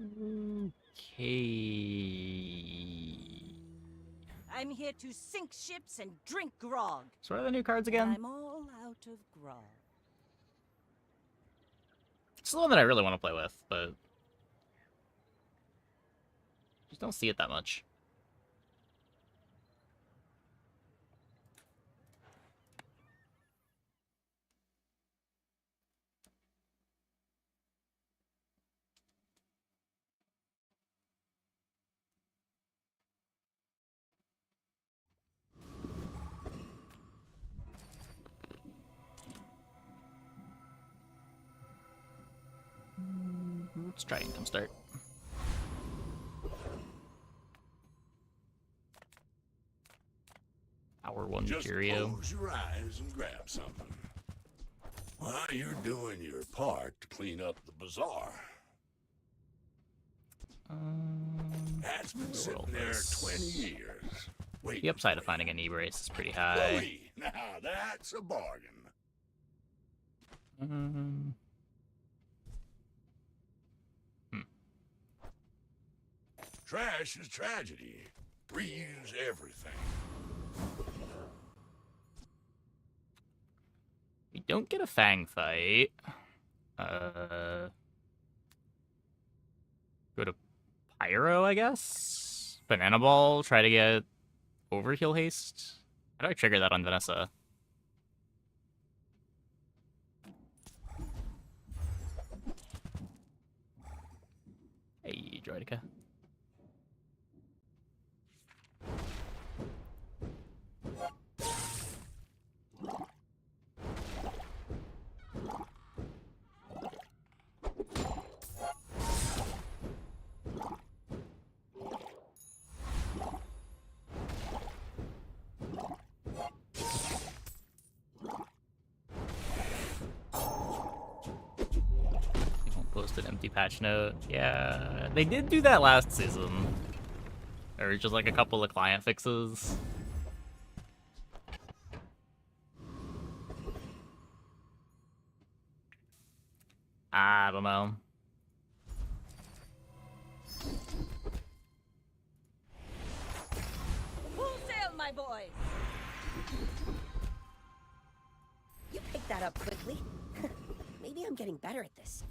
Okay. I'm here to sink ships and drink grog. So what are the new cards again? I'm all out of grog. It's the one that I really want to play with, but just don't see it that much. Let's try income start. Hour 1 Curio. Close your eyes and grab something. While you're doing your part to clean up the bazaar. That's been sitting there 20 years. Wait. The upside of finding an e-brace is pretty high. Chloe, now that's a bargain. Trash is tragedy. Reuse everything. We don't get a Fang fight. Go to Pyro, I guess? Banana Ball, try to get Overheal Haste? How do I trigger that on Vanessa? Hey, Droidica. An empty patch note. Yeah, they did do that last season. Or just like a couple of client fixes. I don't know. Full sail, my boys! You picked that up quickly. Maybe I'm getting better at this.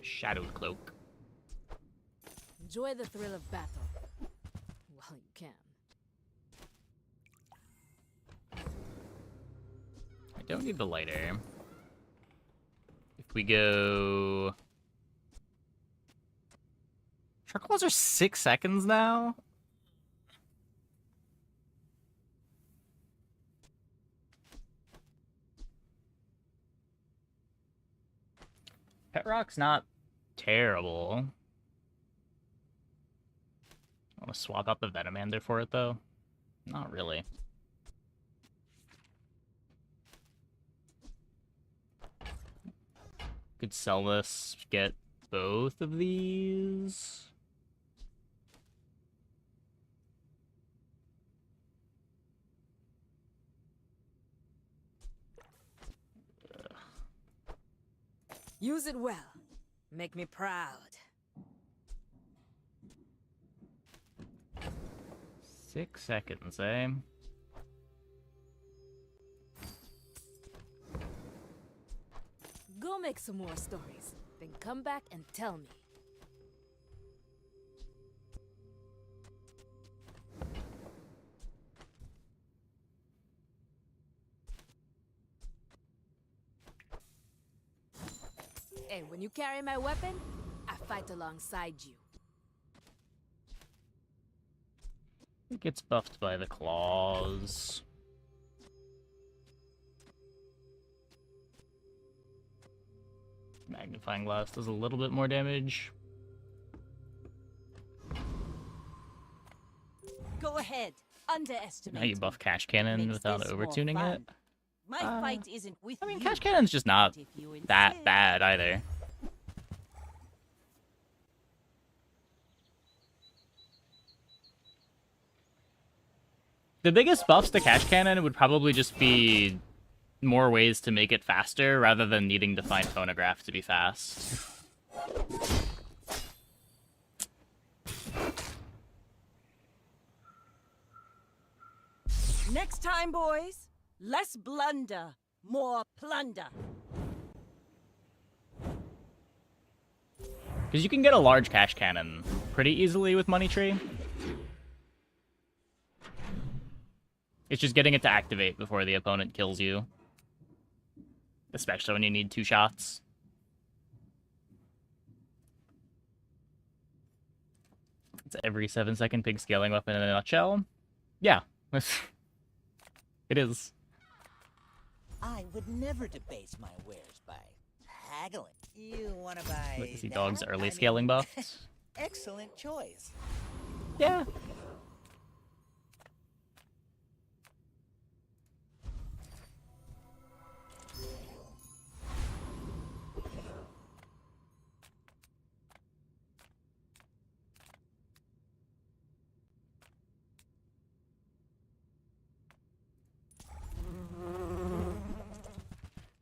Shadowed Cloak. Enjoy the thrill of battle while you can. I don't need the lighter. If we go... Charcoals are 6 seconds now? Pet Rock's not terrible. I want to swap out the Venomander for it, though. Not really. Could sell this, get both of these. Use it well. Make me proud. 6 seconds, eh? Go make some more stories, then come back and tell me. Hey, when you carry my weapon, I fight alongside you. It gets buffed by the claws. Magnifying glass does a little bit more damage. Go ahead. Underestimate. Now you buff Cash Cannon Makes without this more overtuning fun. it. My fight isn't with I mean, you. Cash Cannon's just not If you that insist. bad either. The biggest buffs to Cash Cannon would probably just be more ways to make it faster rather than needing to find phonograph to be fast. Next time, boys, less blunder, more plunder. Because you can get a large cash cannon pretty easily with Money Tree. It's just getting it to activate before the opponent kills you. Especially when you need 2 shots. It's every 7-second pig scaling weapon in a nutshell. Yeah. It is. I would never debase my wares by haggling. You want to buy Legacy that? Dog's early I scaling mean, buffs. Excellent choice. Yeah.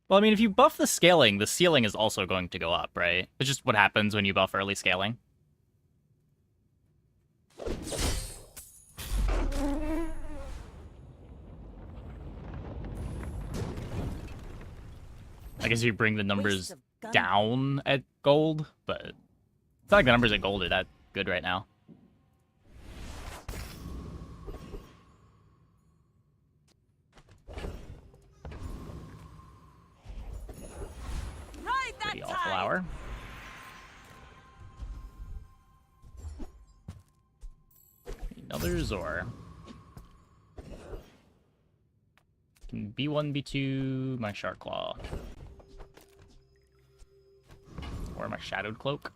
Well, I mean, if you buff the scaling, the ceiling is also going to go up, right? It's just what happens when you buff early scaling. I guess if you bring the numbers down at gold, but it's not like the numbers at gold are that good right now. Right that Pretty awful time. hour. Another Zor. Can B1, B2, my Shark Claw. Or my Shadowed Cloak.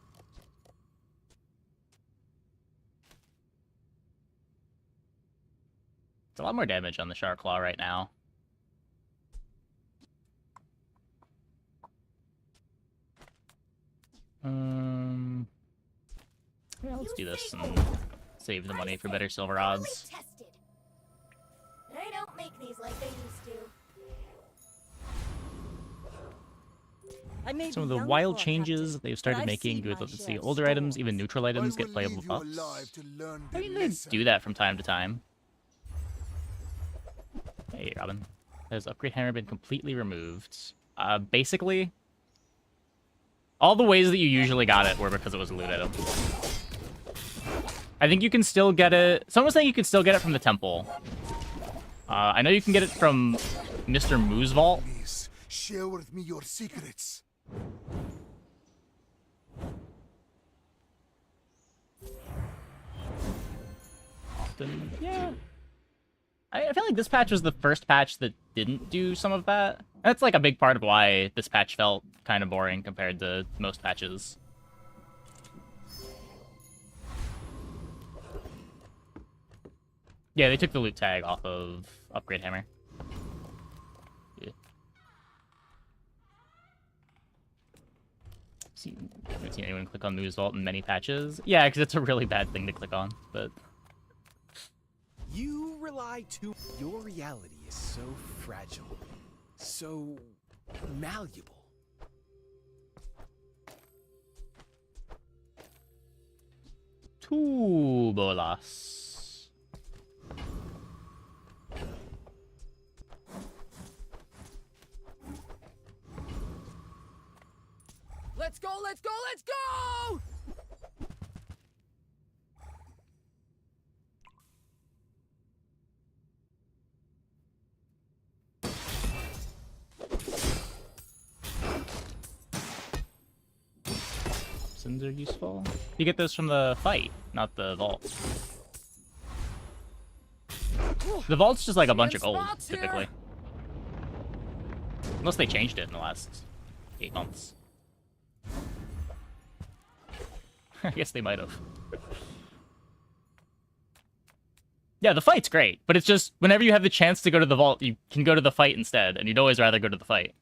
It's a lot more damage on the Shark Claw right now. Yeah, let's do this and save the money for better silver odds. Tested. I don't make these like they used to. I may Some of be the young wild for a changes captain, they've but started I've making seen with, my let's share see, of older items, storms. even neutral items, get playable buffs. I mean, they do that from time to time. Hey, Robin. Has Upgrade Hammer been completely removed? Basically, all the ways that you usually got it were because it was a loot item. I think you can still get it... Someone was saying you could still get it from the temple. I know you can get it from Mr. Moo's vault. Please, share with me your secrets. Often, yeah. I feel like this patch was the first patch that didn't do some of that. That's like a big part of why this patch felt kind of boring compared to most patches. Yeah, they took the loot tag off of Upgrade Hammer. Yeah. Haven't seen anyone click on Moo's Vault in many patches. Yeah, because it's a really bad thing to click on, but... You rely too... Your reality is so fragile, so malleable. Two bolas. Let's go, let's go, let's go! Sins are useful. You get those from the fight, not the vault. The vault's just like a bunch of gold, typically. Unless they changed it in the last 8 months. I guess they might have. Yeah, the fight's great, but it's just, whenever you have the chance to go to the vault, you can go to the fight instead, and you'd always rather go to the fight.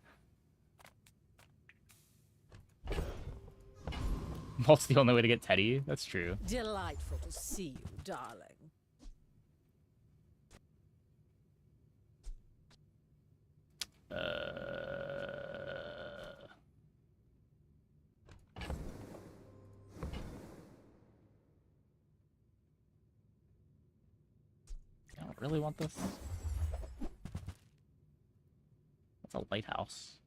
Vault's the only way to get Teddy? That's true. Delightful to see you, darling. I don't really want this. That's a lighthouse.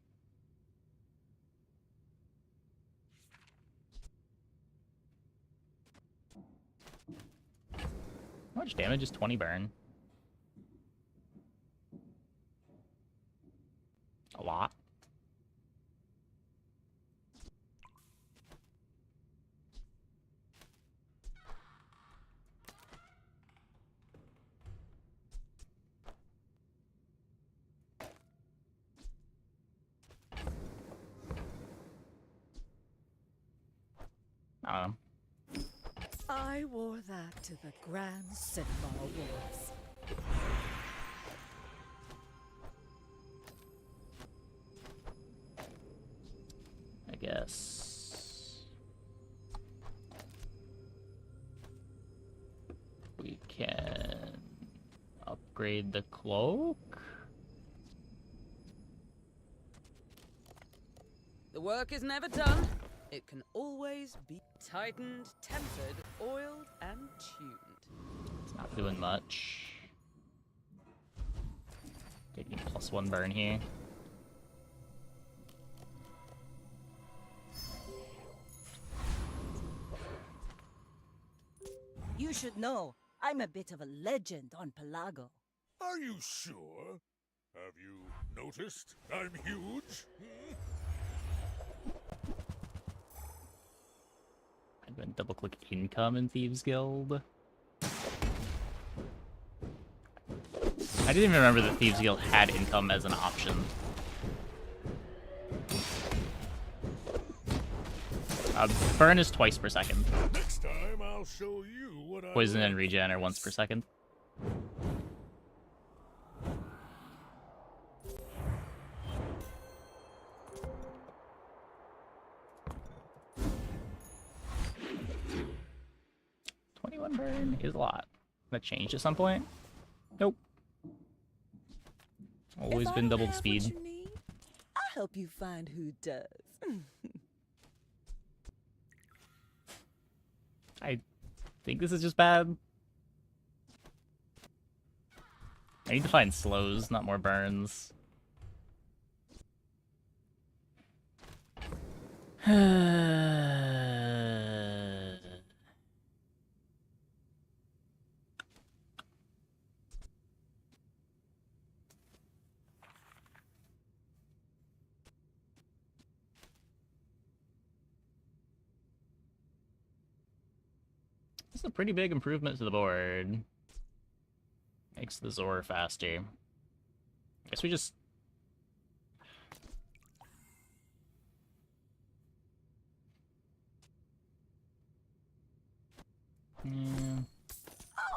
How much damage is 20 burn? A lot. I don't know. I wore that to the Grand Cinema Awards. I guess we can upgrade the cloak. The work is never done. It can always be tightened, tempered, oiled, and tuned. It's not doing much. Taking +1 burn here. You should know, I'm a bit of a legend on Pelago. Are you sure? Have you noticed I'm huge? I'm going to double click income in Thieves Guild. I didn't even remember that Thieves Guild had income as an option. Burn is twice per second. Next time I'll show you what I Poison and learned. regen are once per second. Burn is a lot. That changed at some point? Nope. Always been double the speed. I'll help you find who does. I think this is just bad. I need to find slows, not more burns. This is a pretty big improvement to the board. Makes the Zor faster. Guess we just... Yeah.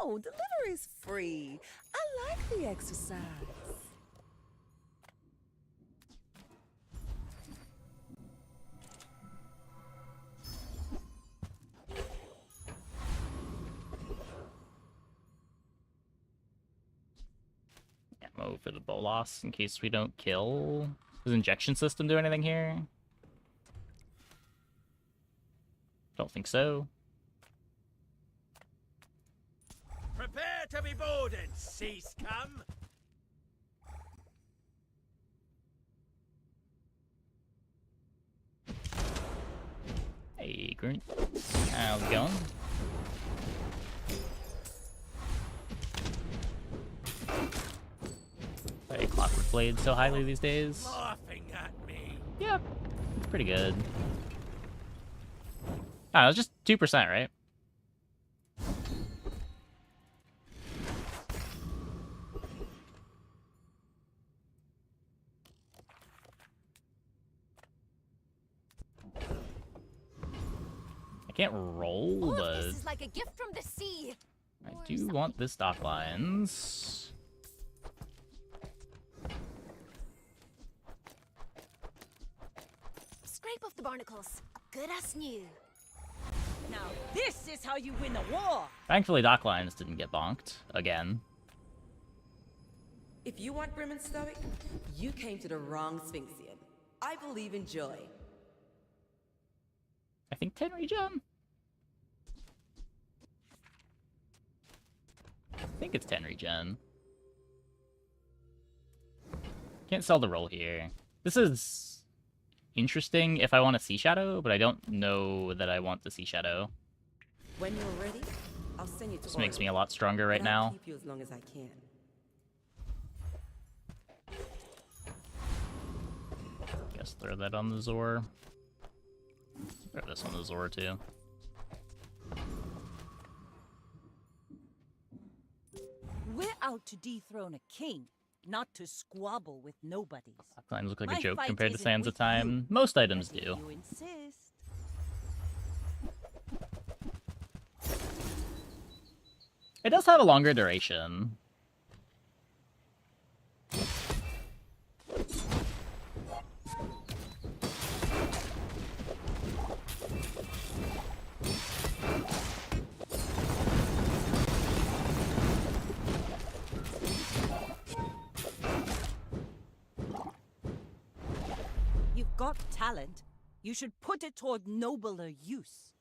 Oh, delivery's free. I like the exercise. Ammo for the Bolas in case we don't kill. Does injection system do anything here? Don't think so. Prepare to be boarded, sea scum! Hey, Grunt. How's it going? Hey, Clockwork Blade so highly these days. Laughing at me. Yeah, it's pretty good. Oh, it was just 2%, right? I can't roll, All but of this is like a gift from the sea. I Or do something. want this dock lines. Scrape off the barnacles. Good as new. Now, this is how you win a war. Thankfully, dock lines didn't get bonked again. If you want grim and stoic, you came to the wrong Sphinxian. I believe in joy. I think 10 regen? I think it's 10 regen. Can't sell the roll here. This is interesting if I want to see Shadow, but I don't know that I want to see Shadow. When you're ready, I'll send you to This makes me Oil, a lot stronger right and I'll now. keep you as long as I can. Guess throw that on the Zor. Throw this on the Zor too. We're out to dethrone a king, not to squabble with nobodies. Climbs look like My a joke fight compared to isn't Sands of with Time. you, Most items but if do. you insist. It does have a longer duration. You've got talent. You should put it toward nobler use.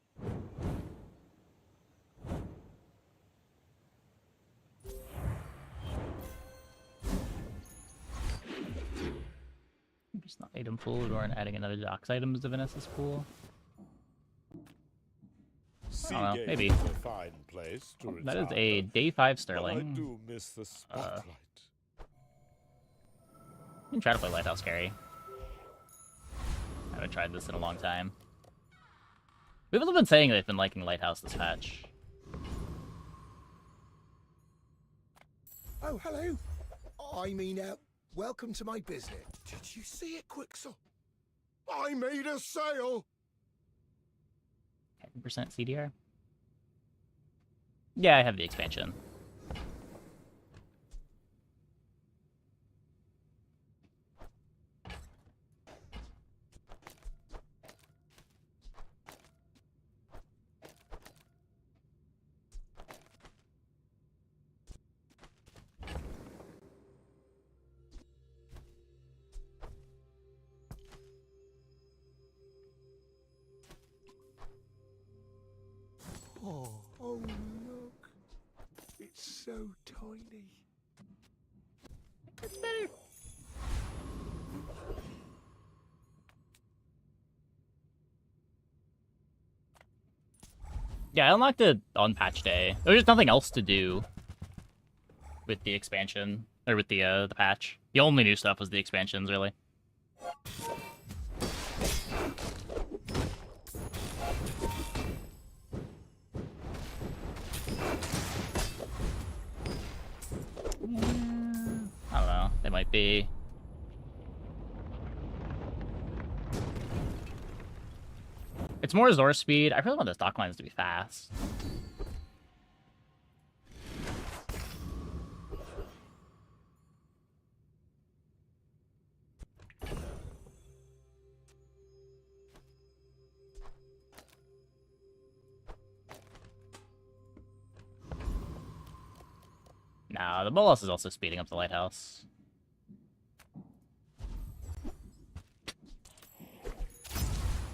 It's not item pool, we weren't adding another docks items to Vanessa's pool. I don't know, maybe. Seagate is a fine place to That is retire, a day 5 but I Sterling. do miss the spotlight. You can try to play Lighthouse carry. I haven't tried this in a long time. People have been saying they've been liking Lighthouse this patch. Oh, hello. I mean, welcome to my business. Did you see it, Quixel? I made a sale! 10% CDR? Yeah, I have the expansion. Oh, look. It's so tiny. It's better. Yeah, I unlocked it on patch day. There was just nothing else to do with the expansion, or with the patch. The only new stuff was the expansions, really. I don't know. They might be. It's more Zor speed. I really want those dock lines to be fast. Nah, the Bolas is also speeding up the Lighthouse.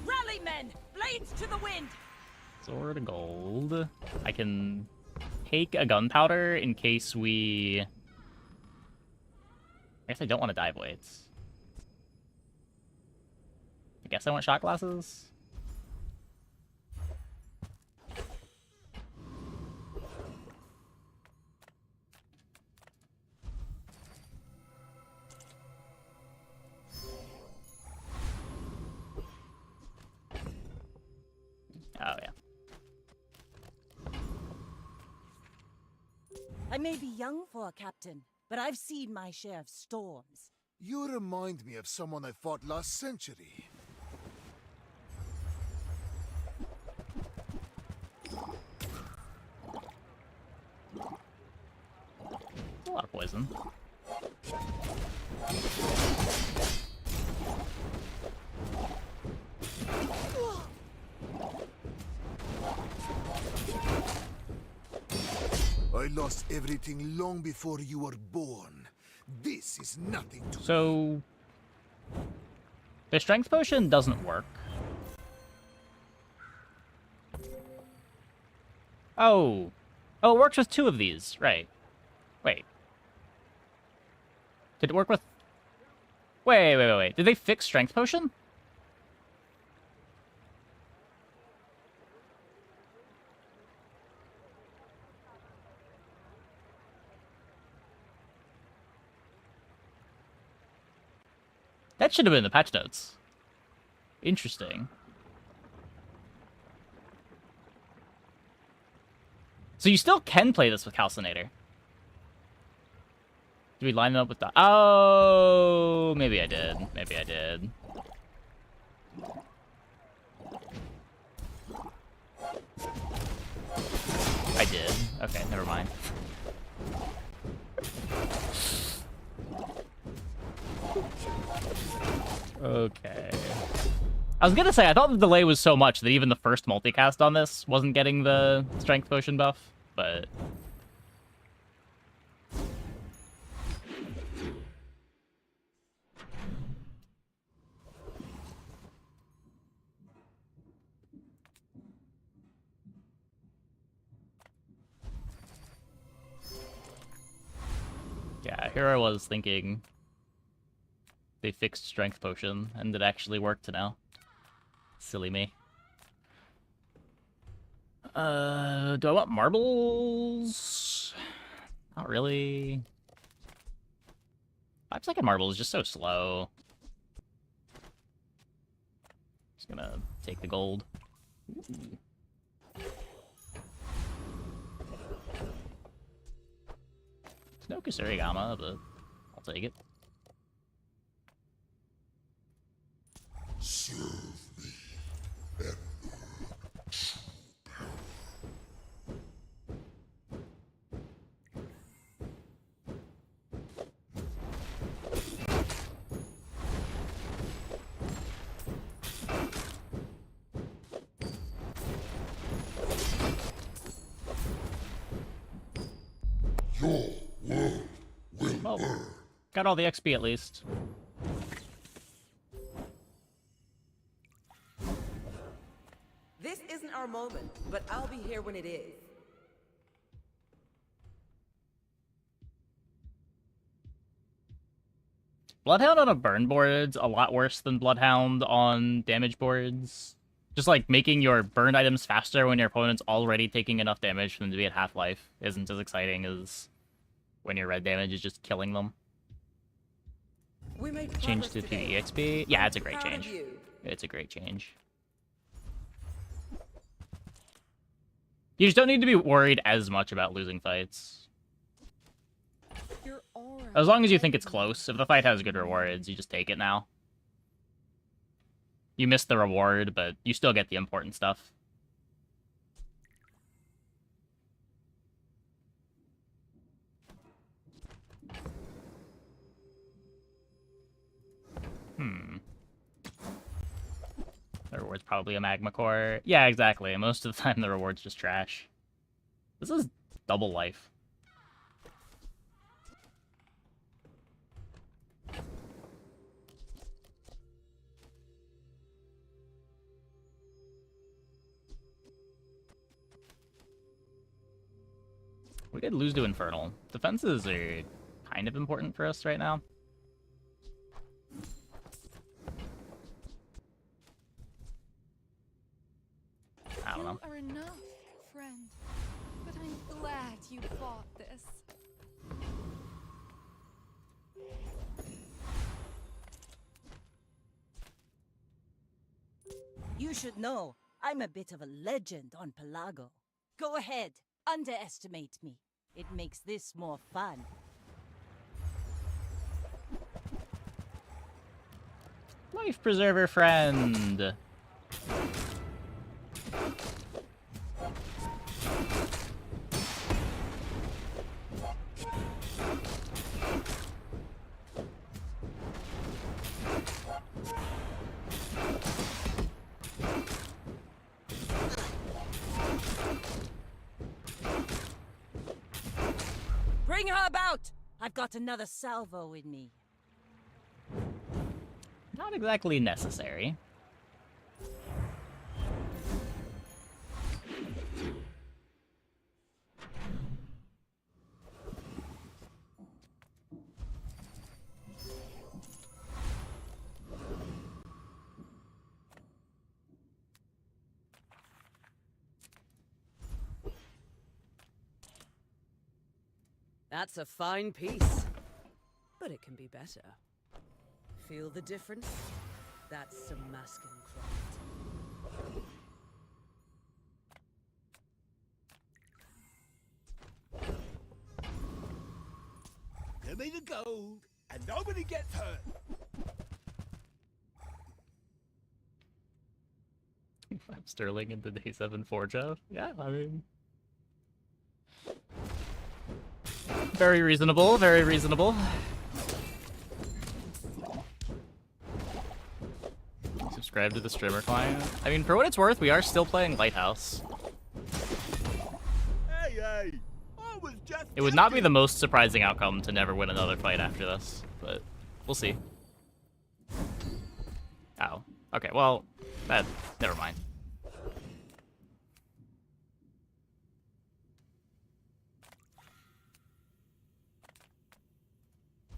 Rally, men! Blades to the wind! Sword of gold. I can take a gunpowder in case we... I guess I don't want to dive weights. I guess I want shot glasses. Oh, yeah. I may be young for a captain, but I've seen my share of storms. You remind me of someone I fought last century. A lot of poison. I lost everything long before you were born. This is nothing to So the strength potion doesn't work. Oh. Oh, it works with 2 of these. Right. Wait. Did it work with... Wait. Did they fix strength potion? That should have been in the patch notes. Interesting. So you still can play this with Calcinator. Do we line them up with the... Oh, maybe I did. Maybe I did. I did. Okay, never mind. Okay. I was gonna say, I thought the delay was so much that even the first multicast on this wasn't getting the strength potion buff, but... Yeah, here I was thinking they fixed strength potion, and it actually worked now. Silly me. Do I want marbles? Not really. 5-second marble is just so slow. Just gonna take the gold. Ooh. It's no Kusarigama, but I'll take it. Well, got all the XP at least. This isn't our moment, but I'll be here when it is. Bloodhound on a burn board's a lot worse than Bloodhound on damage boards. Just like making your burn items faster when your opponent's already taking enough damage for them to be at half-life isn't as exciting as when your red damage is just killing them. We made Change to progress today. PvE XP? Yeah, it's a great Proud of change. you. It's a great change. You just don't need to be worried as much about losing fights. Your aura As long as you think it's close. If the fight has good rewards, you just take it now. You miss the reward, but you still get the important stuff. The reward's probably a magma core. Yeah, exactly. Most of the time the reward's just trash. This is double life. We could lose to Infernal. Defenses are kind of important for us right now. I don't know. You are enough, friend. But I'm glad you fought this. You should know, I'm a bit of a legend on Pelago. Go ahead, underestimate me. It makes this more fun. Life preserver friend. Bring her about! I've got another salvo in me. Not exactly necessary. That's a fine piece, but it can be better. Feel the difference? That's some masking craft. Give me the gold, and nobody gets hurt. I'm Sterling into day 7 Forja. Yeah, I mean... Very reasonable, very reasonable. Subscribe to the streamer client. I mean, for what it's worth, we are still playing Lighthouse. Hey, hey! I was just It would not be the most surprising outcome to never win another fight after this, but we'll see. Oh, okay, well, never mind.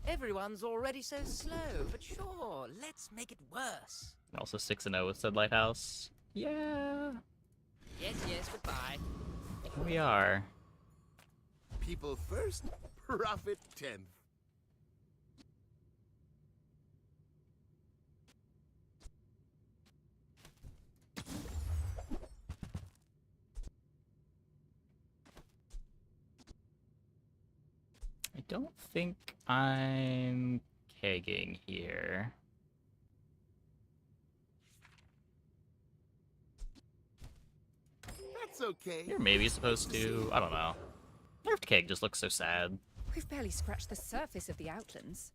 Everyone's already so slow, but sure, let's make it worse. Also 6-0 with said Lighthouse. Yeah, Yes, yes, goodbye. we are. People first, profit 10th. I don't think I'm kegging here. That's okay. You're maybe supposed to. I don't know. Nerfed keg just looks so sad. We've barely scratched the surface of the Outlands.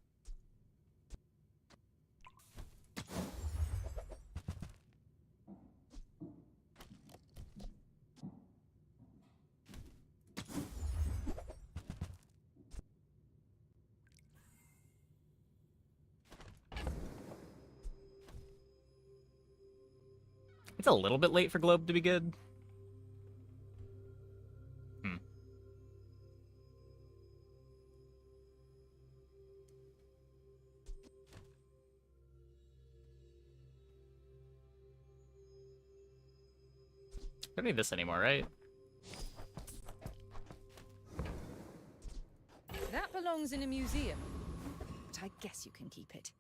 It's a little bit late for Globe to be good. Don't need this anymore, right? That belongs in a museum, but I guess you can keep it.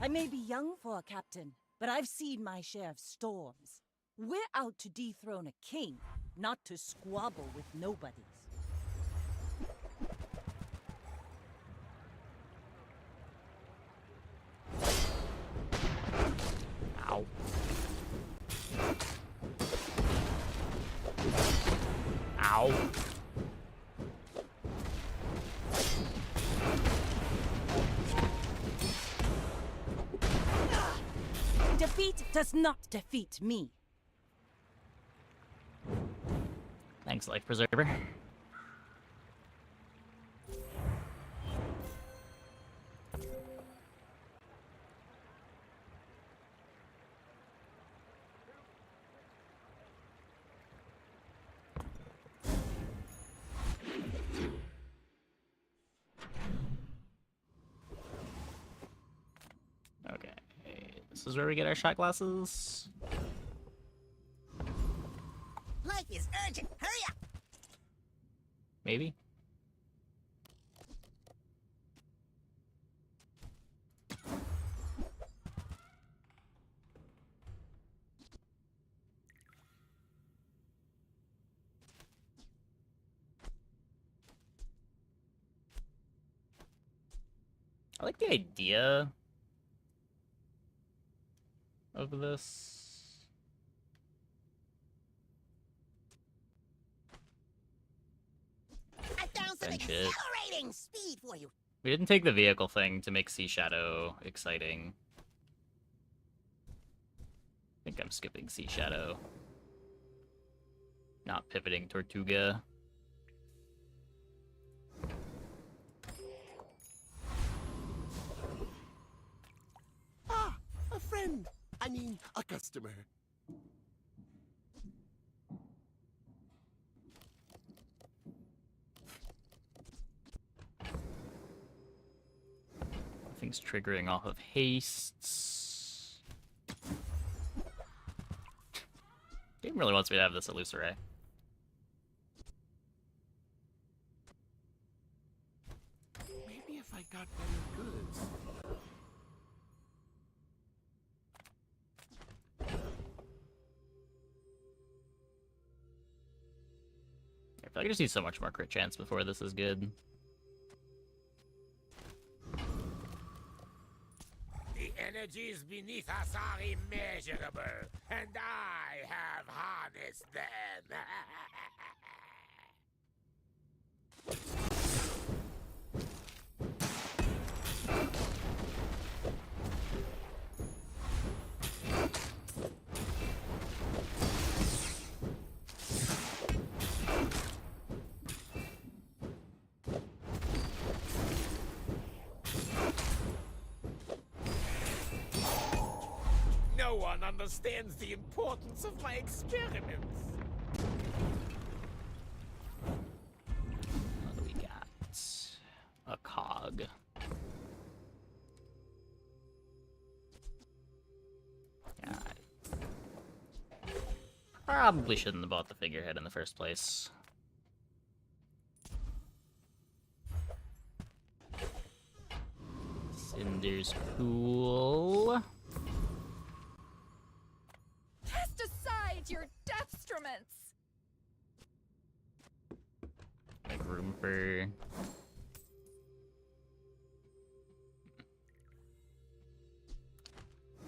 I may be young for a captain, but I've seen my share of storms. We're out to dethrone a king, not to squabble with nobodies. Ow. Ow. Defeat does not defeat me. Thanks, Life Preserver. Okay, this is where we get our shot glasses. Life is urgent. Hurry up! Maybe. I like the idea of this. I found some Bench it. accelerating speed for you. We didn't take the vehicle thing to make Sea Shadow exciting. I think I'm skipping Sea Shadow. Not pivoting Tortuga. customer. Things triggering off of hastes. Game really wants me to have this at loose array. Maybe if I got better goods. I feel like I just need so much more crit chance before this is good. The energies beneath us are immeasurable, and I have harnessed them. No one understands the importance of my experiments. What do we got? A cog. God. Probably shouldn't have bought the figurehead in the first place. Cinder's cool. Cast aside your deathstruments! Make room for...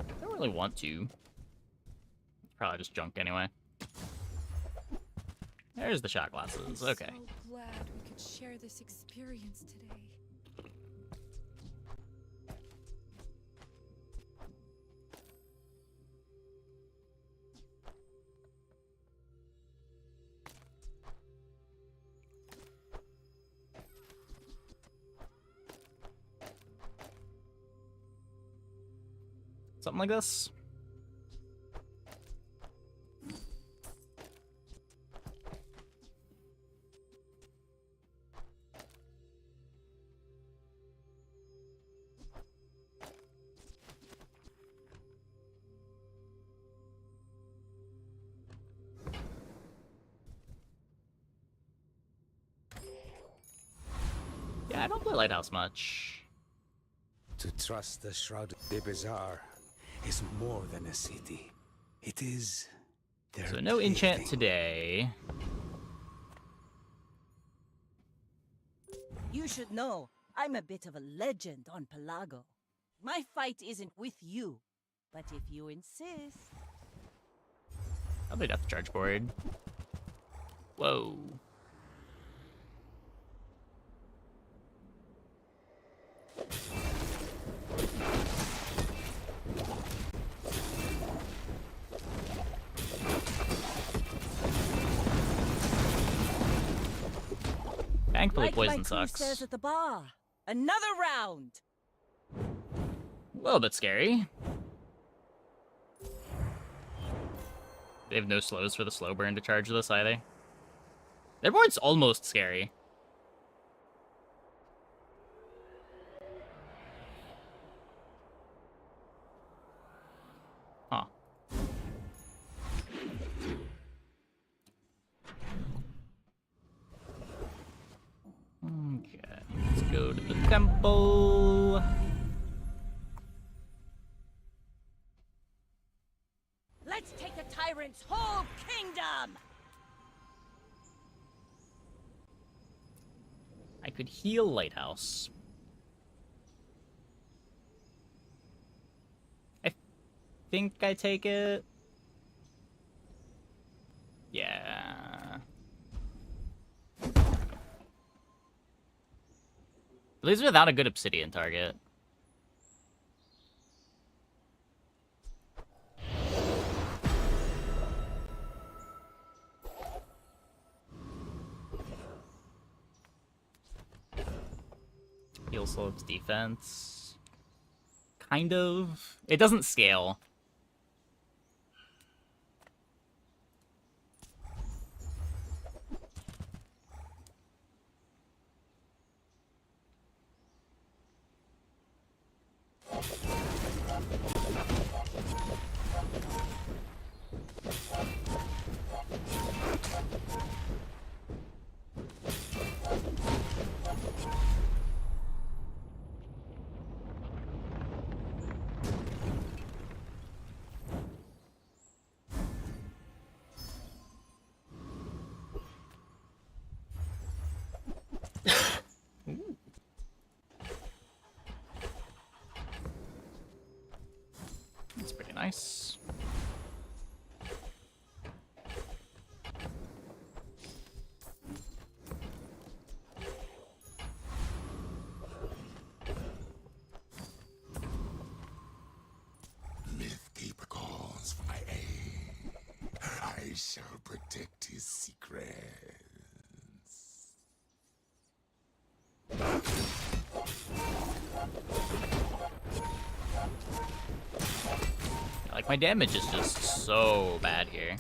I don't really want to. Probably just junk anyway. There's the shot glasses. Okay. I'm so glad we could share this experience today. Something like this. Yeah, I don't play Lighthouse much. To trust the Shroud de Bazaar is more than a city. It is their So no enchant plaything. today. You should know, I'm a bit of a legend on Pelago. My fight isn't with you, but if you insist... Probably Death Charge board. Whoa. Thankfully, Like poison my crew sucks. says at the bar, another round! A little bit scary. They have no slows for the slow burn to charge this either. Their board's almost scary. Huh. Okay, let's go to the temple. Let's take the tyrant's whole kingdom! I could heal Lighthouse. I think I take it. Yeah. At least without a good obsidian target. Heal slopes defense. Kind of. It doesn't scale. protect his secrets. Like, my damage is just so bad here.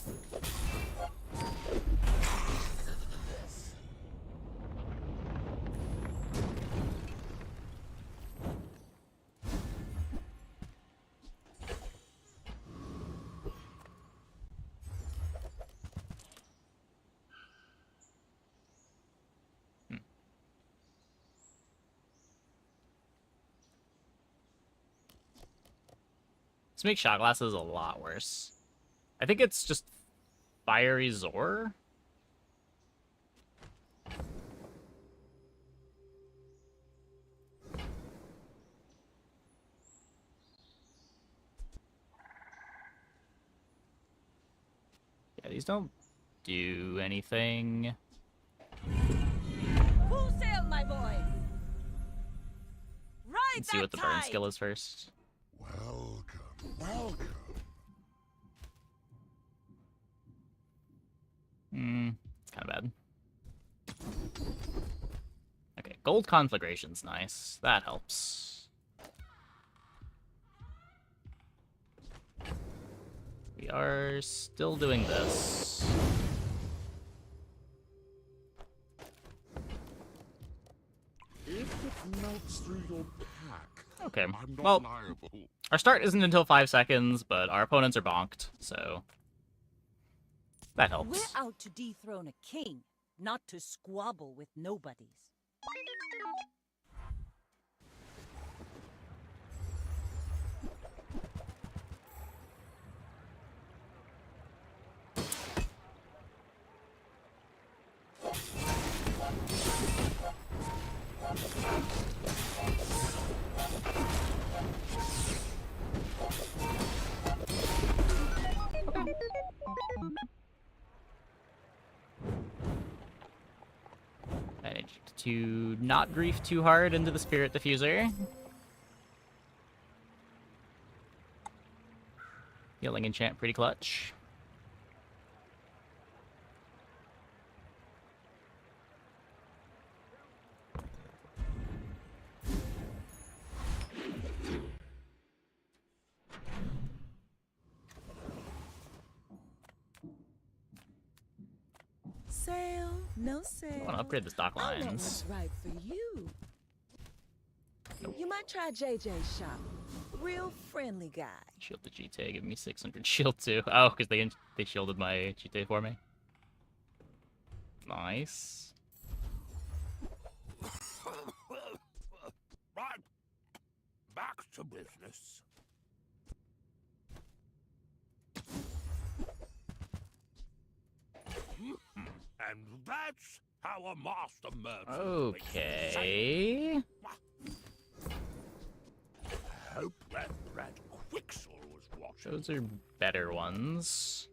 This makes shot glasses a lot worse. I think it's just Fiery Zor. Yeah, these don't do anything. Full sail, my boy. Let's see what the burn skill is first. Welcome, welcome. It's kind of bad. Okay, gold conflagration's nice. That helps. We are still doing this. If it melts through your pack, Okay, I'm not well, liable. our start isn't until 5 seconds, but our opponents are bonked, so that helps. We're out to dethrone a king, not to squabble with nobodies. Managed to not grief too hard into the Spirit Diffuser. Healing enchant pretty clutch. Sail, no sail. I want to upgrade the stock I know lines. what's right for you. You might try JJ's shop. Real friendly guy. Shield the GT, give me 600 shield too. Oh, because they shielded my GT for me. Nice. Right. Back to business. And that's how a master merchant. Okay. Hope that rat Quixel was watching. Those are better ones.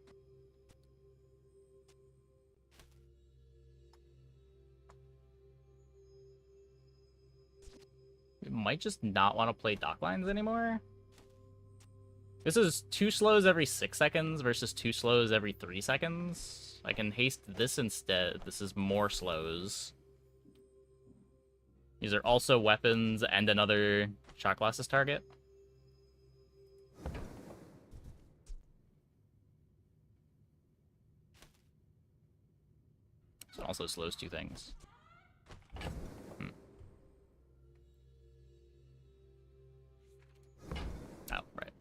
We might just not want to play dock lines anymore. This is 2 slows every 6 seconds versus 2 slows every 3 seconds. I can haste this instead. This is more slows. These are also weapons and another shot glasses target. So it also slows 2 things. Oh, right.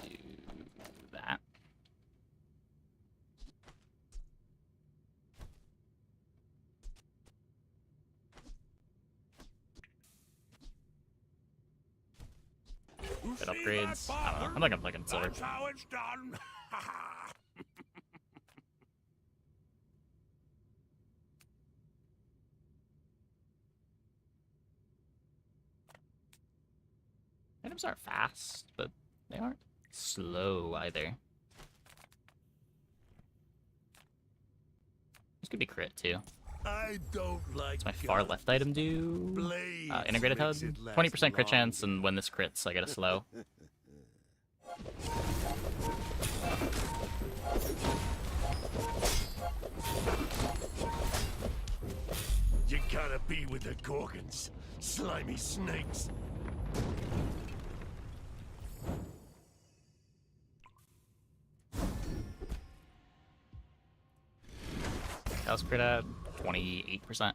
We do that. Good upgrades. I don't know. I'm not gonna play him silver. That's how it's done. Items aren't fast, but they aren't slow either. This could be crit too. I don't like. What's my far left item do? Integrated HUD. 20% crit chance, and when this crits, I get a slow. be with the Gorgons, slimy snakes. House crit at 28%.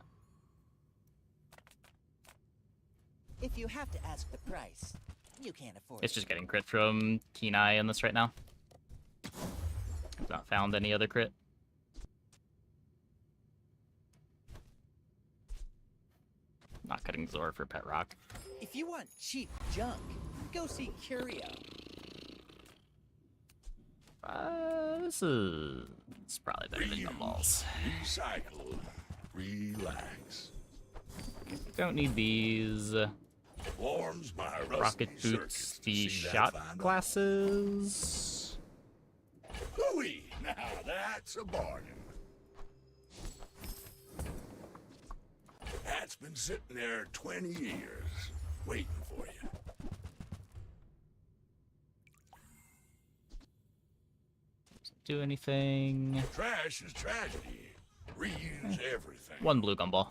If you have to ask the price, you can't afford It's it. just getting crit from Keen Eye in this right now. I've not found any other crit. Not cutting Zor for Pet Rock. If you want cheap junk, go see Curio. This is... It's probably better than gumballs. Recycle. Relax. Don't need these. Warms my Rocket rusty boots, circuits. the See that shot find glasses. Hooey! Now that's a bargain. That's been sitting there 20 years, waiting for you. Doesn't do anything. Trash is tragedy. Reuse everything. One blue gumball.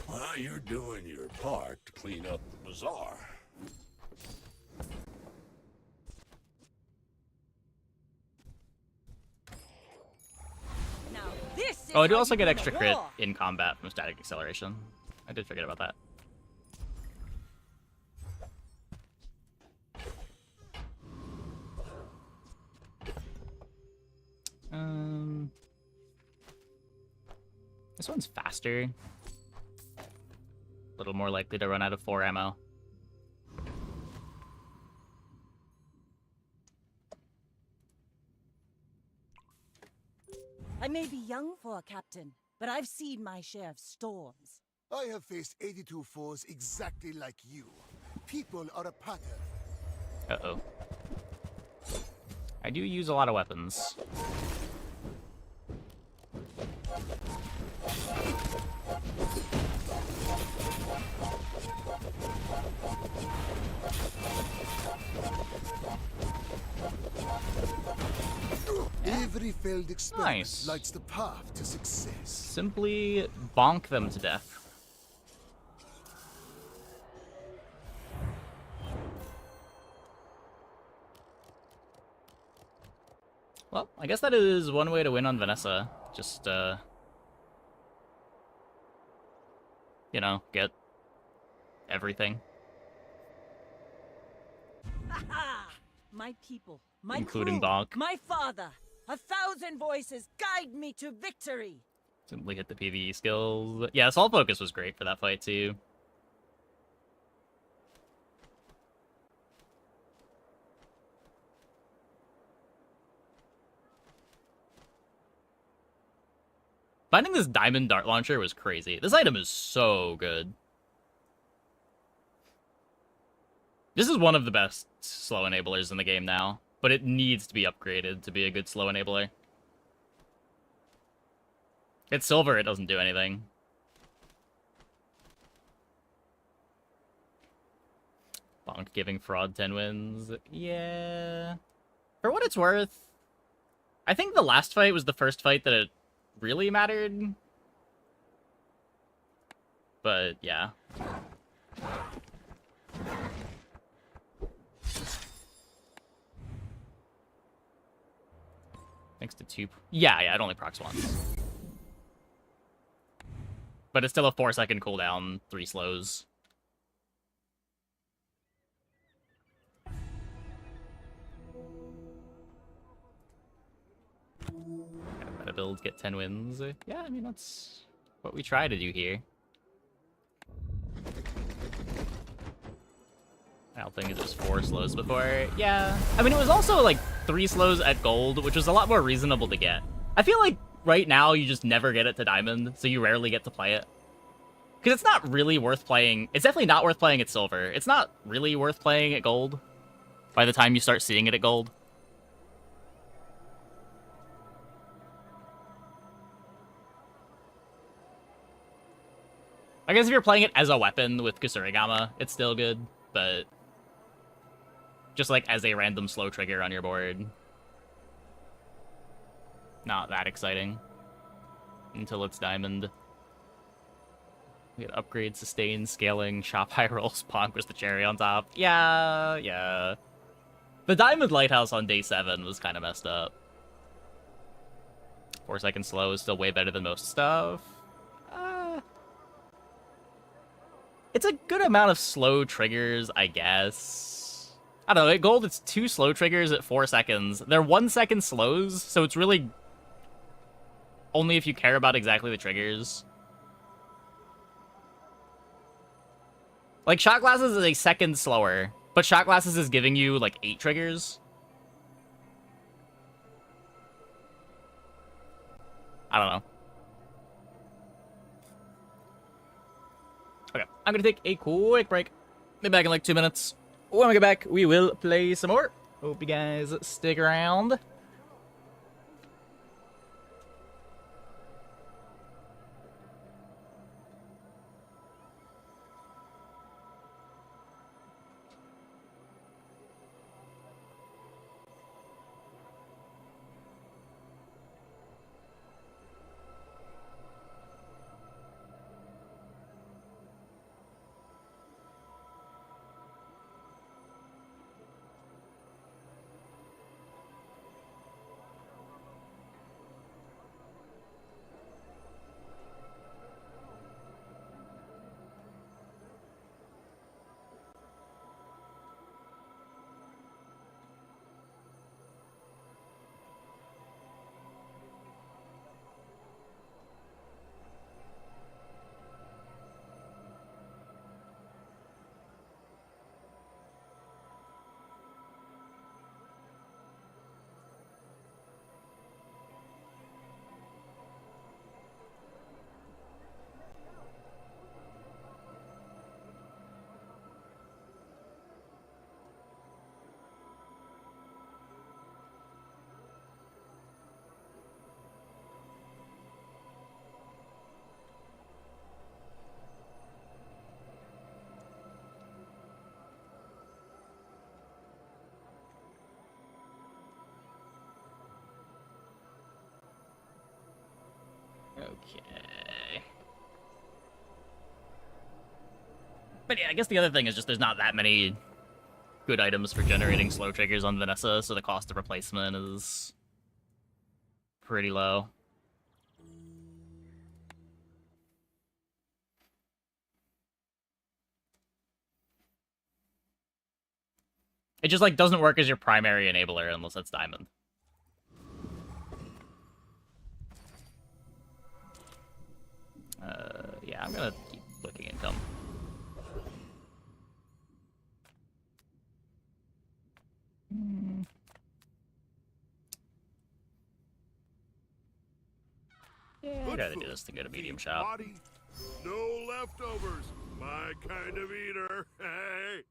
Well, you're doing your part to clean up the bazaar. Now this is Oh, I do how also you get win a extra crit war. in combat from static acceleration. I did forget about that. This one's faster. A little more likely to run out of 4 ammo. I may be young for a captain, but I've seen my share of storms. I have faced 82 foes exactly like you. People are a pattern. Uh-oh. I do use a lot of weapons. Every failed experiment Nice. lights the path to success. Simply bonk them to death. Well, I guess that is one way to win on Vanessa. Just, you know, get everything. My people, my Including crew, Bonk. my father. 1,000 voices guide me to victory. Simply hit the PvE skills. Yeah, Assault Focus was great for that fight, too. Finding this diamond dart launcher was crazy. This item is so good. This is one of the best slow enablers in the game now, but it needs to be upgraded to be a good slow enabler. It's silver, it doesn't do anything. Bonk giving fraud 10 wins. Yeah. For what it's worth, I think the last fight was the first fight that it really mattered. But, yeah. Thanks to 2... Yeah, it only procs once. But it's still a 4-second cooldown, 3 slows. Meta build, get 10 wins. Yeah, I mean, that's what we try to do here. I don't think it was 4 slows before. Yeah. I mean, it was also like 3 slows at gold, which was a lot more reasonable to get. I feel like right now you just never get it to diamond, so you rarely get to play it. Because it's not really worth playing. It's definitely not worth playing at silver. It's not really worth playing at gold by the time you start seeing it at gold. I guess if you're playing it as a weapon with Kusurigama, it's still good, but just like as a random slow trigger on your board. not that exciting until it's diamond. We get upgrade, sustain, scaling, shop high rolls, Ponk was the cherry on top. Yeah, yeah. The diamond lighthouse on day 7 was kind of messed up. 4-second slow is still way better than most stuff. It's a good amount of slow triggers, I guess. I don't know, at gold it's 2 slow triggers at 4 seconds. They're 1-second slows, so it's really only if you care about exactly the triggers. Like, shot glasses is a second slower, but shot glasses is giving you, like, 8 triggers. I don't know. Okay, I'm gonna take a quick break. Be back in like 2 minutes. When we get back, we will play some more. Hope you guys stick around. Okay. But yeah, I guess the other thing is just there's not that many good items for generating slow triggers on Vanessa, so the cost of replacement is pretty low. It just, like, doesn't work as your primary enabler unless it's diamond. Yeah, I'm gonna keep clicking income. Yeah, I'd rather do this than go to medium shop. Body, no leftovers. My kind of eater. Hey.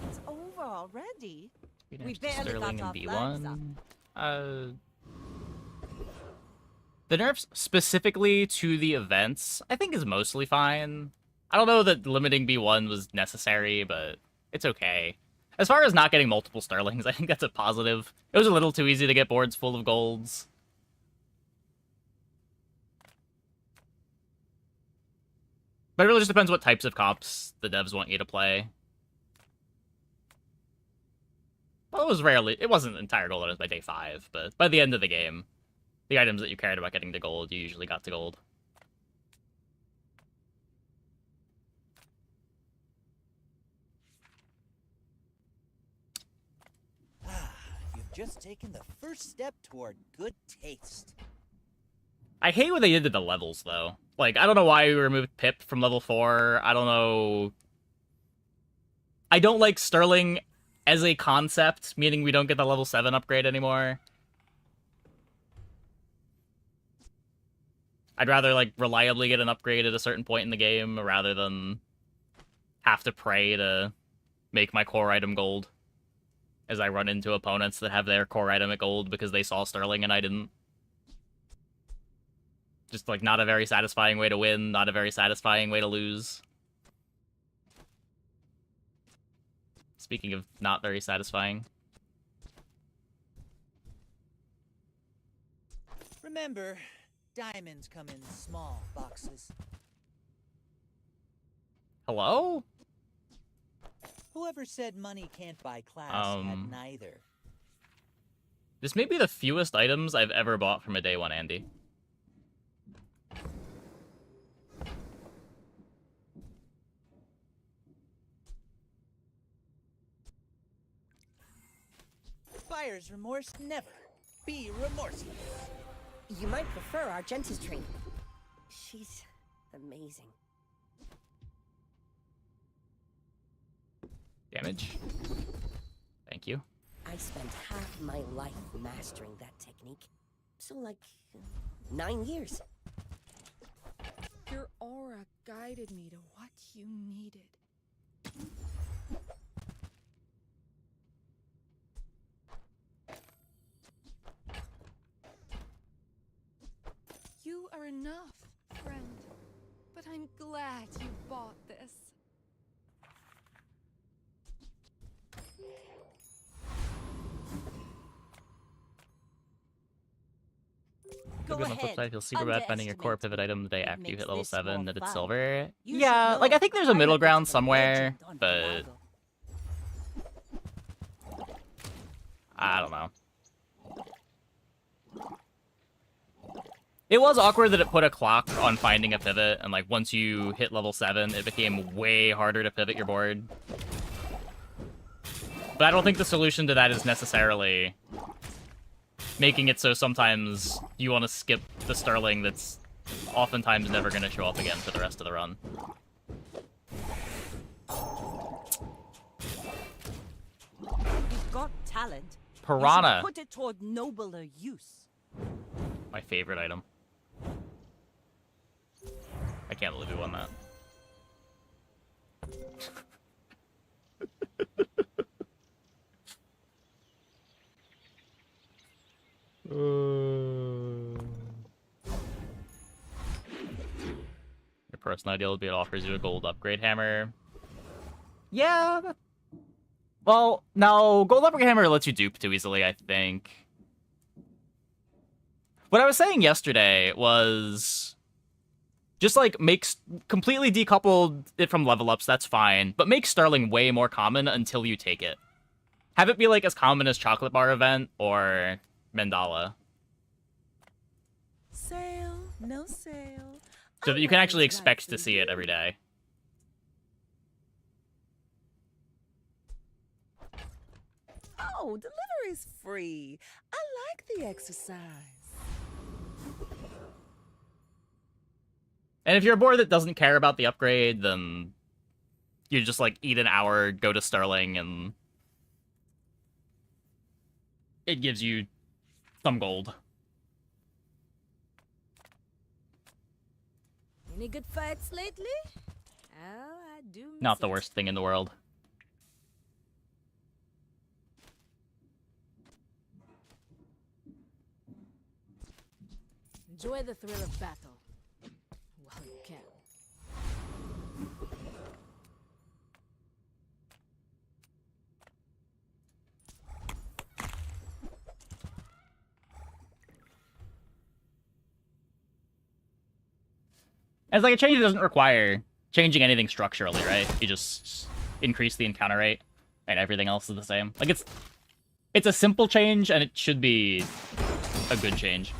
It's over already. We barely Sterling got and our flags up. B1. The nerfs specifically to the events, I think, is mostly fine. I don't know that limiting B1 was necessary, but it's okay. As far as not getting multiple Sterlings, I think that's a positive. It was a little too easy to get boards full of golds. But it really just depends what types of comps the devs want you to play. Well, it wasn't entire gold items by day 5, but by the end of the game, the items that you cared about getting to gold, you usually got to gold. just taken the first step toward good taste. I hate what they did to the levels, though. Like, I don't know why we removed Pip from level 4. I don't know. I don't like Sterling as a concept, meaning we don't get the level 7 upgrade anymore. I'd rather, like, reliably get an upgrade at a certain point in the game rather than have to pray to make my core item gold as I run into opponents that have their core item at gold because they saw Sterling and I didn't. Just, like, not a very satisfying way to win, not a very satisfying way to lose. Speaking of not very satisfying. Remember, diamonds come in small boxes. Hello? Whoever said money can't buy class had neither. This may be the fewest items I've ever bought from a day one Andy. Buyer's remorse never. Be remorseless. You might prefer Argenta's training. She's amazing. Damage. Thank you. I spent half my life mastering that technique. So, like, 9 years. Your aura guided me to what you needed. You are enough, friend. But I'm glad you bought this. Go On the flip ahead. side, feels super bad finding your core pivot item the day after you hit level 7 that it's fun. silver. You Yeah, should like I know. think there's a I middle read ground it's a somewhere, legend on but Finalizing. I don't know. It was awkward that it put a clock on finding a pivot, and like once you hit level 7, it became way harder to pivot your board. But I don't think the solution to that is necessarily making it so sometimes you want to skip the Sterling that's oftentimes never going to show up again for the rest of the run. You've got talent. Piranha. You should put it toward nobler use. My favorite item. I can't believe we won that. Your personal ideal would be it offers you a gold upgrade hammer. Yeah. Well, no, gold upgrade hammer lets you dupe too easily, I think. What I was saying yesterday was just like completely decouple it from level ups, that's fine, but make Sterling way more common until you take it. Have it be like as common as Chocolate Bar Event or Mandala. Sale, no sale. So that you can actually expect to see it every day. Oh, delivery's free. I like the exercise. And if you're a board that doesn't care about the upgrade, then you just like eat an hour, go to Sterling, and it gives you some gold. Any good fights lately? Oh, I do miss Not the it. worst thing in the world. Enjoy the thrill of battle while you can. As like a change that doesn't require changing anything structurally, right? You just increase the encounter rate, and everything else is the same. Like it's a simple change, and it should be a good change.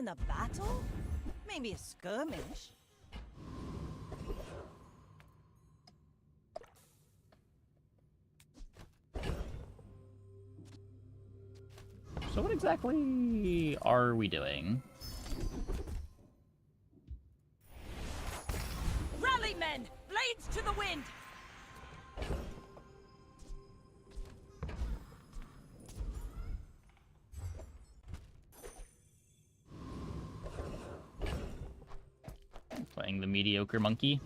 a battle? Maybe a skirmish. So what exactly are we doing? Rally, men! Blades to the wind! Playing the mediocre monkey.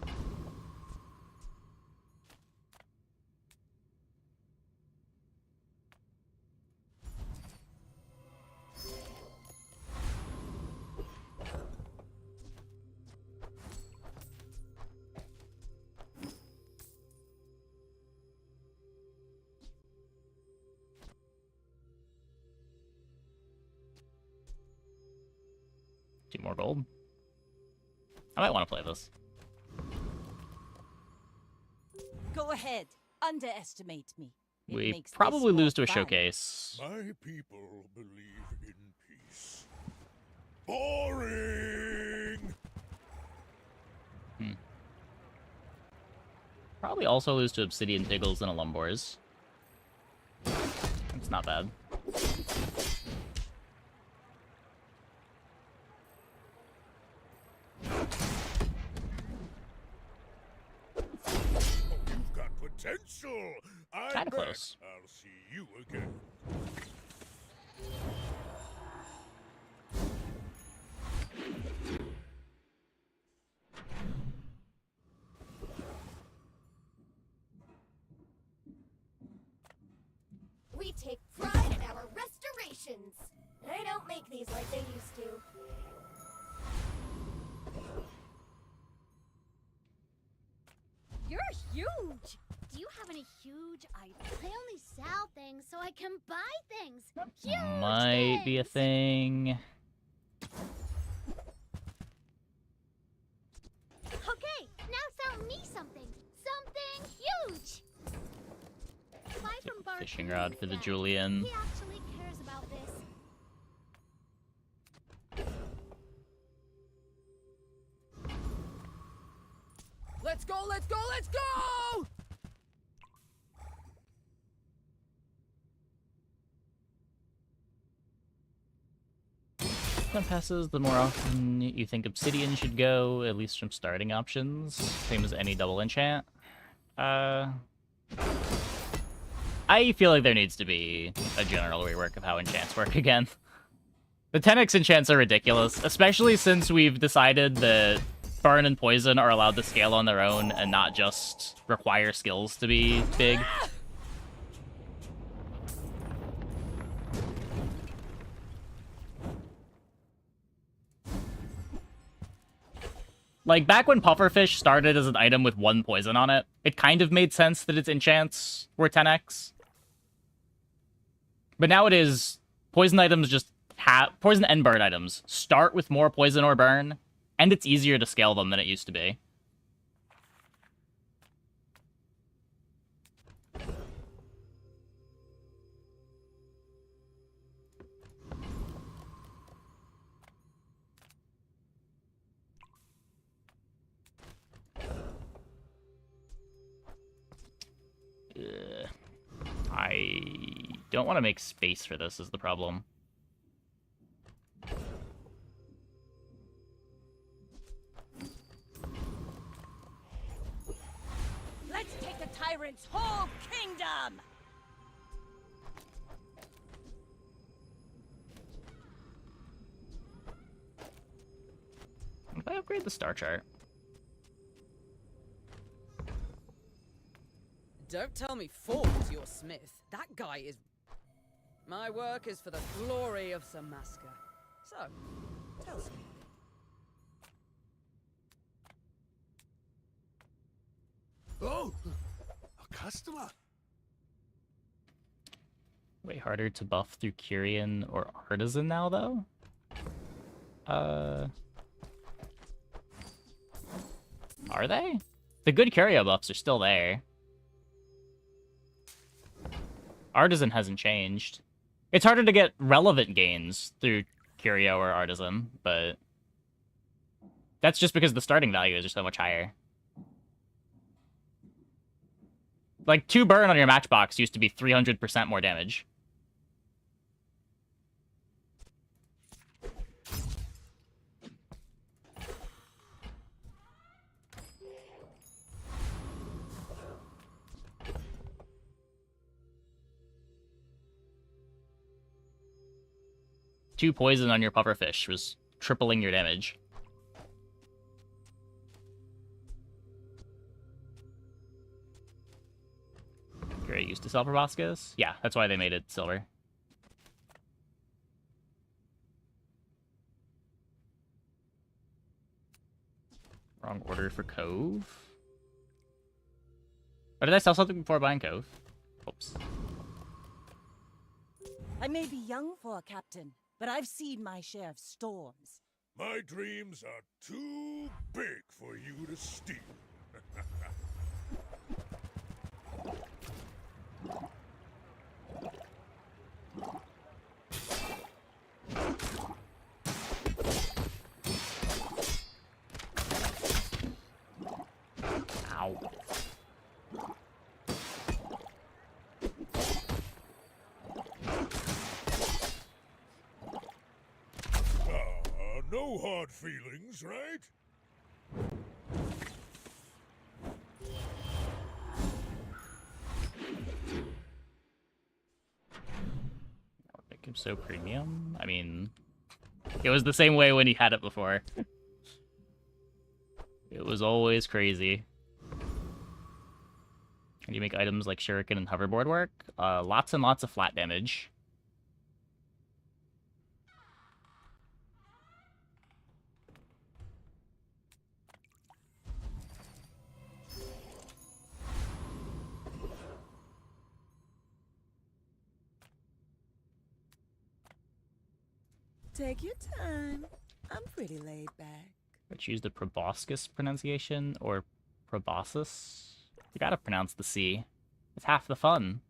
Two more gold. I might want to play this. Go ahead. Underestimate me. It We makes this probably more lose to a fun. showcase. My people believe in peace. Boring! Probably also lose to Obsidian Diggles and Alumbors. It's not bad. You've got potential! I Kinda bet close. I'll see you again. We take pride in our restorations. They don't make these like they used to. You're huge! Do you have any huge items? I only sell things so I can buy things. Huge Might be a thing. Okay, now sell me something. Something huge! Buy from Bart. Fishing rod for the Julian. He actually cares about this. Let's go, let's go, let's go! Time passes, the more often you think Obsidian should go, at least from starting options. Same as any double enchant. I feel like there needs to be a general rework of how enchants work again. The 10x enchants are ridiculous, especially since we've decided that burn and poison are allowed to scale on their own and not just require skills to be big. Like, back when pufferfish started as an item with 1 poison on it, it kind of made sense that its enchants were 10x. But now it is poison items just have poison and burn items start with more poison or burn, and it's easier to scale them than it used to be. I don't want to make space for this is the problem. Let's take the tyrant's whole kingdom! If I upgrade the star chart. Don't tell me Ford's your smith. That guy is... My work is for the glory of Samaska. So, tell someone. Oh, a customer. Way harder to buff through Curian or Artisan now, though? Are they? The good Curio buffs are still there. Artisan hasn't changed. It's harder to get relevant gains through curio or artisan, but that's just because the starting values are so much higher. Like 2 burn on your matchbox used to be 300% more damage. Two poison on your pufferfish was tripling your damage. Great, used to sell proboscis? Yeah, that's why they made it silver. Wrong order for Cove. Or did I sell something before buying Cove? Oops. I may be young for a captain, but I've seen my share of storms. My dreams are too big for you to steal. Ow. No hard feelings, right? Make him so premium? I mean, it was the same way when he had it before. It was always crazy. Can you make items like Shuriken and Hoverboard work? Lots and lots of flat damage. Take your time. I'm pretty laid back. I choose the proboscis pronunciation or proboscis. You gotta pronounce the C. It's half the fun.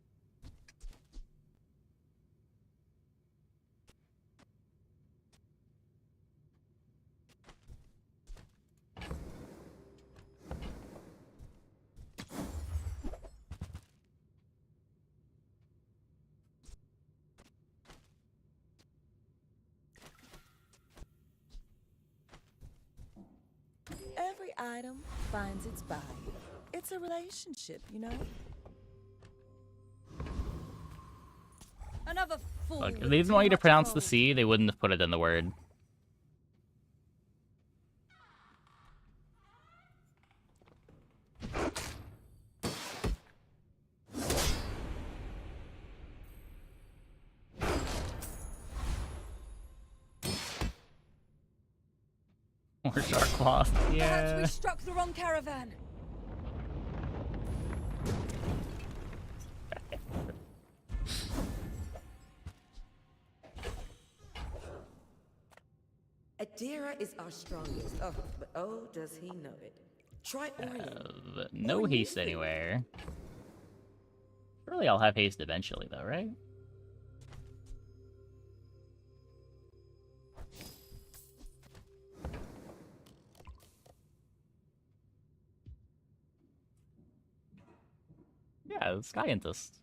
Every item finds its buyer. It's a relationship, you know? Another fool. Look, if with they didn't too want you to much pronounce the gold. C, they wouldn't have put it in the word. More shark cloth. Perhaps Yeah. we struck the wrong caravan. Adira is our strongest. Oh, but oh, does he know it? Try Orient. No haste anywhere. Surely I'll have haste eventually, though, right? Yeah, the Scientist.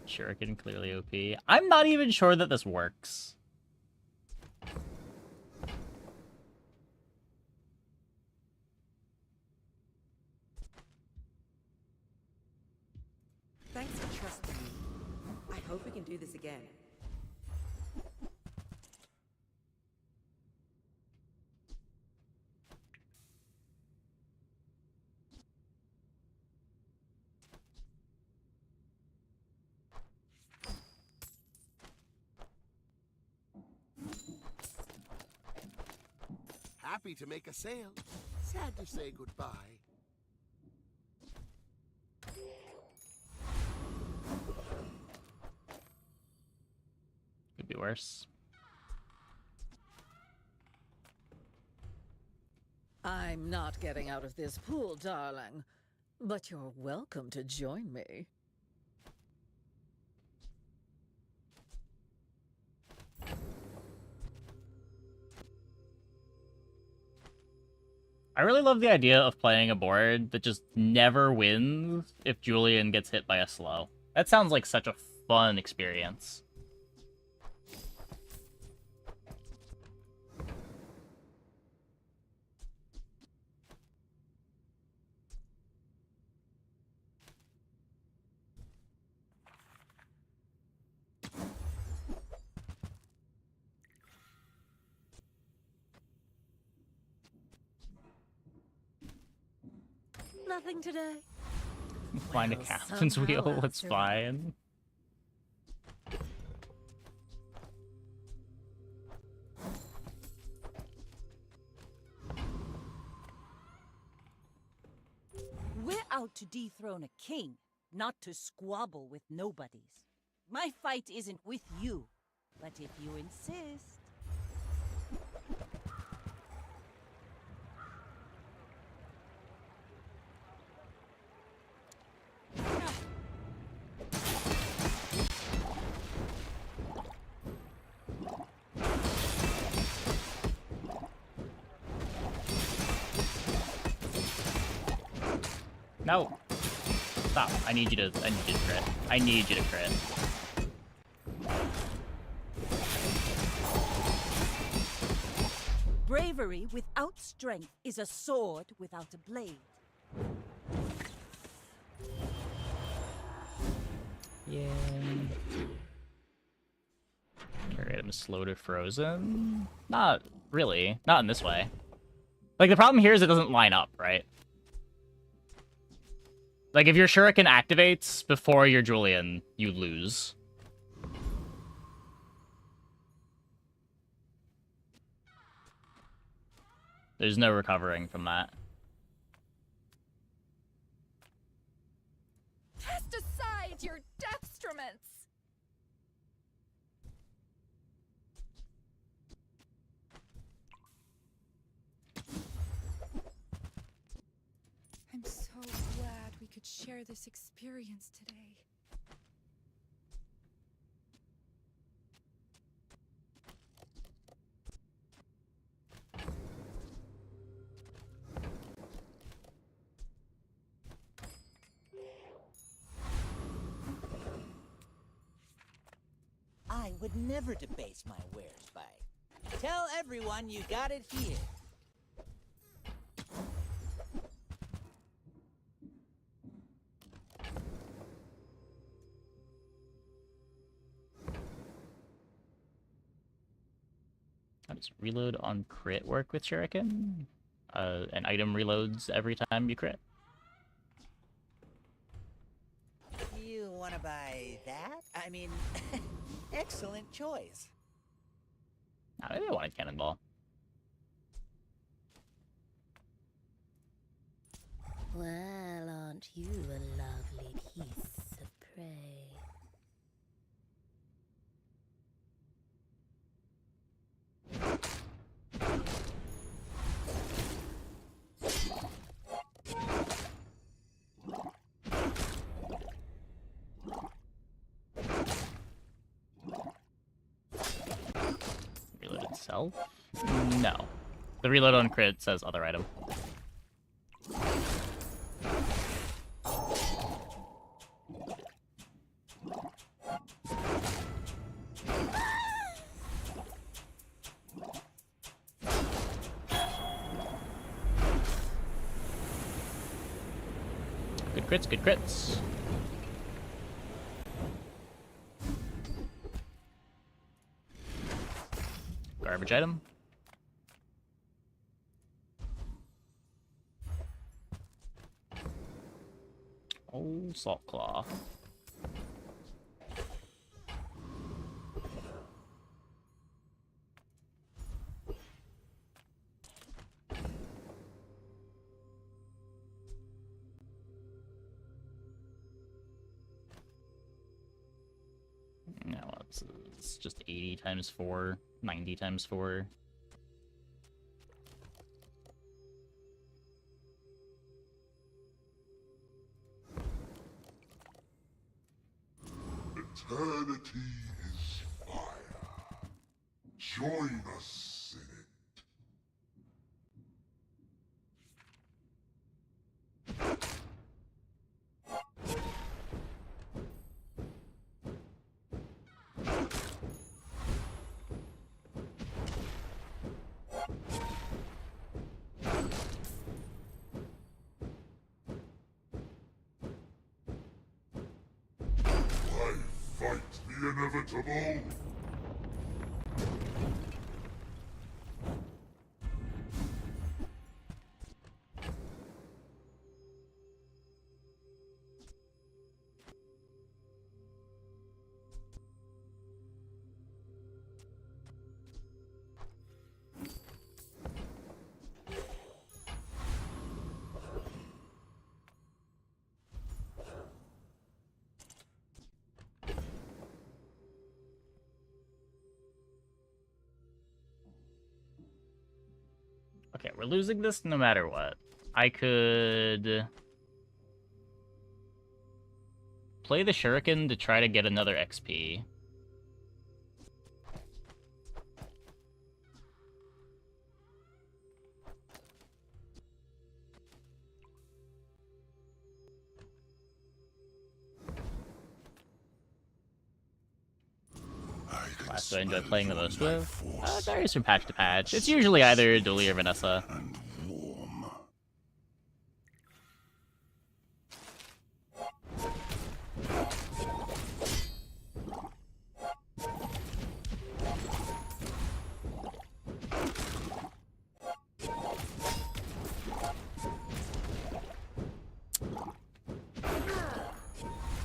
Shuriken clearly OP. I'm not even sure that this works. Thanks for trusting me. I hope we can do this again. Happy to make a sale. sad to say goodbye. Could be worse. I'm not getting out of this pool, darling. But you're welcome to join me. I really love the idea of playing a board that just never wins if Julian gets hit by a slow. That sounds like such a fun experience. Nothing today. Find a Well, captain's somehow wheel, I'll it's survive. fine. We're out to dethrone a king, not to squabble with nobodies. My fight isn't with you, but if you insist. No. Stop. I need you to crit. I need you to crit. Bravery without strength is a sword without a blade. Yeah. Carry item slow to frozen? Not really. Not in this way. Like, the problem here is it doesn't line up, right? Like, if your Shuriken activates before your Julian, you lose. There's no recovering from that. Cast aside your deathstruments! I'm so glad we could share this experience today. I would never debase my wares by. Tell everyone you got it here. How does reload on crit work with Shuriken? An item reloads every time you crit. You want to buy that? I mean, excellent choice. Nah, maybe I want a cannonball. Well, aren't you a lovely piece of prey? Reload itself? No. The reload on crit says other item. Good crits, good crits. Garbage item. Oh, salt claw. No, it's just 80 times 4, 90 times 4. Eternity is fire. Join us in it. Fight the inevitable! Okay, we're losing this no matter what. I could play the Shuriken to try to get another XP. Class do I enjoy playing the most with? It varies from patch to patch. It's usually either Dooley or Vanessa.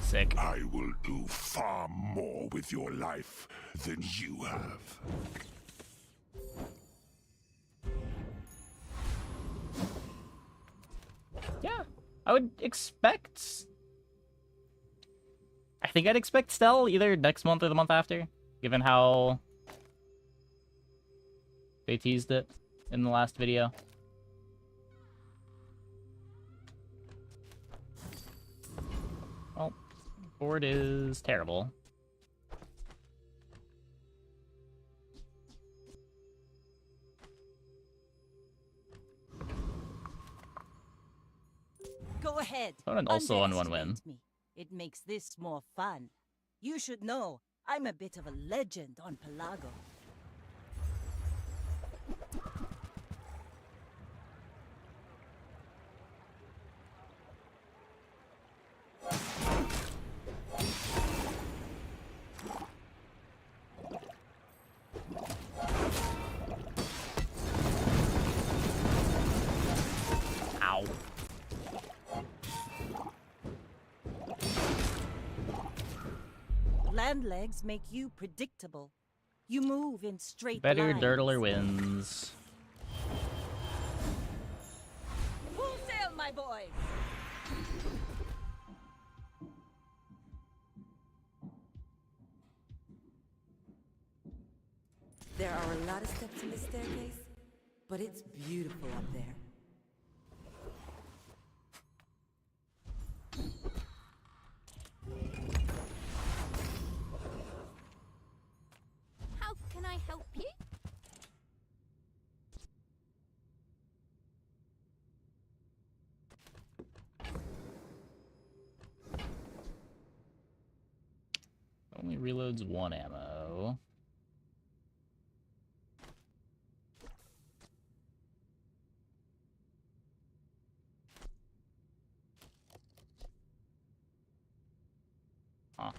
Sick. I will do far more with your life than you have. Yeah, I would expect... I think I'd expect Stell either next month or the month after, given how they teased it in the last video. Well, board is terrible. Go ahead. Opponent also on one win. Underestimate me. It makes this more fun. You should know, I'm a bit of a legend on Pelago. Ow. Land legs make you predictable. You move in straight Better lines. Dirtler wins. Full sail, my boys! There are a lot of steps in this staircase, but it's beautiful up there. How can I help you? Only reloads 1 ammo. Huh.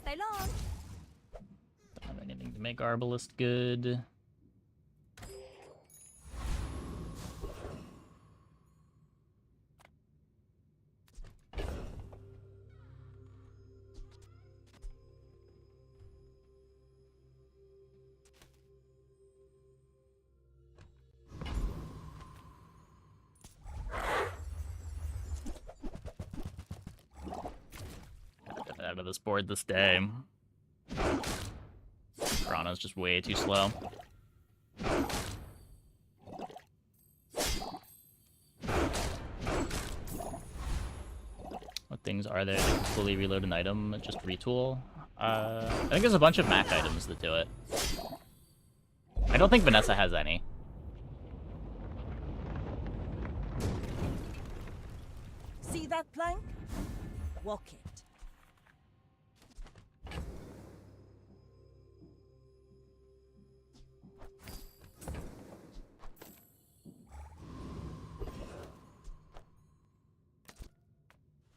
Stay long. Don't have anything to make Arbalist good. out of this board this day. Chrono's just way too slow. What things are there that can fully reload an item? Just retool? I think there's a bunch of Mac items that do it. I don't think Vanessa has any. See that plank? Walk it.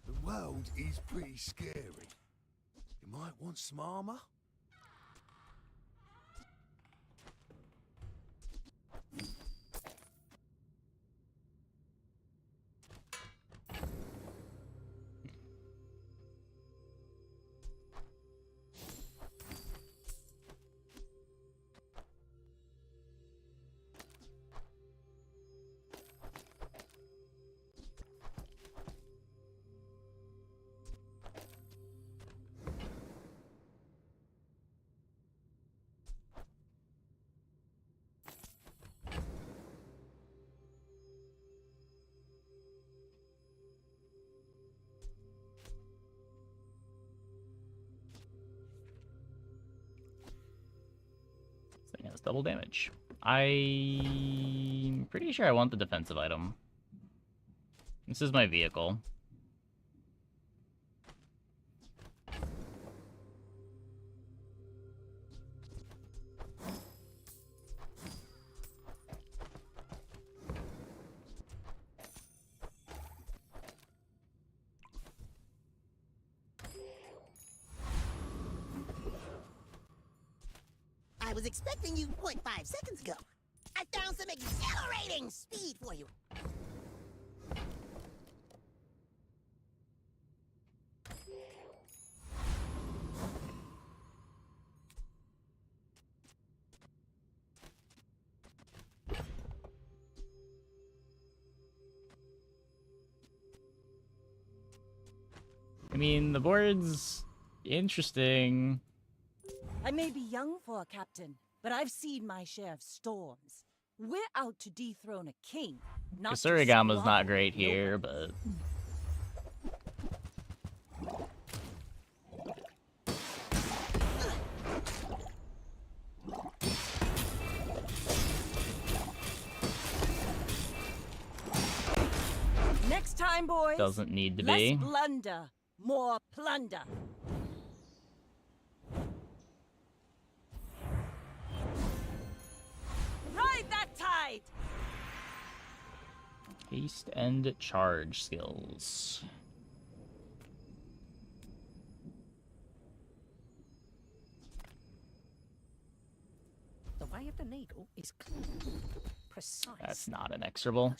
The world is pretty scary. You might want some armor. This thing has double damage. I'm pretty sure I want the defensive item. This is my vehicle. I was expecting you 0.5 seconds ago. I found some exhilarating speed for you. I mean, the board's interesting. I may be young for a captain, but I've seen my share of storms. We're out to dethrone a king, not to Kasurigama's squabble not great with here, but... Next time, boys. Doesn't need to less be. blunder, more plunder. Ride that tide. Haste and charge skills. The way of the needle is clear, precise. That's not inexorable.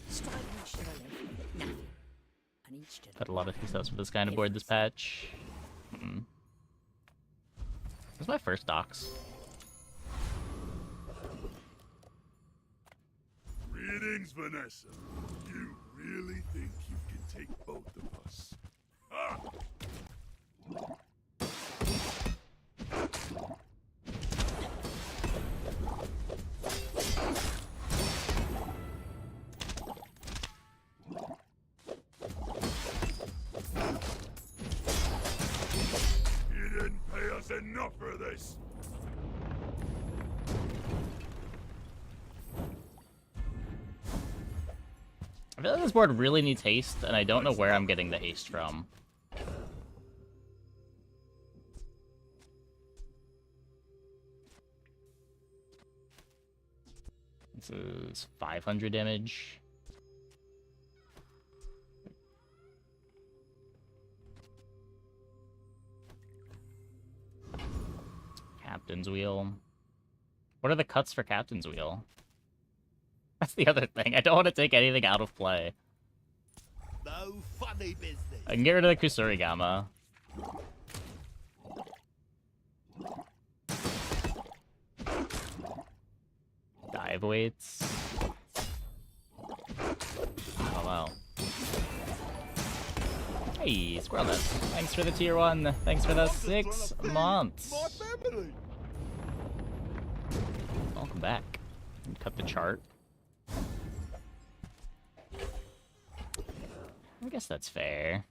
Straight and surely, nothing. An inch to Had a lot of success with this kind of board this patch. Where's my first docks? Greetings, Vanessa. You really think you can take both of us? Ah! You didn't pay us enough for this. I feel like this board really needs haste, and I don't know where I'm getting the haste from. This is 500 damage. Captain's Wheel. What are the cuts for Captain's Wheel? That's the other thing. I don't want to take anything out of play. No funny business. I can get rid of the Kusurigama. Dive weights. Oh wow. Hey, Squirrelnut. Thanks for the tier 1. Thanks for the 6 months. Welcome back. Cut the chart. I guess that's fair.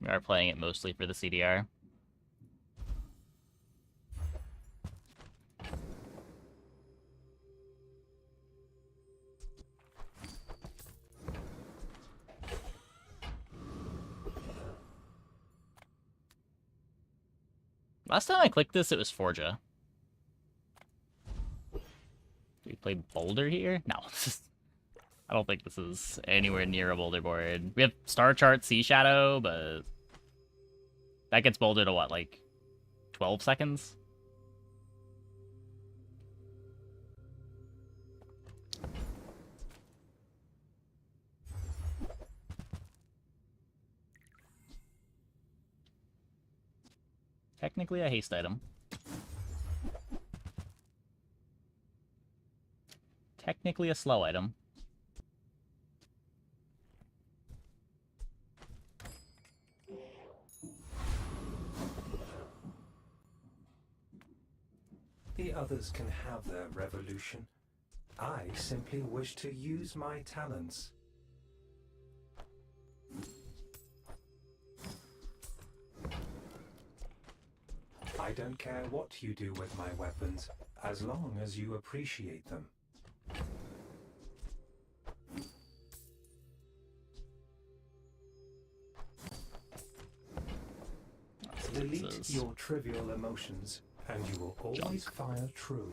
We are playing it mostly for the CDR. Last time I clicked this, it was Forja. Do we play Boulder here? No. I don't think this is anywhere near a Boulder board. We have Star Chart Sea Shadow, but that gets Boulder to what, like 12 seconds? Technically a haste item. Technically a slow item. The others can have their revolution. I simply wish to use my talents. I don't care what you do with my weapons, as long as you appreciate them. Delete your trivial emotions, and you will always fire true.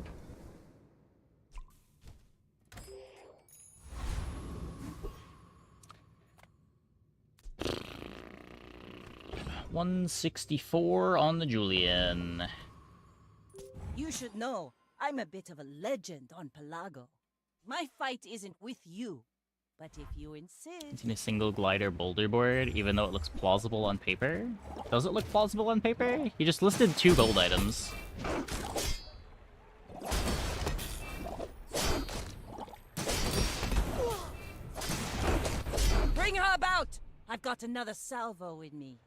$164 on the Julian. You should know, I'm a bit of a legend on Pelago. My fight isn't with you, but if you insist... In a single glider boulder board, even though it looks plausible on paper? Does it look plausible on paper? You just listed 2 gold items. Bring her about! I've got another salvo in me.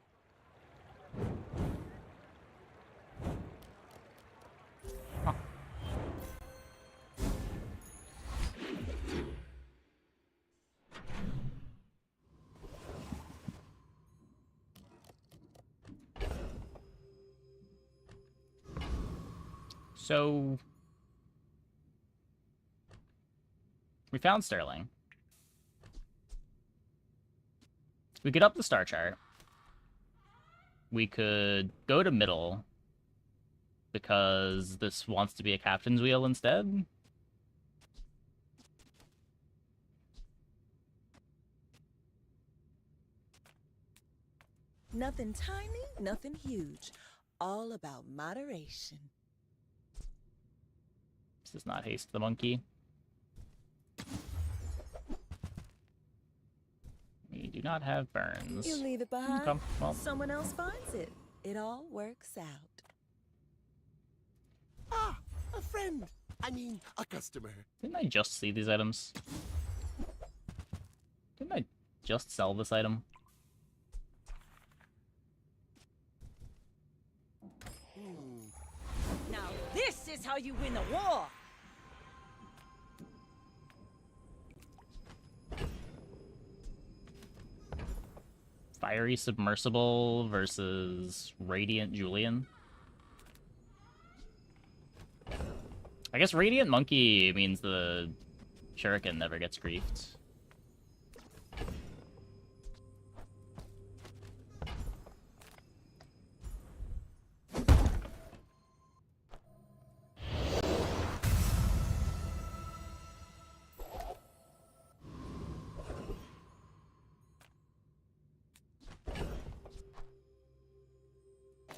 So we found Sterling. We could up the star chart. We could go to middle because this wants to be a captain's wheel instead. Nothing tiny, nothing huge. All about moderation. This does not haste the monkey. We do not have burns. You leave it behind, Okay, well. someone else finds it. It all works out. Ah, a friend. I mean, a customer. Didn't I just see these items? Didn't I just sell this item? Now this is how you win a war! Fiery Submersible versus Radiant Julian. I guess Radiant Monkey means the Shuriken never gets griefed.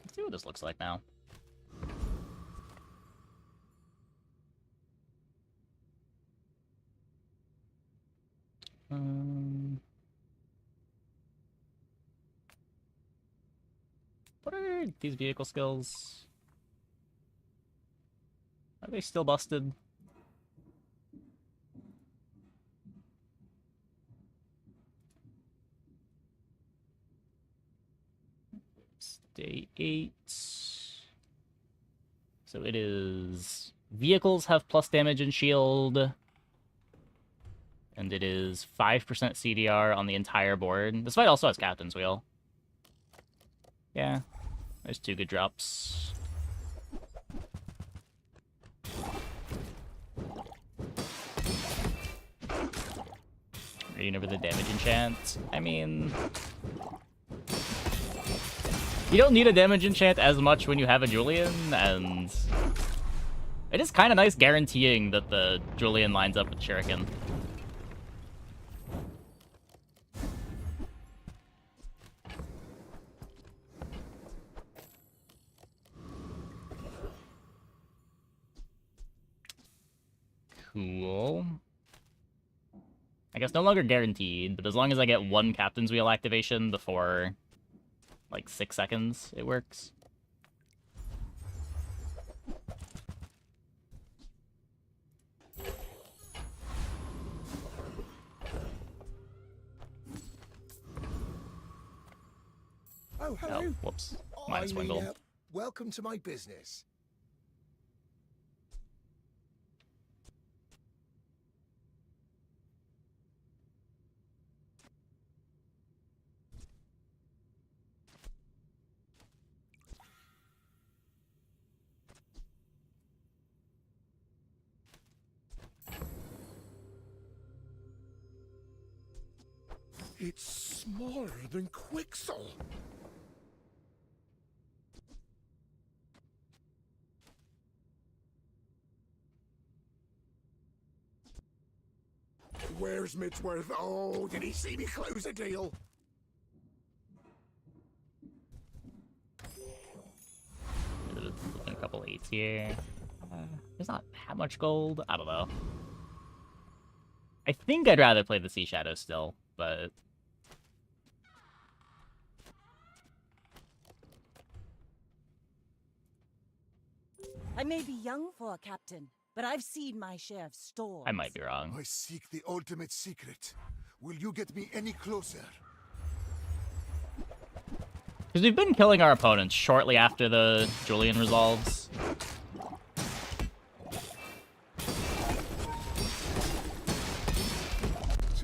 Let's see what this looks like now. What are these vehicle skills? Are they still busted? Day 8. So it is... Vehicles have plus damage and shield. And it is 5% CDR on the entire board. This fight also has Captain's Wheel. Yeah. There's 2 good drops. Reading over the damage enchant. I mean... You don't need a damage enchant as much when you have a Julian, and... It is kind of nice guaranteeing that the Julian lines up with Shuriken. Cool. I guess no longer guaranteed, but as long as I get 1 Captain's Wheel activation before, like, 6 seconds, it works. Oh, hello. Oh, whoops. Mine swingled. Welcome to my business. It's smaller than Quixel. Where's Midsworth? Oh, did he see me close a deal? A couple 8s here. There's not that much gold. I don't know. I think I'd rather play the Sea Shadow still, but... I may be young for a captain, but I've seen my share of storms. I might be wrong. I seek the ultimate secret. Will you get me any closer? Because we've been killing our opponents shortly after the Julian resolves.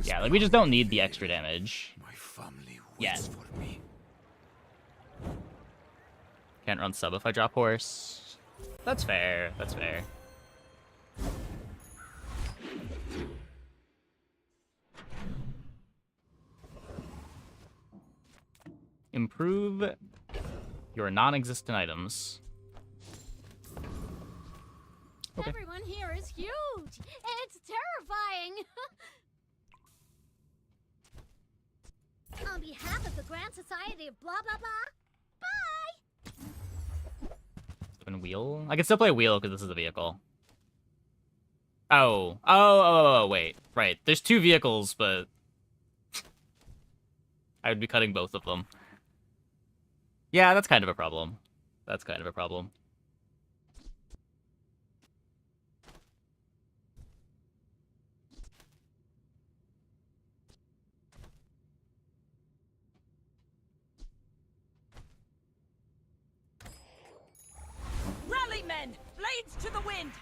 Yeah, like we just don't need the extra damage. My family waits for me. Can't run sub if I drop horse. That's fair, that's fair. Improve your non-existent items. Okay. Everyone here is huge. It's terrifying. On behalf of the Grand Society of blah blah blah. Bye. Open wheel. I can still play wheel because this is a vehicle. Oh, wait. Right. There's 2 vehicles, but I would be cutting both of them. Yeah, that's kind of a problem. That's kind of a problem. Rally, men! Blades to the wind!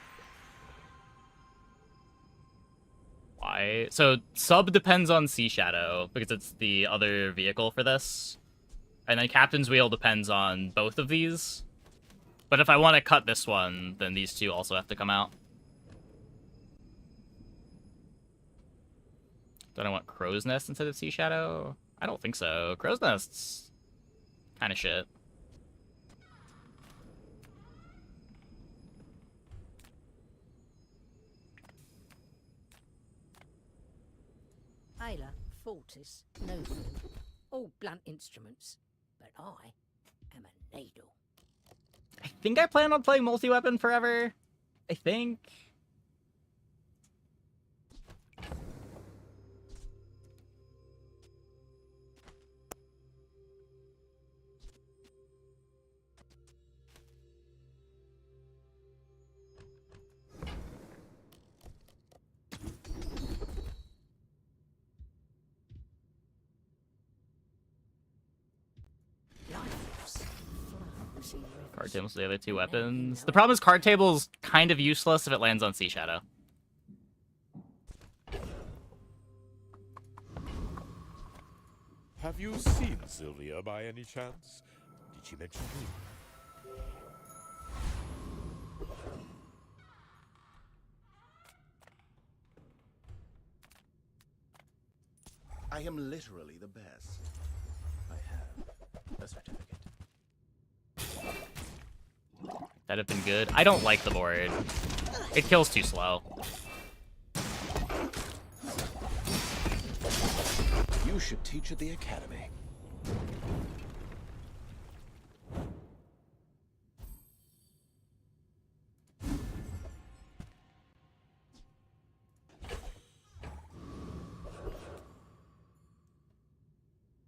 Why? So, sub depends on Sea Shadow, because it's the other vehicle for this. And then Captain's Wheel depends on both of these. But if I want to cut this one, then these 2 also have to come out. Don't I want Crow's Nest instead of Sea Shadow? I don't think so. Crow's Nest's kind of shit. Ayla, Fortis, no food. All blunt instruments. But I am a needle. I think I plan on playing multi-weapon forever. I think. Lighthouse. Card tables the other 2 weapons. The problem is card table's kind of useless if it lands on Sea Shadow. Have you seen Sylvia by any chance? Did she mention me? I am literally the best. I have a certificate. That'd have been good. I don't like the board. It kills too slow. You should teach at the academy.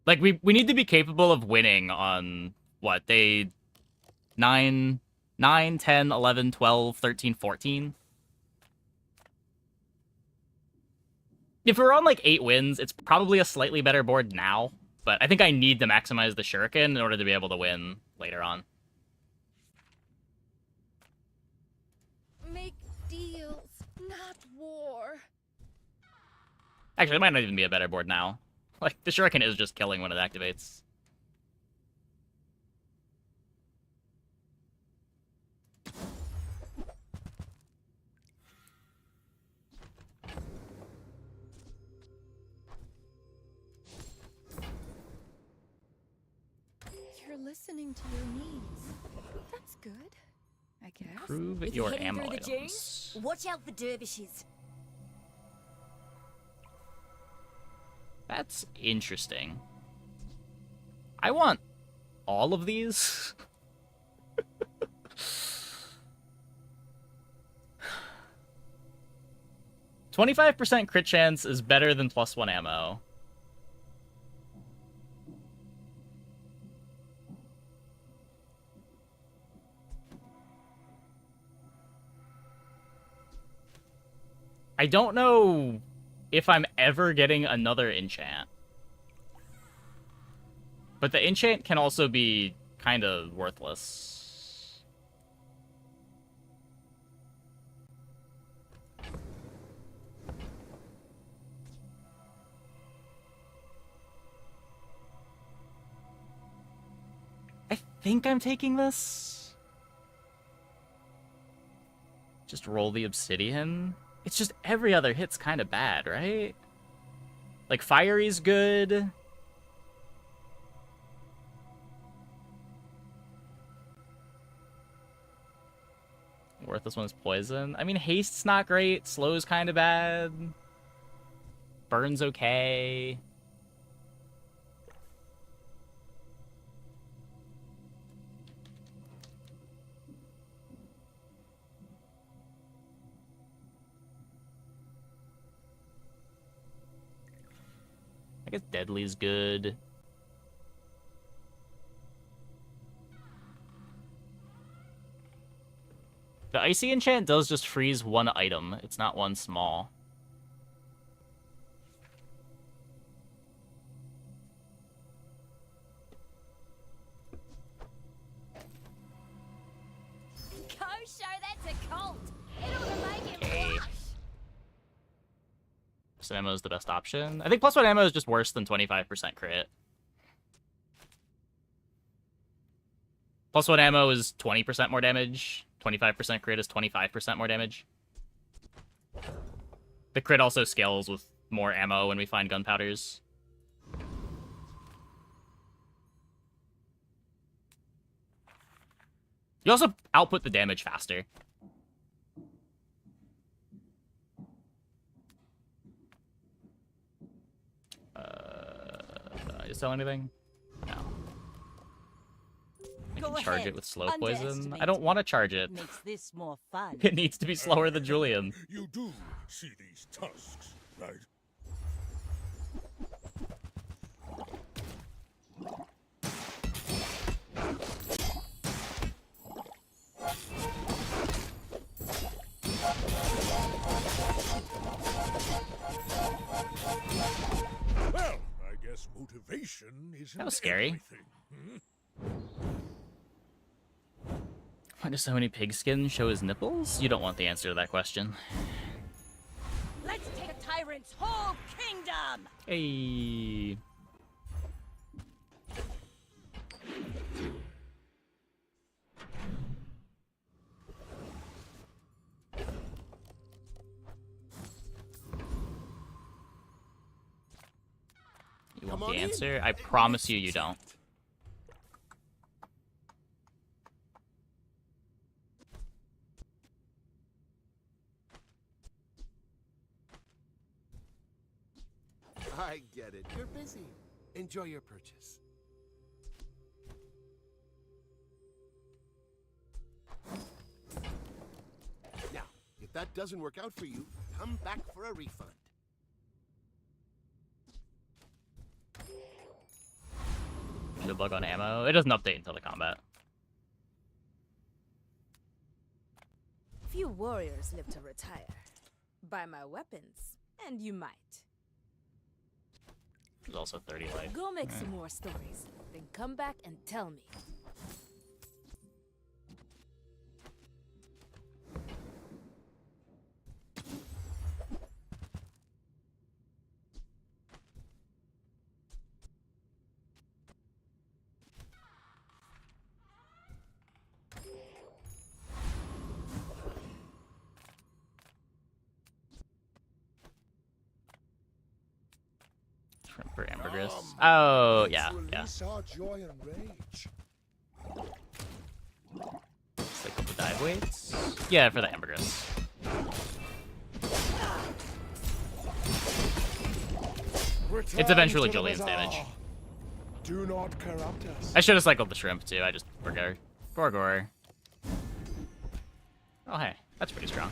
Like, we need to be capable of winning on, what, they... 9, 10, 11, 12, 13, 14? If we're on, like, 8 wins, it's probably a slightly better board now. But I think I need to maximize the Shuriken in order to be able to win later on. Make deals, not war. Actually, it might not even be a better board now. Like, the Shuriken is just killing when it activates. You're listening to your needs. That's good, I guess. Improve If your you're heading ammo through the items. dunes, watch out for dervishes. That's interesting. I want all of these. 25% crit chance is better than +1 ammo. I don't know if I'm ever getting another enchant. But the enchant can also be kind of worthless. I think I'm taking this. Just roll the obsidian. It's just every other hit's kind of bad, right? Like, Fiery's good. Worthless one is poison. I mean, haste's not great. Slow's kind of bad. Burn's okay. I guess Deadly's good. The Icy enchant does just freeze one item. It's not one small. Go show that to Colt. It ought to make him blush. +1 ammo is the best option. I think +1 ammo is just worse than 25% crit. +1 ammo is 20% more damage. 25% crit is 25% more damage. The crit also scales with more ammo when we find gunpowders. You also output the damage faster. Did I sell anything? No. I can charge it with slow poison. I don't want to charge it. Makes this more fun. It needs to be slower than Julian. You do see these tusks, right? Well, I guess motivation is That was scary. everything. Hmm? Why do so many pigskin show his nipples? You don't want the answer to that question. Let's take a tyrant's whole kingdom! Hey. You want the answer? I promise you, you don't. I get it. You're busy. Enjoy your purchase. Now, if that doesn't work out for you, come back for a refund. The bug on ammo. It doesn't update until the combat. Few warriors live to retire. Buy my weapons, and you might. There's also 30 life. Go make some more stories, then come back and tell me. Shrimp for ambergris. Oh, yeah, yeah. Release our joy and rage. Cycle the dive weights? Yeah, for the ambergris. It's eventually Julian's damage. Do not corrupt us. I should have cycled the shrimp too, I just forgot. Gorgor. Oh hey, that's pretty strong.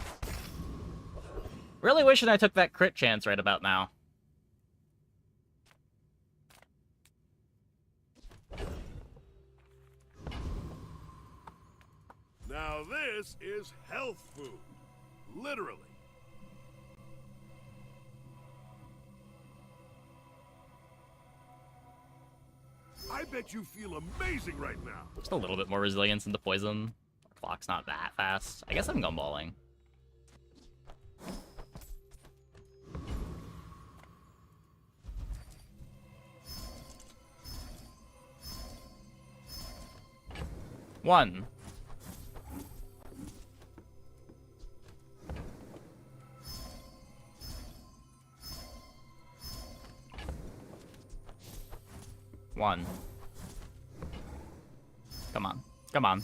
Really wishing I took that crit chance right about now. Now this is health food. Literally. I bet you feel amazing right now. Just a little bit more resilience into poison. Clock's not that fast. I guess I'm gumballing. One. One. Come on. Come on.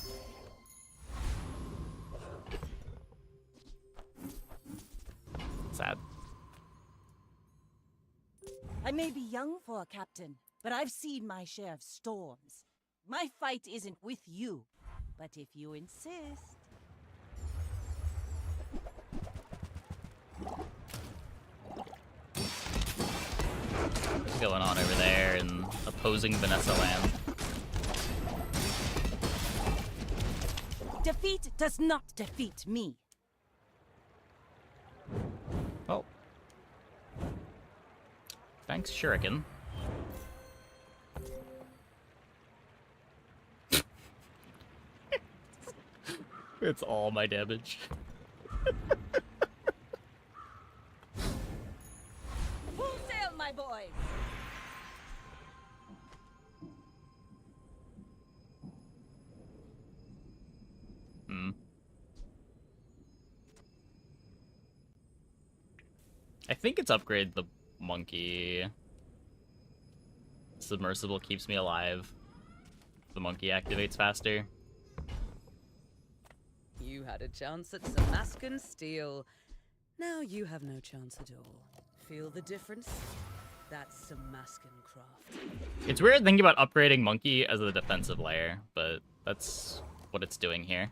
Sad. I may be young for a captain, but I've seen my share of storms. My fight isn't with you, but if you insist... What's going on over there in opposing Vanessa land? Defeat does not defeat me. Oh. Thanks, Shuriken. It's all my damage. Full sail, my boys! I think it's upgrade the monkey. Submersible keeps me alive. The monkey activates faster. You had a chance at some Mascan steel. Now you have no chance at all. Feel the difference? That's some Mascan craft. It's weird thinking about upgrading monkey as a defensive layer, but that's what it's doing here.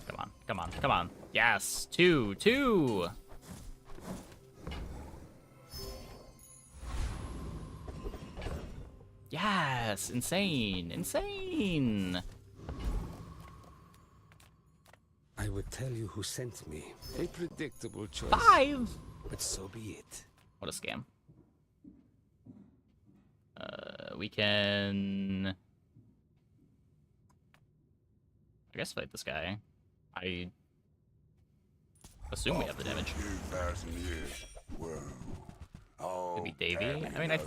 Come on, come on, come on. Yes, two. Yes, insane. I would tell you who sent me. A predictable choice. 5! But so be it. What a scam. We can... I guess fight this guy. I assume we have the damage. 2,000 years. Whoa. Could be Davy. I mean, I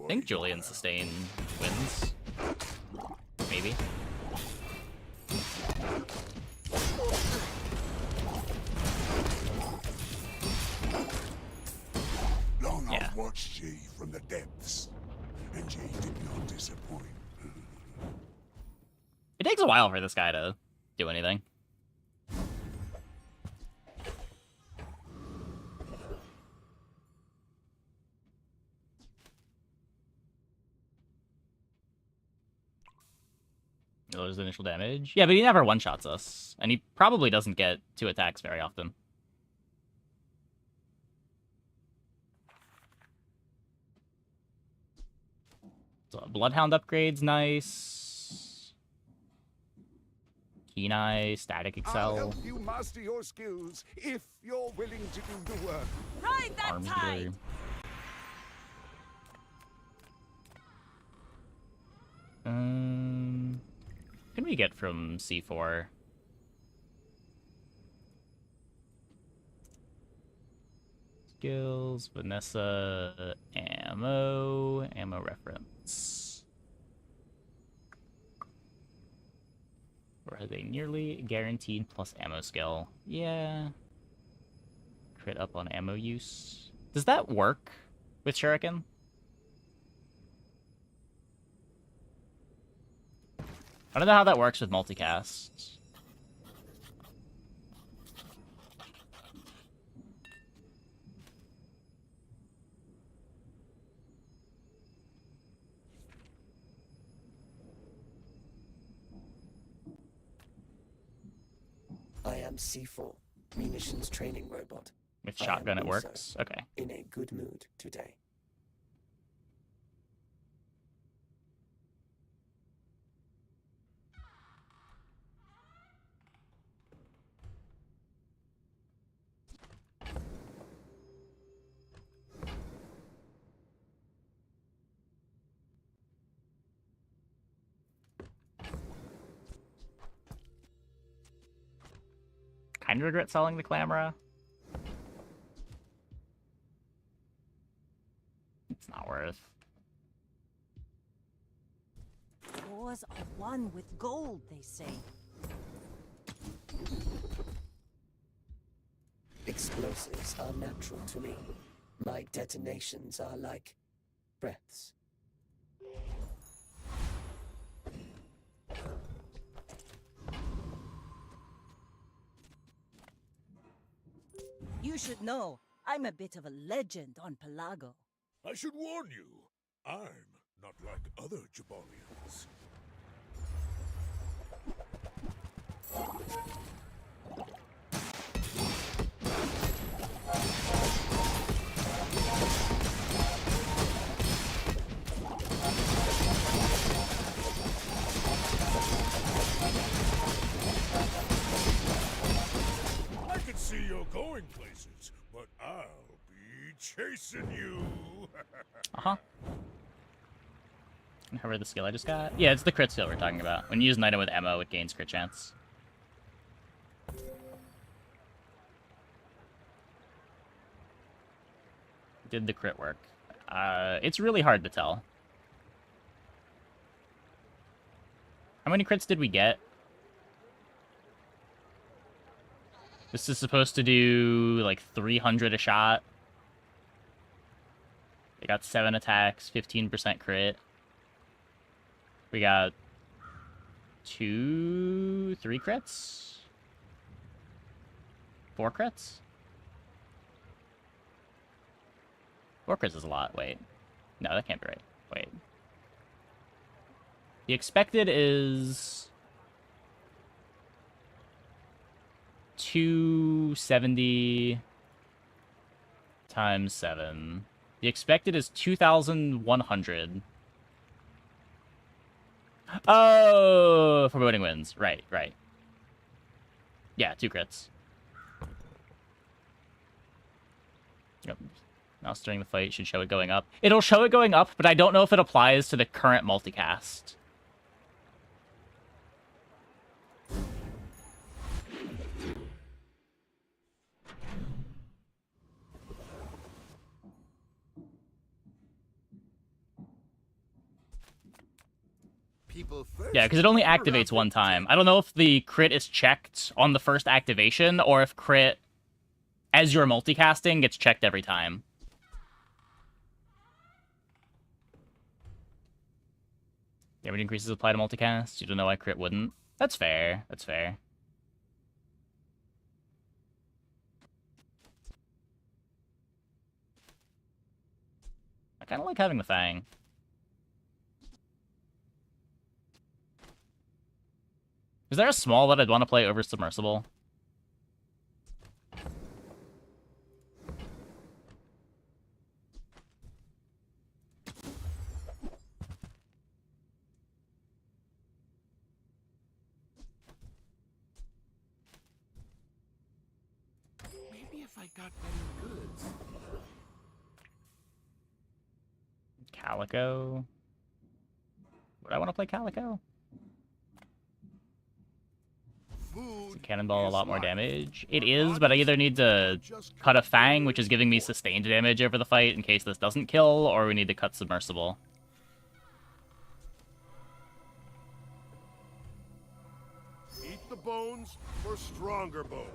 think Julian sustain wins. Maybe. Long Yeah. I've watched ye from the depths, and ye did not disappoint. It takes a while for this guy to do anything. Lowers the initial damage. Yeah, but he never one-shots us. And he probably doesn't get 2 attacks very often. So Bloodhound upgrade's nice. Keen Eye, Static I'll Excel. help you master your skills if you're willing to do the work. Ride that Armed tide! Blade. What can we get from C4? Skills, Vanessa, ammo reference. Or has a nearly guaranteed plus ammo skill. Yeah. Crit up on ammo use. Does that work with Shuriken? I don't know how that works with multicast. I am C4, munitions training robot. With I am shotgun it also works? Okay. In a good mood today. Kind of regret selling the Clamora. It's not worth. Wars are won with gold, they say. Explosives are natural to me. My detonations are like breaths. You should know, I'm a bit of a legend on Pelago. I should warn you, I'm not like other Jabalians. I can see you're going places, but I'll be chasing you. Uh-huh. However, the skill I just got? Yeah, it's the crit skill we're talking about. When you use an item with ammo, it gains crit chance. Did the crit work? It's really hard to tell. How many crits did we get? This is supposed to do, like, 300 a shot. They got 7 attacks, 15% crit. We got 3 crits? 4 crits? 4 crits is a lot. Wait. No, that can't be right. Wait. The expected is 270 times 7. The expected is 2,100. Oh, foreboding wins. Right, right. Yeah, 2 crits. Yep. Mouse during the fight should show it going up. It'll show it going up, but I don't know if it applies to the current multicast. Yeah, because it only activates one time. I don't know if the crit is checked on the first activation, or if crit, as you're multicasting, gets checked every time. Damage increases apply to multicast. You don't know why crit wouldn't. That's fair. That's fair. I kind of like having the Fang. Is there a small that I'd want to play over Submersible? Maybe if I got better goods. Calico. Would I want to play Calico? Is Cannonball a lot more damage? It is, but I either need to cut a Fang, which is giving me sustained damage over the fight in case this doesn't kill, or we need to cut Submersible. Eat the bones for stronger bones.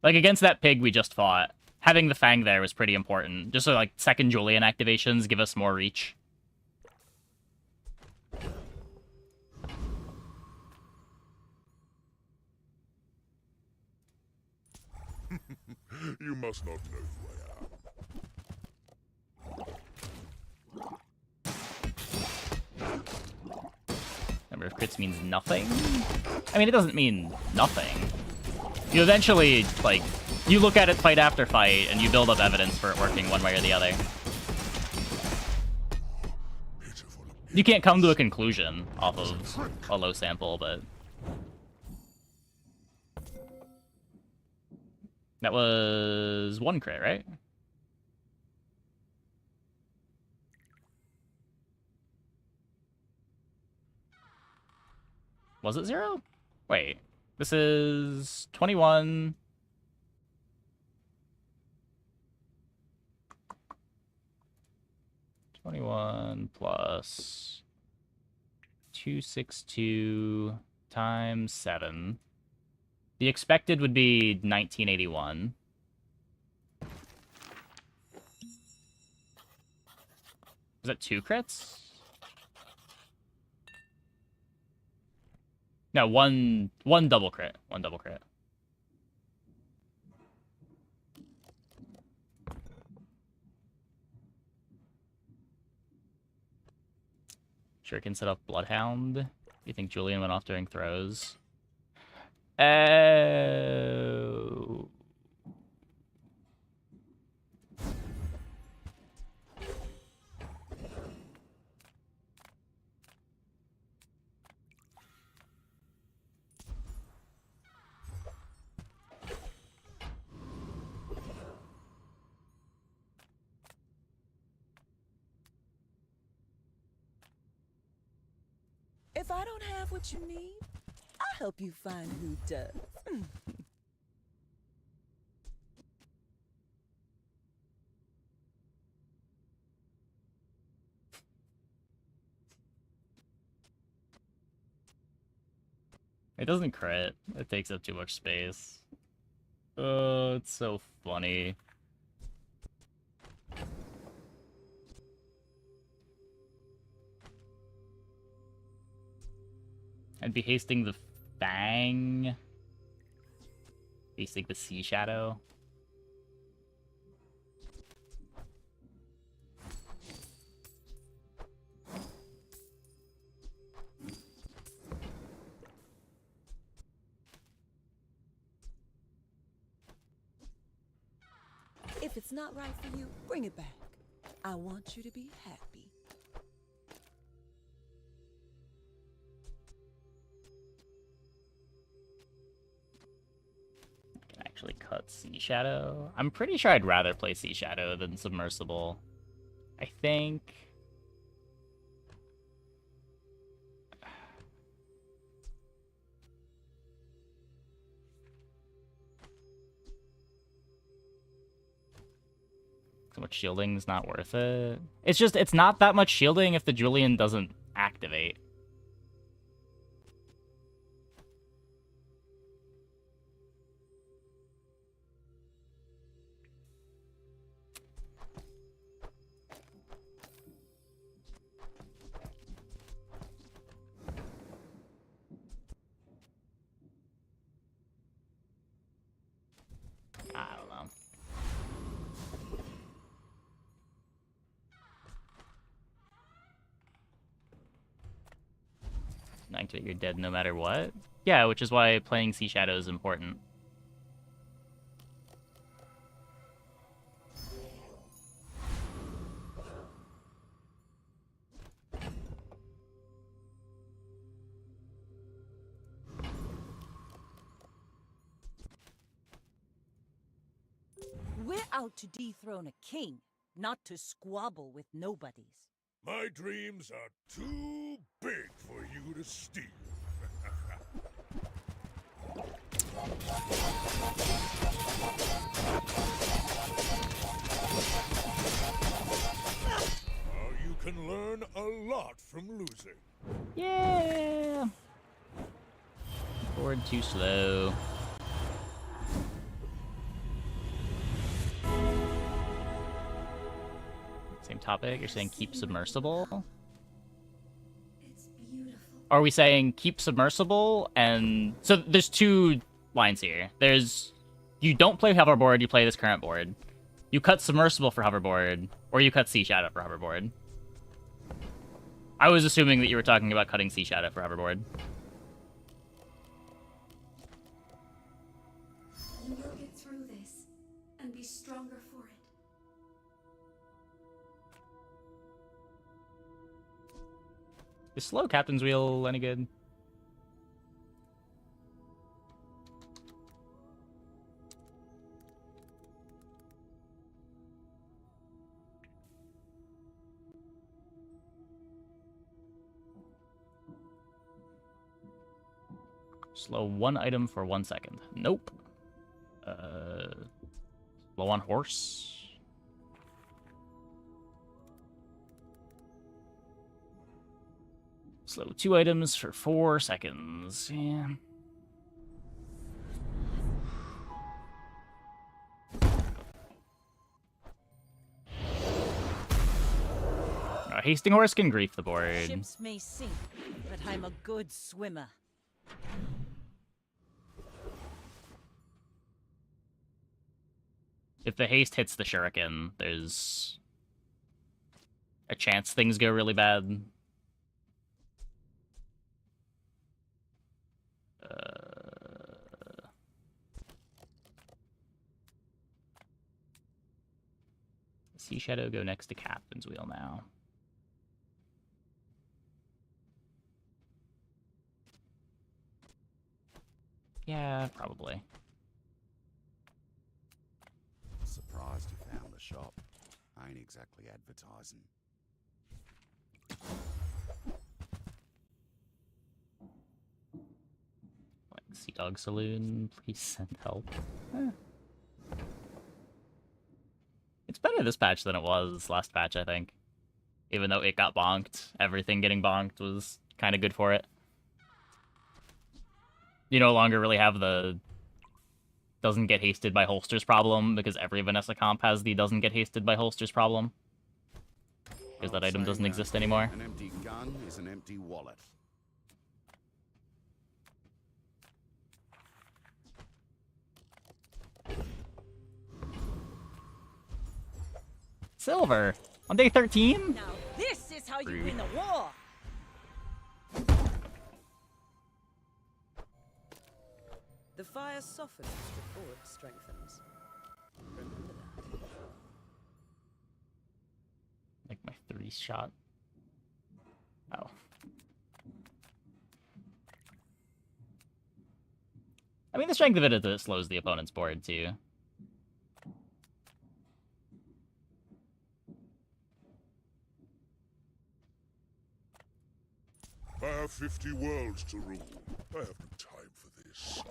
Like, against that pig we just fought, having the Fang there was pretty important. Just so, like, second Julian activations give us more reach. You must not know who I am. Number of crits means nothing? I mean, it doesn't mean nothing. You eventually, like, you look at it fight after fight, and you build up evidence for it working one way or the other. You can't come to a conclusion off of a low sample, but... That was 1 crit, right? Was it 0? Wait. This is 21. Plus 262 times 7. The expected would be 1981. Was that 2 crits? No, one double crit. 1 double crit. Shuriken set up Bloodhound. You think Julian went off during throws? Oh. If I don't have what you need, I'll help you find who does. It doesn't crit. It takes up too much space. Oh, it's so funny. I'd be hasting the Fang. Hasting the Sea Shadow. If it's not right for you, bring it back. I want you to be happy. actually cut Sea Shadow. I'm pretty sure I'd rather play Sea Shadow than Submersible. I think... So much shielding's not worth it. It's just, it's not that much shielding if the Julian doesn't activate. I don't know. Activate, you're dead no matter what? Yeah, which is why playing Sea Shadow is important. We're out to dethrone a king, not to squabble with nobodies. My dreams are too big for you to steal. You can learn a lot from losing. Yeah! Board too slow. Same topic, you're saying keep submersible? Are we saying keep submersible and... So there's two lines here. There's... You don't play hoverboard, you play this current board. You cut submersible for hoverboard, or you cut Sea Shadow for hoverboard. I was assuming that you were talking about cutting Sea Shadow for hoverboard. You will get through this and be stronger for it. Is slow Captain's Wheel any good? Slow one item for 1 second. Nope. Slow on horse. Slow 2 items for 4 seconds. Yeah. Hasting Horse can grief the board. Ships may sink, but I'm a good swimmer. If the haste hits the Shuriken, there's a chance things go really bad. Sea Shadow go next to Captain's Wheel now. Yeah, probably. Surprised you found the shop. I ain't exactly advertising. Like Sea Dog Saloon, please send help. It's better this patch than it was last patch, I think. Even though it got bonked, everything getting bonked was kind of good for it. You no longer really have the doesn't get hasted by holsters problem, because every Vanessa comp has the doesn't get hasted by holsters problem. Because that item doesn't exist anymore. An empty gun is an empty wallet. Silver! On day 13? Now this is how you win a war! The fire softens before it strengthens. Remember that. Like my 3-shot. Oh. I mean, the strength of it is that it slows the opponent's board, too. I have 50 worlds to rule. I have no time for this.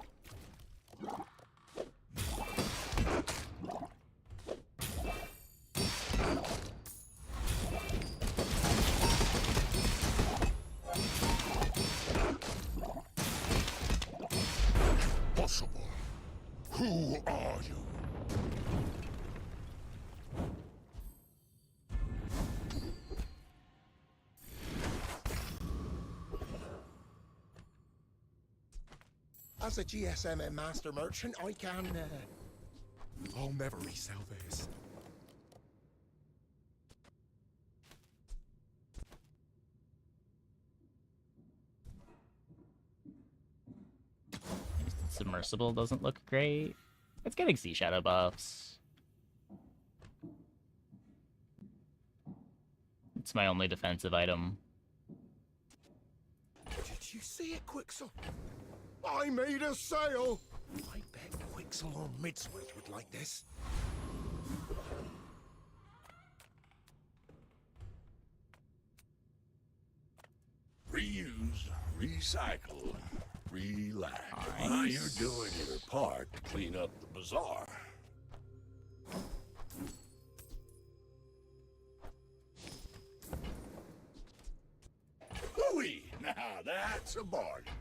Possible. Who are you? As a GSM and master merchant, I can, I'll never resell this. Submersible doesn't look great. It's getting Sea Shadow buffs. It's my only defensive item. Did you see it, Quixel? I made a sale! I bet Quixel or Midsworth would like this. Reuse, recycle, relax. While you're doing your part to clean up the bazaar. Hooey! Now that's a bargain.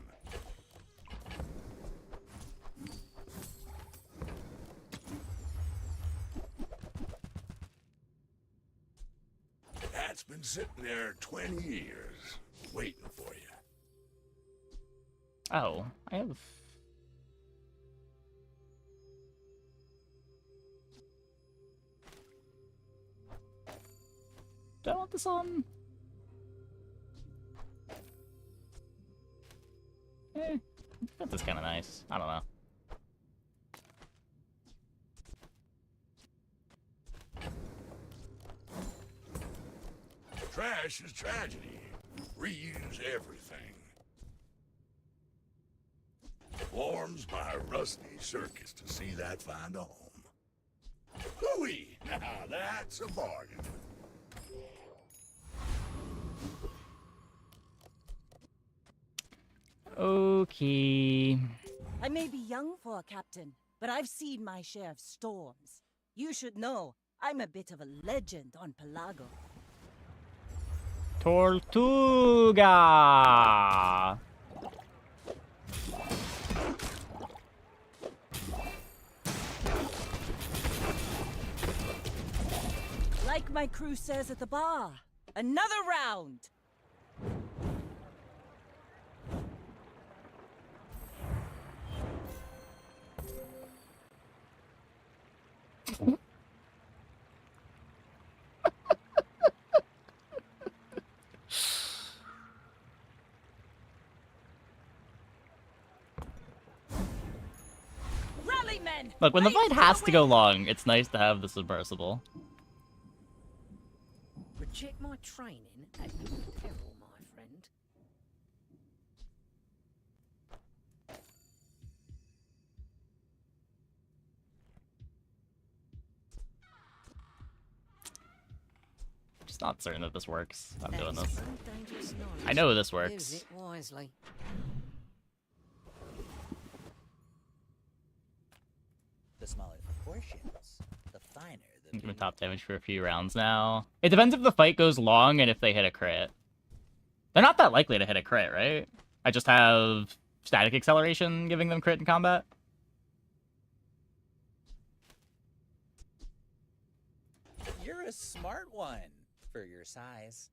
That's been sitting there 20 years, waiting for you. Oh, I have... Do I want this on? That's kind of nice. I don't know. Trash is tragedy. Reuse everything. Warms my rusty circus to see that find a home. Hooey! Now that's a bargain. Okay. I may be young for a captain, but I've seen my share of storms. You should know, I'm a bit of a legend on Pelago. Tortuga! Like my crew says at the bar, another round! Rally, men! Look, when the fight has to go long, it's nice to have the submersible. Reject my training at your peril, my friend. Just not certain that this works. I'm doing That's this. dangerous knowledge. I know this Use works. it wisely. The smaller the portions, the finer the... I'm gonna top damage for a few rounds now. It depends if the fight goes long and if they hit a crit. They're not that likely to hit a crit, right? I just have static acceleration giving them crit in combat. You're a smart one for your size.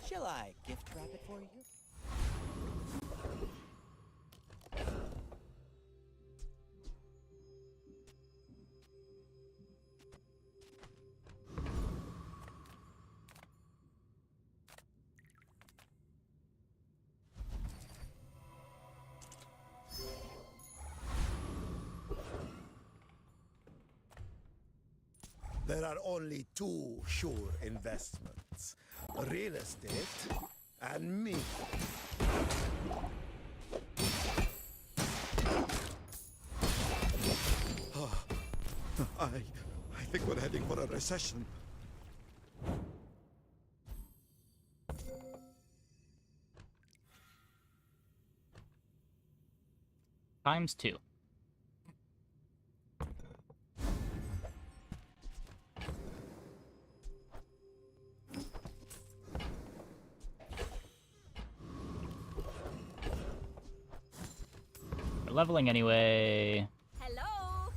Shall I gift wrap it for you? There are only two sure investments. Real estate and me. I think we're heading for a recession. ×2. We're leveling anyway. Hello.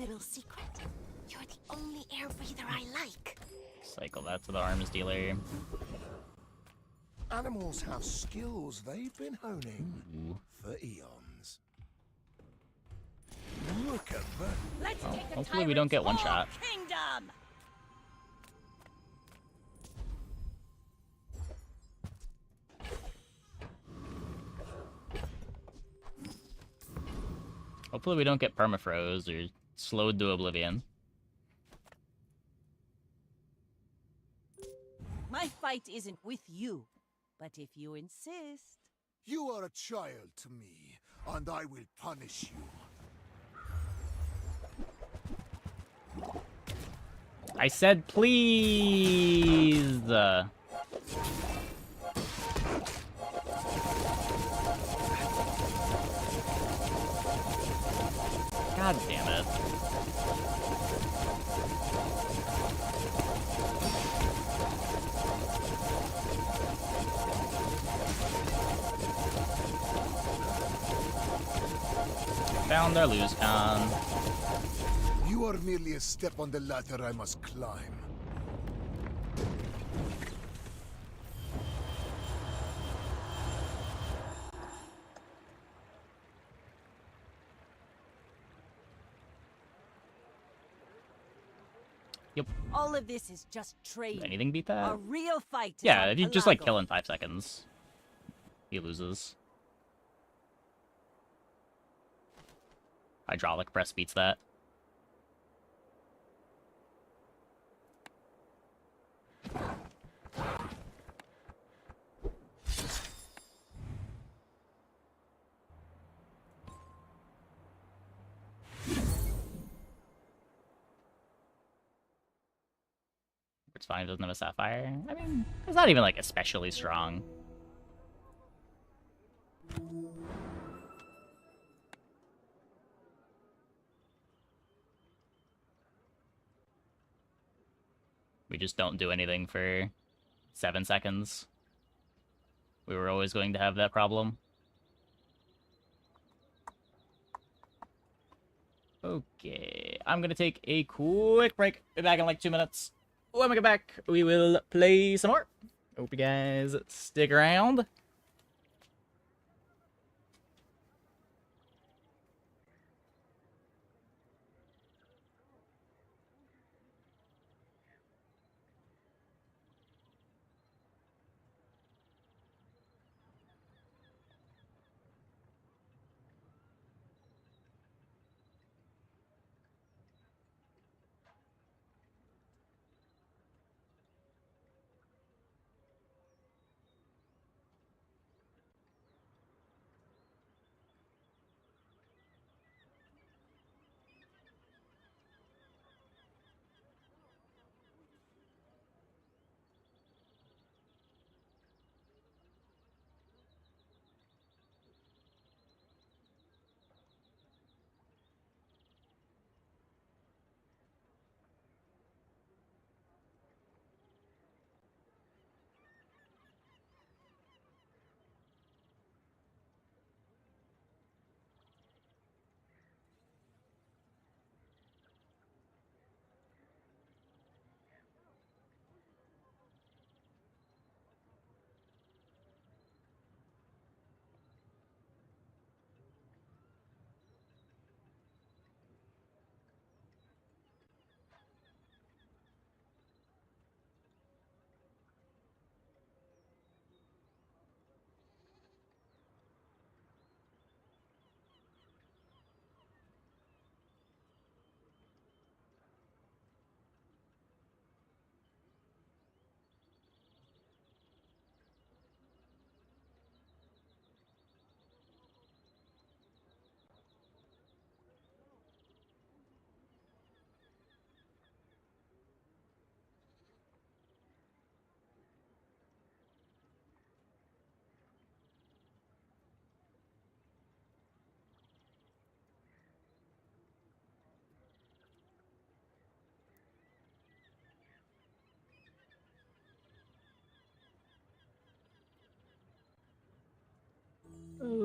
Little secret. You're the only air breather I like. Cycle that to the arms dealer. Animals have skills they've been honing for eons. Look at that. Let's take the Hopefully we don't get one shot. Kingdom. Hopefully we don't get permafroze or slowed to oblivion. My fight isn't with you, but if you insist. You are a child to me, and I will punish you. I said please! God damn it. Found our lose con. You are merely a step on the ladder I must climb. Yep. All of this is just training. Anything beat that? A real fight. Is Yeah, on if you just like Pelago. kill in 5 seconds, he loses. Hydraulic press beats that. It's fine, it doesn't have a sapphire. I mean, it's not even like especially strong. We just don't do anything for 7 seconds. We were always going to have that problem. Okay, I'm gonna take a quick break. Be back in like 2 minutes. When we get back, we will play some more. Hope you guys stick around.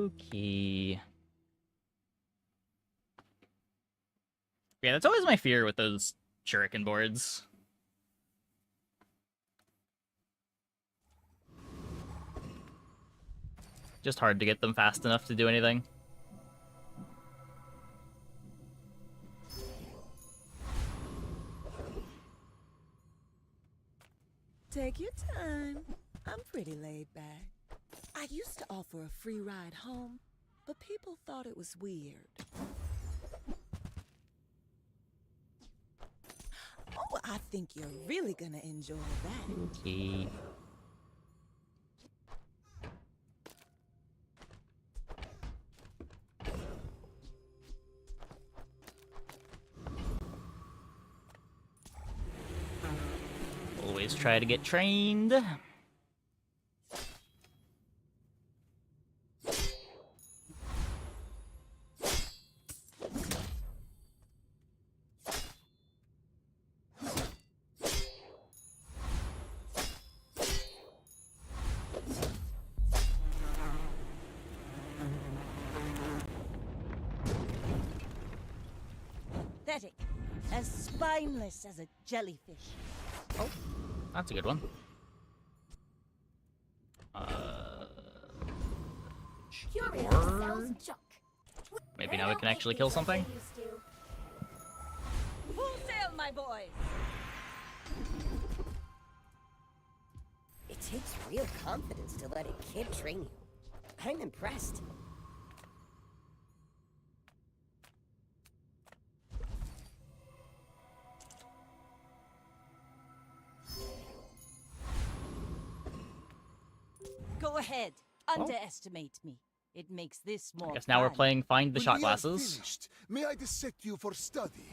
Okay. Yeah, that's always my fear with those Shuriken boards. Just hard to get them fast enough to do anything. Take your time. I'm pretty laid back. I used to offer a free ride home, but people thought it was weird. Oh, I think you're really gonna enjoy that. Okay. Always try to get trained. Pathetic. As spineless as a jellyfish. Oh, that's a good one. Curious Sure. sells junk. Maybe now we can actually kill something? Full sail, my boys! It takes real confidence to let a kid train you. I'm impressed. Go ahead. Underestimate me. It makes this more I guess now we're fun. playing Find the When Shot we are Glasses. finished, may I dissect you for study?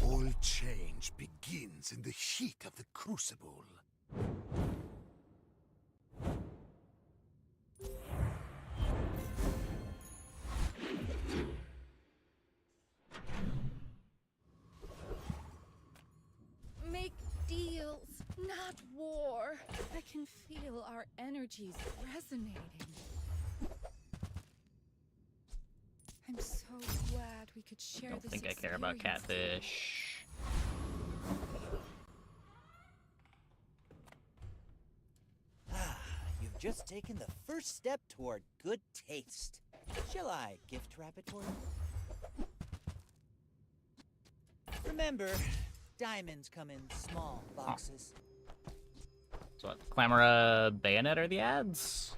All change begins in the heat of the crucible. Make deals, not war. I can feel our energies resonating. I'm so glad we could share Don't this think I care about experience. catfish. You've just taken the first step toward good taste. Shall I gift wrap it for you? Remember, diamonds come in small boxes. So what, Clamora, Bayonet are the ads?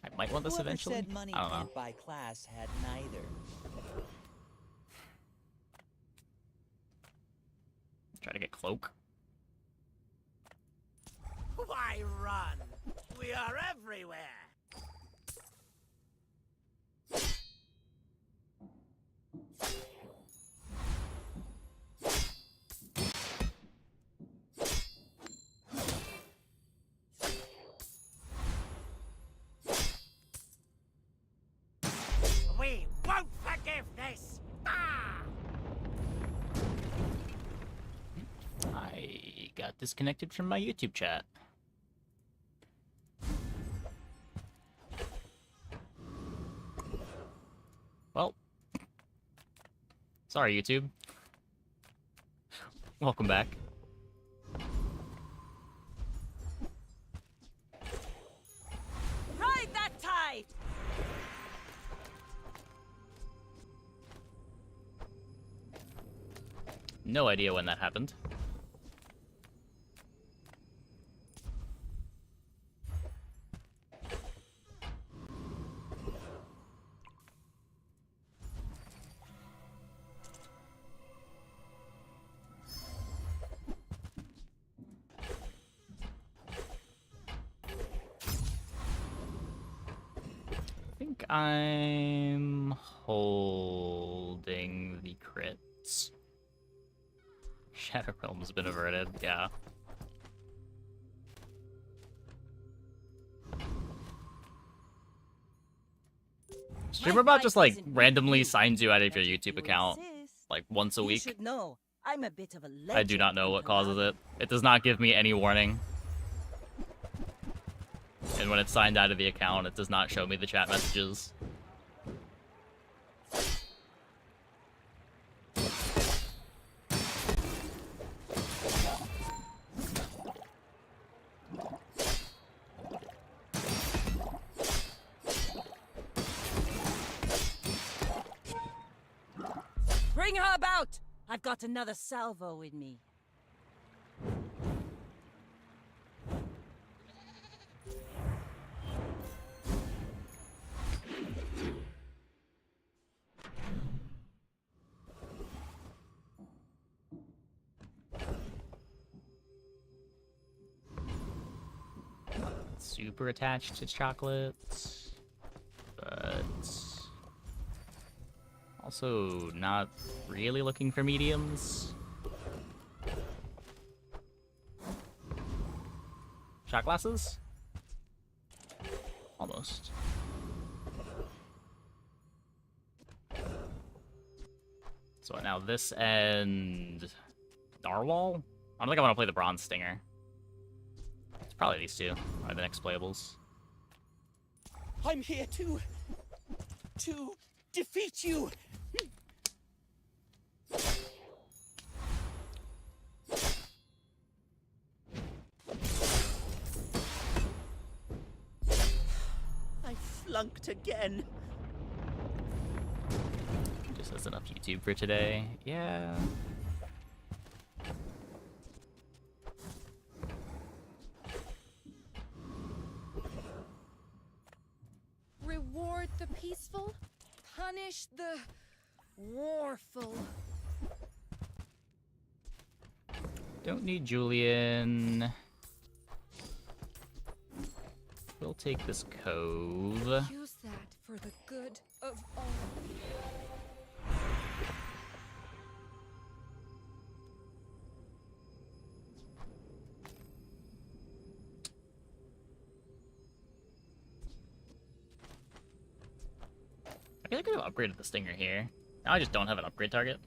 I might want this Whoever eventually. said money I don't know. can't buy class had neither. Try to get Cloak. Why run? We are everywhere. We won't forgive this. Ah! I got disconnected from my YouTube chat. Well, sorry, YouTube. Welcome back. Ride that tide! No idea when that happened. I'm holding the crits. Shadow Realm's been averted, yeah. StreamerBot just like randomly signs you out of your YouTube account like once a You week. should know, I'm a bit of a legend. I do not know what causes it. It does not give me any warning. And when it's signed out of the account, it does not show me the chat messages. Bring her about! I've got another salvo in me. Super attached to chocolate, but also not really looking for mediums. Shot glasses? Almost. So now this and Narwhal? I don't think I want to play the Bronze Stinger. It's probably these two are the next playables. I'm here to defeat you. I flunked again. Just has enough YouTube for today. Yeah. Reward the peaceful, punish the warful. Don't need Julian. We'll take this cove. Use that for the good of all. I feel like I could have upgraded the Stinger here. Now I just don't have an upgrade target.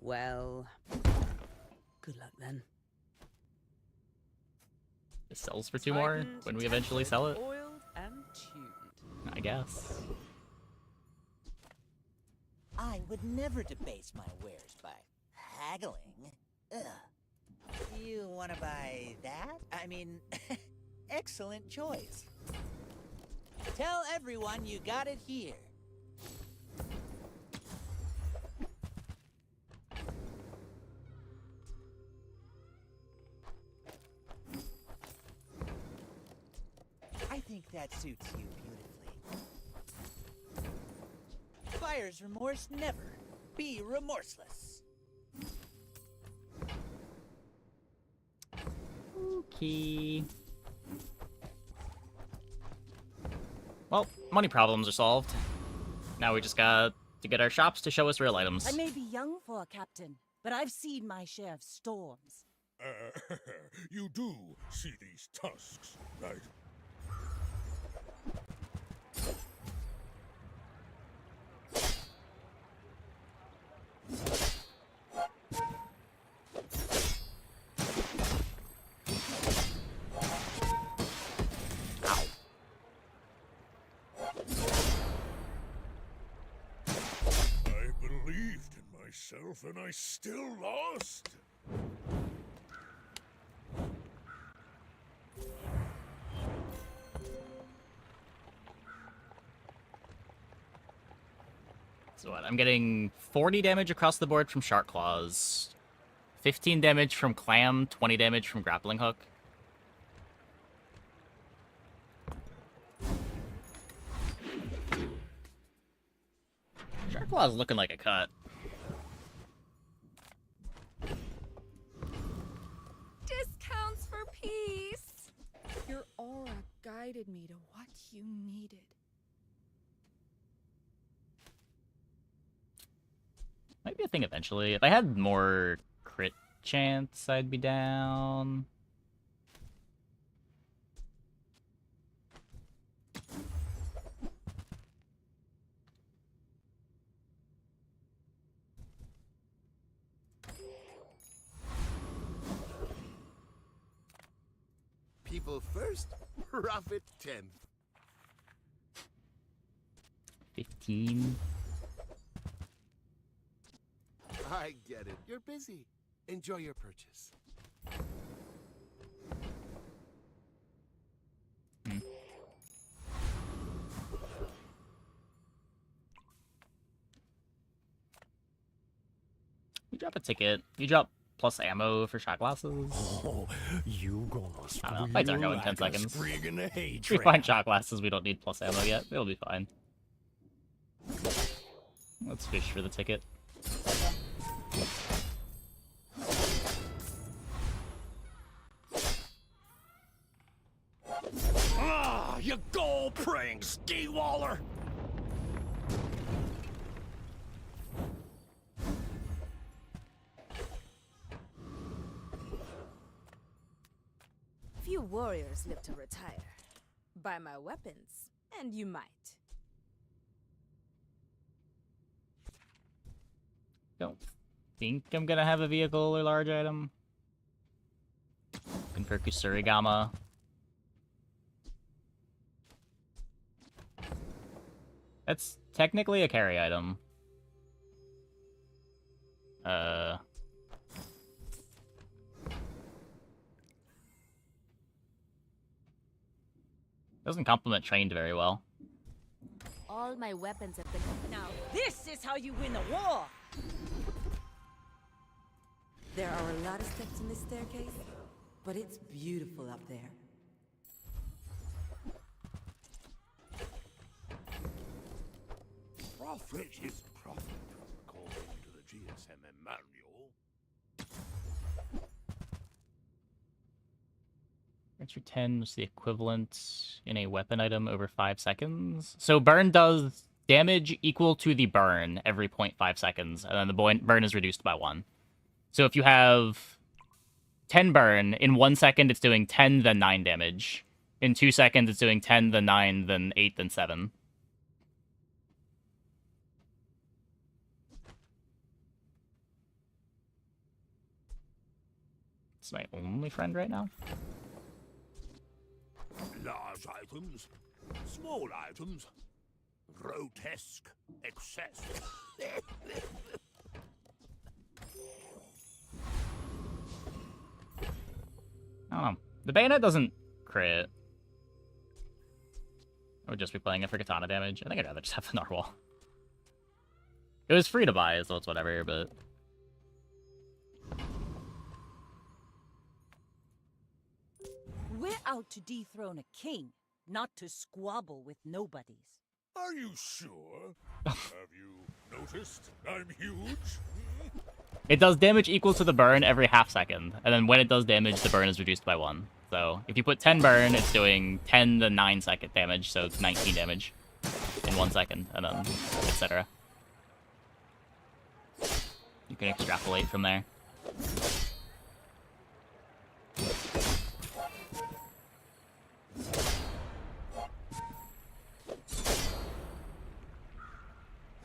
Well, good luck then. It sells for 2 more when we eventually sell it. Oiled and tuned. I guess. I would never debase my wares by haggling. Ugh. You want to buy that? I mean, excellent choice. Tell everyone you got it here. I think that suits you beautifully. Buyer's remorse never. Be remorseless. Okay. Well, money problems are solved. Now we just got to get our shops to show us real items. I may be young for a captain, but I've seen my share of storms. You do see these tusks, right? I believed in myself and I still lost. So what? I'm getting 40 damage across the board from Shark Claws, 15 damage from Clam, 20 damage from Grappling Hook. Shark Claws looking like a cut. Discounts guided me to what you needed. Might be a thing eventually. If I had more crit chance, I'd be down. People first, profit 10th. 15. I get it. You're busy. Enjoy your purchase. You drop a ticket. You drop plus ammo for shot glasses. Oh, you gonna I don't know. Fights aren't going 10 seconds. If we find shot glasses, we don't need plus ammo yet. It'll be fine. Let's fish for the ticket. Ah, you goal-praying ski-waller! Few warriors live to retire. Buy my weapons, and you might. Don't think I'm gonna have a vehicle or large item. Confirm Surigama. That's technically a carry item. Doesn't complement trained very well. All my weapons have been... Now this is how you win a war! There are a lot of steps in this staircase, but it's beautiful up there. Profit is profit, according to the GSM manual. Answer 10 was the equivalent in a weapon item over 5 seconds. So burn does damage equal to the burn every 0.5 seconds, and then the burn is reduced by 1. So if you have 10 burn, in 1 second it's doing 10, then 9 damage. In 2 seconds it's doing 10, then 9, then 8, then 7. It's my only friend right now. Large items, small items, grotesque excess. I don't know. The bayonet doesn't crit. I would just be playing it for katana damage. I think I'd rather just have the narwhal. It was free to buy, so it's whatever, but... We're out to dethrone a king, not to squabble with nobodies. Are you sure? Have you noticed I'm huge? It does damage equal to the burn every half second, and then when it does damage, the burn is reduced by 1. So if you put 10 burn, it's doing 10 to 9 second damage, so it's 19 damage in 1 second, and then etc. You can extrapolate from there.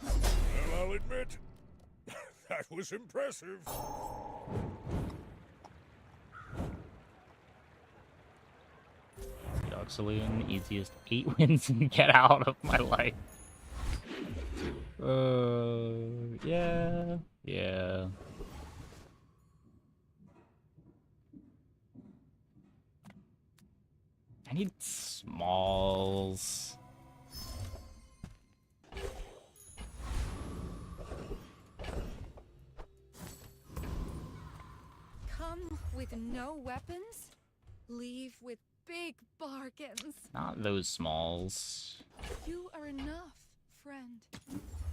Well, I'll admit, that was impressive. Dog Saloon, easiest 8 wins and get out of my life. Yeah. I need smalls. Come with no weapons, leave with big bargains. Not those smalls. You are enough, friend.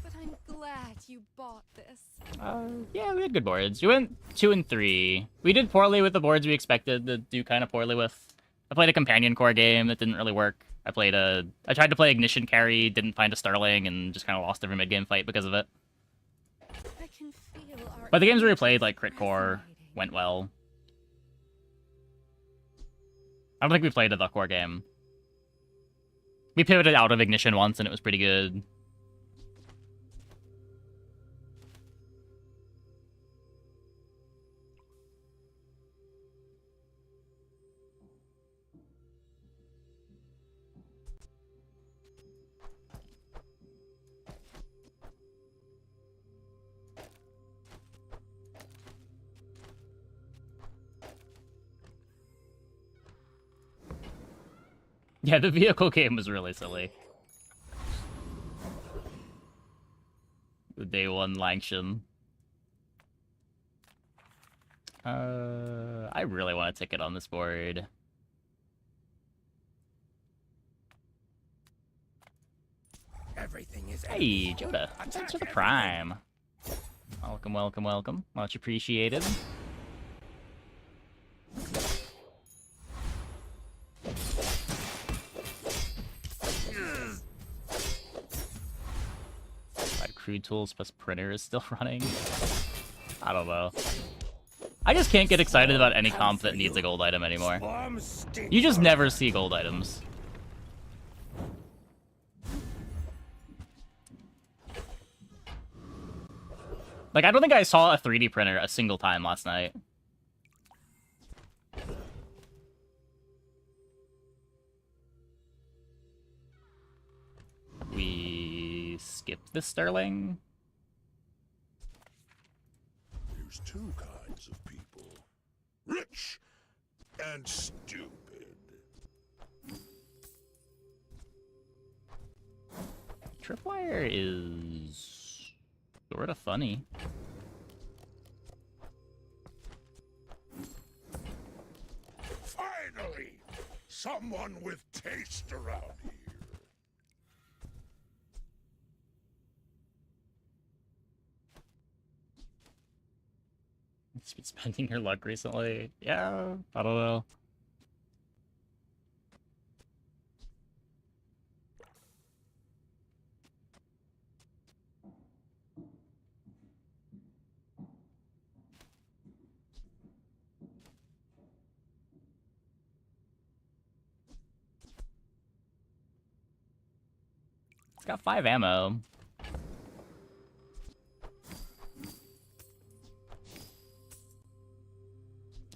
But I'm glad you bought this. Yeah, we had good boards. We went 2 and 3. We did poorly with the boards we expected to do kind of poorly with. I played a companion core game that didn't really work. I tried to play Ignition Carry, didn't find a Starling, and just kind of lost every mid-game fight because of it. I can feel our But the games we played, like Crit Core, went well. I don't think we played a The Core game. We pivoted out of Ignition once, and it was pretty good. Yeah, the vehicle game was really silly. The day one Langshan. I really want a ticket on this board. Everything is Hey, Joda. Thanks for the prime. Welcome, welcome, welcome. Much appreciated. Crude tools plus printer is still running. I don't know. I just can't get excited about any comp that needs a gold item anymore. You just never see gold items. Like, I don't think I saw a 3D printer a single time last night. We skip the Sterling. There's two kinds of people. Rich and stupid. Tripwire is sort of funny. Finally! Someone with taste around here. She's been spending her luck recently. Yeah, I don't know. It's got 5 ammo.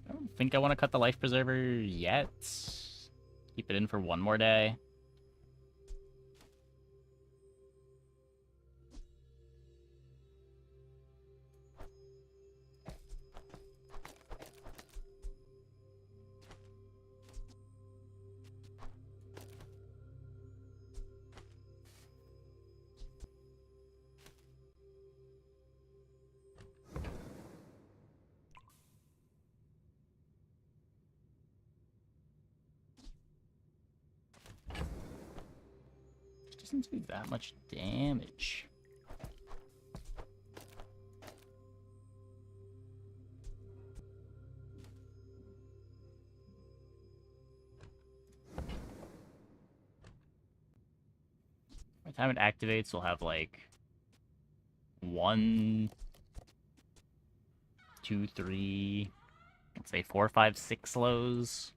I don't think I want to cut the life preserver yet. Keep it in for one more day. Doesn't do that much damage. By the time it activates, we'll have like 1, 2, 3, let's say 4, 5, 6 slows.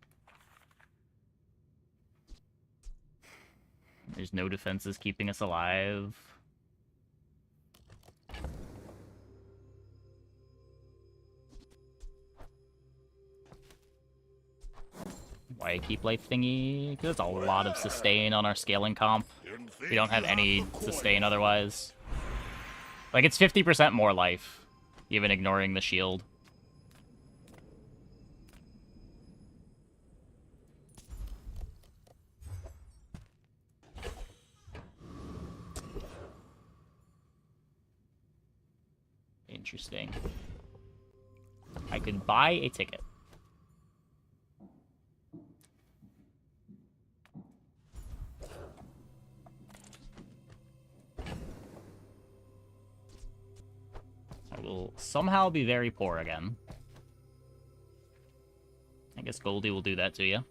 There's no defenses keeping us alive. Why keep life thingy? Because it's a lot of sustain on our scaling comp. We don't have any sustain otherwise. Like, it's 50% more life, even ignoring the shield. Interesting. I could buy a ticket. I will somehow be very poor again. I guess Goldie will do that to you.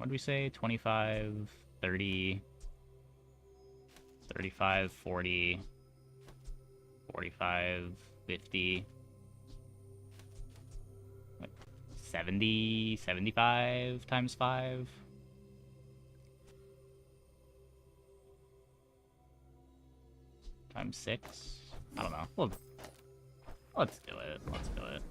What did we say? 25, 30, 35, 40, 45, 50, 70, 75 times 5. Times 6. I don't know. Well, let's do it. Let's do it.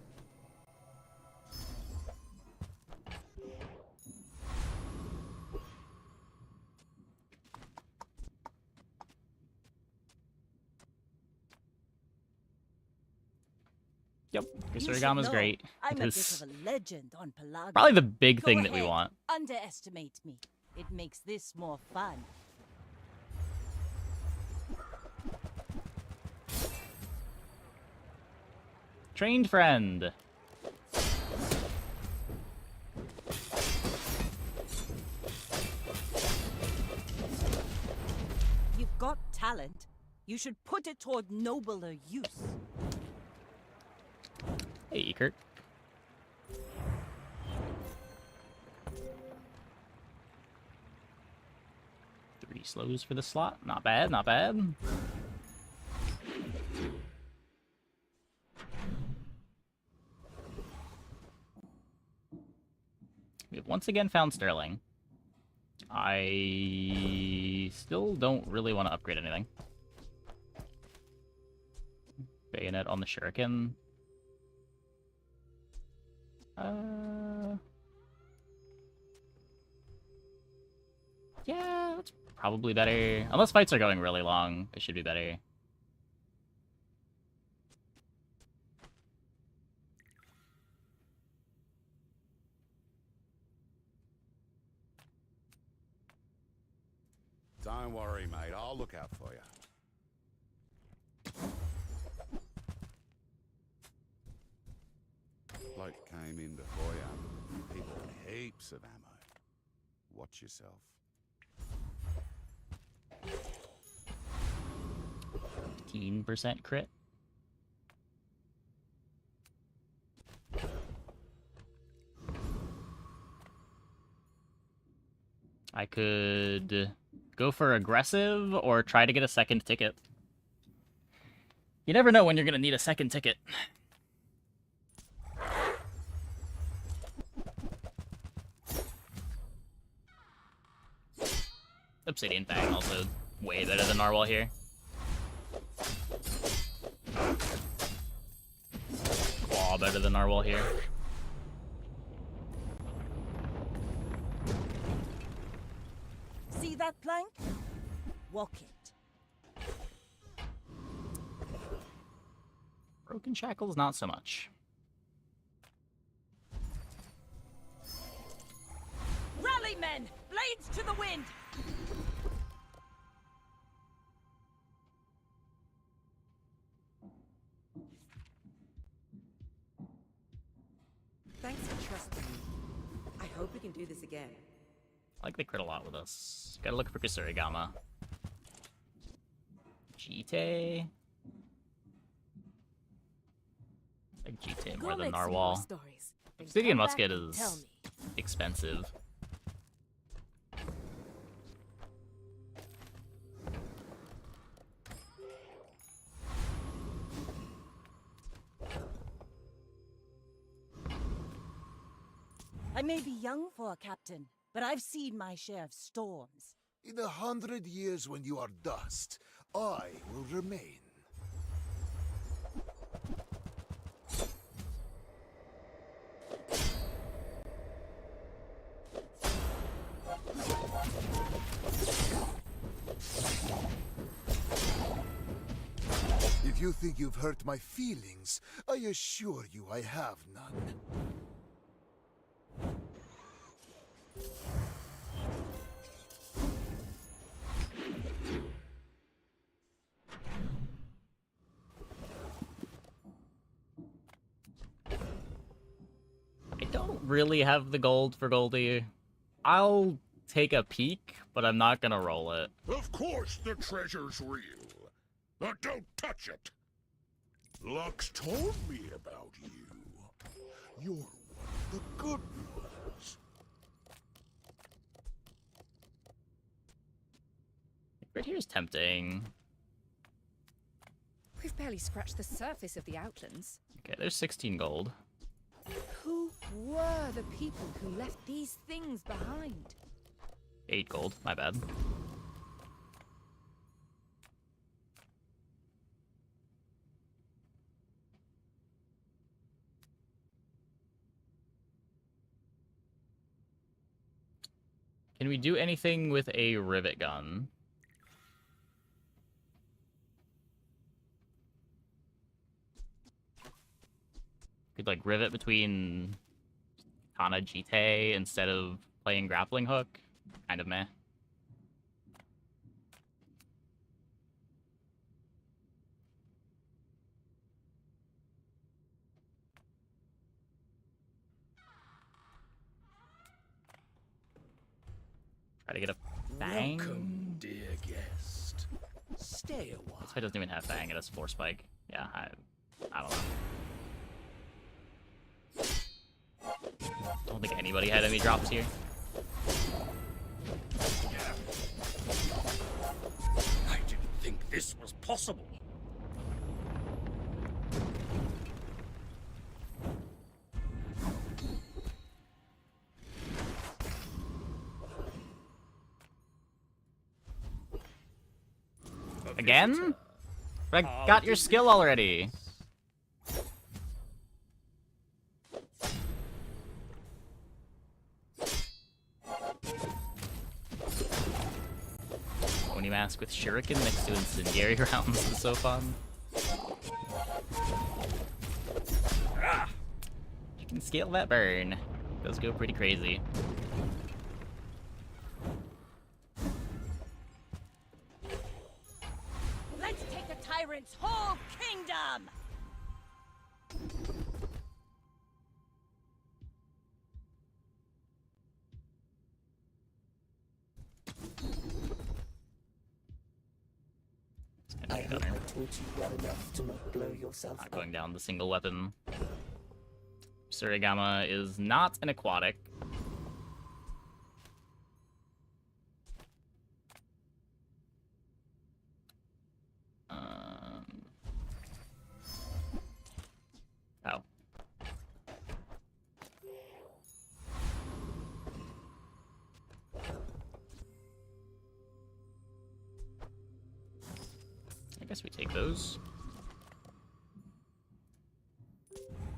Yep, Kusurigama's great. I'm a bit It's of a legend on Pelagia. probably the big Go thing that we ahead, want. Underestimate me. It makes this more fun. Trained friend. You've got talent. You should put it toward nobler use. Hey, Ekert. Three slows for the slot. Not bad, not bad. We have once again found Sterling. I still don't really want to upgrade anything. Bayonet on the Shuriken. Yeah, that's probably better. Unless fights are going really long, it should be better. Don't worry, mate. I'll look out for you. Bloke came in before you. People with heaps of ammo. Watch yourself. 15% crit. I could go for aggressive or try to get a second ticket. You never know when you're going to need a second ticket. Obsidian Fang also way better than Narwhal here. Claw better than Narwhal here. See that plank? Walk it. Broken Shackles, not so much. Rally, men! Blades to the wind! Thanks for trusting me. I hope we can do this again. I like they crit a lot with us. Gotta look for Kusurigama. Jite. I like Jite more than Narwhal. Obsidian Musket is expensive. I may be young for a captain, but I've seen my share of storms. In 100 years when you are dust, I will remain. If you think you've hurt my feelings, I assure you I have none. I don't really have the gold for Goldie. I'll take a peek, but I'm not gonna roll it. Of course the treasure's real. But don't touch it. Lux told me about you. You're one of the good ones. Right here's tempting. We've barely scratched the surface of the Outlands. Okay, there's 16 gold. Who were the people who left these things behind? 8 gold, my bad. Can we do anything with a rivet gun? Could like rivet between Katana Jite instead of playing grappling hook? Kind of meh. Try to get a Fang? Welcome, dear guest. Stay a while. This fight doesn't even have Fang, it has Force Spike. Yeah, I don't know. Don't think anybody had any drops here. I didn't think this was possible. Again? But I got your skill already. Oni mask with Shuriken next to incendiary rounds is so fun. You can scale that burn. Those go pretty crazy. Let's take the tyrant's whole kingdom! I hope I taught you well enough to not blow yourself Not up. going down the single weapon. Surigama is not an aquatic. Oh. I guess we take those.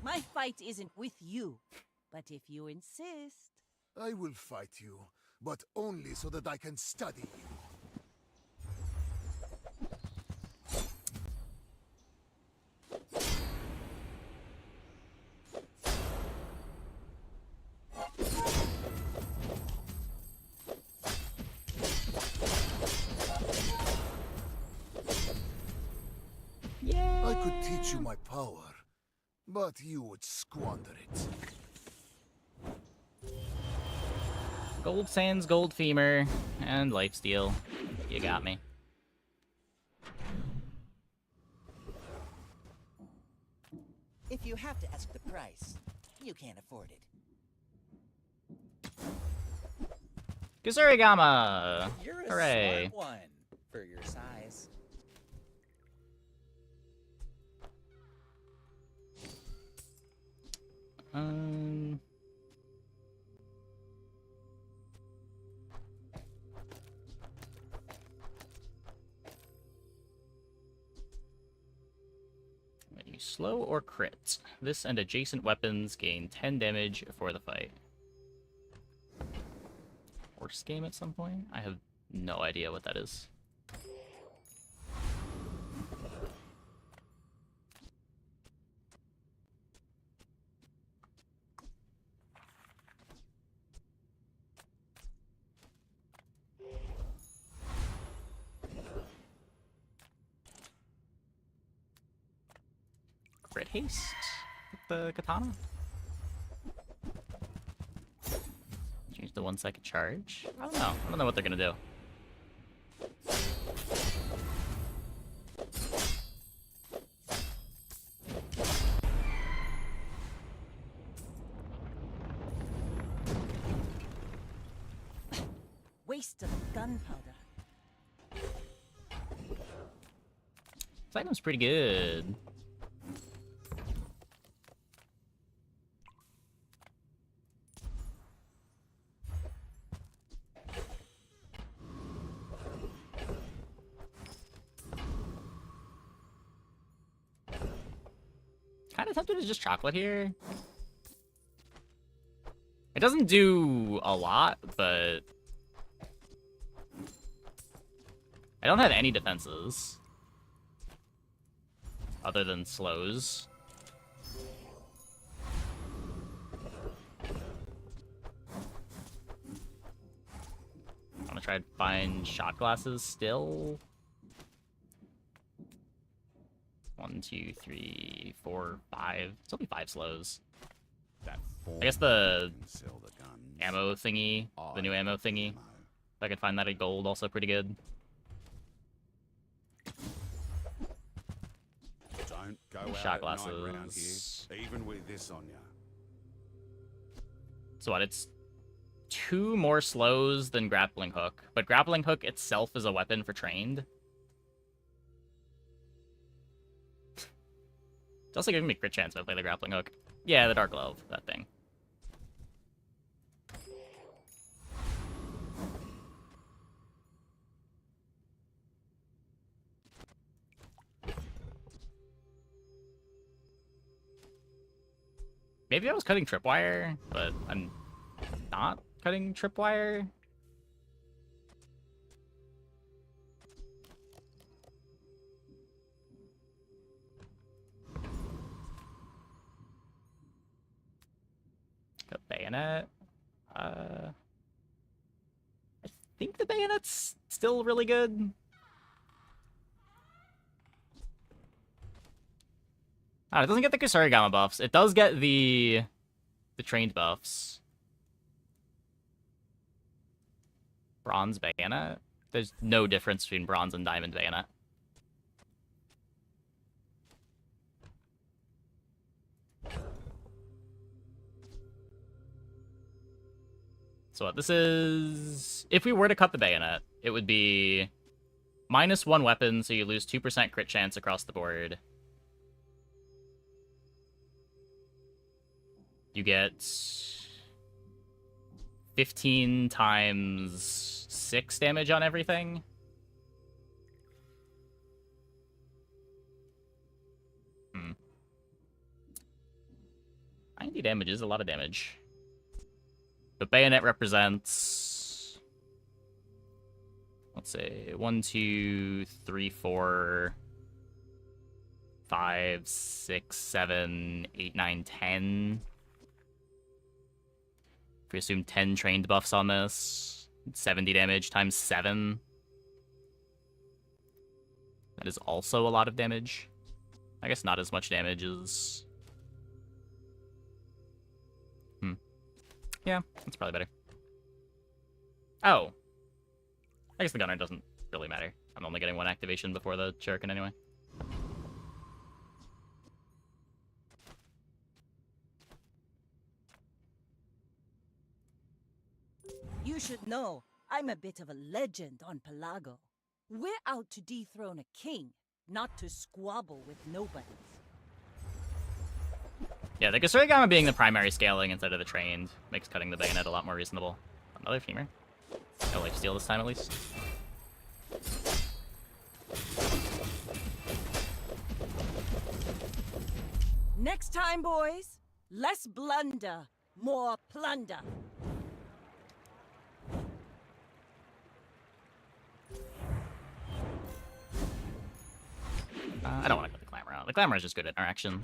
My fight isn't with you, but if you insist... I will fight you, but only so that I can study you. I could teach you my power, but you would squander it. Gold Sands, Gold Femur, and Lifesteal. You got me. If you have to ask the price, you can't afford it. Kusurigama! You're a Hooray! smart one for your size. When you slow or crit, this and adjacent weapons gain 10 damage for the fight. Horse game at some point? I have no idea what that is. Crit haste with the katana. Change the 1 second charge. I don't know. I don't know what they're gonna do. Waste of gunpowder. This item's pretty good. Kind of tempted to just chocolate here. It doesn't do a lot, but I don't have any defenses other than slows. I'm gonna try to find shot glasses still. 1, 2, 3, 4, 5. Still be 5 slows. I guess the ammo thingy, the new ammo thingy, if I could find that at gold, also pretty good. Don't go Shot out at night glasses. round here, even with this on ya. So what, it's 2 more slows than grappling hook, but grappling hook itself is a weapon for trained. It's also giving me crit chance if I play the grappling hook. Yeah, the Dark Glove, that thing. Maybe I was cutting tripwire, but I'm not cutting tripwire. Got bayonet. I think the bayonet's still really good. It doesn't get the Kusarigama buffs. It does get the trained buffs. Bronze bayonet? There's no difference between bronze and diamond bayonet. So what this is... If we were to cut the bayonet, it would be -1 weapon, so you lose 2% crit chance across the board. You get 15 times 6 damage on everything. Hmm. 90 damage is a lot of damage. The bayonet represents, let's say, 1, 2, 3, 4, 5, 6, 7, 8, 9, 10. If we assume 10 trained buffs on this, 70 damage times 7. That is also a lot of damage. I guess not as much damage as... Yeah, that's probably better. Oh. I guess the gunner doesn't really matter. I'm only getting 1 activation before the Shuriken anyway. You should know, I'm a bit of a legend on Pelago. We're out to dethrone a king, not to squabble with nobodies. Yeah, the Kusarigama being the primary scaling instead of the trained makes cutting the bayonet a lot more reasonable. Another femur. No lifesteal this time, at least. Next time, boys, less blunder, more plunder. I don't want to cut the Clamor out. The Clamor is just good at interaction.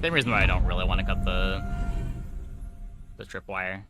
Same reason why I don't really want to cut the tripwire.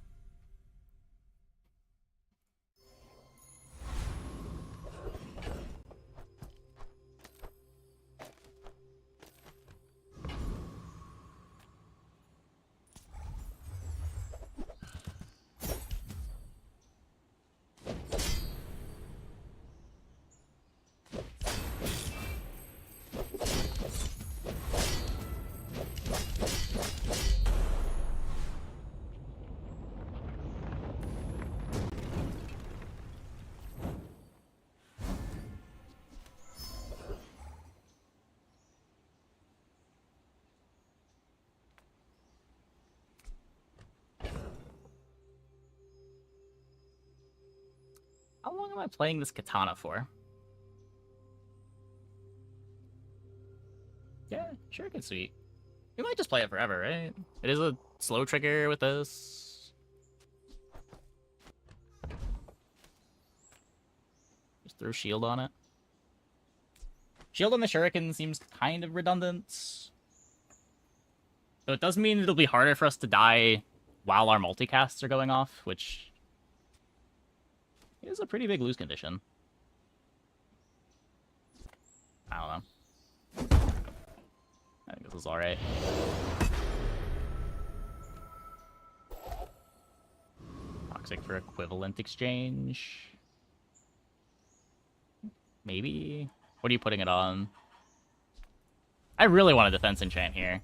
How long am I playing this katana for? Yeah, Shuriken's sweet. We might just play it forever, right? It is a slow trigger with this. Just throw shield on it. Shield on the Shuriken seems kind of redundant. So it does mean it'll be harder for us to die while our multicasts are going off, which is a pretty big lose condition. I don't know. I think this is alright. Toxic for equivalent exchange. Maybe? What are you putting it on? I really want a defense enchant here.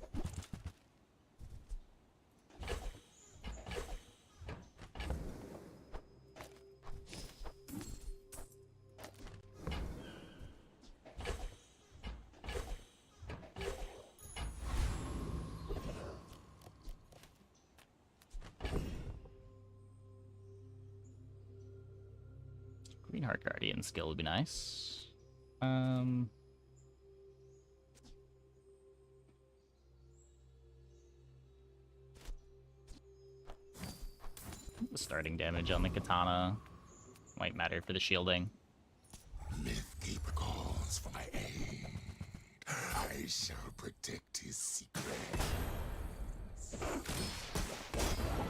Green Heart Guardian skill would be nice. The starting damage on the katana might matter for the shielding. Mythkeeper calls for my aid. I shall protect his secret.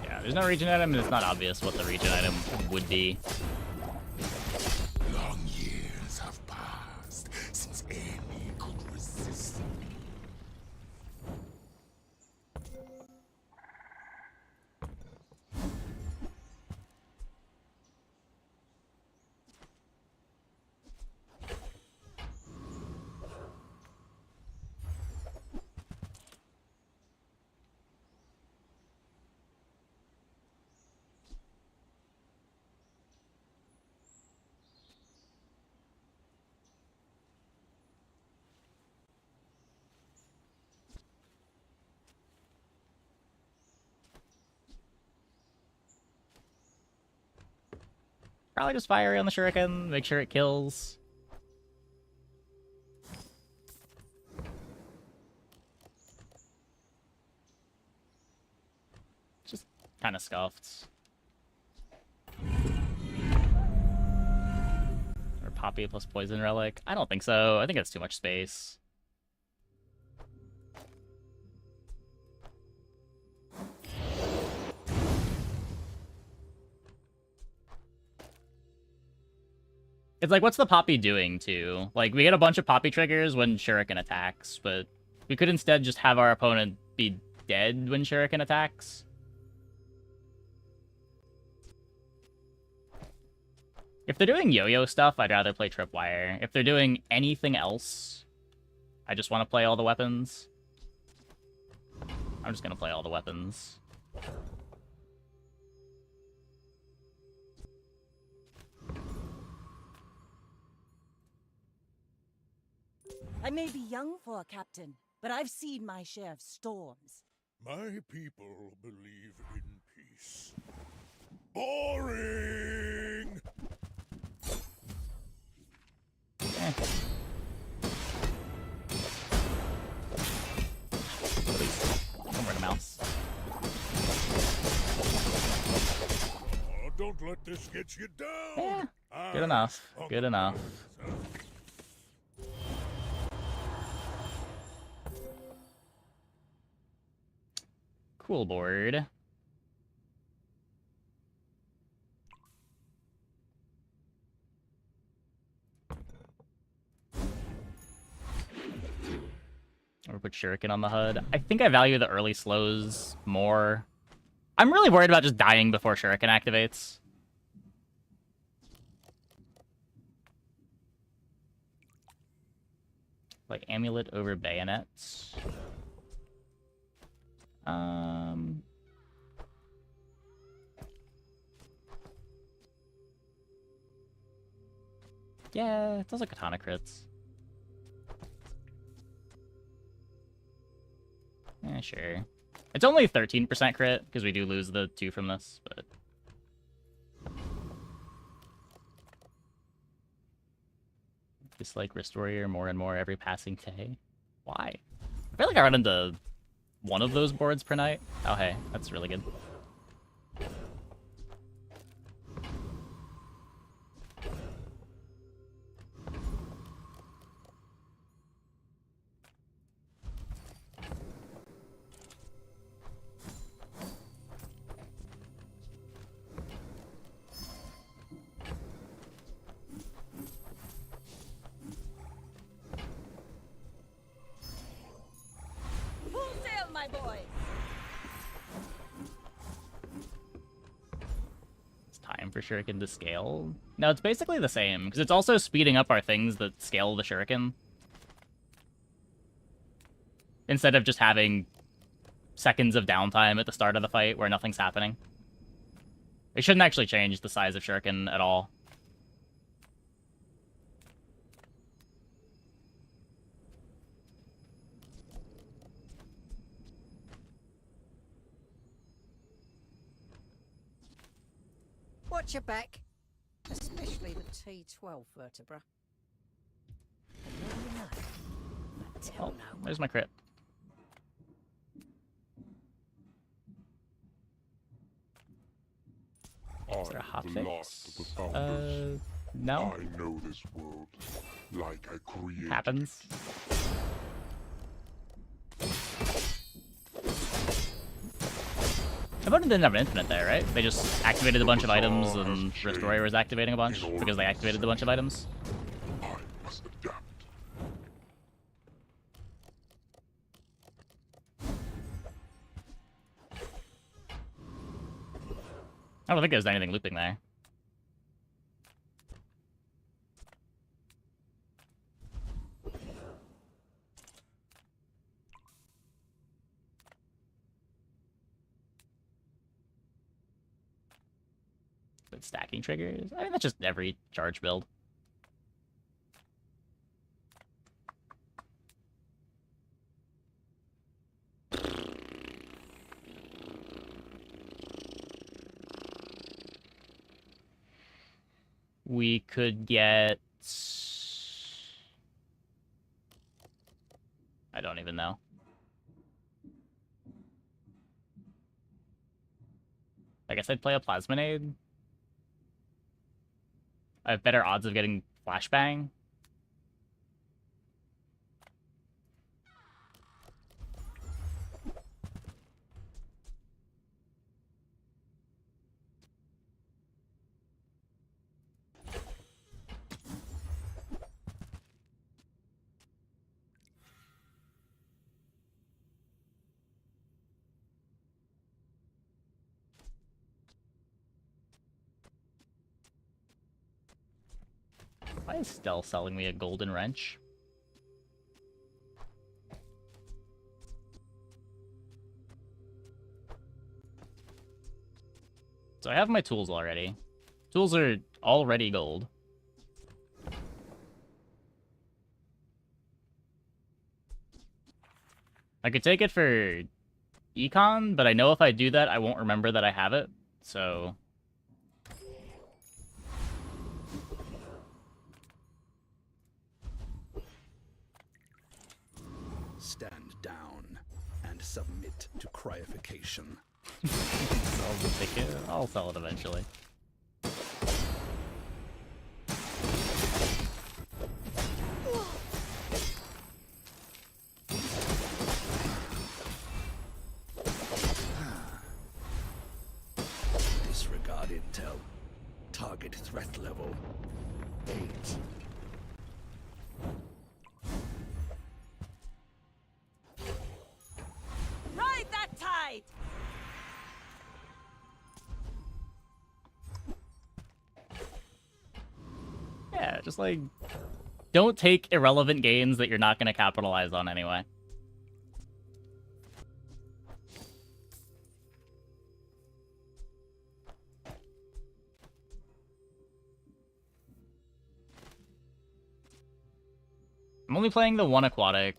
Yeah, there's no regen item, and it's not obvious what the regen item would be. Long years have passed since any could resist me. Probably just fire on the Shuriken, make sure it kills. Just kind of scuffed. Or Poppy plus Poison Relic. I don't think so. I think it's too much space. It's like, what's the Poppy doing too? Like, we get a bunch of Poppy triggers when Shuriken attacks, but we could instead just have our opponent be dead when Shuriken attacks. If they're doing yo-yo stuff, I'd rather play Tripwire. If they're doing anything else, I just want to play all the weapons. I'm just gonna play all the weapons. I may be young for a captain, but I've seen my share of storms. My people believe in peace. Boring! Don't burn a mouse. Oh, don't let this get you down! Yeah. Good enough. Good enough. Cool board. Or put Shuriken on the HUD. I think I value the early slows more. I'm really worried about just dying before Shuriken activates. Like Amulet over Bayonet. Yeah, it does like Katana crits. Yeah, sure. It's only 13% crit, because we do lose the 2 from this, but... Dislike Wrist Warrior more and more every passing day. Why? I feel like I run into one of those boards per night. Oh, hey, that's really good. Full sail, my boy! It's time for Shuriken to scale. No, it's basically the same, because it's also speeding up our things that scale the Shuriken. Instead of just having seconds of downtime at the start of the fight where nothing's happening. It shouldn't actually change the size of Shuriken at all. Watch your back, especially the T12 vertebra. Oh, there's my crit. Is there a hotfix? No. I know this world like I created. Happens. I voted didn't have an infinite there, right? They just activated a bunch of items and Wrist Warrior was activating a bunch because they activated a bunch of items. I must adapt. I don't think there's anything looping there. But stacking triggers? I mean, that's just every charge build. We could get... I don't even know. I guess I'd play a Plasminade. I have better odds of getting Flashbang. Why is Stell selling me a golden wrench? So I have my tools already. Tools are already gold. I could take it for econ, but I know if I do that, I won't remember that I have it, so... Stand down and submit to cryification. Sell the ticket? I'll sell it eventually. Disregard intel. Target threat level 8. Ride that tide! Yeah, just like... Don't take irrelevant gains that you're not going to capitalize on anyway. I'm only playing the one aquatic.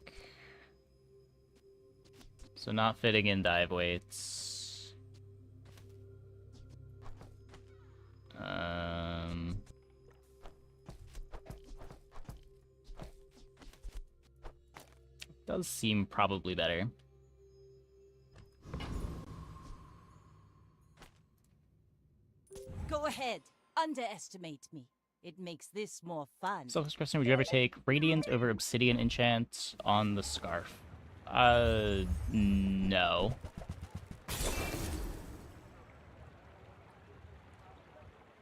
So not fitting in dive weights. Does seem probably better. Go ahead. Underestimate me. It makes this more fun. Selfish question, would you ever take Radiant over Obsidian enchant on the Scarf? No.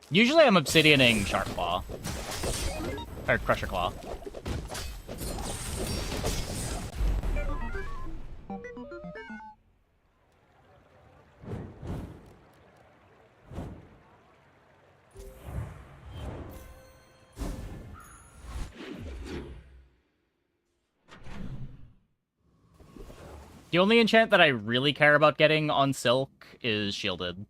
Usually I'm Obsidianing Sharp Claw. Or Crusher Claw. The only enchant that I really care about getting on Silk is Shielded.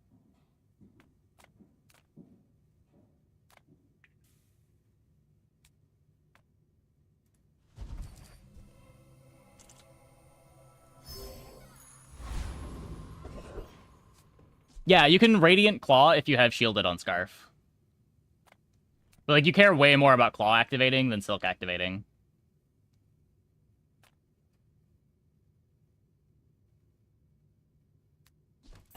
Yeah, you can Radiant Claw if you have Shielded on Scarf. But, like, you care way more about Claw activating than Silk activating.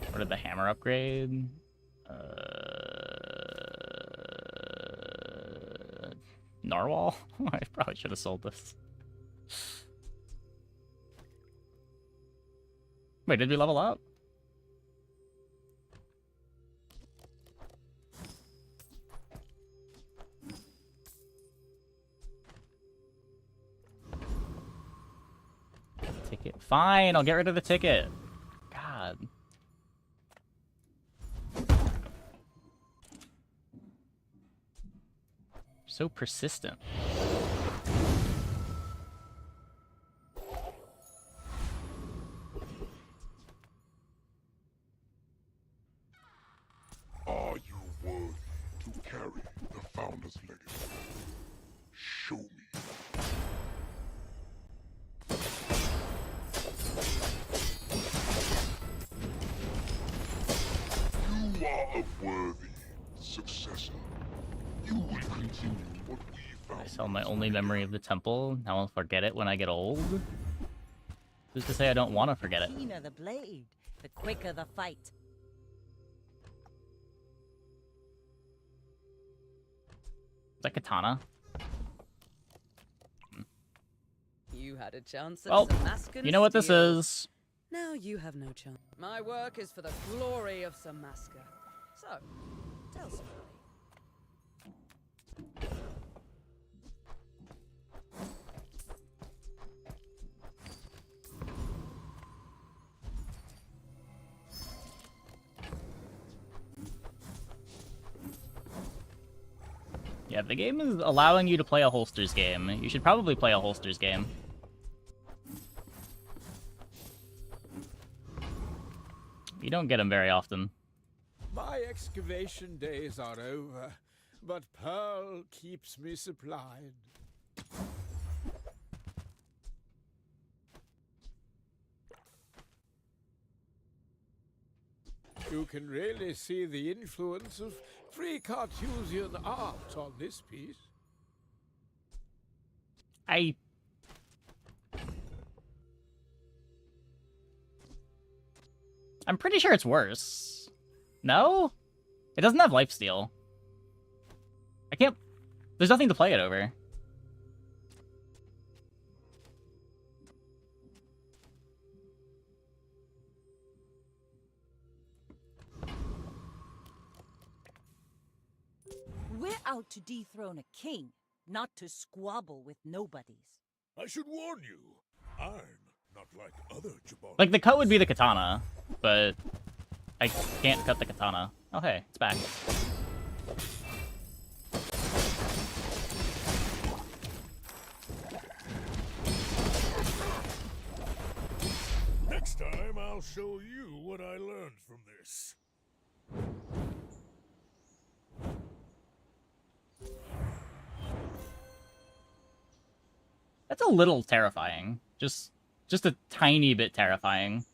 What did the hammer upgrade? Narwhal? I probably should have sold this. Wait, did we level up? Ticket. Fine, I'll get rid of the ticket. God. So persistent. Are you worthy to carry the Founder's legacy? Show me. You are a worthy successor. You will continue what we found. I sell my only memory of the temple. Now I'll forget it when I get old. Who's to say I don't want to forget it? The keener the blade, the quicker the fight. Is that katana? You had a chance at Well, some masculine you know what this steel. is. Now you have no chance. My work is for the glory of Samaska. So, tell somebody. Yeah, if the game is allowing you to play a holsters game, you should probably play a holsters game. You don't get them very often. My excavation days are over, but Pearl keeps me supplied. You can really see the influence of free Cartesian art on this piece. I'm pretty sure it's worse. No? It doesn't have lifesteal. I can't... There's nothing to play it over. We're out to dethrone a king, not to squabble with nobodies. I should warn you, I'm not like other Jabari. Like, the cut would be the katana, but I can't cut the katana. Oh, hey, it's back. Next time, I'll show you what I learned from this. That's a little terrifying. Just a tiny bit terrifying.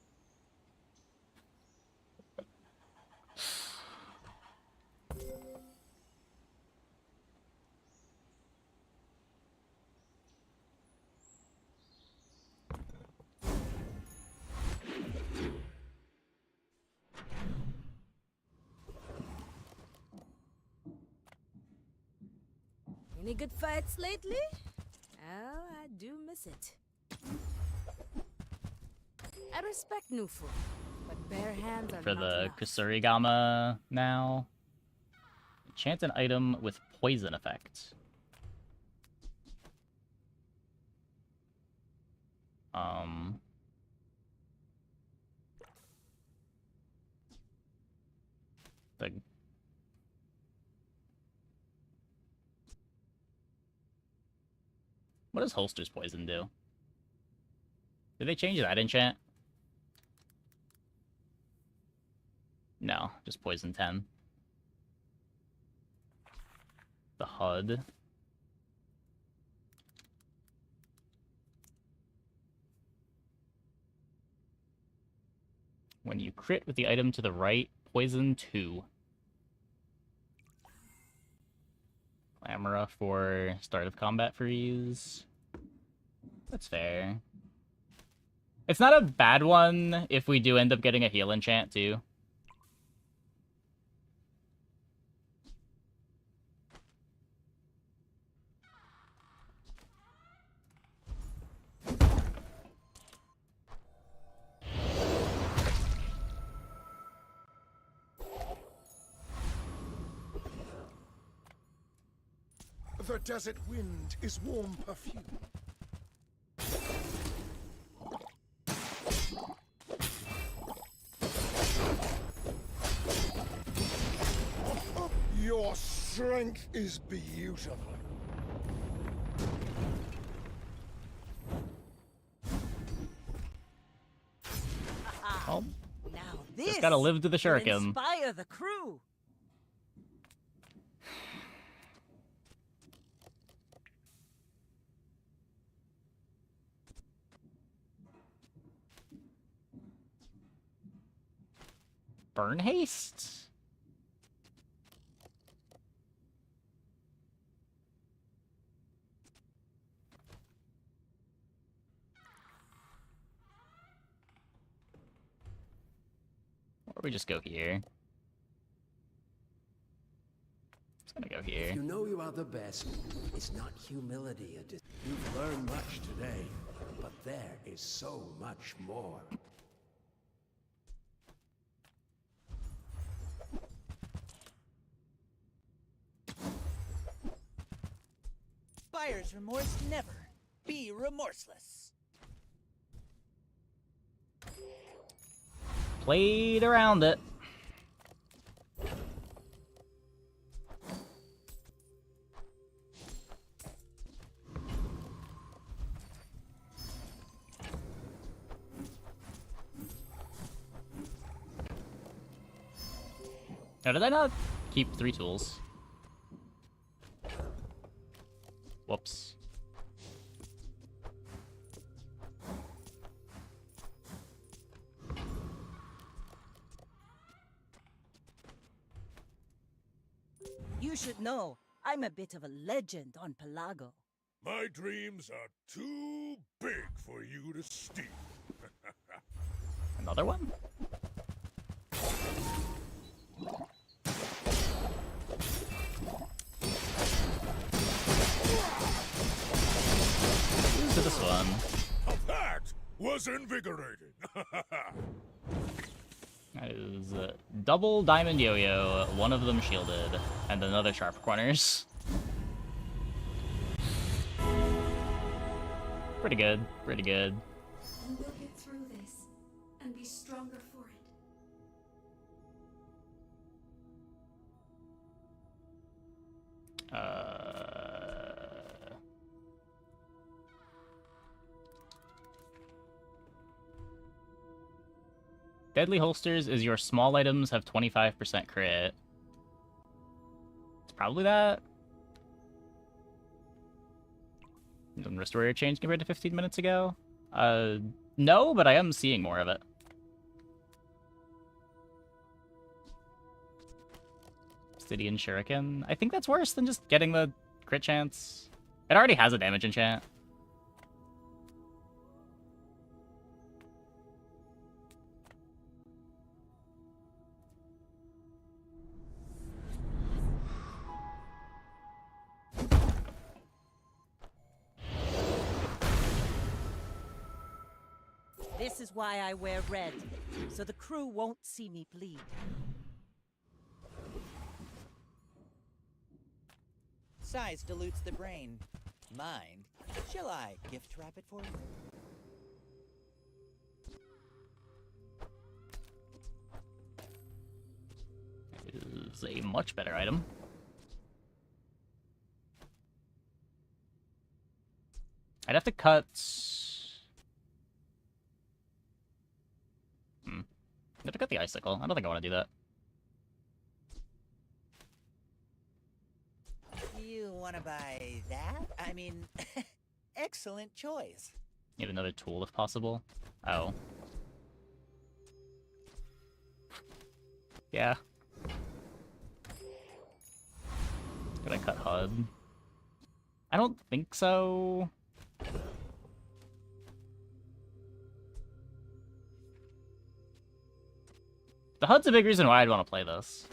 Any good fights lately? Oh, I do miss it. I respect new food, but bare hands are For not the enough. Kusurigama now. Enchant an item with poison effect. The What does Holster's poison do? Did they change that enchant? No, just poison 10. The HUD. When you crit with the item to the right, poison 2. Clamora for start of combat freeze. That's fair. It's not a bad one if we do end up getting a heal enchant too. The desert wind is warm perfume. Your strength is beautiful. Oh, Now this just gotta live to the will Shuriken. inspire the crew. Burn haste? Or we just go here. Just gonna go here. If you know you are the best, it's not humility. You've learned much today, but there is so much more. Buyer's remorse never. Be remorseless. Played around it. Now, did I not keep 3 tools? Whoops. You should know, I'm a bit of a legend on Pelago. My dreams are too big for you to steal. Another one? Who's to this one? That was invigorating. That is double diamond yo-yo, one of them shielded, and another sharp corners. Pretty good, pretty good. We will get through this and be stronger for it. Deadly holsters is your small items have 25% crit. It's probably that. Doesn't restore your change compared to 15 minutes ago? No, but I am seeing more of it. Obsidian Shuriken. I think that's worse than just getting the crit chance. It already has a damage enchant. This is why I wear red, so the crew won't see me bleed. Size dilutes the brain. Mind, shall I gift wrap it for you? Is a much better item. I'd have to cut... I'd have to cut the icicle. I don't think I want to do that. You want to buy that? I mean, excellent choice. Need another tool if possible. Oh. Yeah. Could I cut HUD? I don't think so. The HUD's a big reason why I'd want to play this.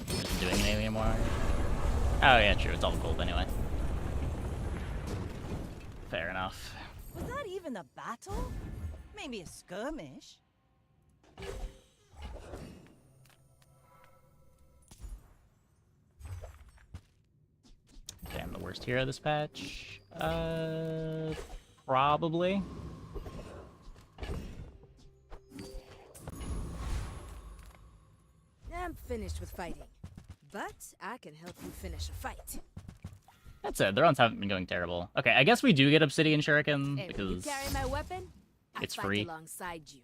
Isn't doing anything anymore. Oh yeah, true. It's all gold anyway. Fair enough. Was that even a battle? Maybe a skirmish. Okay, I'm the worst hero this patch. Probably. I'm finished with fighting, but I can help you finish a fight. That's it. The runs haven't been going terrible. Okay, I guess we do get Obsidian Shuriken Hey, because you carry my weapon? it's I fight free. alongside you.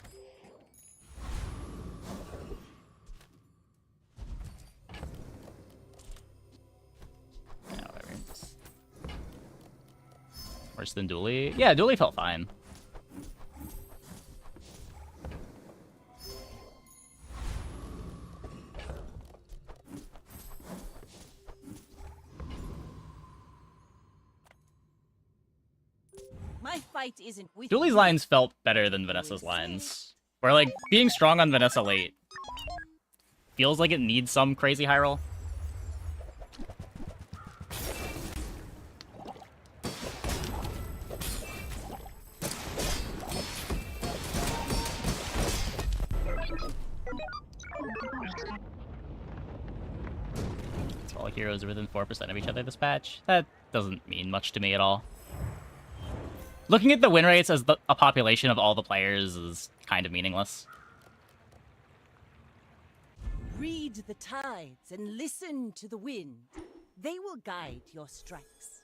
Yeah, whatever. Worse than Dooley? Yeah, Dooley felt fine. My fight isn't with Dooley's you. lines felt better than Vanessa's lines. Where, like, being strong on Vanessa late feels like it needs some crazy high roll. So all heroes are within 4% of each other this patch. That doesn't mean much to me at all. Looking at the win rates as a population of all the players is kind of meaningless. Read the tides and listen to the wind. They will guide your strikes.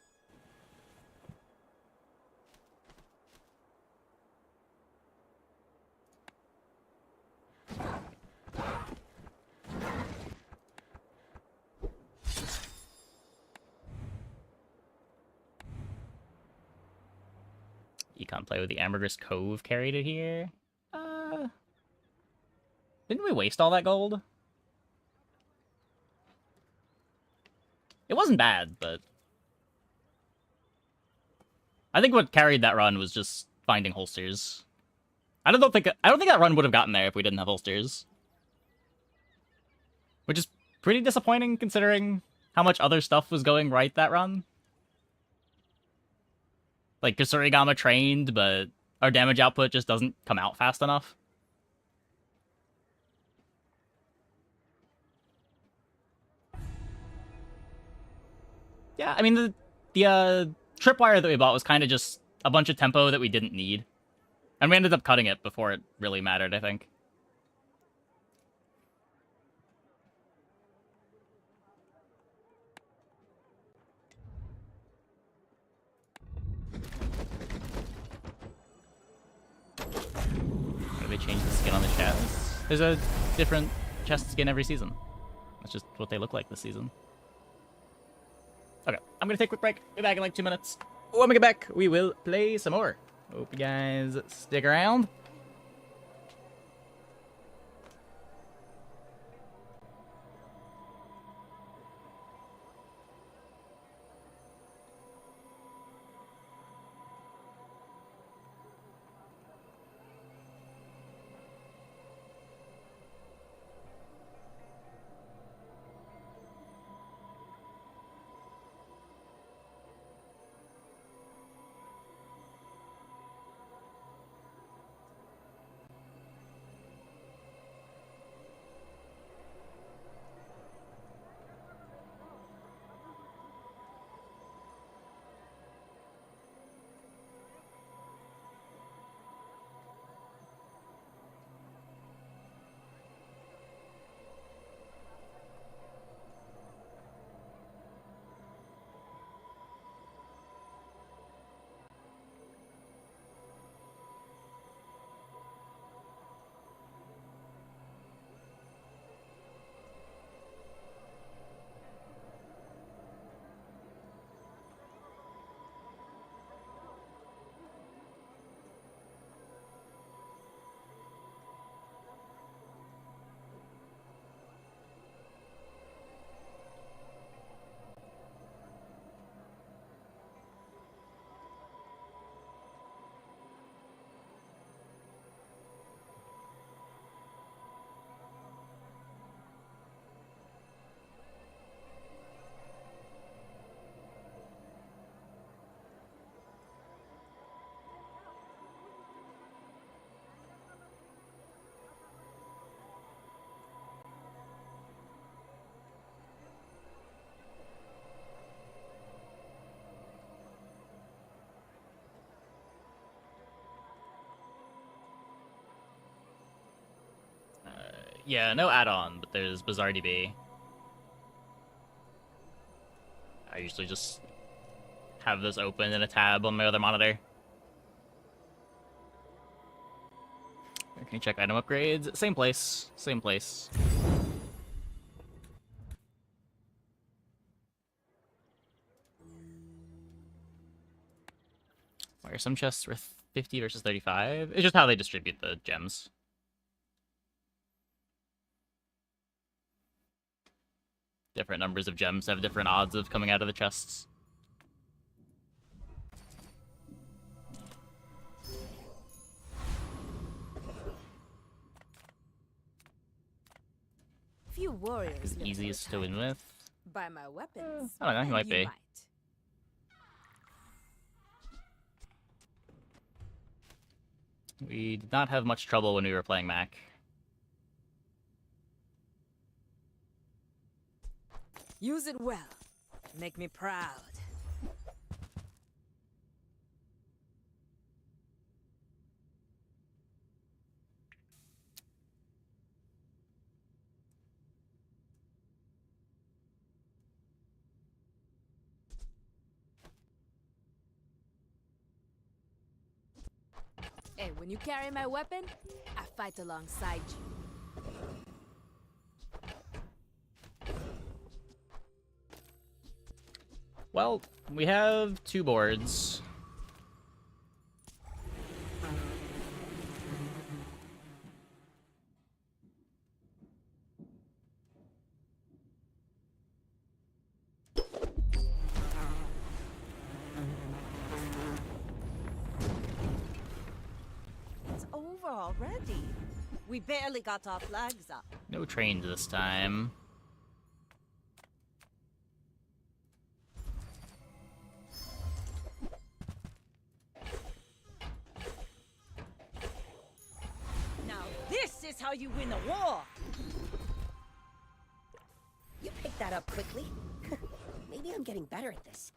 Econ play with the Ambergris Cove carried it here. Didn't we waste all that gold? It wasn't bad, but I think what carried that run was just finding holsters. I don't think that run would have gotten there if we didn't have holsters. Which is pretty disappointing considering how much other stuff was going right that run. Like, Kusurigama trained, but our damage output just doesn't come out fast enough. Yeah, I mean, the tripwire that we bought was kind of just a bunch of tempo that we didn't need. And we ended up cutting it before it really mattered, I think. Maybe they changed the skin on the chest. There's a different chest skin every season. That's just what they look like this season. Okay, I'm gonna take a quick break. Be back in like 2 minutes. When we get back, we will play some more. Hope you guys stick around. Yeah, no add-on, but there's Bizarre DB. I usually just have this open in a tab on my other monitor. Can you check item upgrades? Same place. Same place. Why are some chests worth 50 versus 35? It's just how they distribute the gems. Different numbers of gems have different odds of coming out of the chests. Few warriors live Easiest to win with. by my weapons. I don't know, he and might you be. We did not have much trouble when we were playing Mac. Use it well. Make me proud. Hey, when you carry my weapon, I fight alongside you. Well, we have 2 boards. It's over already. We barely got our flags up. No trains this time. Now this is how you win a war. You picked that up quickly. Maybe I'm getting better at this.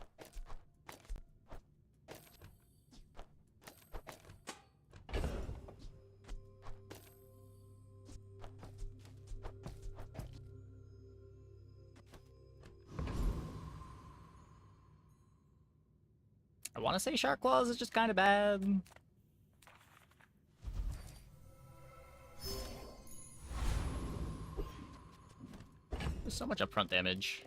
I want to say Shark Claws is just kind of bad. There's so much upfront damage.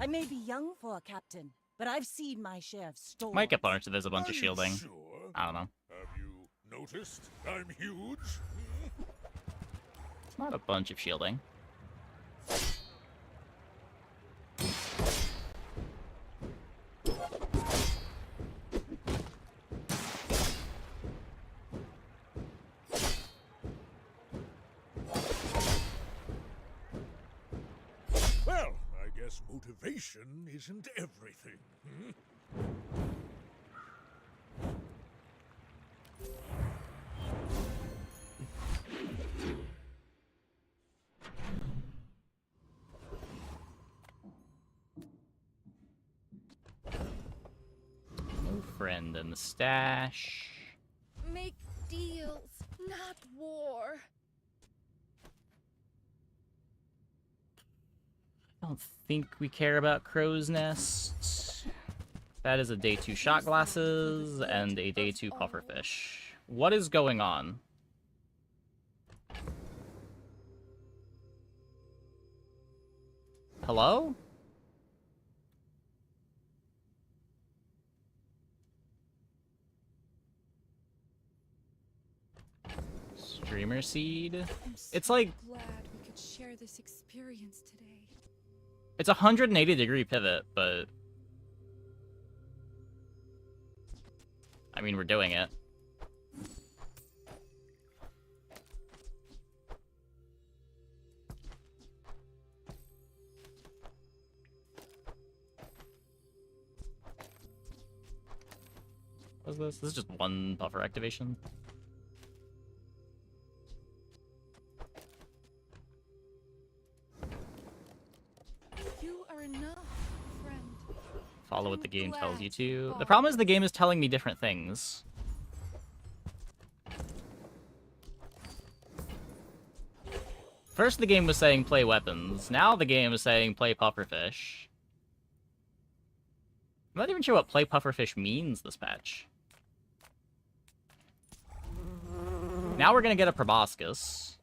I may be young for a captain, but I've seen my share of storms. Might get punished if there's a bunch of Are you shielding. sure? I don't know. Have you noticed I'm huge? It's not a bunch of shielding. Well, I guess motivation isn't everything. No friend in the stash. Make deals, not war. I don't think we care about Crow's Nest. That is a day 2 shot glasses and a day 2 pufferfish. What is going on? Hello? Streamer seed? I'm so It's like glad we could share this experience today. it's a 180-degree pivot, but I mean, we're doing it. What's this? This is just one buffer activation. You are enough, friend. Follow what the game tells you to. The problem is the game is telling me different things. First the game was saying play weapons. Now the game is saying play pufferfish. I'm not even sure what play pufferfish means this patch. Now we're gonna get a proboscis.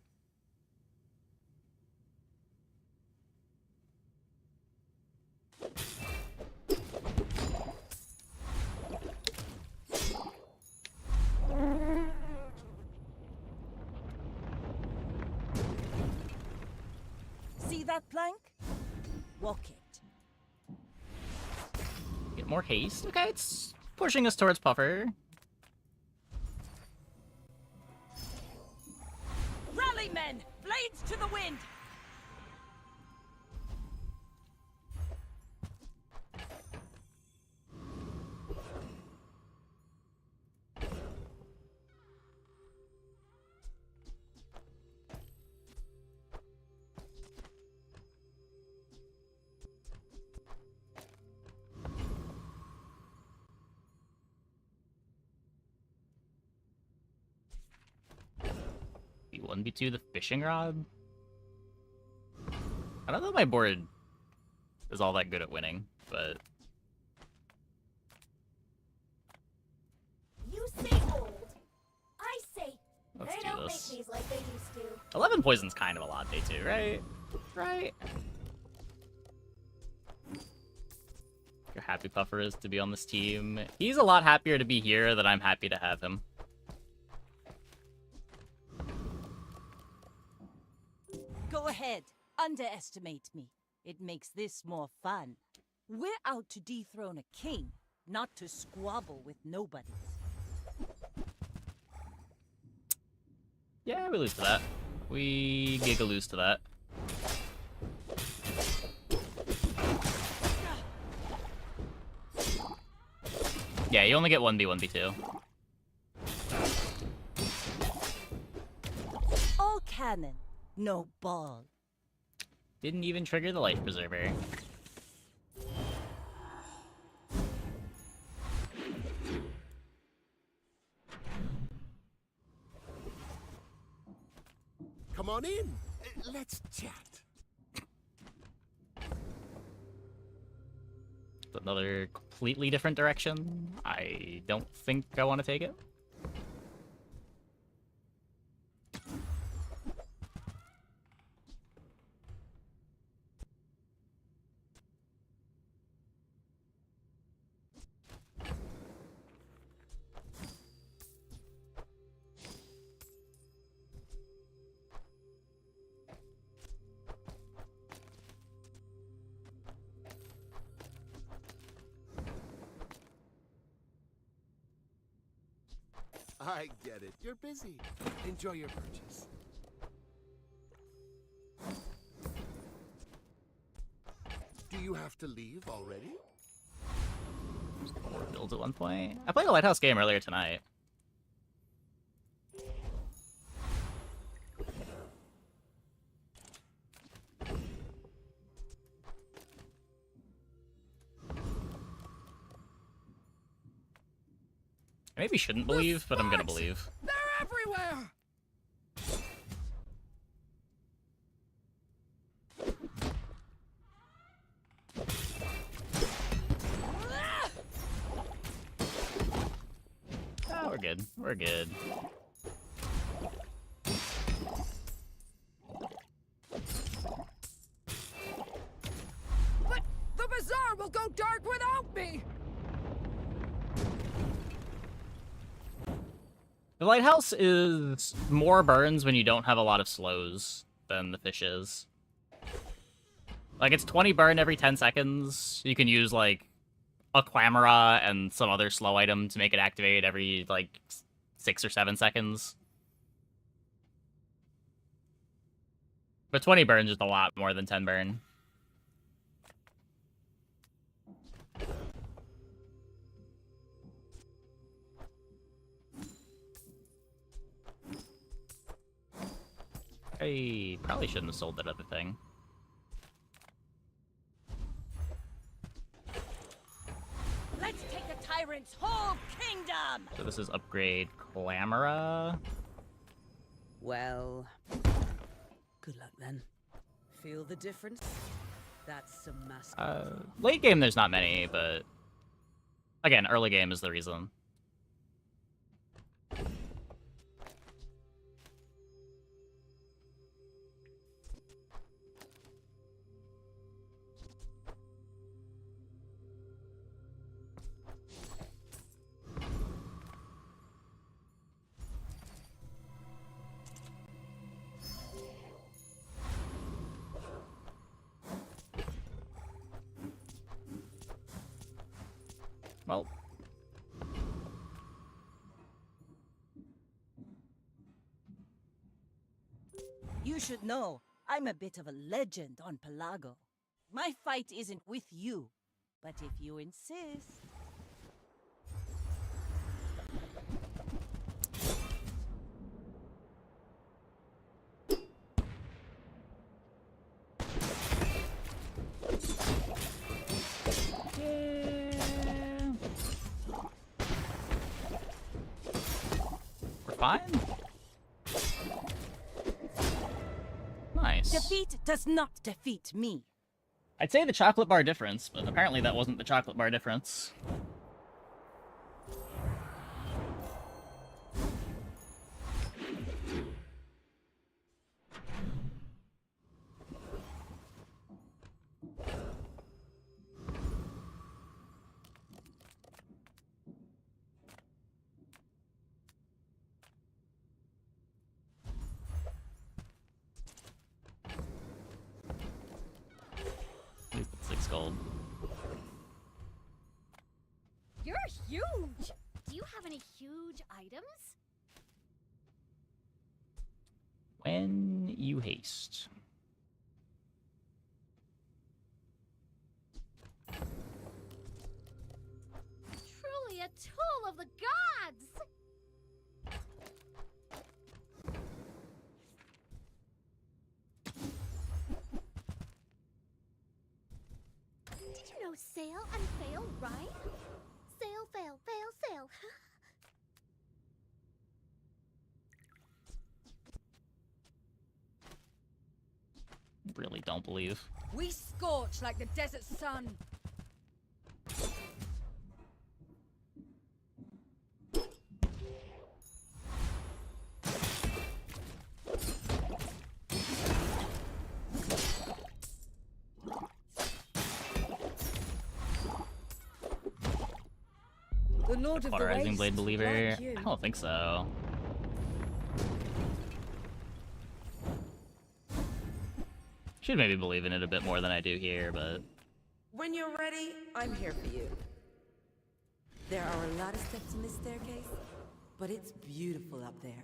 See that plank? Walk it. Get more haste. Okay, it's pushing us towards Puffer. Rally, men! Blades to the wind! B1, B2, the fishing rod? I don't know if my board is all that good at winning, but... You say old. I say Let's they do don't this. make these like they used to. 11 poison's kind of a lot day 2, right? Right? You're happy Puffer is to be on this team. He's a lot happier to be here than I'm happy to have him. Go ahead. Underestimate me. It makes this more fun. We're out to dethrone a king, not to squabble with nobodies. Yeah, we lose to that. We giga lose to that. Yeah, you only get 1B, 1B2. All cannon, no ball. Didn't even trigger the life preserver. Come on in. Let's chat. Another completely different direction. I don't think I want to take it. I get it. You're busy. Enjoy your purchase. Do you have to leave already? More builds at one point. I played a Lighthouse game earlier tonight. I maybe shouldn't believe, but I'm gonna believe. They're everywhere! Oh, we're good. We're good. But the bazaar will go dark without me! The Lighthouse is more burns when you don't have a lot of slows than the fish is. Like, it's 20 burn every 10 seconds. You can use, like, a Clamora and some other slow item to make it activate every, like, 6 or 7 seconds. But 20 burns is a lot more than 10 burn. I probably shouldn't have sold that other thing. its whole kingdom! So this is upgrade Clamora. Well, good luck then. Feel the difference? That's some masculine. Late game, there's not many, but again, early game is the reason. Well, You should know, I'm a bit of a legend on Pelago. My fight isn't with you, but if you insist... we're fine. Nice. Defeat does not defeat me. I'd say the chocolate bar difference, but apparently that wasn't the chocolate bar difference. At least it's 6 gold. You're huge! Do you have any huge items? When you haste. Truly a tool of the gods! Did you know sail and fail rhyme? Sail, fail, fail, sail. Really don't believe. We scorch like the desert sun. The Lord of the Polarizing Waste, Blade Believer? like you. I don't think so. Should maybe believe in it a bit more than I do here, but... When you're ready, I'm here for you. There are a lot of steps in this staircase, but it's beautiful up there.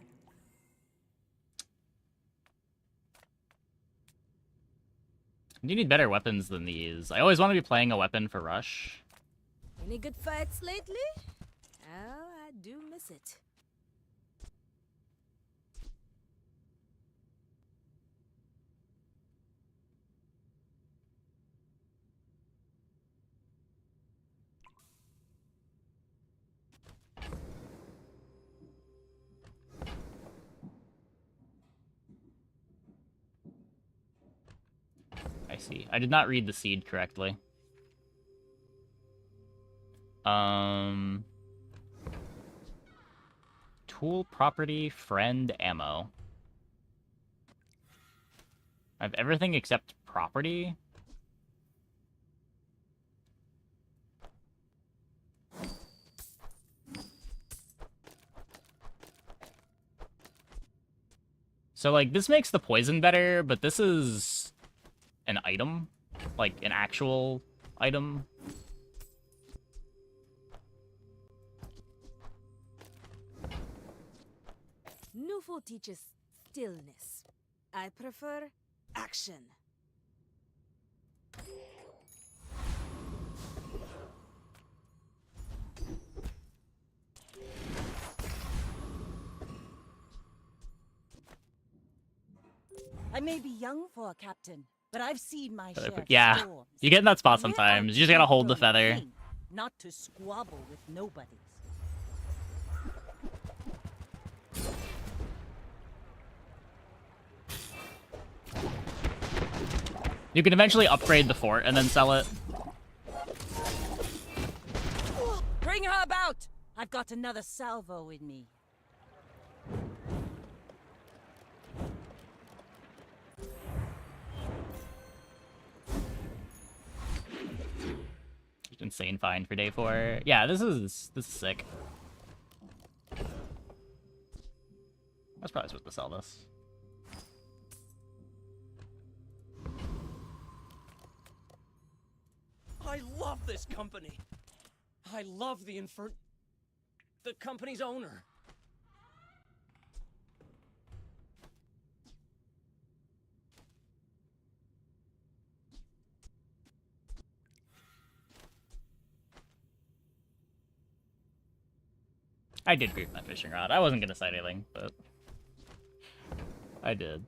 You need better weapons than these. I always want to be playing a weapon for rush. Any good fights lately? Oh, I do miss it. I see. I did not read the seed correctly. Tool, property, friend, ammo. I have everything except property. So, like, this makes the poison better, but this is an item. Like, an actual item. Nufo teaches stillness. I prefer action. I may be young for a captain, but I've seen my share of Yeah, storms. you get in that spot We're out sometimes. to You just gotta hold the dethrone a feather. king, not to squabble with nobodies. You can eventually upgrade the fort and then sell it. Bring her about! I've got another salvo in me. Insane find for day 4. Yeah, this is sick. That's probably supposed to sell this. I love this company. I love the company's owner. I did grief my fishing rod. I wasn't gonna say anything, but I did.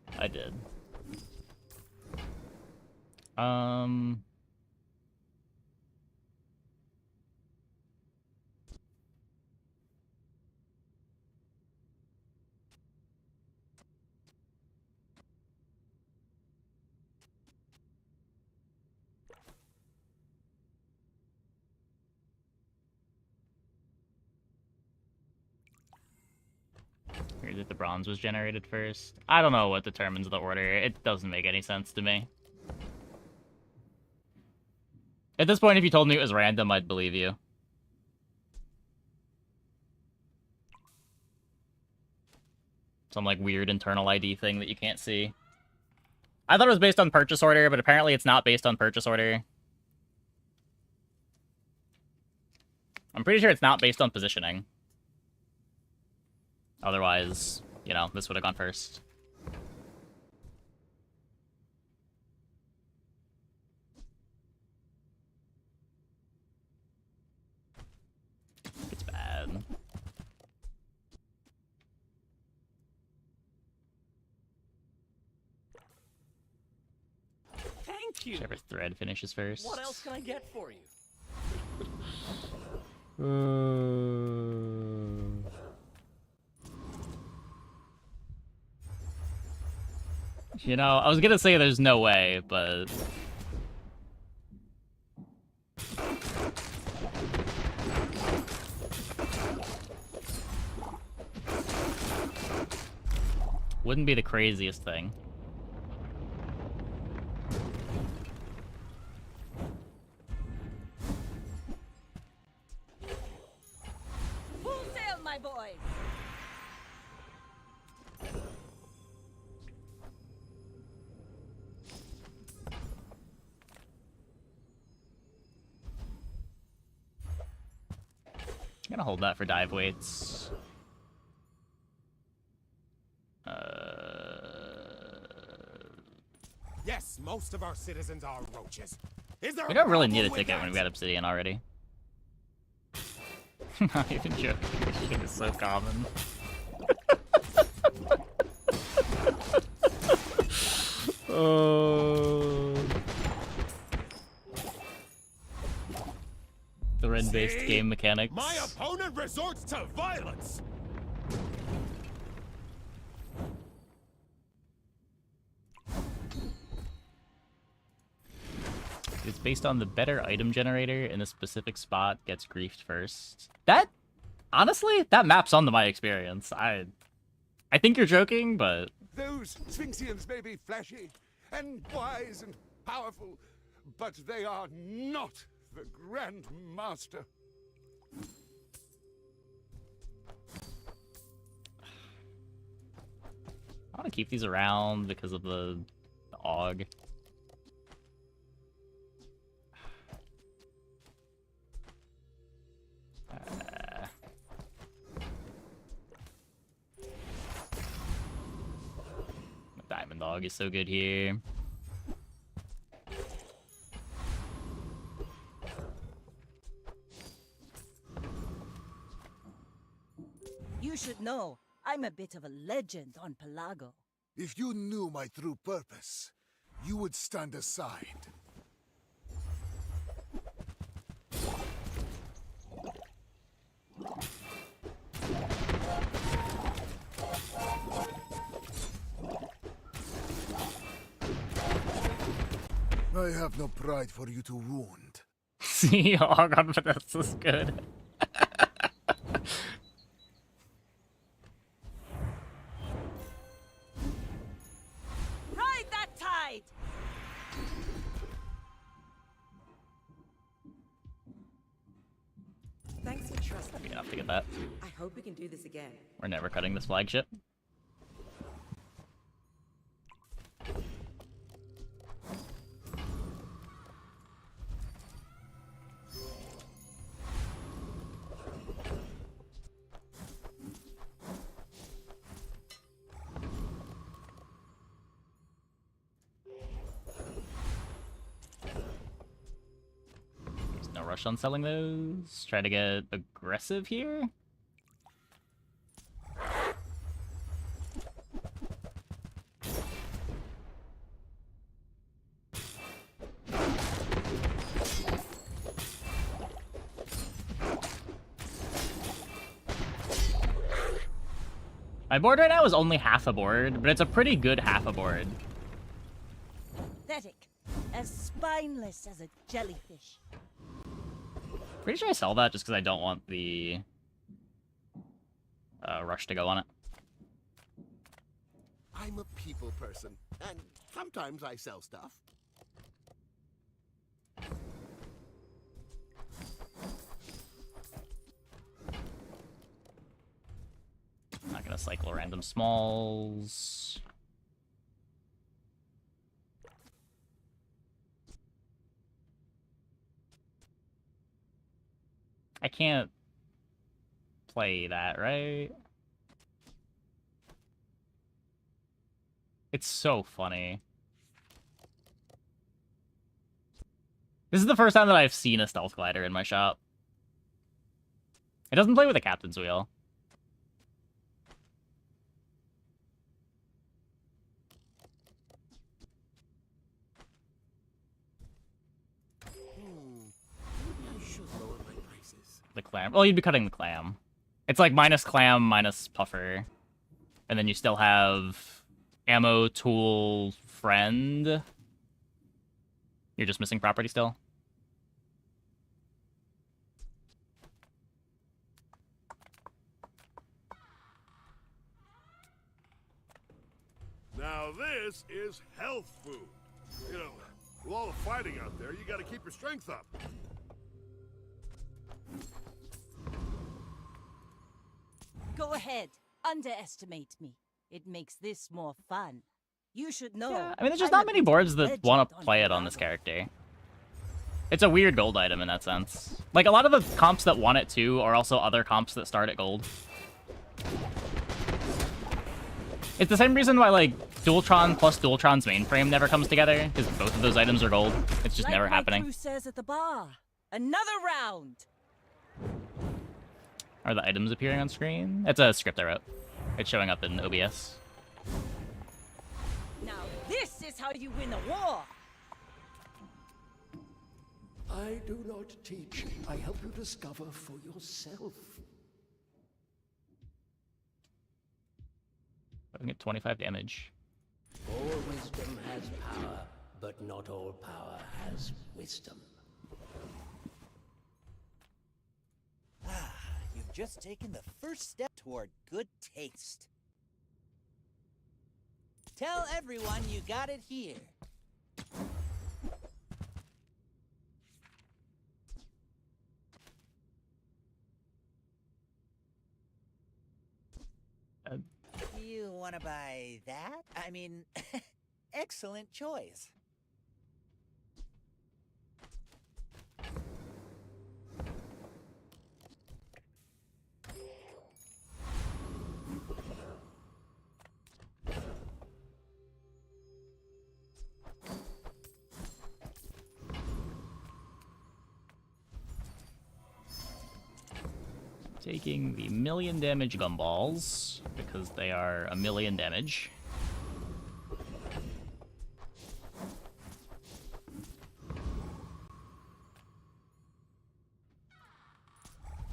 Weird that the bronze was generated first. I don't know what determines the order. It doesn't make any sense to me. At this point, if you told me it was random, I'd believe you. Some, like, weird internal ID thing that you can't see. I thought it was based on purchase order, but apparently it's not based on purchase order. I'm pretty sure it's not based on positioning. Otherwise, you know, this would have gone first. It's bad. Thank you. Whichever thread finishes first. What else can I get for you? You know, I was gonna say there's no way, but... Wouldn't be the craziest thing. Full sail, my boys! I'm gonna hold that for dive weights. Yes, most of our citizens are roaches. Is there We don't really need a problem with ticket when we got obsidian already. Not even joking. This shit is so common. The red-based See? game mechanics. My opponent resorts to violence. It's based on the better item generator in a specific spot gets griefed first. That, honestly, that maps onto my experience. I think you're joking, but... Those Sphinxians may be flashy and wise and powerful, but they are not the Grand Master. I want to keep these around because of the AUG. The Diamond Dog is so good here. You should know, I'm a bit of a legend on Pelago. If you knew my true purpose, you would stand aside. I have no pride for you to wound. See, oh god, Vanessa's good. Ride that tide! Thanks for trusting me. Enough to get that. I hope we can do this again. We're never cutting this flagship. There's no rush on selling those. Try to get aggressive here. My board right now is only half a board, but it's a pretty good half a board. Pathetic. As spineless as a jellyfish. Pretty sure I sell that just because I don't want the rush to go on it. I'm a people person, and sometimes I sell stuff. Not gonna cycle random smalls. I can't play that, right? It's so funny. This is the first time that I've seen a stealth glider in my shop. It doesn't play with a captain's wheel. I should lower my prices. The clam. Well, you'd be cutting the clam. It's like minus clam, minus puffer. And then you still have ammo, tool, friend. You're just missing property still? Now this is health food. You know, with all the fighting out there, you gotta keep your strength up. Go ahead. Underestimate me. It makes this more fun. You should know. Yeah, I mean, there's just not many boards that want to play it on this character. It's a weird gold item in that sense. Like, a lot of the comps that want it too are also other comps that start at gold. It's the same reason why, like, Dualtron plus Dualtron's mainframe never comes together, because both of those items are gold. It's just never happening. Like my crew says at the bar. Another round. Are the items appearing on screen? It's a script I wrote. It's showing up in OBS. Now this is how you win a war. I do not teach. I help you discover for yourself. I can get 25 damage. All wisdom has power, but not all power has wisdom. You've just taken the first step toward good taste. Tell everyone you got it here. You want to buy that? I mean, excellent choice. Taking the 1,000,000 damage gumballs, because they are 1,000,000 damage.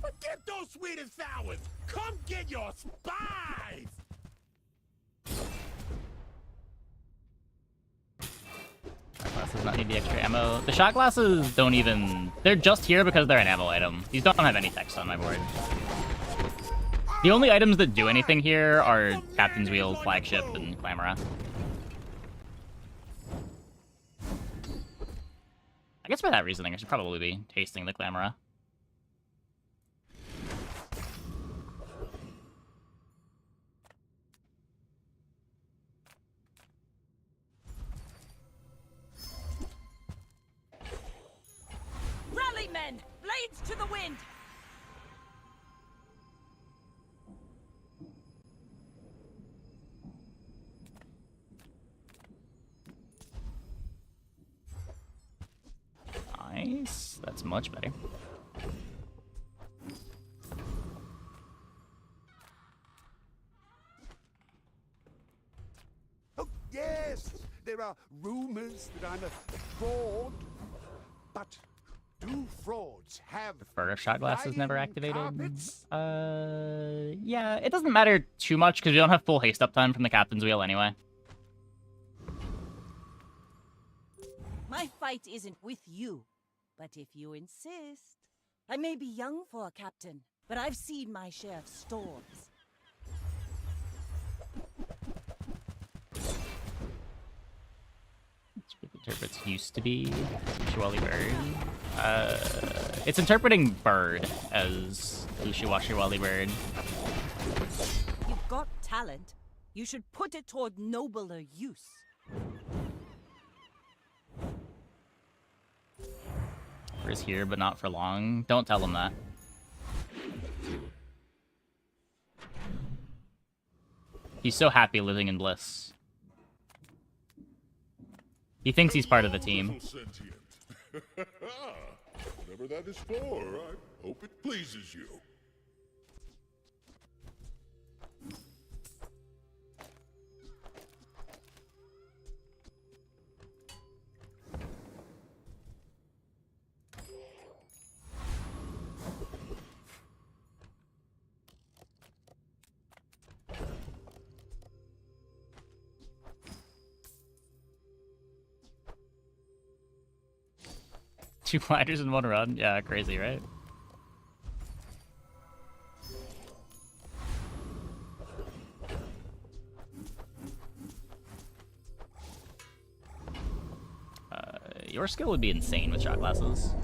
Forget those sweet and sours! Come get your spies! My classes Does not need the extra ammo. The shot glasses don't even... They're just here because they're an ammo item. These don't have any text on my board. The only items that do anything here are Captain's Wheel, Flagship, and Clamora. I guess by that reasoning, I should probably be tasting the Clamora. Rally, men! Blades to the wind! Nice. That's much better. Oh, yes! There are rumors that I'm a fraud. But do frauds have Burger shot glasses never flying activated. carpets? Yeah, it doesn't matter too much because you don't have full haste uptime from the Captain's Wheel anyway. My fight isn't with you, but if you insist. I may be young for a captain, but I've seen my share of storms. Interprets used to be Ushiwali Bird. It's interpreting bird as Ushiwali Bird. You've got talent. You should put it toward nobler use. Is here, but not for long. Don't tell him that. He's so happy living in bliss. He thinks he's part of the team. Whatever that is for, I hope it pleases you. Two gliders in one run? Yeah, crazy, right? Your skill would be insane with shot glasses.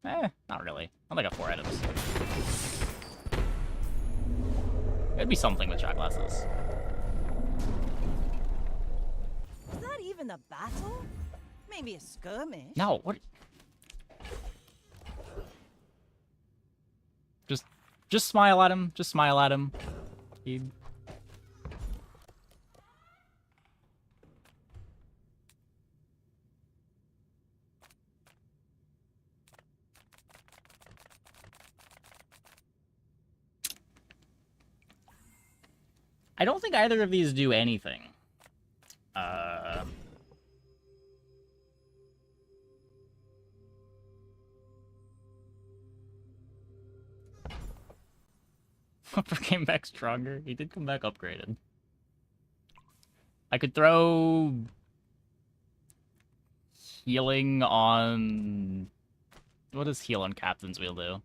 Not really. Not like a 4 items. It'd be something with shot glasses. Is that even a battle? Maybe a skirmish? No, what? Just smile at him. Just smile at him. I don't think either of these do anything. Upper came back stronger. He did come back upgraded. I could throw healing on... What does heal on Captain's Wheel do?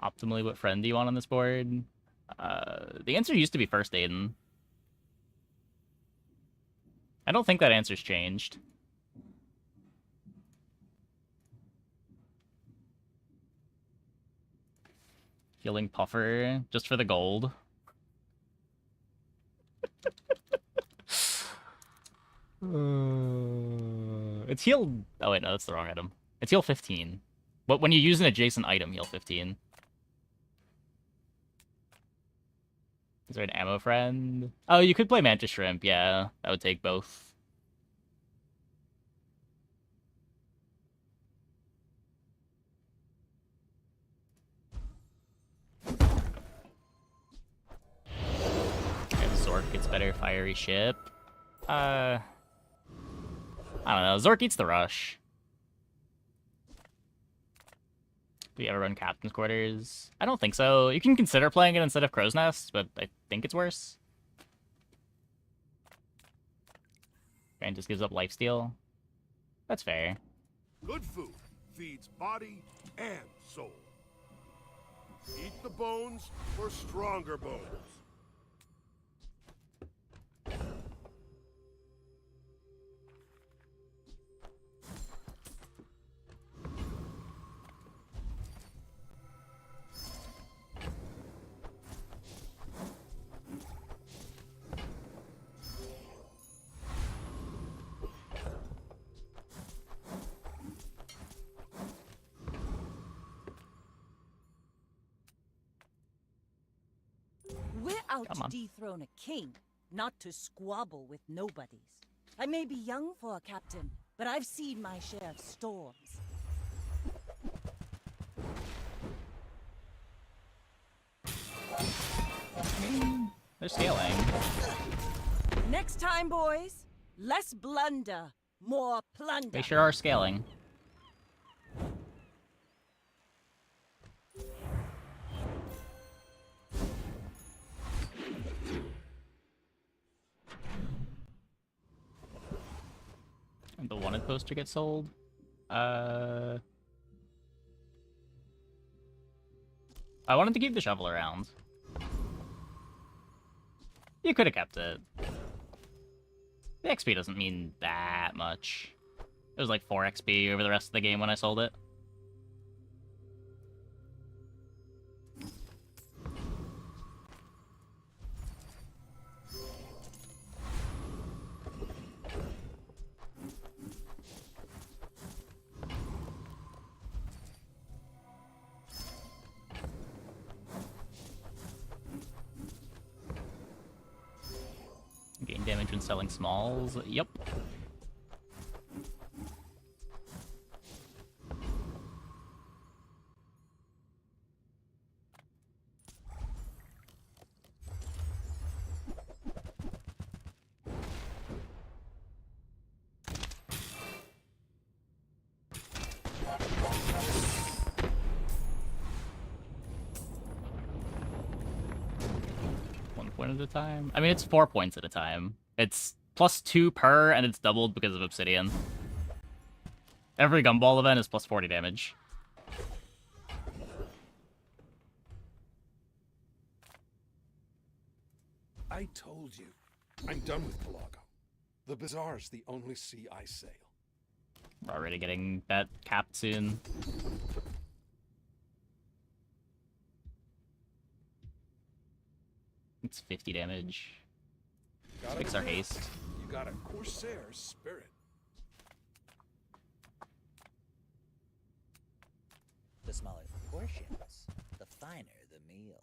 Optimally, what friend do you want on this board? The answer used to be First Aiden. I don't think that answer's changed. Healing Puffer, just for the gold. It's heal... Oh wait, no, that's the wrong item. It's heal 15. But when you use an adjacent item, heal 15. Is there an ammo friend? Oh, you could play Mantis Shrimp, yeah. That would take both. Zork gets better fiery ship. I don't know. Zork eats the rush. Do we ever run Captain's Quarters? I don't think so. You can consider playing it instead of Crow's Nest, but I think it's worse. And just gives up lifesteal. That's fair. Good food feeds body and soul. Eat the bones for stronger bones. We're out Come to on. dethrone a king, not to squabble with nobodies. I may be young for a captain, but I've seen my share of storms. They're scaling. Next time, boys, less blunder, more plunder. They sure are scaling. And the wanted poster gets sold. I wanted to keep the shovel around. You could have kept it. The XP doesn't mean that much. It was like 4 XP over the rest of the game when I sold it. Gain damage when selling smalls. Yep. Point at a time. I mean, it's 4 points at a time. It's +2 per, and it's doubled because of Obsidian. Every Gumball event is +40 damage. I told you, I'm done with Pelago. The Bazaar's the only sea I sail. We're already getting that capped soon. It's 50 damage. Let's fix our haste. You got a Corsair's spirit. The smaller the portions, the finer the meal.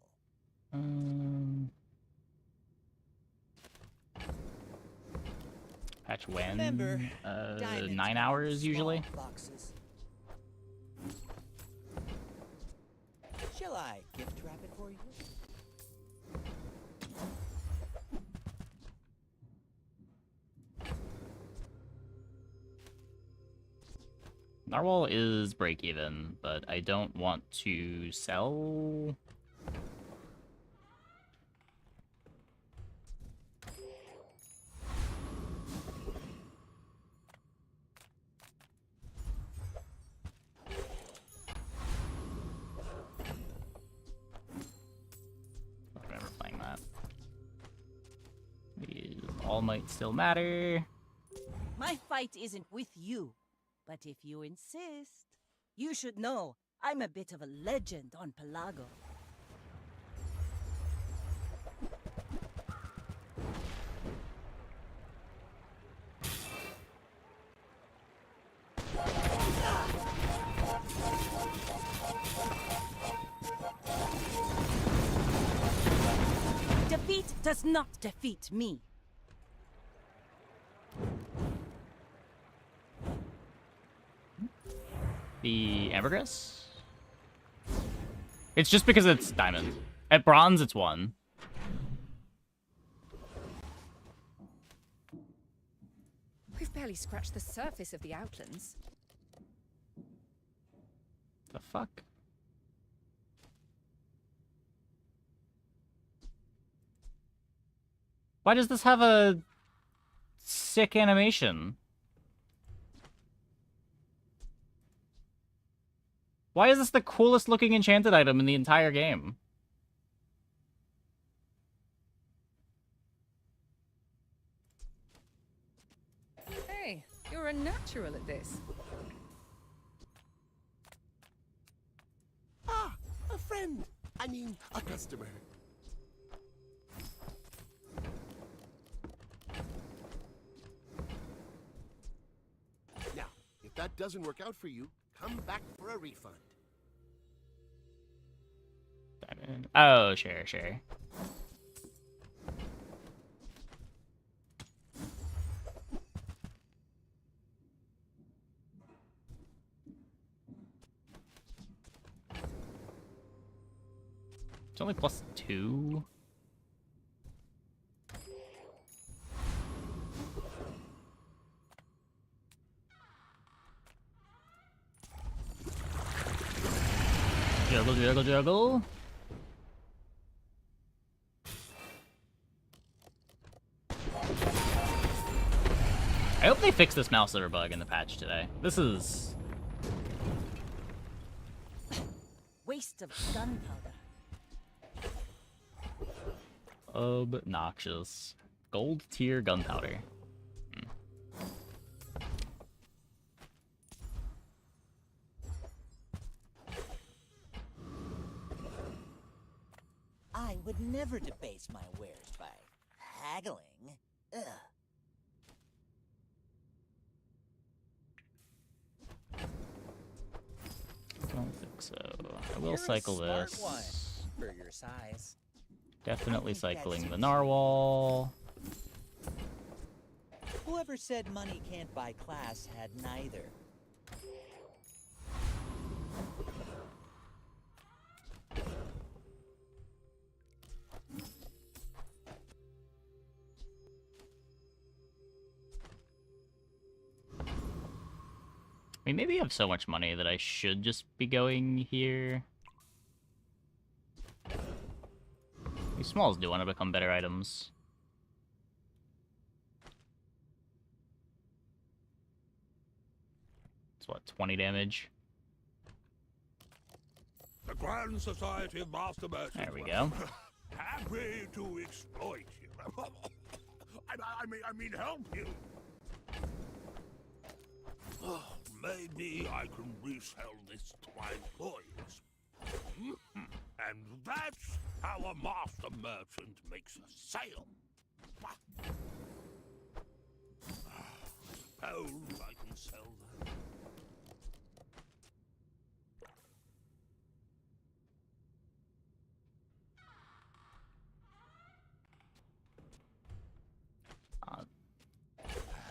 Patch when? Remember, 9 hours usually. Boxes. Shall I gift wrap it for you? Narwhal is break even, but I don't want to sell. I don't remember playing that. All might still matter. My fight isn't with you, but if you insist, you should know I'm a bit of a legend on Pelago. Defeat does not defeat me. The ambergris? It's just because it's diamond. At bronze, it's 1. We've barely scratched the surface of the Outlands. The fuck? Why does this have a sick animation? Why is this the coolest looking enchanted item in the entire game? Hey, you're a natural at this. Ah, a friend. I mean, a customer. Now, if that doesn't work out for you, come back for a refund. Oh, sure, sure. It's only +2. Juggle, juggle, juggle. I hope they fix this mouse liver bug in the patch today. This is... Waste of gunpowder. obnoxious. Gold tier gunpowder. I would never debase my wares by haggling. Ugh. Don't think so. I will You're cycle a smart this. one for your size. Definitely I think cycling that's the narwhal. Whoever said money can't buy class had neither. I mean, maybe I have so much money that I should just be going here. These smalls do want to become better items. It's what, 20 damage? The Grand Society of Master Merchants. There we go. Happy to exploit you. I mean, help you. Oh, maybe I can resell this to my employees. And that's how a master merchant makes a sale. Suppose I can sell that.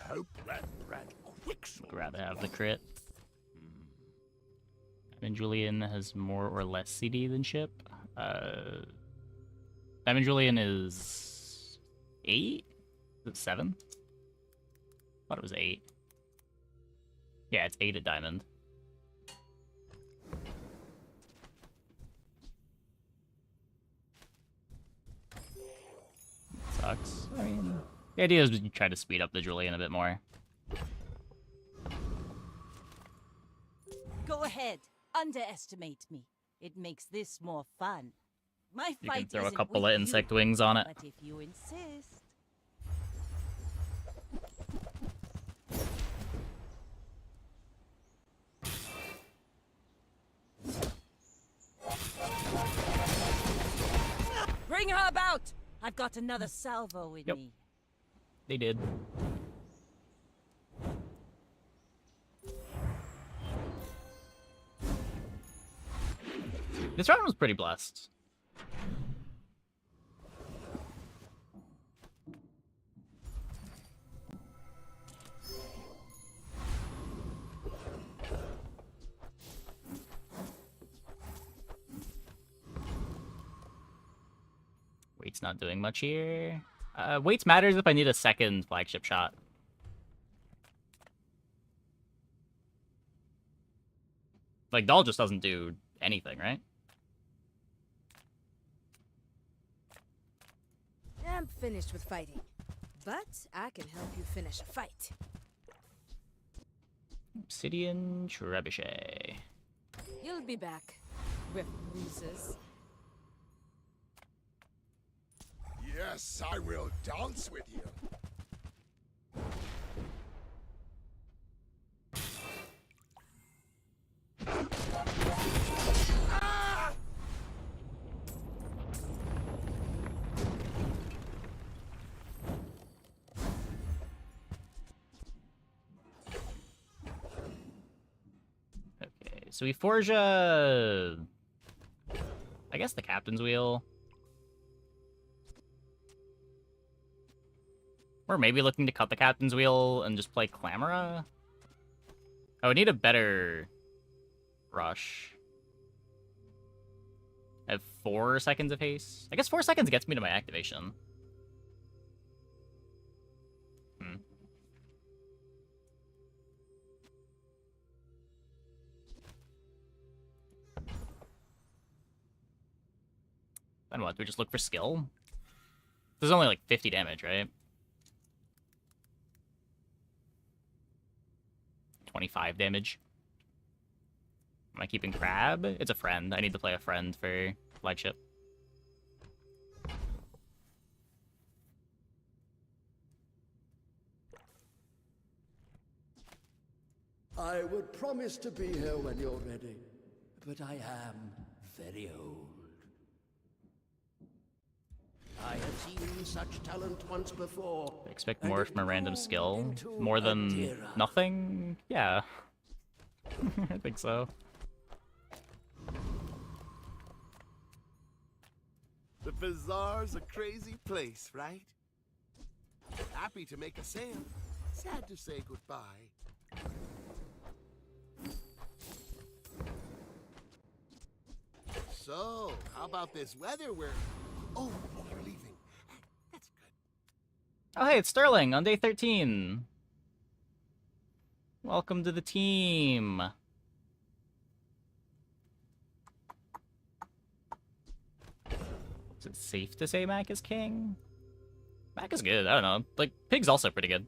Hope that rat quicks. Rather have the crit. Diamond Julian has more or less CD than Ship. Diamond Julian is 8? Is it 7? Thought it was 8. Yeah, it's 8 at Diamond. Sucks. I mean, the idea is you try to speed up the Julian a bit more. Go ahead. Underestimate me. It makes this more fun. My You fight can throw a isn't couple with of insect you, wings on it. But if you insist. Bring her about! I've got another salvo in me. They did. This round was pretty blessed. Weight's not doing much here. Weights matters if I need a second flagship shot. Like, Doll just doesn't do anything, right? I'm finished with fighting, but I can help you finish a fight. Obsidian trebuchet. You'll be back with bruises. Yes, I will dance with you. Ah! Okay, so we forge a... I guess the captain's wheel. Or maybe looking to cut the captain's wheel and just play Clamora? Oh, I need a better rush. I have 4 seconds of haste. I guess 4 seconds gets me to my activation. Then what? Do we just look for skill? There's only like 50 damage, right? 25 damage. Am I keeping Crab? It's a friend. I need to play a friend for flagship. I would promise to be here when you're ready, but I am very old. I have seen such talent once before. Expect more from a random skill? More than nothing? Yeah. I think so. The bazaar's a crazy place, right? Happy to make a sale. Sad to say goodbye. So, how about this weather where... Oh, you're leaving. That's good. Oh, hey, it's Sterling on day 13. Welcome to the team. Is it safe to say Mac is king? Mac is good. I don't know. Like, Pig's also pretty good.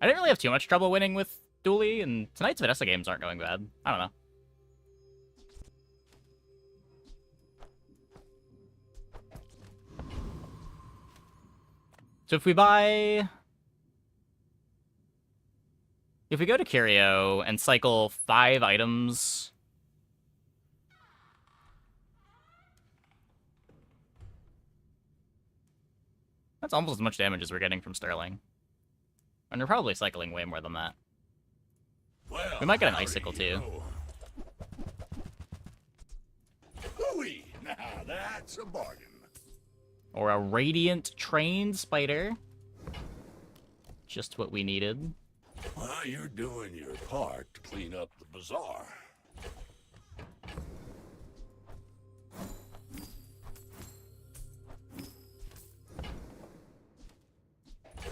I didn't really have too much trouble winning with Dooley, and tonight's Vanessa games aren't going bad. I don't know. So if we buy... If we go to Curio and cycle 5 items... That's almost as much damage as we're getting from Sterling. And we're probably cycling way more than that. Well, we might get an icicle too. Hooey! Now that's a bargain. Or a radiant trained spider. Just what we needed. Well, you're doing your part to clean up the bazaar.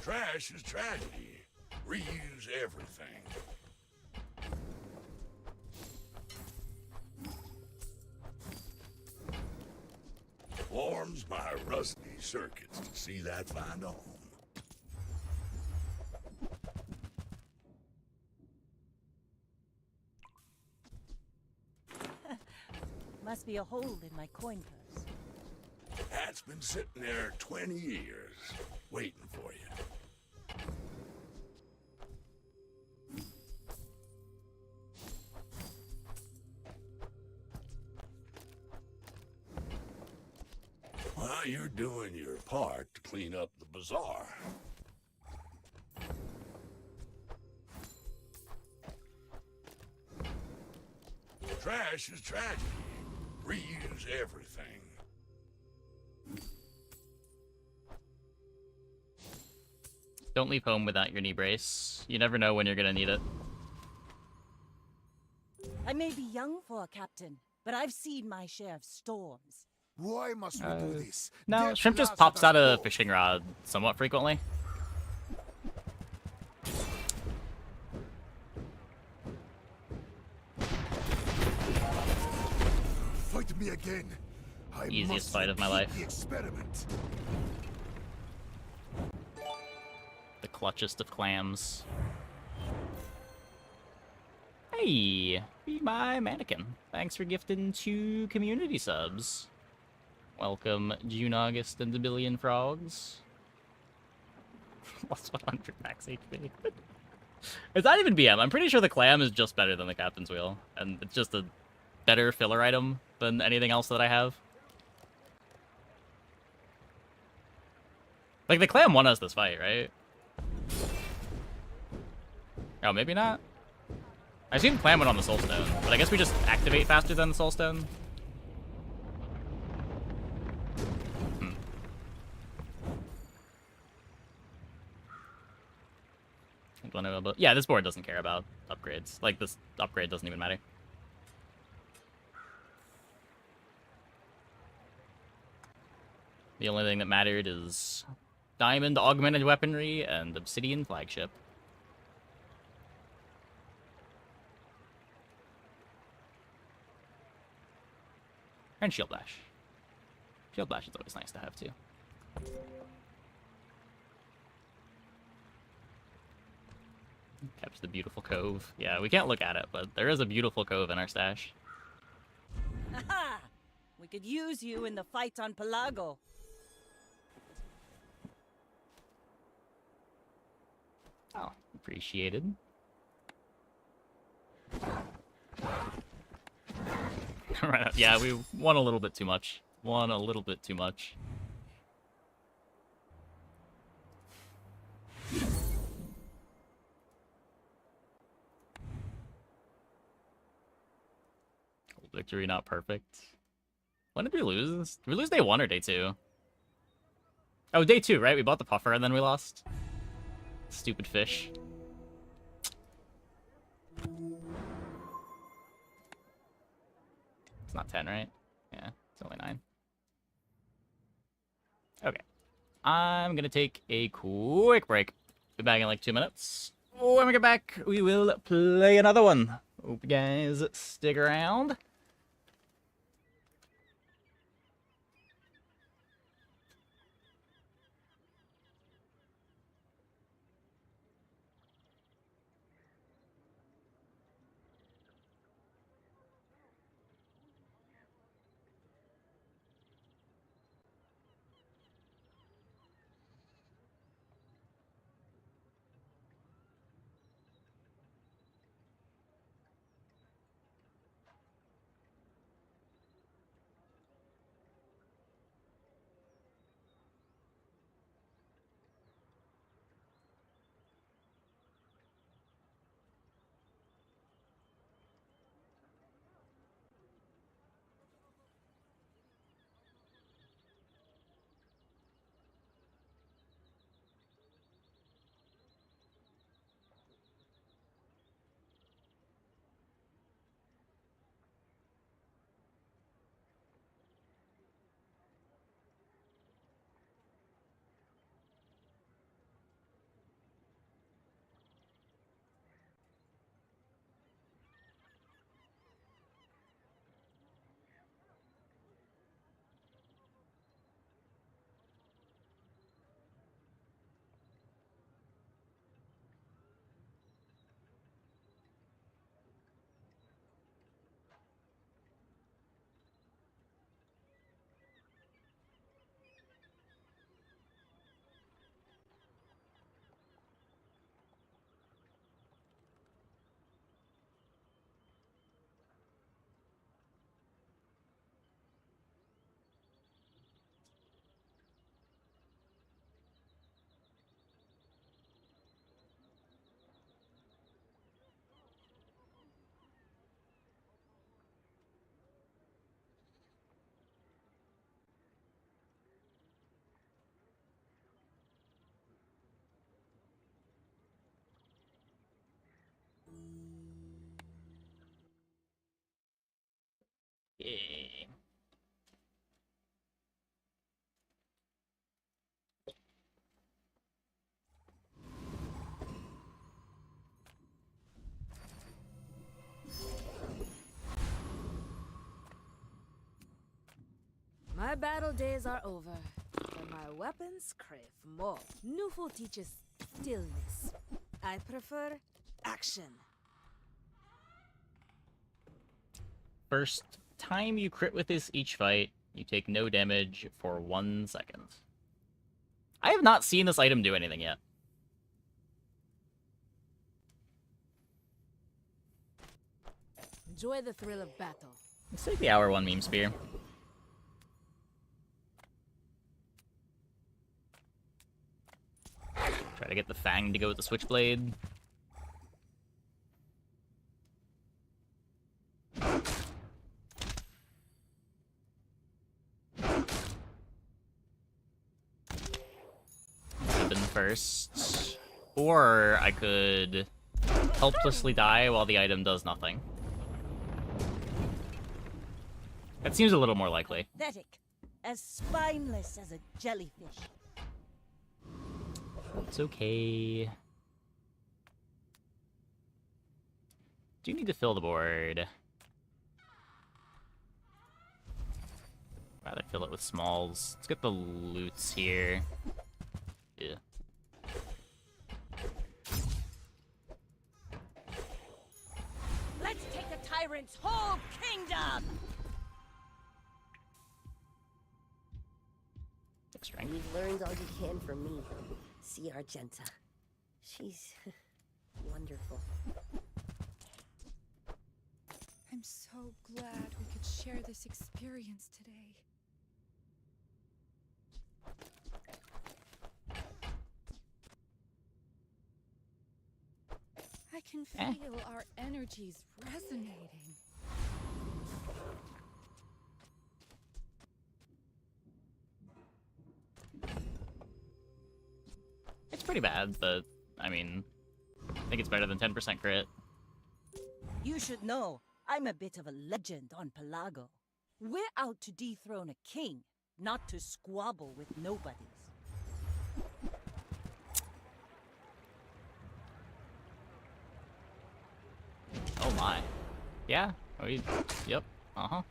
Trash is tragedy. Reuse everything. Warms my rusty circuits to see that find a home. Must be a hole in my coin purse. That's been sitting there 20 years, waiting for you. Well, you're doing your part to clean up the bazaar. Trash is tragedy. Reuse everything. Don't leave home without your knee brace. You never know when you're gonna need it. I may be young for a captain, but I've seen my share of storms. Why must we do this? No, Shrimp just pops out a fishing rod somewhat frequently. Fight me again. Easiest fight of my life. The experiment. The clutchest of clams. Hey, be my mannequin. Thanks for gifting 2 community subs. Welcome, June, August, and the Billion Frogs. Plus 100 max HP. It's not even BM. I'm pretty sure the clam is just better than the Captain's Wheel. And it's just a better filler item than anything else that I have. Like, the clam won us this fight, right? Oh, maybe not. I assume clam went on the soul stone, but I guess we just activate faster than the soul stone. Yeah, this board doesn't care about upgrades. Like, this upgrade doesn't even matter. The only thing that mattered is diamond augmented weaponry and obsidian flagship. And shield bash. Shield bash is always nice to have too. Kept the beautiful cove. Yeah, we can't look at it, but there is a beautiful cove in our stash. Haha! We could use you in the fight on Pelago. Oh, appreciated. Right, yeah, we won a little bit too much. Won a little bit too much. Victory not perfect. When did we lose? Did we lose day 1 or day 2? Oh, day 2, right? We bought the puffer and then we lost. Stupid fish. It's not 10, right? Yeah, it's only 9. Okay. I'm gonna take a quick break. Be back in like 2 minutes. When we get back, we will play another one. Hope you guys stick around. Yeah. My battle days are over, but my weapons crave more. Newful teaches stillness. I prefer action. First time you crit with this each fight, you take no damage for 1 second. I have not seen this item do anything yet. Enjoy the thrill of battle. Let's take the hour 1 meme spear. Try to get the Fang to go with the Switchblade. Deepen first. Or I could helplessly die while the item does nothing. That seems a little more likely. Pathetic. As spineless as a jellyfish. It's okay. Do need to fill the board. Rather fill it with smalls. Let's get the loots here. Yeah. Let's take the tyrant's whole kingdom! Strength. You've learned all you can from me. See Argenta. She's wonderful. I'm so glad we could share this experience today. I can feel our energies resonating. It's pretty bad, but, I mean, I think it's better than 10% crit. You should know, I'm a bit of a legend on Pelago. We're out to dethrone a king, not to squabble with nobodies. Oh my. Yeah? Yep. Uh-huh.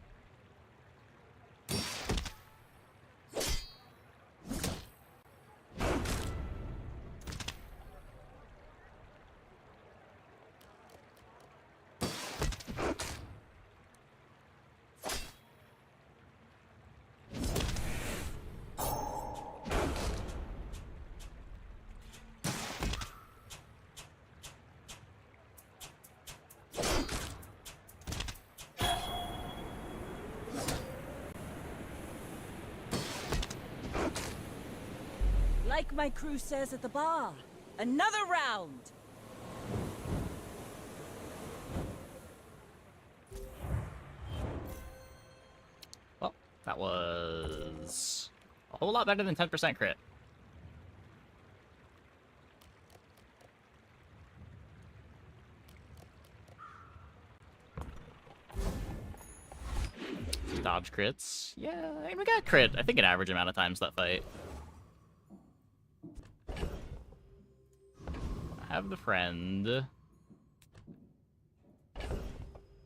Like my crew says at the bar, another round! Well, that was a whole lot better than 10% crit. Dodge crits. Yeah, I mean, we got crit, I think, an average amount of times that fight. I have the friend.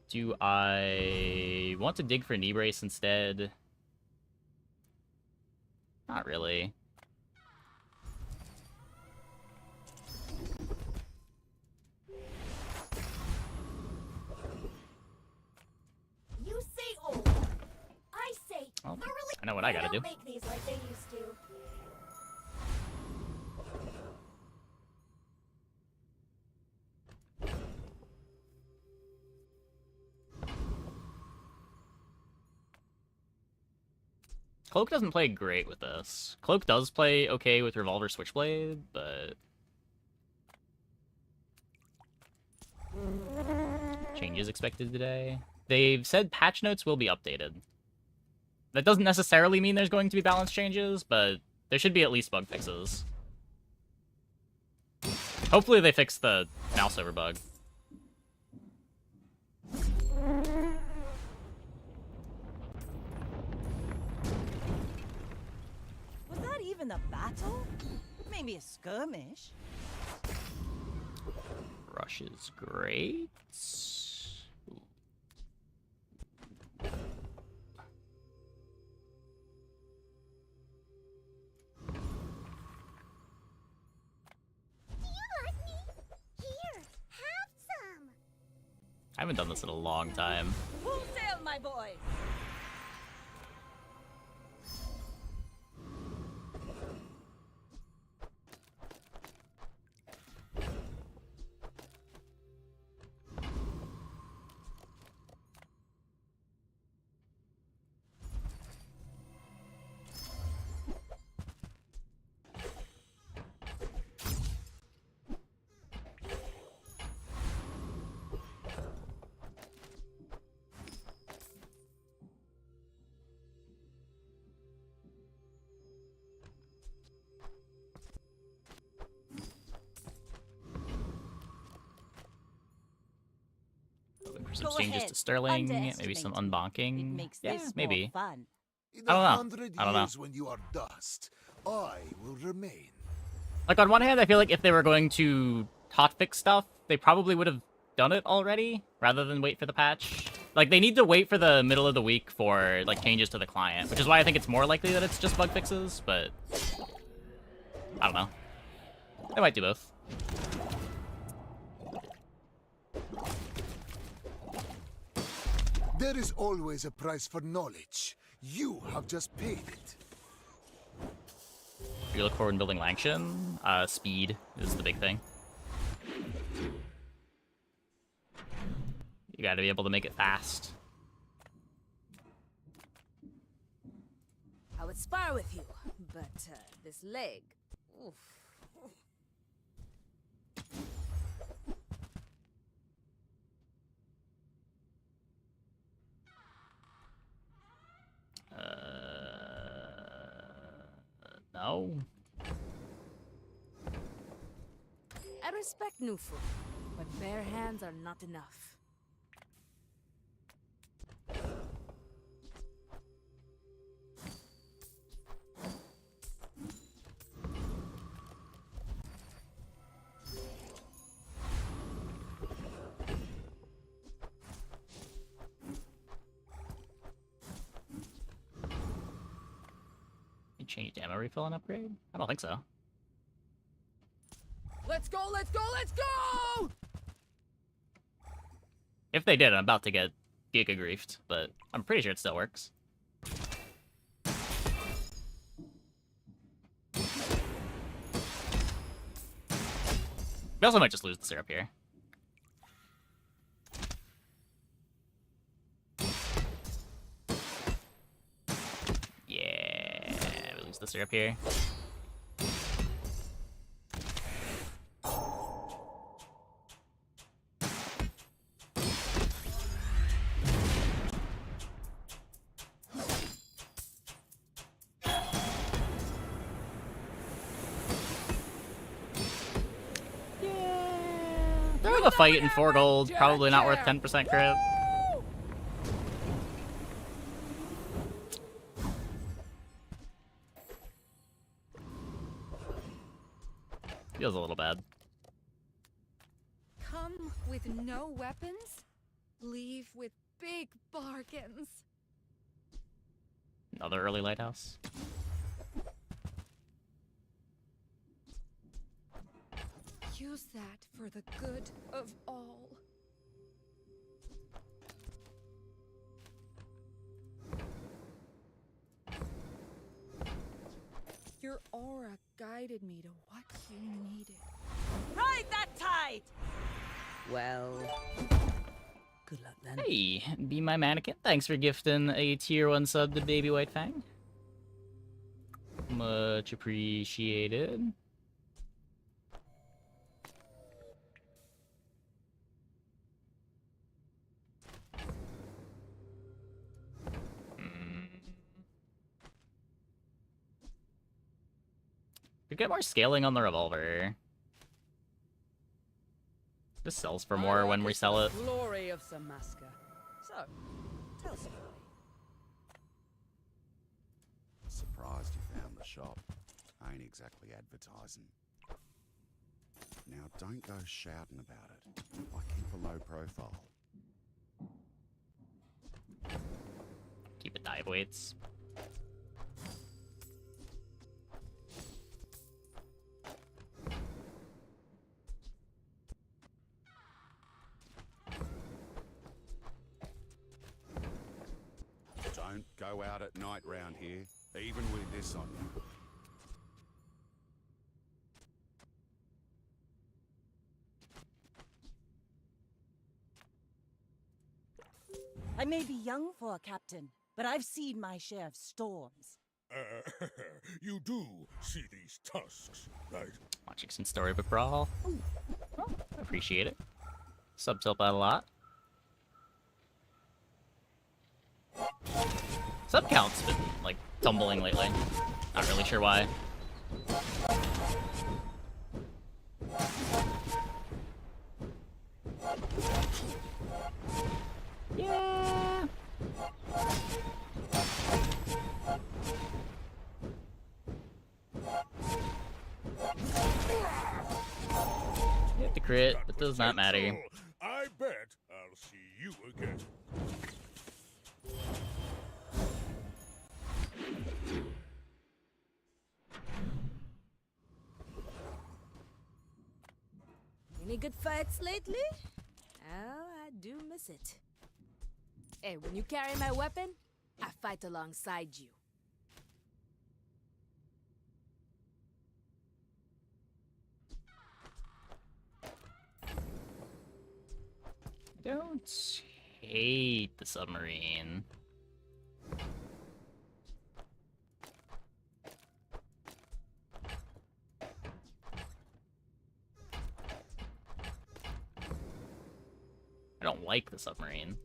Do I want to dig for knee brace instead? Not really. You say old. I say Well, thoroughly. I know what I gotta don't do. make these like they used to. Cloak doesn't play great with this. Cloak does play okay with Revolver Switchblade, but... changes expected today. They've said patch notes will be updated. That doesn't necessarily mean there's going to be balance changes, but there should be at least bug fixes. Hopefully they fix the mouse over bug. Was that even a battle? Maybe a skirmish? Rush is great. haven't done this in a long time. Full sail, my boy! Some Go changes ahead. to Sterling, maybe Underestimate some me. unbonking. It makes Yeah, this maybe. more fun. In I don't know. 100 I don't know. years when you are dust, I will remain. Like, on one hand, I feel like if they were going to hotfix stuff, they probably would have done it already, rather than wait for the patch. Like, they need to wait for the middle of the week for, like, changes to the client, which is why I think it's more likely that it's just bug fixes, but... I don't know. They might do both. There is always a price for knowledge. You have just paid it. If you look forward in building Langshan, speed is the big thing. You gotta be able to make it fast. I would spar with you, but this leg. Oof. No. I respect Nufu, but bare hands are not enough. You changed ammo refill and upgrade? I don't think so. Let's go, let's go, let's go! If they did, I'm about to get giga griefed, but I'm pretty sure it still works. We also might just lose the syrup here. Yeah, we lose the syrup here. Throw the fight in 4 gold, probably not worth 10% crit. Feels a little bad. Come with no weapons, leave with big bargains. Another early Lighthouse. Use that for the good of all. Your aura guided me to what you needed. Ride that tide! Well, good luck then. Hey, Be My Mannequin. Thanks for gifting a tier 1 sub to Baby White Fang. Much appreciated. Could get more scaling on the revolver. This sells for more when we sell it. Glory of Samaska. So, tell story. Surprised you found the shop. I ain't exactly advertising. Now don't go shouting about it. I keep a low profile. Keep it dive weights. go out at night round here, even with this on you. I may be young for a captain, but I've seen my share of storms. You do see these tusks, right? Watching some Storybook Brawl. Ooh. Well, I appreciate it. Sub-tilt that a lot. Sub count's been, like, tumbling lately. Not really sure why. Yeah. You have to crit, it does not matter. I bet I'll see you again. Any good fights lately? Oh, I do miss it. Hey, when you carry my weapon, I fight alongside you. I don't hate the submarine. I don't like the submarine.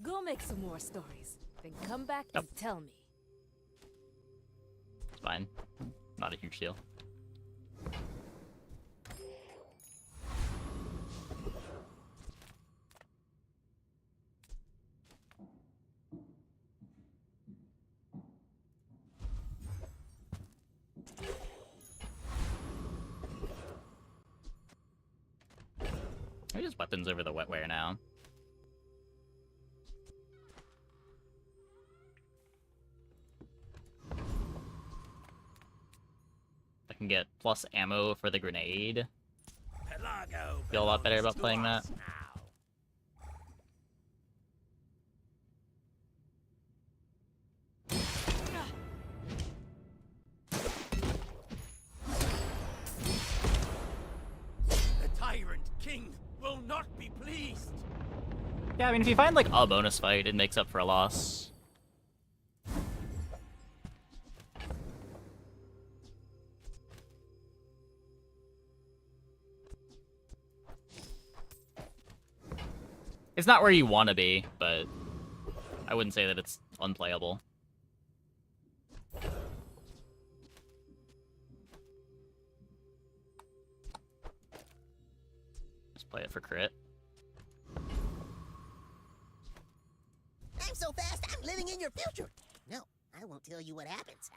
Go make some more stories, then come back and tell me. It's fine. Not a huge deal. I use weapons over the wetware now. I can get plus ammo for the grenade. Feel a lot better about playing that. The tyrant king will not be pleased. Yeah, I mean, if you find like a bonus fight, it makes up for a loss. It's not where you want to be, but I wouldn't say that it's unplayable. Just play it for crit. I'm so fast, I'm living in your future. No, I won't tell you what happens.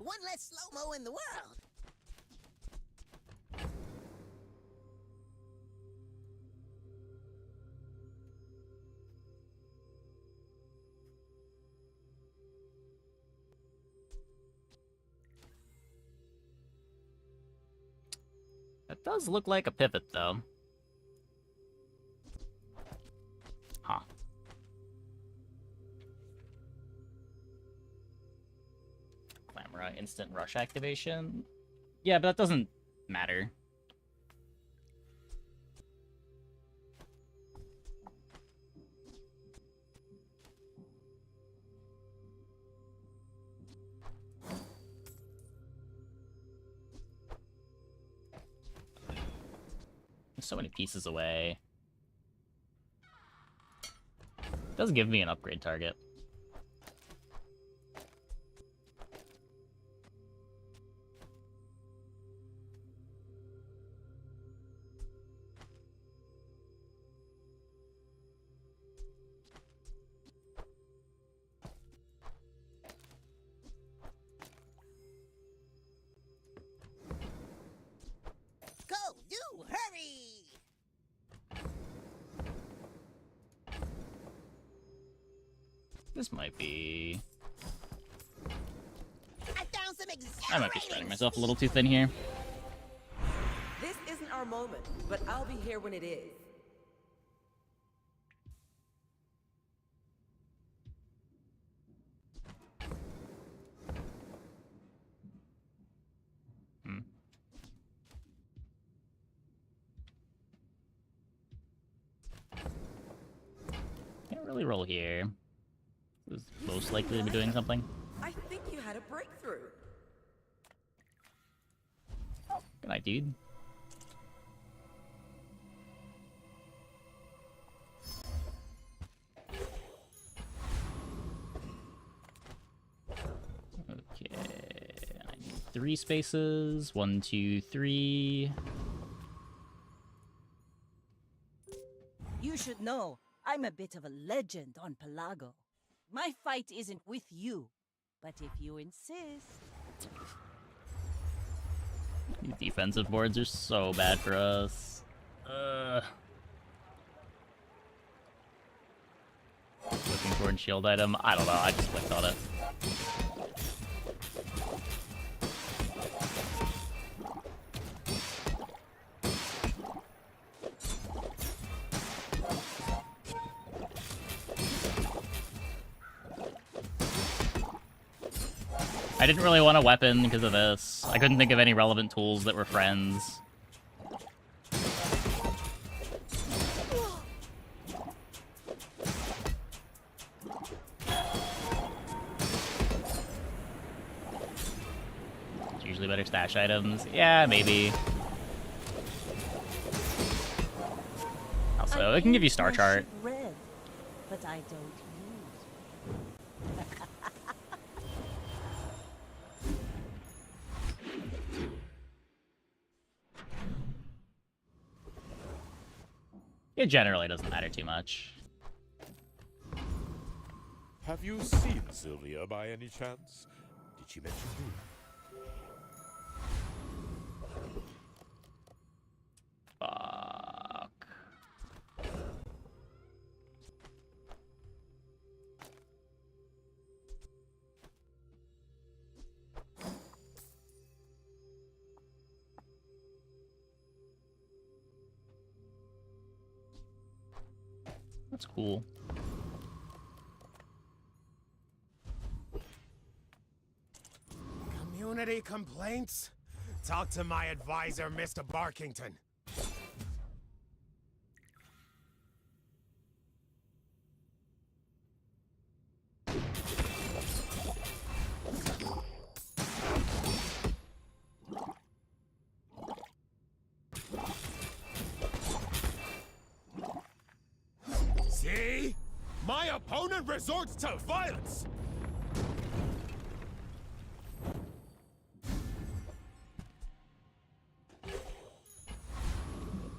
One less slow-mo in the world. That does look like a pivot, though. Huh. Clamora instant rush activation? Yeah, but that doesn't matter. There's so many pieces away. It does give me an upgrade target. Go, do, hurry! This might be... I found some I might be spreading myself a little too thin here. This isn't our moment, but I'll be here when it is. Can't really roll here. This is most likely to be doing something. I think you had a breakthrough. Good night, dude. Okay, I need 3 spaces. 1, 2, 3. You should know, I'm a bit of a legend on Pelago. My fight isn't with you, but if you insist... These defensive boards are so bad for us. Looking for a shield item. I don't know, I just clicked on it. I didn't really want a weapon because of this. I couldn't think of any relevant tools that were friends. It's usually better stash items. Yeah, maybe. Also, it can give you star chart. Red, but I don't use. It generally doesn't matter too much. Have you seen Sylvia by any chance? Did she mention you? Fuck. That's cool. Community complaints? Talk to my advisor, Mr. Barkington. See? My opponent resorts to violence!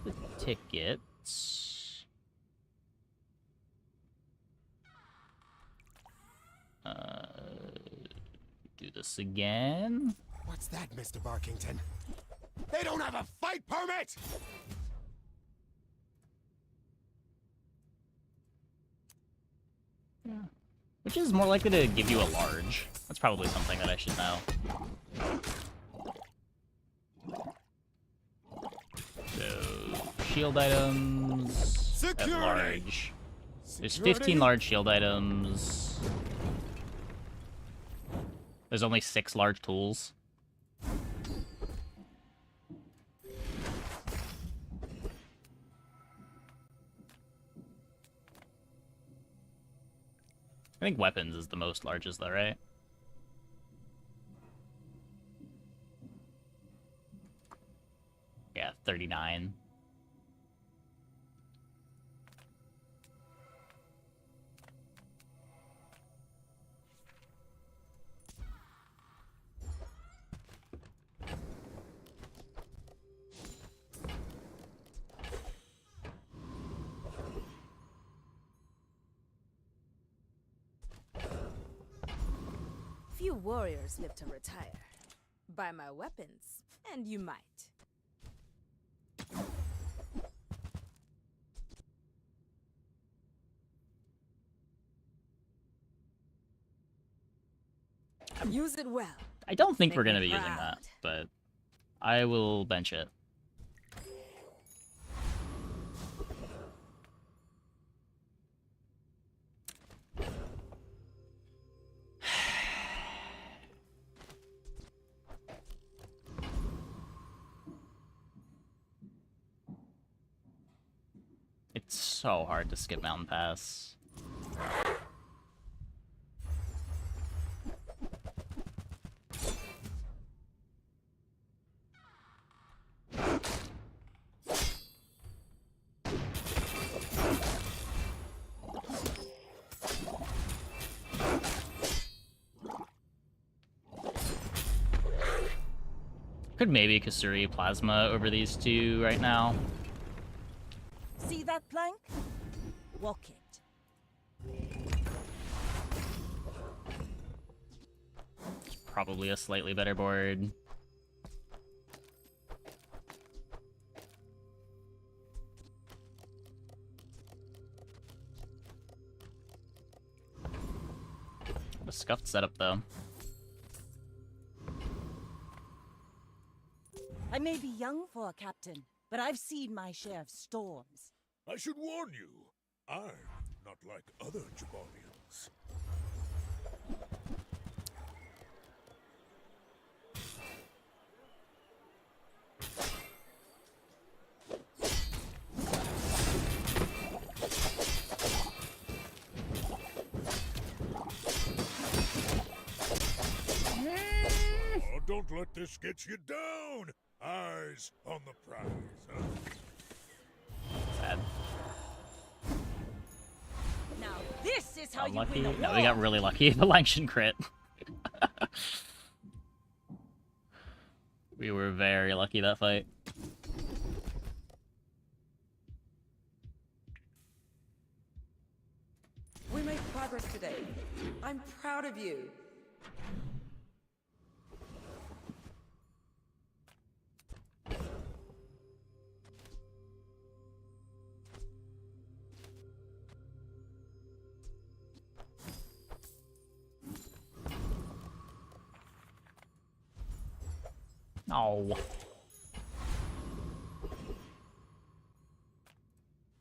The tickets. Do this again. What's that, Mr. Barkington? They don't have a fight permit! Yeah. Which is more likely to give you a large? That's probably something that I should know. So, shield items at large. There's 15 large shield items. There's only 6 large tools. I think weapons is the most largest though, right? Yeah, 39. Few warriors live to retire. Buy my weapons, and you might. Use it well. I don't think Make we're me gonna be using proud. that, but I will bench it. It's so hard to skip Mountain Pass. Could maybe Kasuri Plasma over these two right now. See that plank? Walk it. Probably a slightly better board. A scuffed setup though. I may be young for a captain, but I've seen my share of storms. I should warn you, I'm not like other Jabarians. Oh, don't let this get you down! Eyes on the prize, huh? Sad. Now this is how Unlucky. you win a No, war. we got really lucky. The Langshan crit. We were very lucky that fight. We made progress today. I'm proud of you. Oh.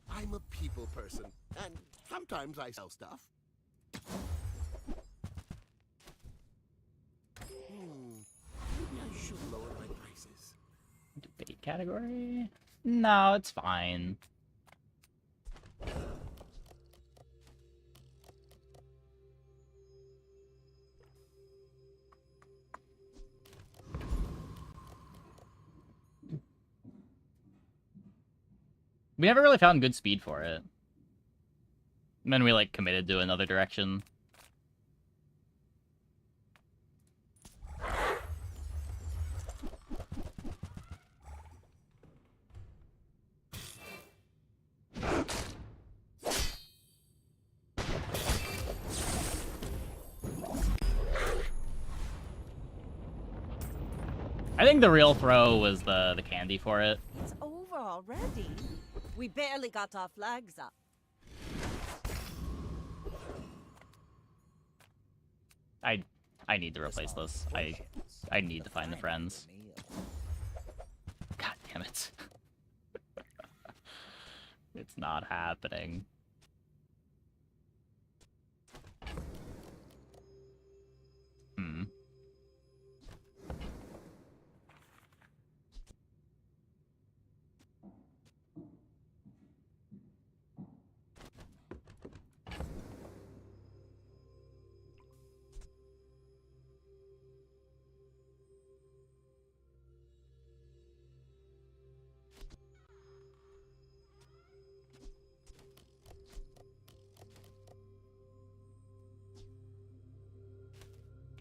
I'm a people person, and sometimes I sell stuff. Maybe I should lower my prices. Debate category? No, it's fine. We never really found good speed for it. And then we, like, committed to another direction. I think the real throw was the candy for it. It's over already. We barely got our flags up. I need to replace this. I need to find the friends. God damn it. It's not happening. Hmm.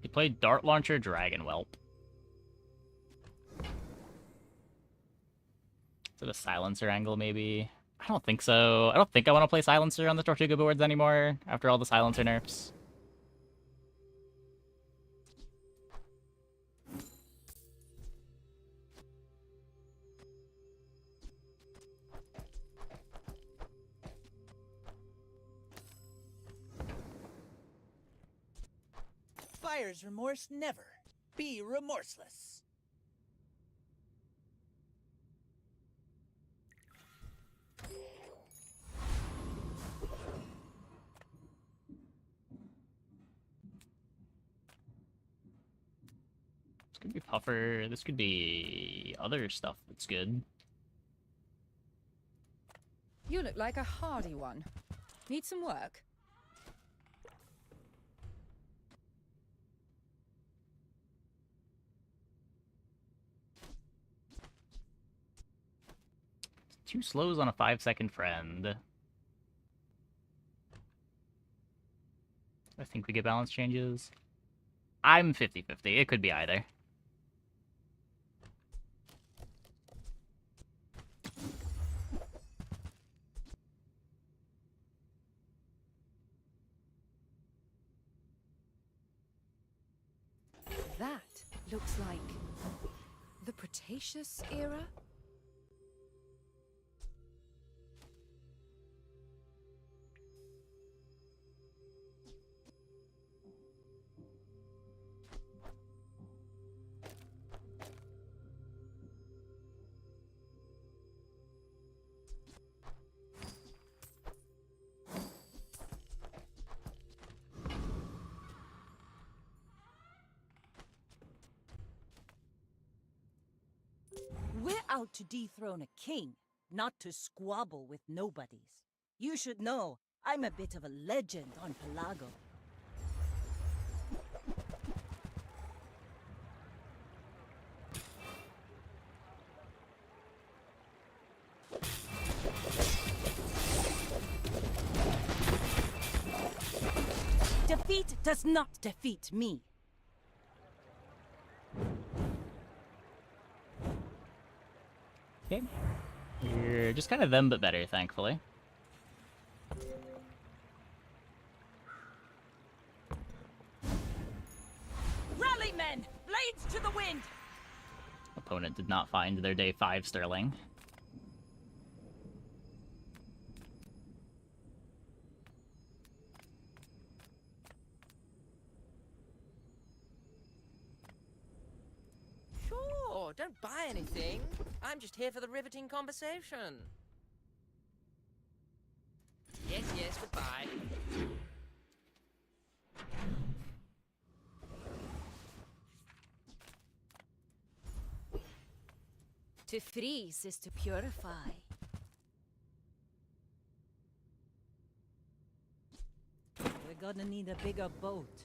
He played Dart Launcher, Dragon Whelp. Is it a Silencer angle, maybe? I don't think so. I don't think I want to play Silencer on the Tortuga boards anymore, after all the Silencer nerfs. buyer's remorse never. Be remorseless. This could be puffer. This could be other stuff that's good. You look like a hardy one. Need some work? Two slows on a 5-second friend. I think we get balance changes. I'm 50-50. It could be either. That looks like the Cretaceous era? We're out to dethrone a king, not to squabble with nobodies. You should know, I'm a bit of a legend on Pelago. Defeat does not defeat me. Okay. You're just kind of them, but better, thankfully. Rally, men! Blades to the wind! Opponent did not find their day 5 sterling. Sure, don't buy anything. I'm just here for the riveting conversation. Yes, yes, goodbye. To freeze is to purify. We're gonna need a bigger boat.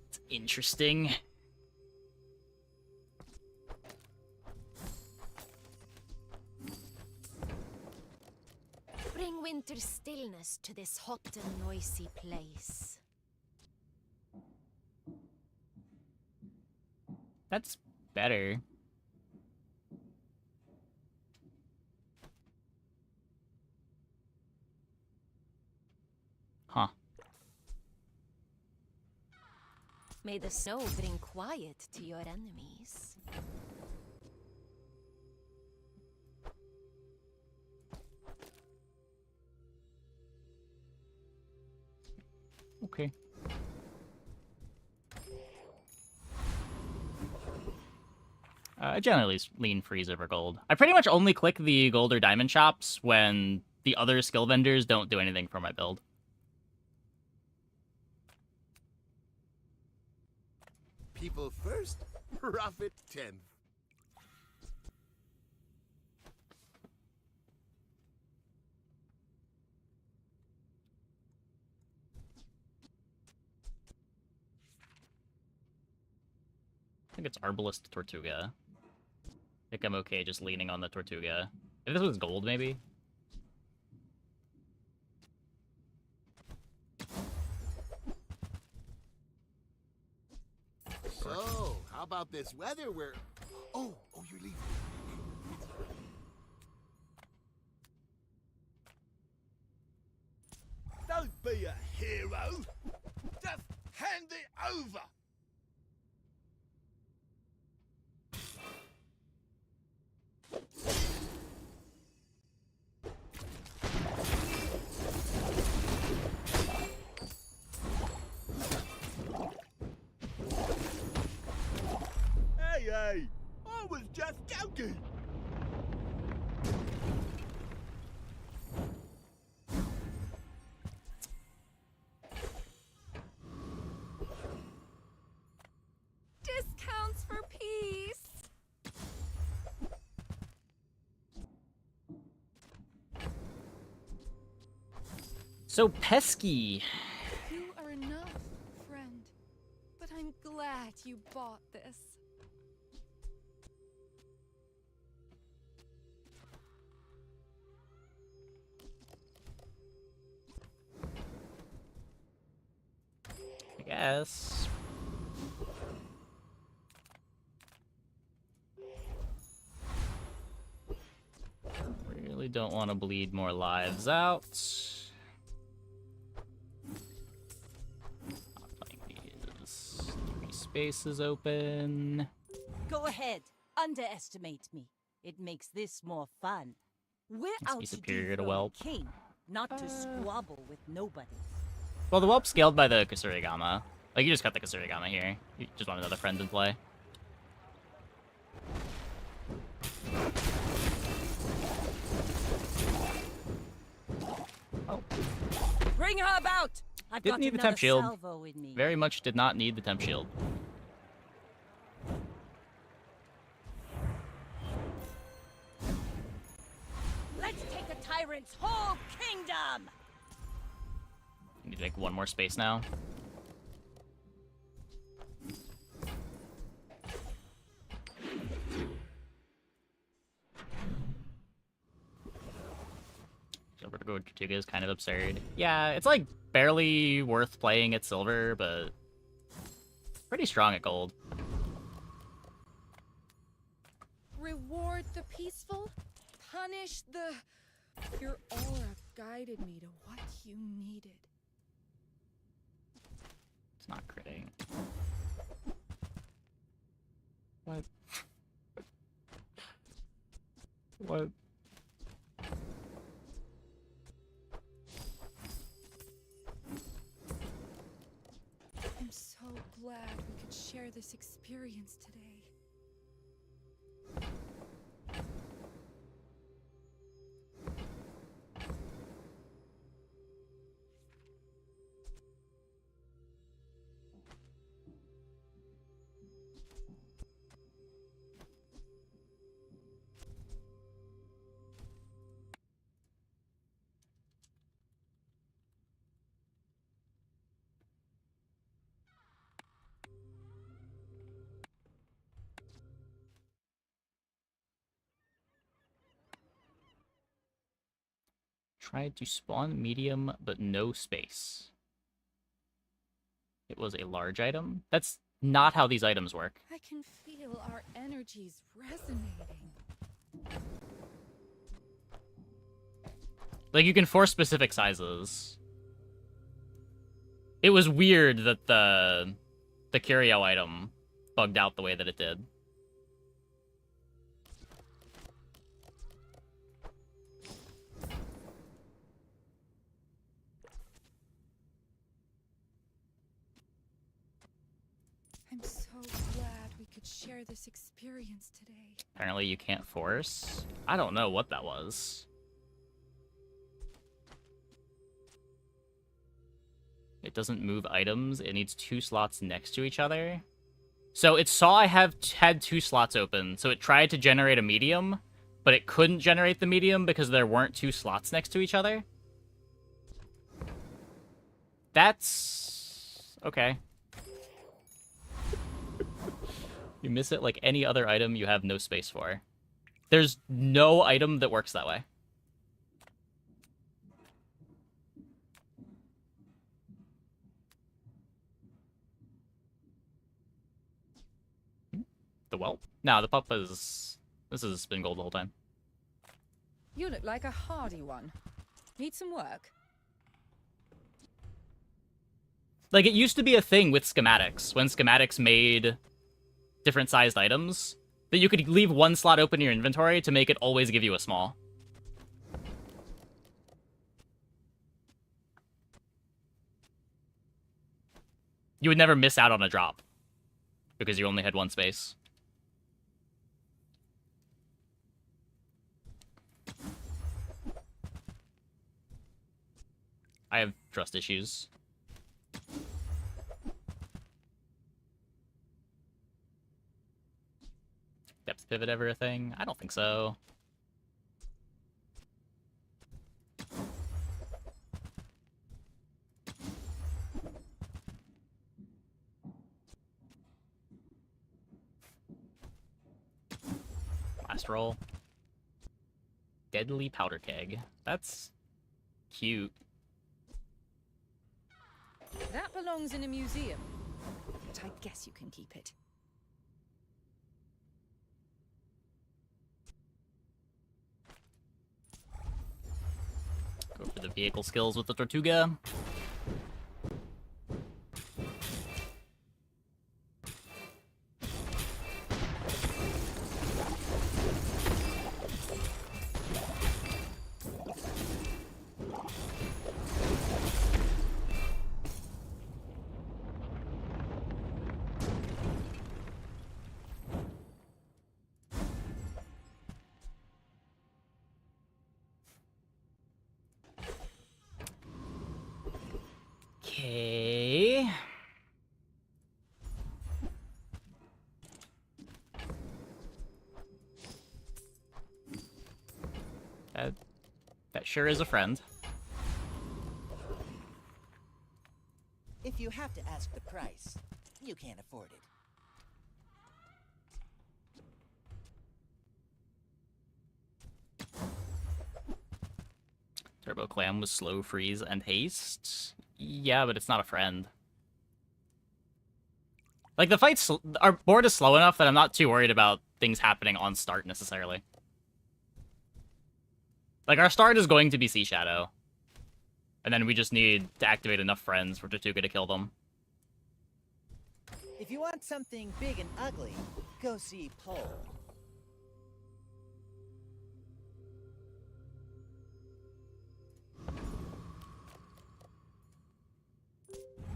It's interesting. Bring winter stillness to this hot and noisy place. That's better. Huh. May the snow bring quiet to your enemies. Okay. I generally lean freeze over gold. I pretty much only click the gold or diamond shops when the other skill vendors don't do anything for my build. People first, profit 10th. I think it's Arbalest Tortuga. I think I'm okay just leaning on the Tortuga. If this was gold, maybe? So, how about this weather where... Oh, you're leaving. Don't be a hero. Just hand it over. Hey, I was just joking. Discounts for peace. So pesky. You are enough, friend. But I'm glad you bought this. I guess. Really don't want to bleed more lives out. Not playing these. 3 spaces open. Go ahead. Underestimate me. It makes this more fun. We're Must out be to superior to dethrone Whelp. a king, not to squabble with nobody. Well, the Whelp scaled by the Kasurigama. Like, you just got the Kasurigama here. You just want another friend in play. Oh. Bring her about! I've Didn't got need the another temp shield. salvo in me. Very much did not need the temp shield. Let's take the tyrant's whole kingdom! Need to make one more space now. Silver to go to Tortuga is kind of absurd. Yeah, it's like barely worth playing at silver, but pretty strong at gold. Reward the peaceful, punish the... Your aura guided me to what you needed. It's not critting. What? What? I'm so glad we could share this experience today. Tried to spawn medium, but no space. It was a large item? That's not how these items work. I can feel our energies resonating. Like, you can force specific sizes. It was weird that the curio item bugged out the way that it did. I'm so glad we could share this experience today. Apparently you can't force. I don't know what that was. It doesn't move items. It needs 2 slots next to each other. So it saw I had 2 slots open, so it tried to generate a medium, but it couldn't generate the medium because there weren't 2 slots next to each other. That's... okay. You miss it like any other item you have no space for. There's no item that works that way. The whelp? No, the pup is... This has been gold the whole time. You look like a hardy one. Need some work? Like, it used to be a thing with schematics, when schematics made different sized items, that you could leave one slot open in your inventory to make it always give you a small. You would never miss out on a drop, because you only had one space. I have trust issues. Depth pivot ever a thing? I don't think so. Last roll. Deadly powder keg. That's cute. That belongs in a museum, but I guess you can keep it. Go for the vehicle skills with the Tortuga. Okay. That sure is a friend. If you have to ask the price, you can't afford it. Turbo Clam with slow freeze and haste. Yeah, but it's not a friend. Like, the fight's... Our board is slow enough that I'm not too worried about things happening on start, necessarily. Like, our start is going to be Sea Shadow. And then we just need to activate enough friends for Tortuga to kill them. If you want something big and ugly, go see Pole.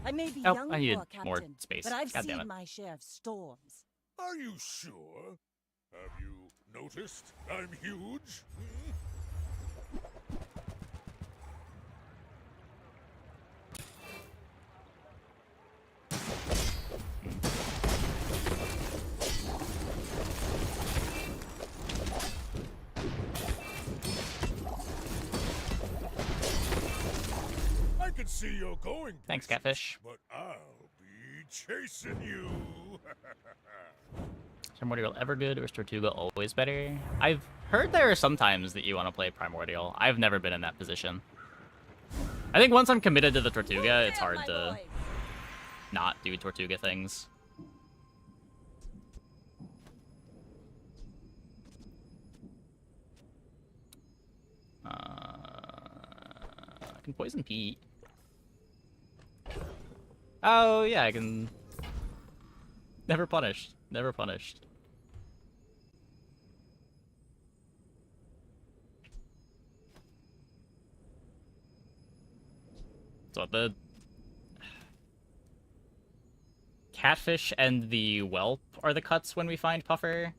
I may be Oh, young I needed for a captain, more space. but I've God damn seen it. my share of storms. Are you sure? Have you noticed I'm huge? Hmm? I can see you're going. Thanks, Catfish. But I'll be chasing you. Primordial ever good, or is Tortuga always better? I've heard there are some times that you want to play Primordial. I've never been in that position. I think once I'm committed to the Tortuga, it's hard to not do Tortuga things. I can poison Pete. Oh, yeah, I can... Never punished. Never punished. So the... Catfish and the Whelp are the cuts when we find Puffer.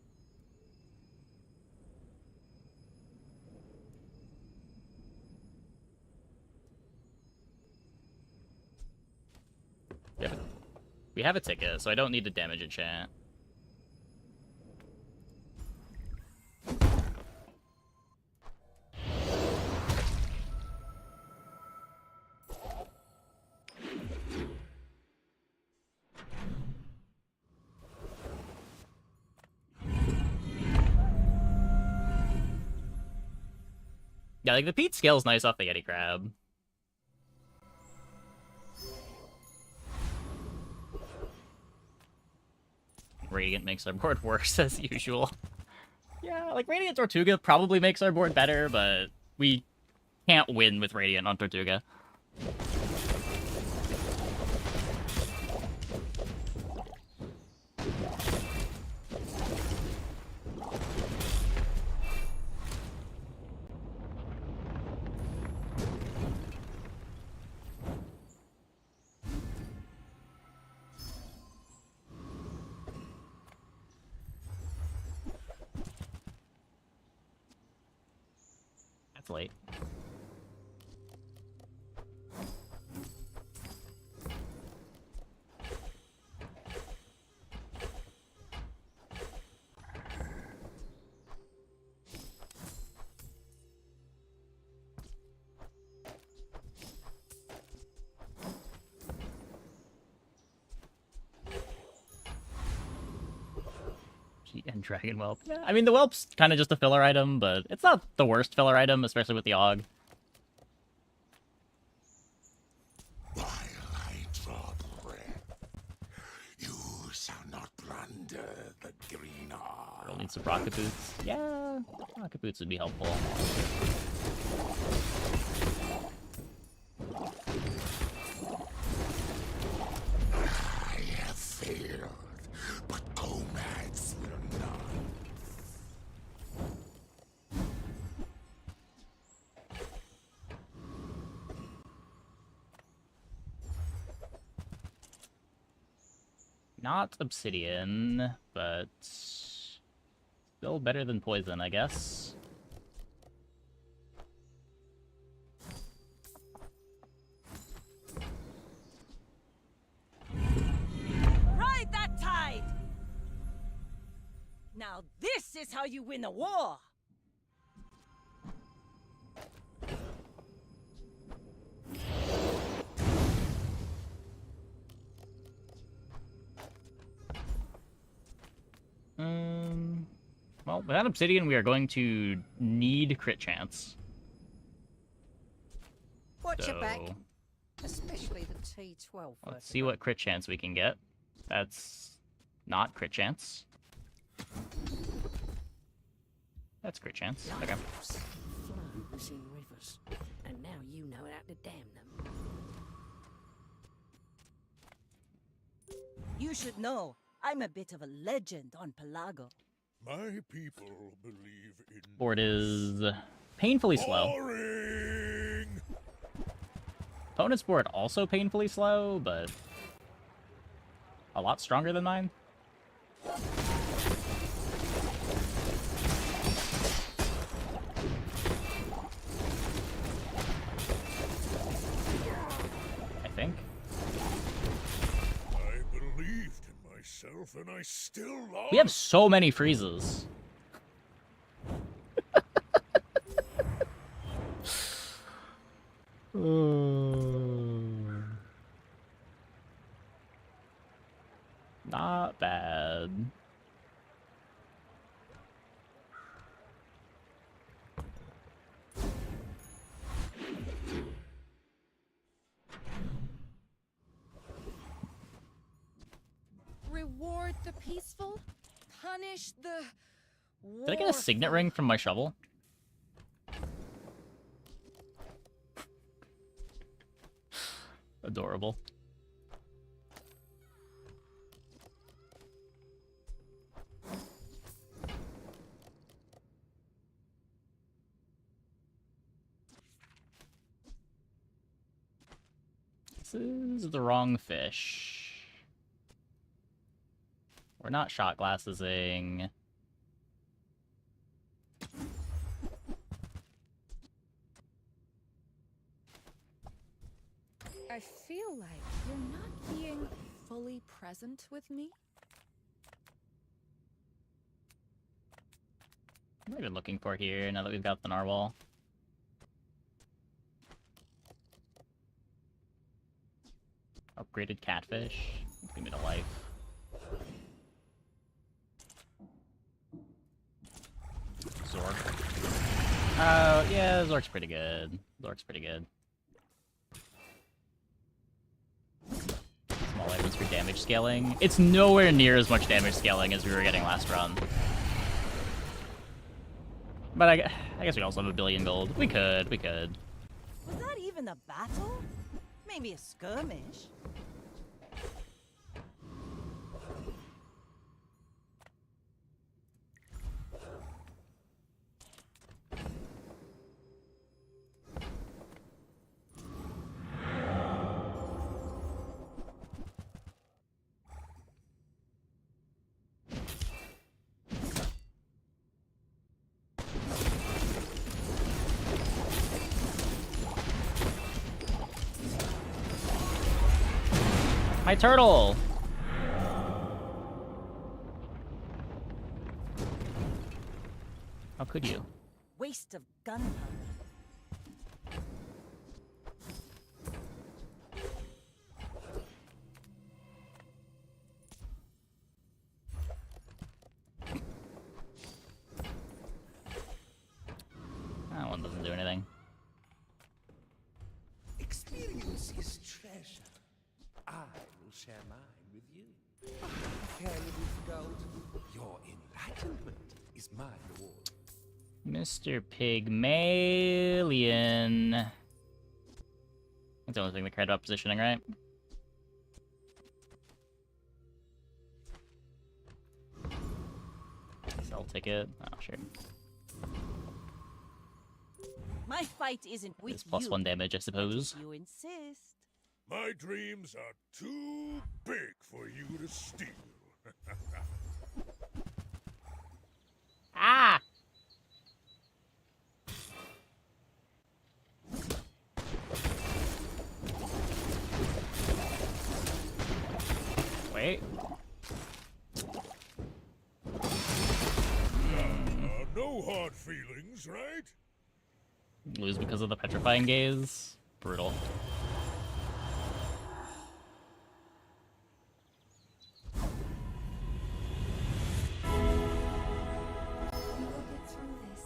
We have a ticket, so I don't need to damage enchant. Yeah, like the Pete scale's nice off the Yeti Crab. Radiant makes our board worse as usual. Yeah, like Radiant Tortuga probably makes our board better, but we can't win with Radiant on Tortuga. That's late. And Dragon Whelp. Yeah, I mean, the Whelp's kind of just a filler item, but it's not the worst filler item, especially with the Og. While I draw breath, you shall not plunder the green ore. We'll need some rocket boots. Yeah, rocket boots would be helpful. I have failed, but Comads will not. Not obsidian, but still better than poison, I guess. Ride that tide! Now this is how you win a war! Well, without obsidian, we are going to need crit chance. Watch your back. So, Especially the T12. let's see what crit chance we can get. That's not crit chance. That's crit chance. Okay. Lighthouse flows in rivers, and now you know how to dam them. You should know, I'm a bit of a legend on Pelago. My people believe in Board is painfully slow. boring. Opponent's board also painfully slow, but a lot stronger than mine. I think. I believed in myself, and I still lost. We have so many freezes. Not bad. Reward the peaceful, punish the Did I get a signet ring from my shovel? Adorable. This is the wrong fish. We're not shot glassesing. I feel like you're not being fully present with me. What are we looking for here now that we've got the narwhal? Upgraded catfish. Give me the life. Zork. Oh, yeah, Zork's pretty good. Zork's pretty good. Small items for damage scaling. It's nowhere near as much damage scaling as we were getting last run. But I guess we also have 1 billion gold. We could. Was that even a battle? Maybe a skirmish? My turtle! How could you? Waste of gunpowder. is my reward. Mr. Pygmalion. That's the only thing that cared about positioning, right? Sell ticket. Oh, sure. My fight isn't with It's plus you. 1 damage, I suppose. If you insist. My dreams are too big for you to steal. Ah! Wait. No hard feelings, right? Lose because of the petrifying gaze. Brutal. We will get through this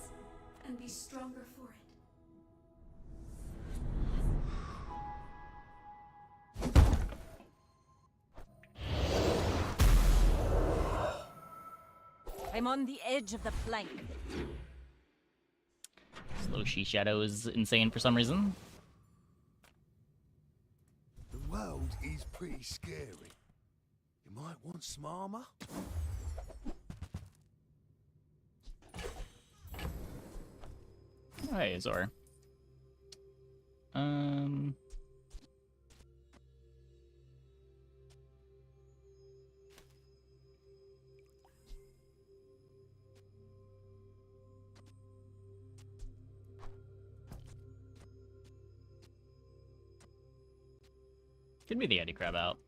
and be stronger for it. I'm on the edge of the plank. Slow She Shadow is insane for some reason. The world is pretty scary. You might want some armor. Oh, hey, Zor. Could be the Eddie Crab out.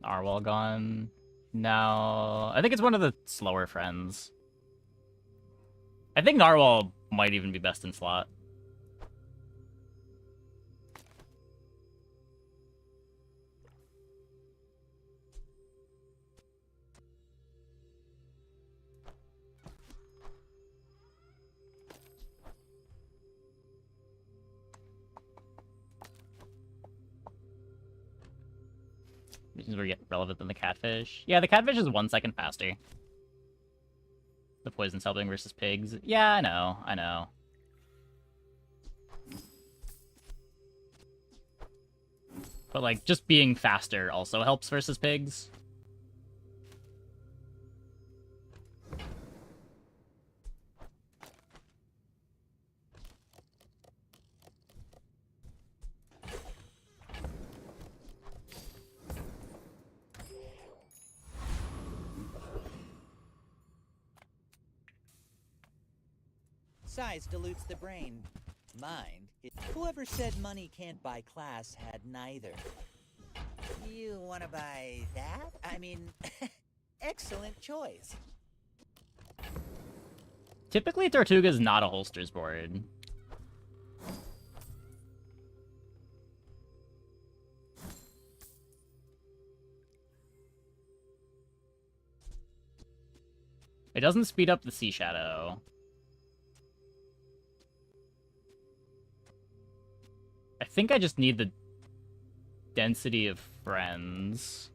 Narwhal gone. No, I think it's one of the slower friends. I think Narwhal might even be best in slot. Reasons were get relevant than the catfish. Yeah, the catfish is 1 second faster. The poison helping versus pigs. Yeah, I know, I know. But like, just being faster also helps versus pigs. Size dilutes the brain. Mind, whoever said money can't buy class had neither. You want to buy that? I mean, excellent choice. Typically, Tortuga is not a holsters board. It doesn't speed up the Sea Shadow. I think I just need the density of friends.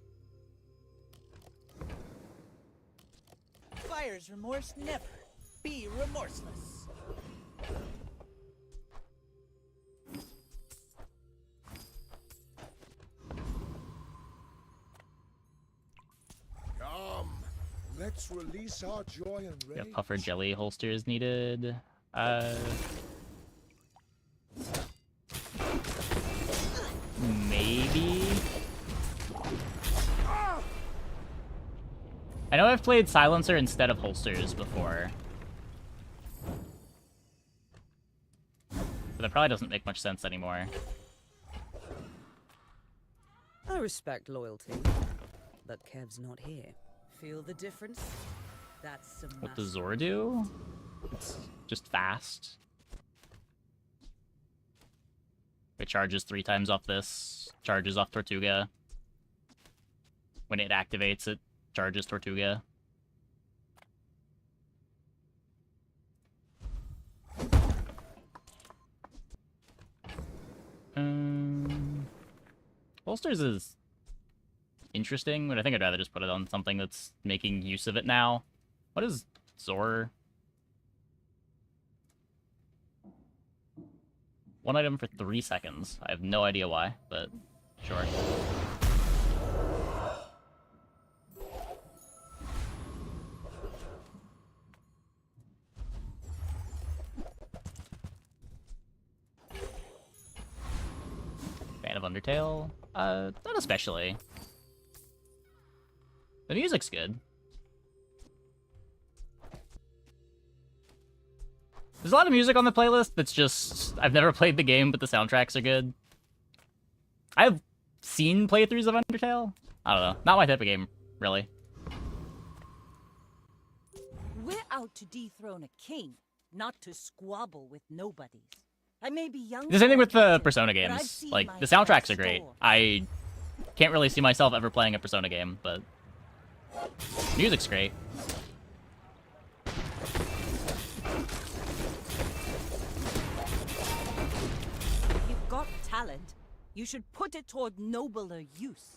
Buyer's remorse never. Be remorseless. Come, let's release our joy and rage. Yeah, puffer jelly holster is needed. Maybe. I know I've played silencer instead of holsters before. But that probably doesn't make much sense anymore. I respect loyalty, but Kev's not here. Feel the difference? That's some What does Zor do? It's just fast. It charges 3 times off this, charges off Tortuga. When it activates, it charges Tortuga. Holsters is interesting, but I think I'd rather just put it on something that's making use of it now. What is Zor? 1 item for 3 seconds. I have no idea why, but sure. Fan of Undertale? Not especially. The music's good. There's a lot of music on the playlist that's just... I've never played the game, but the soundtracks are good. I've seen playthroughs of Undertale. I don't know. Not my type of game, really. We're out to dethrone a king, not to squabble with nobodies. I may be young. The same thing with the Captain, Persona but I've games. seen Like, my the soundtracks are share of great. storms. I can't really see myself ever playing a Persona game, but... music's great. If you've got talent, you should put it toward nobler use.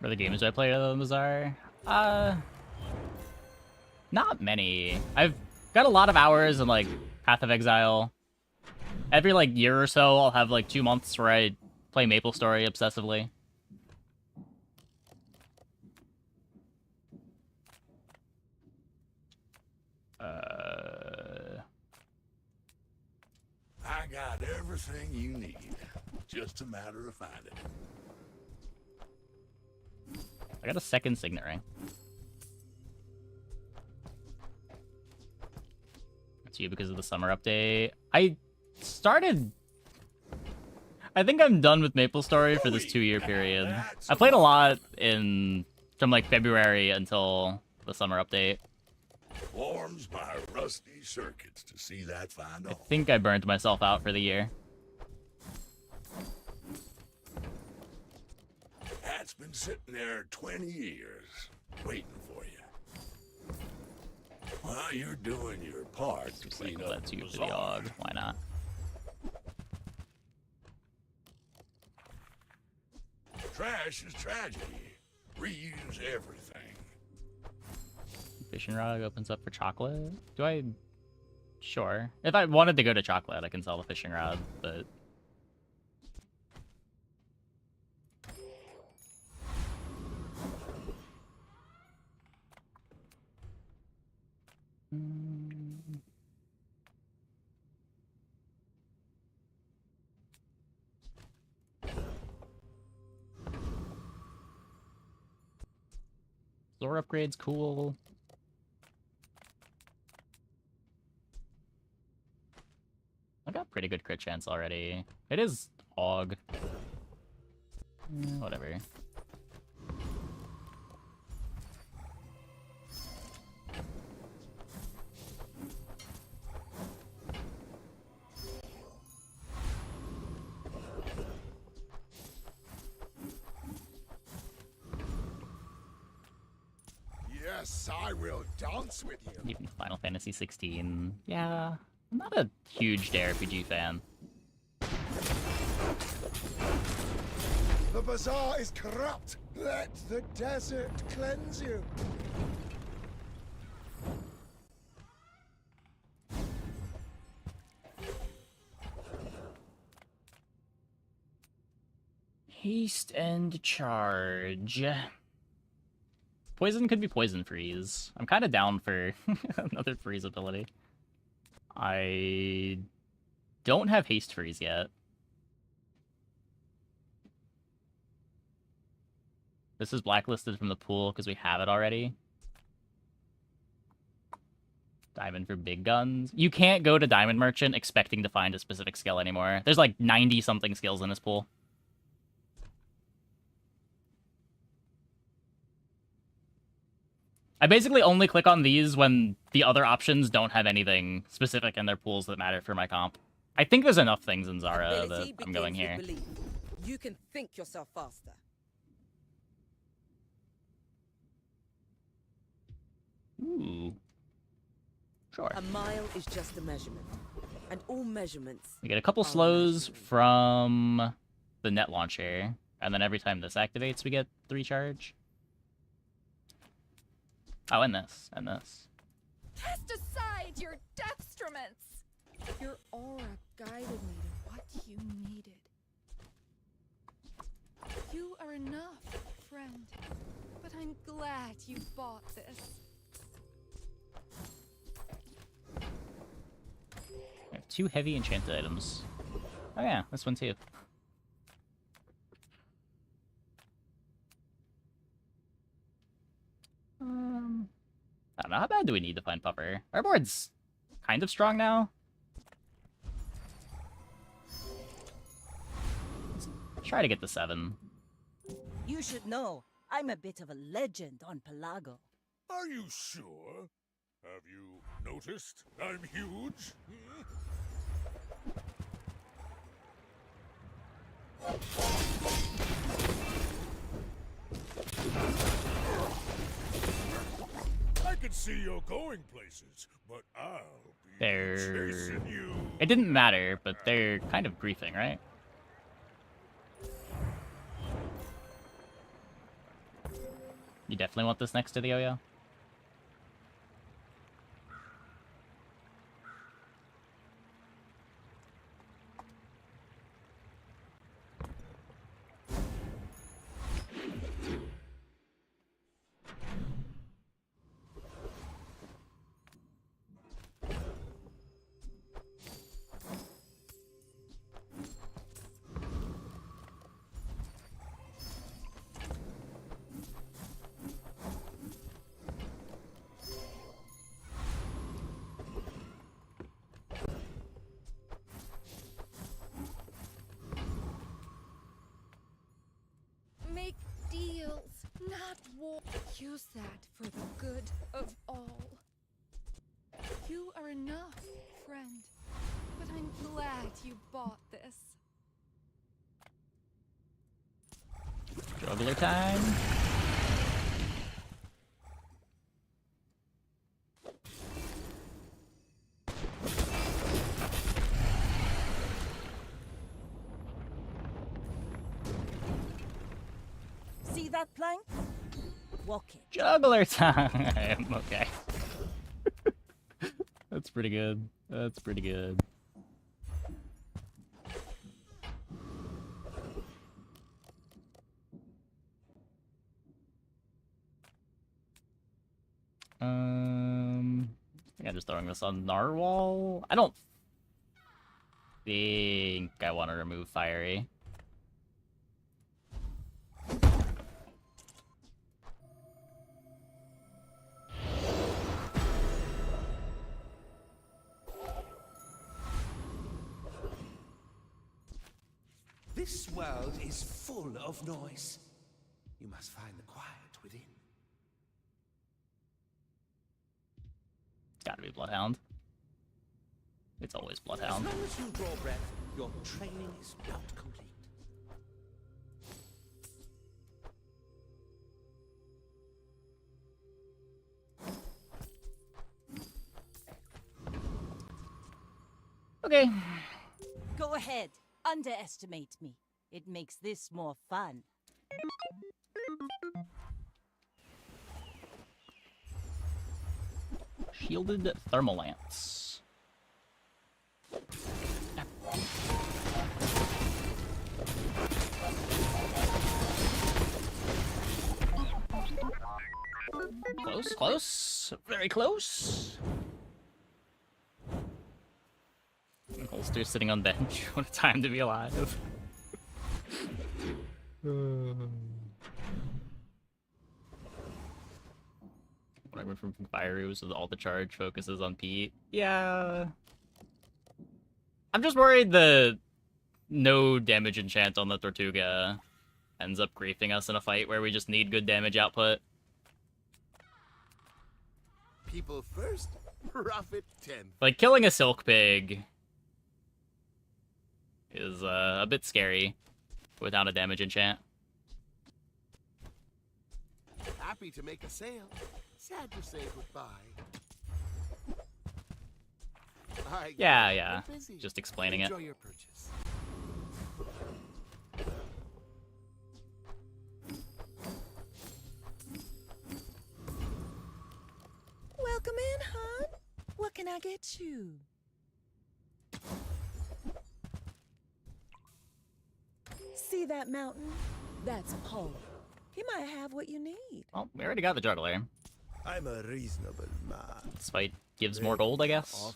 What other games do I play other than Bazaar? Not many. I've got a lot of hours in, like, Path of Exile. Every, like, year or so, I'll have, like, 2 months where I play MapleStory obsessively. I got everything you need. Just a matter of finding it. I got a second signet ring. That's you because of the summer update. I think I'm done with MapleStory for this 2-year period. I played a lot from like February until the summer update. Warms my rusty circuits to see that find I off. think I burned myself out for the year. That's been sitting there 20 years, waiting for you. Well, you're doing your part to clean up That's the you for the bazaar. Og. Why not? Trash is tragedy. Reuse everything. Fishing rod opens up for chocolate. Do I? Sure. If I wanted to go to chocolate, I can sell the fishing rod, but... Zor upgrade's cool. I got pretty good crit chance already. It is Og. Whatever. Yes, I will dance with you. Even Final Fantasy 16. Yeah, I'm not a huge JRPG fan. The bazaar is corrupt. Let the desert cleanse you. Haste and charge. Poison could be poison freeze. I'm kind of down for another freeze ability. I don't have haste freeze yet. This is blacklisted from the pool because we have it already. Diamond for big guns. You can't go to Diamond Merchant expecting to find a specific skill anymore. There's like 90-something skills in this pool. I basically only click on these when the other options don't have anything specific in their pools that matter for my comp. I think there's enough things in Zara that I'm going here. You can think yourself faster. Ooh. Sure. A mile is just a measurement, and all measurements. We get a couple slows from the net launcher. And then every time this activates, we get 3 charge. Oh, and this, and this. Cast aside your deathstruments! Your aura guided me to what you needed. You are enough, friend. But I'm glad you bought this. I have 2 heavy enchanted items. Oh yeah, this one too. I don't know, how bad do we need to find Puffer? Our board's kind of strong now. Let's try to get the 7. You should know, I'm a bit of a legend on Pelago. Are you sure? Have you noticed I'm huge? I can see you're going places, but I'll be chasing you. It didn't matter, but they're kind of griefing, right? You definitely want this next to the yo-yo? Make deals, not war. Use that for the good of all. You are enough, friend. But I'm glad you bought this. Juggler time. See that plank? Walk it. Juggler time! Okay. That's pretty good. That's pretty good. I think I'm just throwing this on Narwhal. I don't think I want to remove Fiery. This world is full of noise. You must find the quiet within. It's gotta be Bloodhound. It's always As Bloodhound. long as you draw breath, your training is not complete. Okay. Go ahead. Underestimate me. It makes this more fun. Shielded Thermal Lance. Close, close. Very close. Holster sitting on bench. What a time to be alive. When I went from Fiery was with all the charge focuses on Pete. Yeah. I'm just worried the no damage enchant on the Tortuga ends up griefing us in a fight where we just need good damage output. People first, rough it 10. Like, killing a Silk Pig is a bit scary without a damage enchant. Happy to make a sale. Sad to say goodbye. Yeah, yeah. Just explaining it. Enjoy your purchase. can I get you? See that mountain? That's Paul. He might have what you need. Well, we already got the juggler. I'm a reasonable man. This fight gives more gold, I guess.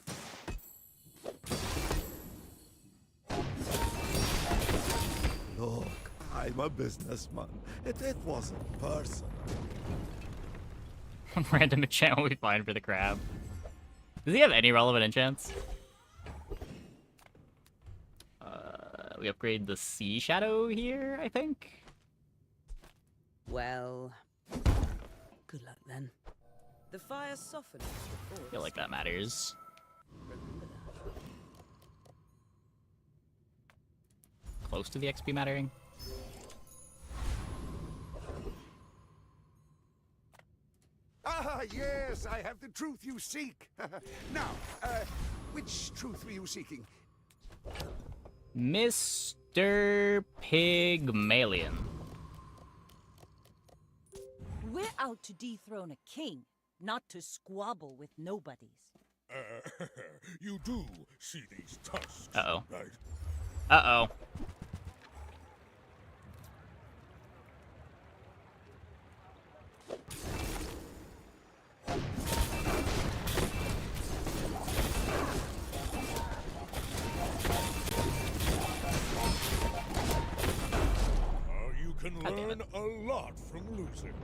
Look, I'm a businessman. It wasn't personal. Random enchant will be fine for the crab. Does he have any relevant enchants? We upgrade the Sea Shadow here, I think? Well, good luck then. The fire softens I before feel like that matters. Remember that. Close to the XP mattering. Ah, yes, I have the truth you seek. Now, which truth were you seeking? Mr. Pygmalion. We're out to dethrone a king, not to squabble with nobodies. You do see these tusks, Uh-oh. right? Uh-oh. You can learn a lot from losing.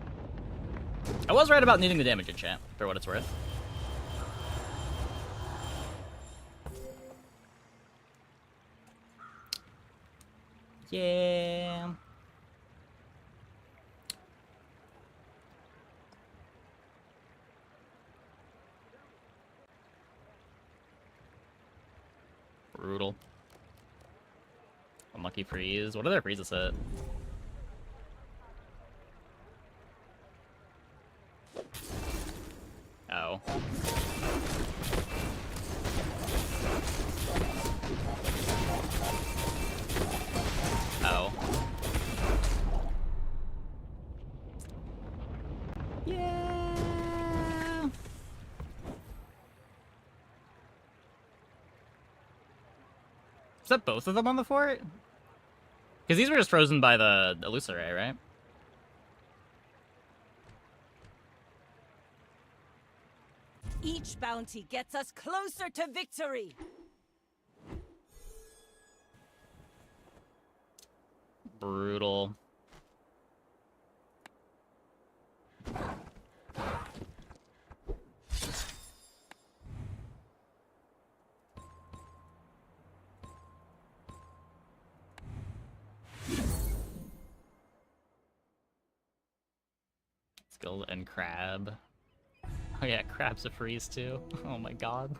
I was right about needing the damage enchant, for what it's worth. Yeah. Brutal. Unlucky freeze. What are their freezes at? Oh. Oh. Yeah. Is that both of them on the fort? Because these were just frozen by the Illusoray, right? Each bounty gets us closer to victory. Brutal. Skill and crab. Oh yeah, crab's a freeze too. Oh my god.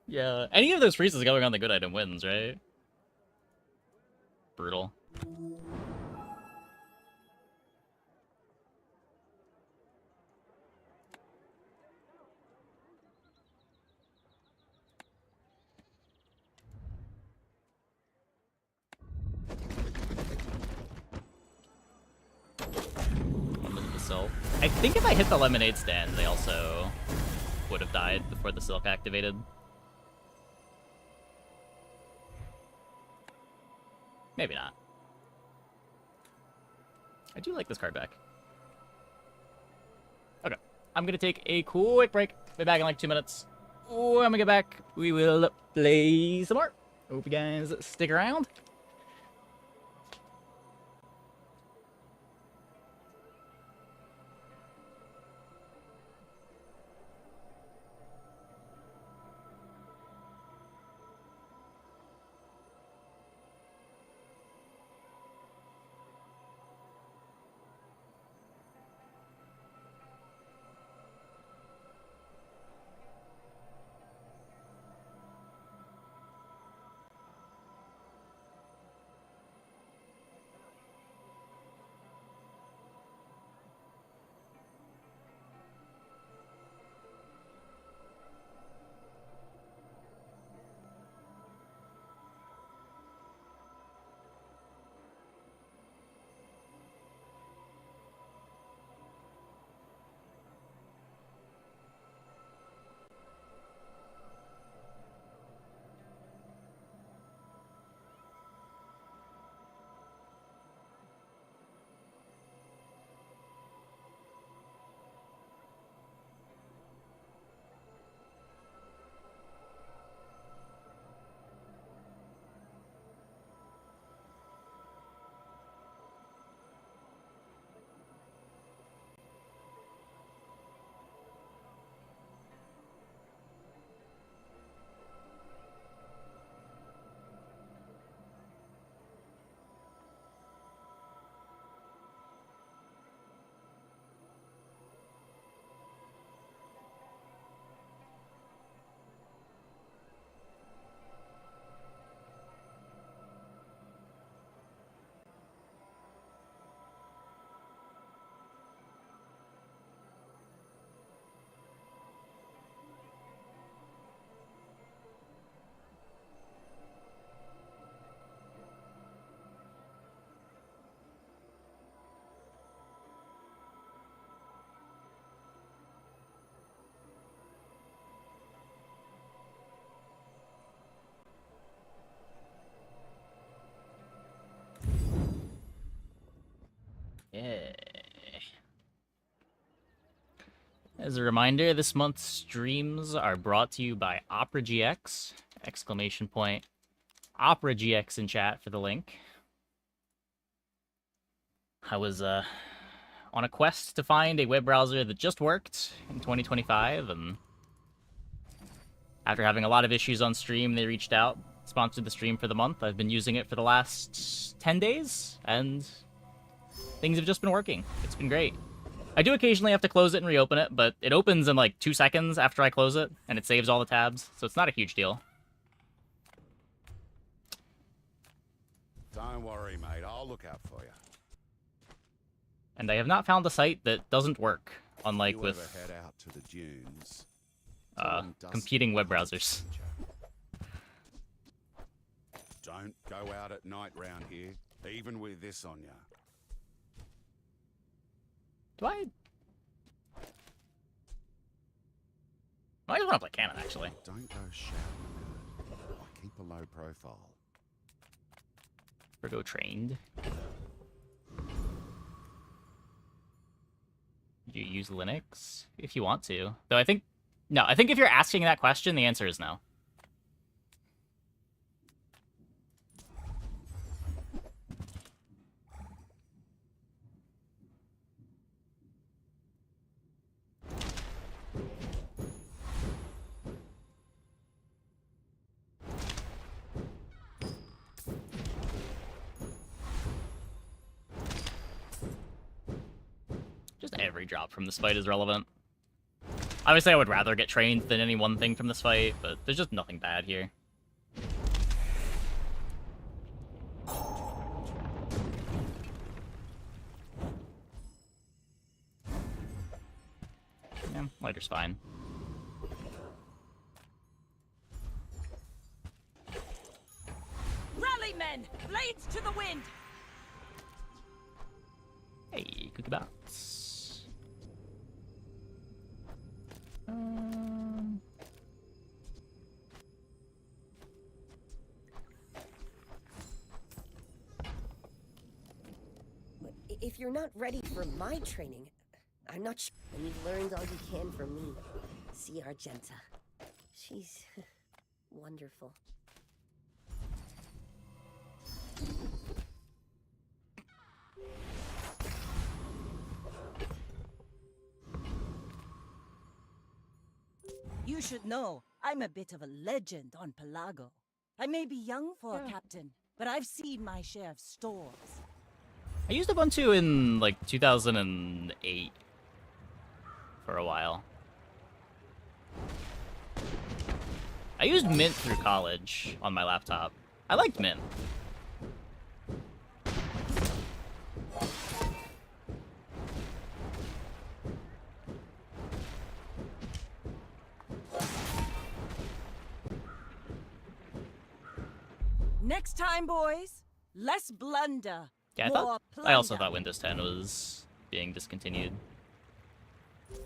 Yeah, any of those freezes going on the good item wins, right? Brutal. I think if I hit the lemonade stand, they also would have died before the silk activated. Maybe not. I do like this card back. Okay, I'm gonna take a quick break. Be back in like 2 minutes. When we get back, we will play some more. Hope you guys stick around. As a reminder, this month's streams are brought to you by operagx! Exclamation point. operagx in chat for the link. I was on a quest to find a web browser that just worked in 2025, and after having a lot of issues on stream, they reached out, sponsored the stream for the month. I've been using it for the last 10 days, and things have just been working. It's been great. I do occasionally have to close it and reopen it, but it opens in like 2 seconds after I close it, and it saves all the tabs, so it's not a huge deal. Don't worry, mate. I'll look out for you. And I have not found a site that doesn't work, unlike You with ever head out to the dunes? competing web browsers. Don't go out at night round here, even with this on ya. Do I just want to play Cannon, actually. Don't go shouting about it. I keep a low profile. Virgo trained. Do you use Linux? If you want to. Though I think... No, I think if you're asking that question, the answer is no. Just every drop from this fight is relevant. Obviously, I would rather get trained than any one thing from this fight, but there's just nothing bad here. Yeah, lighter's fine. Rally, men! Blades to the wind! Hey, cookie box. If you're not ready for my training, I'm not sure. You've learned all you can from me. See Argenta. She's wonderful. You should know, I'm a bit of a legend on Pelago. I may be young for a captain, but I've seen my share of storms. I used Ubuntu in, like, 2008 for a while. I used Mint through college on my laptop. I liked Mint. Next time, boys, less blunder. Yeah, I also thought Windows 10 was being discontinued. I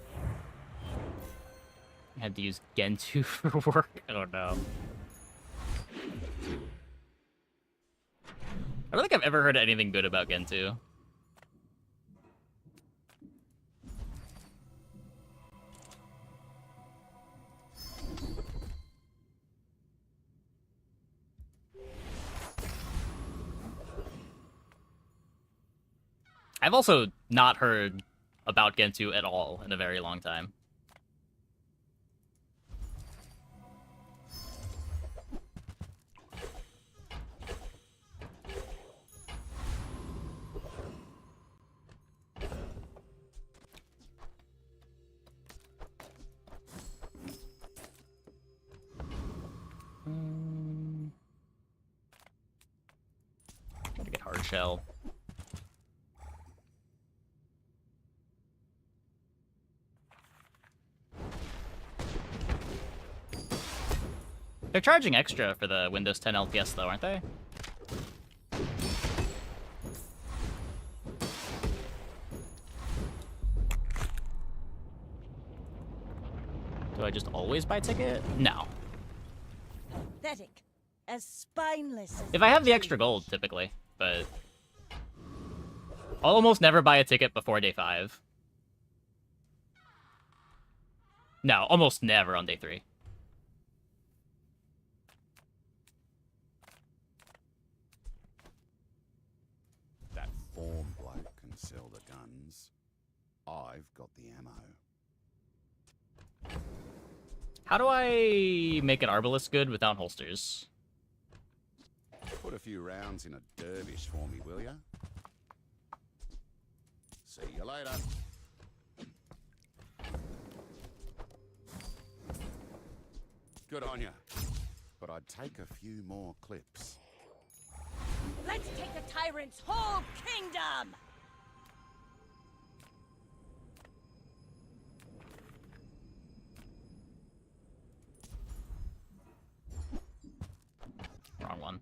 had to use Gentoo for work. I don't know. I don't think I've ever heard anything good about Gentoo. I've also not heard about Gentoo at all in a very long time. Gotta get hard shell. They're charging extra for the Windows 10 LTS, though, aren't they? Do I just always buy ticket? No. Pathetic. As spineless as If I have the extra gold, typically, but I'll almost never buy a ticket before day 5. No, almost never on day 3. That form bloke can sell the guns. I've got the ammo. How do I make an arbalist good without holsters? Put a few rounds in a dervish for me, will ya? See you later. Good on ya. But I'd take a few more clips. Let's take the tyrant's whole kingdom! Wrong one.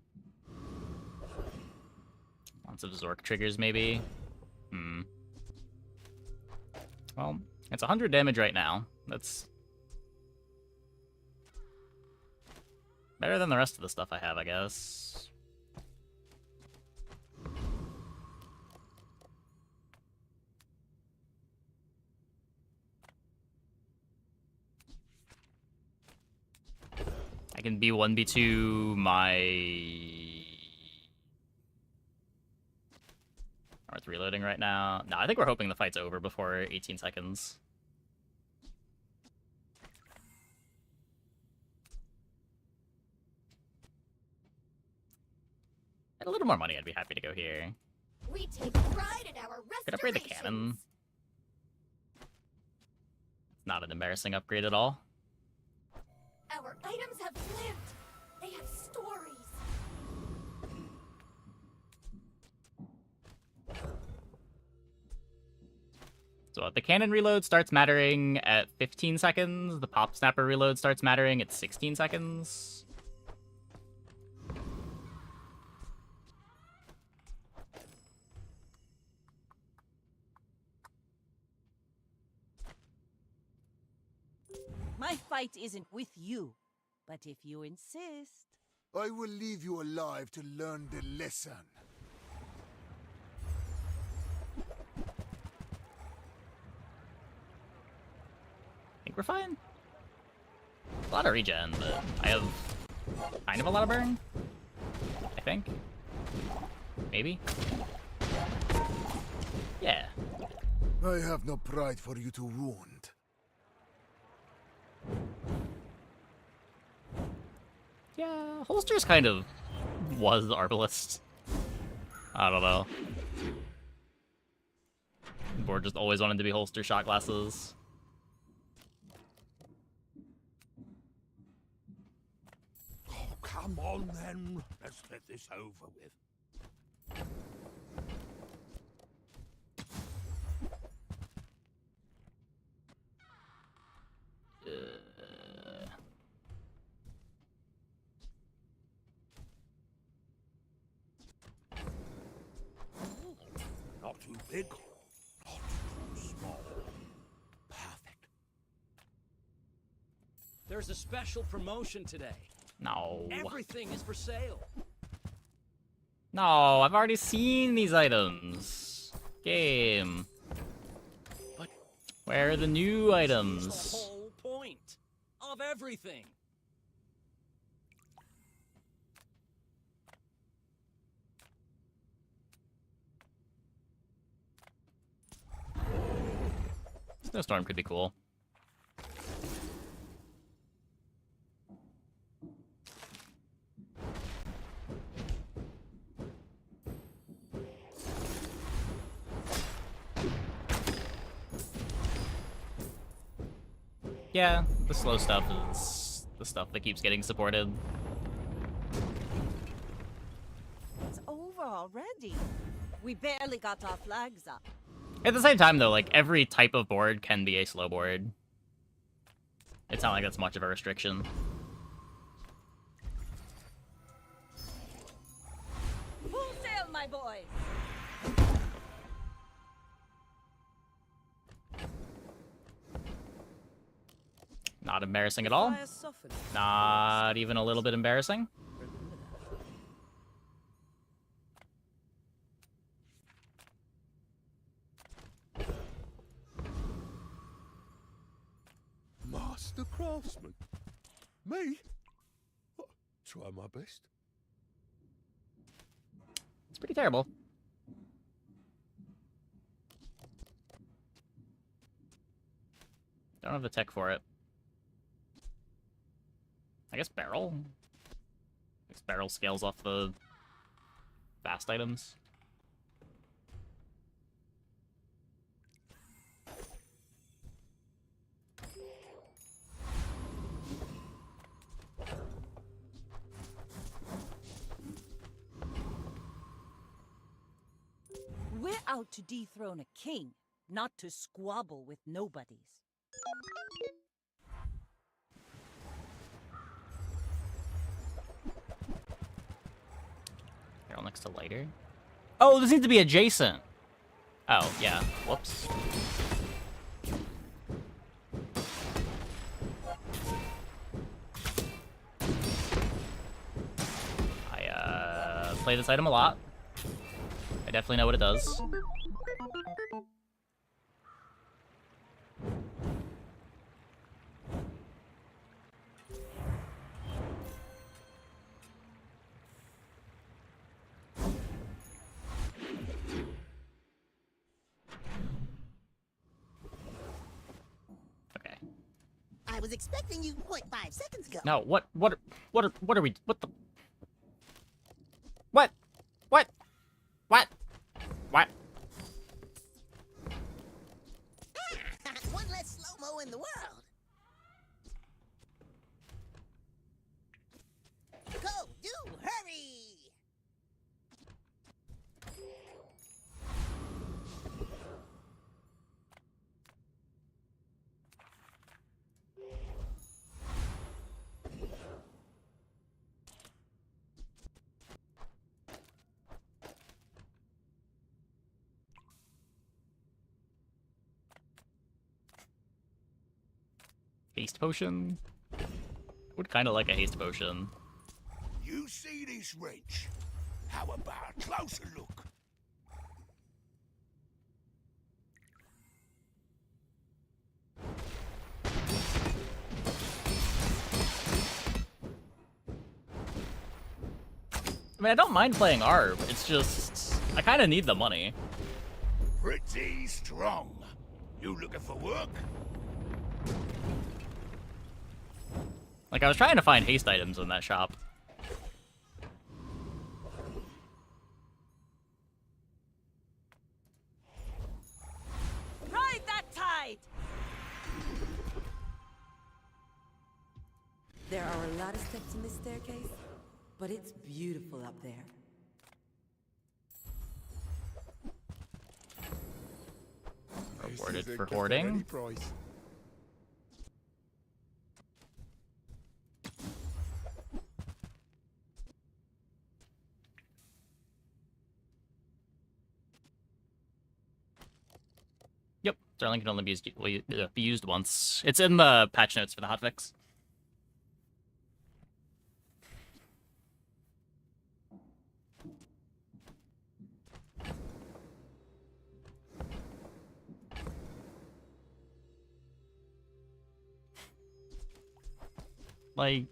Lots of Zork triggers, maybe? Well, it's 100 damage right now. That's better than the rest of the stuff I have, I guess. I can B1, B2 my... It's reloading right now. No, I think we're hoping the fight's over before 18 seconds. And a little more money, I'd be happy to go here. We take pride in our Could upgrade the cannon. It's not an embarrassing upgrade at all. Our items have lived. They have stories. So the cannon reload starts mattering at 15 seconds. The pop snapper reload starts mattering at 16 seconds. My fight isn't with you, but if you insist... I will leave you alive to learn the lesson. I think we're fine. A lot of regen, but I have kind of a lot of burn. I think. Maybe. Yeah. I have no pride for you to wound. Yeah, holsters kind of was arbalist. I don't know. The board just always wanted to be holster shot glasses. Oh, come on then. Let's get this over with. Not too big, not too small. Perfect. There's a special promotion today. No. Everything is for sale. No, I've already seen these items. Game. But where are the new the items? whole point of everything. Snowstorm could be cool. Yeah, the slow stuff is the stuff that keeps getting supported. It's over already. We barely got our flags up. At the same time, though, like, every type of board can be a slow board. It's not like that's much of a restriction. Full sail, my boys! Not embarrassing at all. Not even a little bit embarrassing. My master craftsman. Me? Try my best. It's pretty terrible. Don't have the tech for it. I guess barrel? I guess barrel scales off the fast items. We're out to dethrone a king, not to squabble with nobodies. Barrel next to lighter. Oh, this needs to be adjacent. Oh, yeah. Whoops. I play this item a lot. I definitely know what it does. Okay. I was expecting you 0.5 seconds ago. No, what are we, what the? What? What? What? What? One less slow-mo in the world. Go, do, hurry! Haste potion? Would kind of like a haste potion. You see this wrench? How about a closer look? I mean, I don't mind playing ARB. It's just I kind of need the money. Pretty strong. You looking for work? Like, I was trying to find haste items in that shop. Ride that tide! There are a lot of steps in this staircase, but it's beautiful up there. Rewarded for hoarding. Yep, Sterling can only be used once. It's in the patch notes for the hotfix. Like,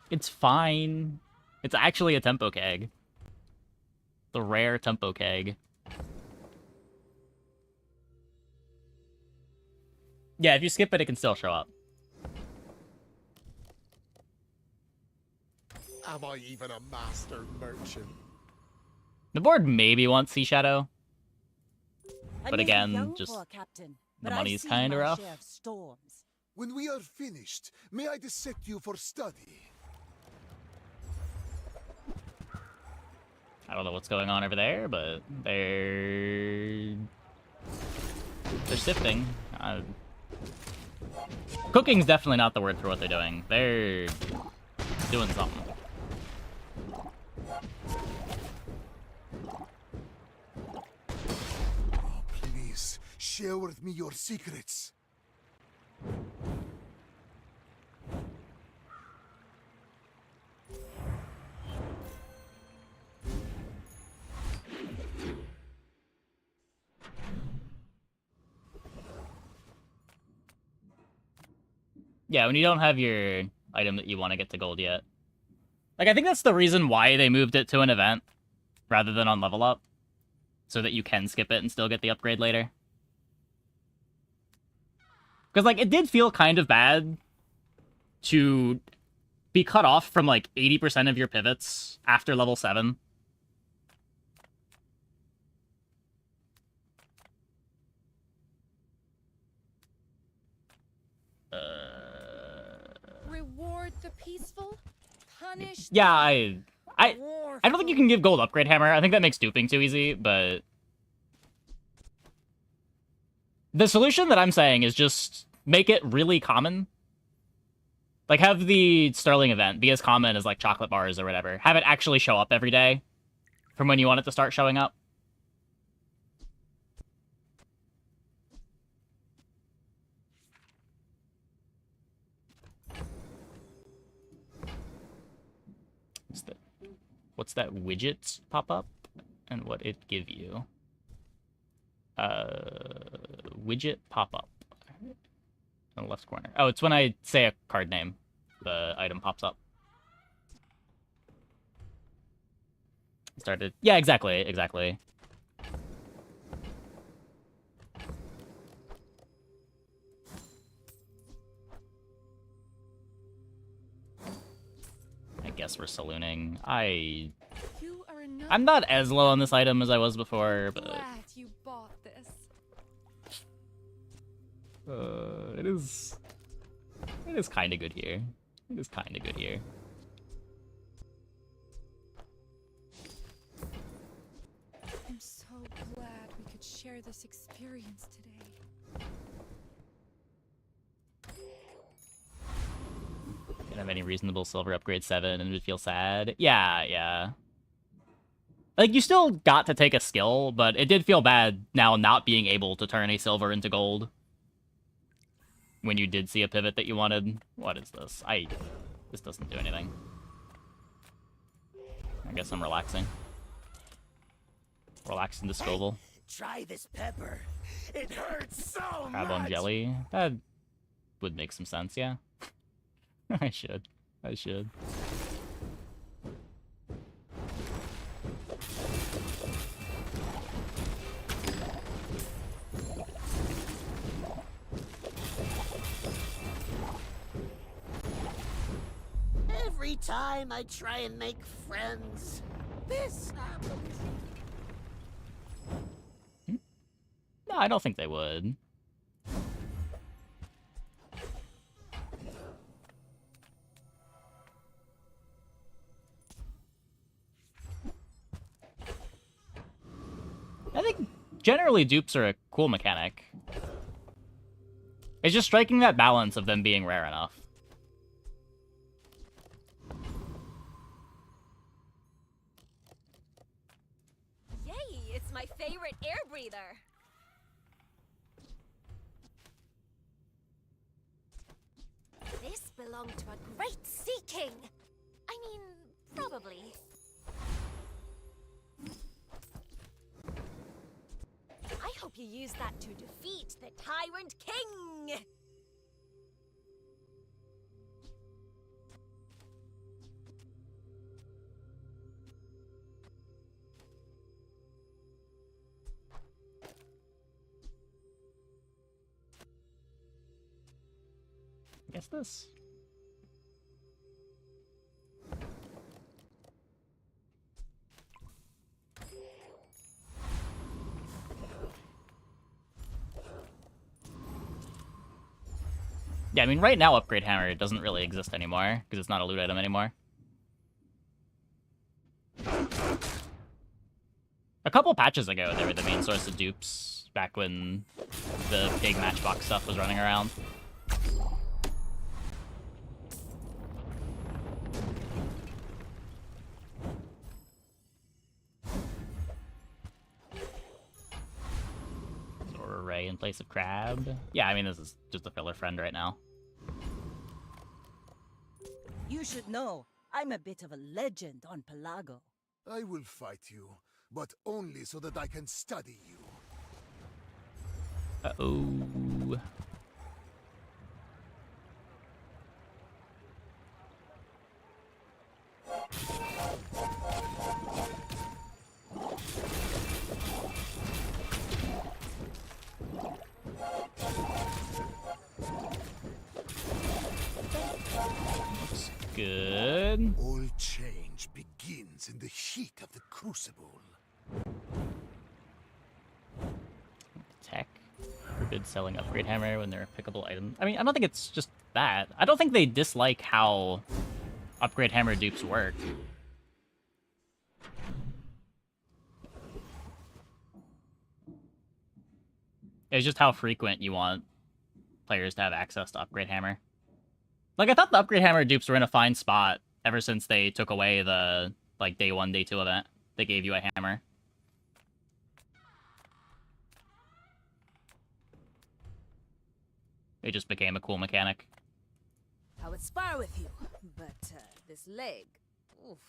it's fine. It's actually a tempo keg. The rare tempo keg. Yeah, if you skip it, it can still show up. Am I even a master merchant? The board maybe wants Sea Shadow. I But may be again, young just for a captain, the but I've money's seen kind of my rough. share of storms. When we are finished, may I dissect you for study? I don't know what's going on over there, but they're sifting. Cooking's definitely not the word for what they're doing. They're doing something. Please, share with me your secrets. Yeah, when you don't have your item that you want to get to gold yet. Like, I think that's the reason why they moved it to an event rather than on level up. So that you can skip it and still get the upgrade later. Because, like, it did feel kind of bad to be cut off from, like, 80% of your pivots after level 7. Reward the peaceful, punish Yeah, I don't think you can give gold upgrade hammer. I think that makes duping too easy, but the solution that I'm saying is just make it really common. Like, have the Sterling event be as common as, like, chocolate bars or whatever. Have it actually show up every day from when you want it to start showing up. What's that widget pop up? And what it give you? Widget pop up. In the left corner. Oh, it's when I say a card name. The item pops up. Started. Yeah, exactly. I guess we're salooning. I'm not as low on this item as I was before, but Glad you bought this. it is kind of good here. I'm so glad we could share this experience today. Don't have any reasonable silver upgrade 7 and would feel sad. Yeah. Like, you still got to take a skill, but it did feel bad now not being able to turn a silver into gold. When you did see a pivot that you wanted. What is this? This doesn't do anything. I guess I'm relaxing. Relaxing the Scoville. Try this pepper. It hurts so Crab much. on jelly. That would make some sense, yeah. I should. Every time I try and make friends, this happens. No, I don't think they would. I think generally dupes are a cool mechanic. It's just striking that balance of them being rare enough. Yay, it's my favorite air breather. This belonged to a great sea king. I mean, probably. I hope you use that to defeat the Tyrant King! Guess this. Yeah, I mean, right now, Upgrade Hammer doesn't really exist anymore, because it's not a loot item anymore. A couple patches ago, they were the main source of dupes, back when the big Matchbox stuff was running around. Or Ray in place of Crab. Yeah, I mean, this is just a filler friend right now. You should know, I'm a bit of a legend on Pelago. I will fight you, but only so that I can study you. Uh-oh. heat of the crucible. Tech. Forbid selling upgrade hammer when they're a pickable item. I mean, I don't think it's just that. I don't think they dislike how upgrade hammer dupes work. It's just how frequent you want players to have access to upgrade hammer. Like, I thought the upgrade hammer dupes were in a fine spot ever since they took away the, like, day 1, day 2 event. They gave you a hammer. It just became a cool mechanic. I would spar with you, but this leg. Oof.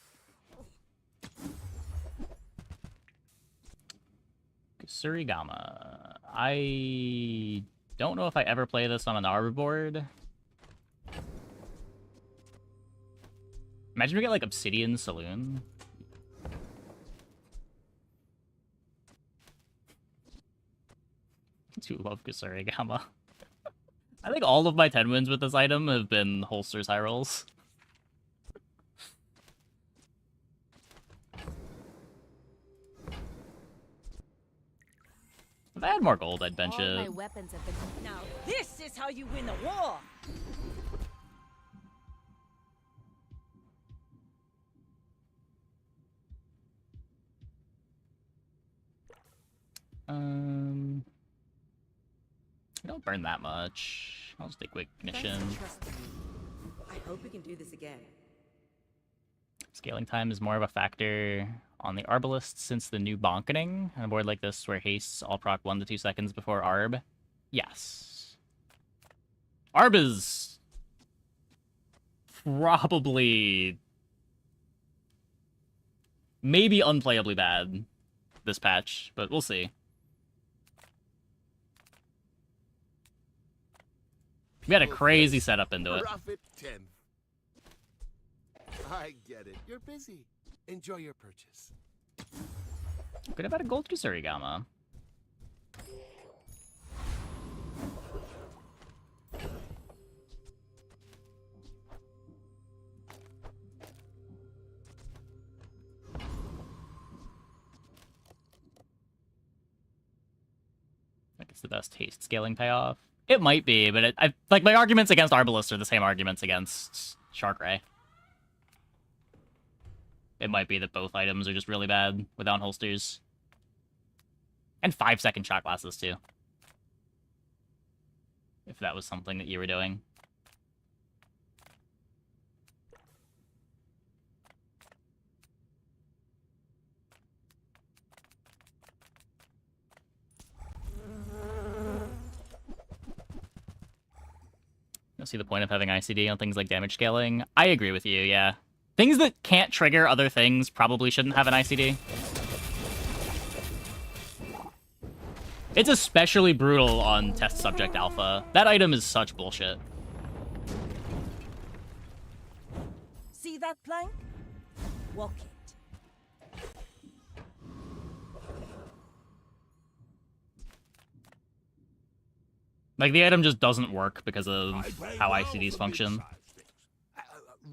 Surigama. I don't know if I ever play this on an arbor board. Imagine we get like Obsidian Saloon. I do love Surigama. I think all of my 10 wins with this item have been holsters high rolls. If I had more gold, I'd bench All my it. weapons have been. Now this is how you win a war. I don't burn that much. I'll just take quick ignition. Thanks for trusting me. I hope we can do this again. Scaling time is more of a factor on the Arbalist since the new bonkening. On a board like this where hastes all proc 1 to 2 seconds before Arb. Yes. Arb is probably maybe unplayably bad this patch, but we'll see. We had a crazy setup into it. Profit 10. I get it. You're busy. Enjoy your purchase. Could have had a gold Kusarigama. Like it's the best haste scaling payoff. It might be, but I like my arguments against Arbalist are the same arguments against Shark Ray. It might be that both items are just really bad without holsters. And 5-second shot glasses, too. If that was something that you were doing. I see the point of having ICD on things like damage scaling. I agree with you, yeah. Things that can't trigger other things probably shouldn't have an ICD. It's especially brutal on Test Subject Alpha. That item is such bullshit. See that plank? Walk it. Like, the item just doesn't work because of how ICDs function.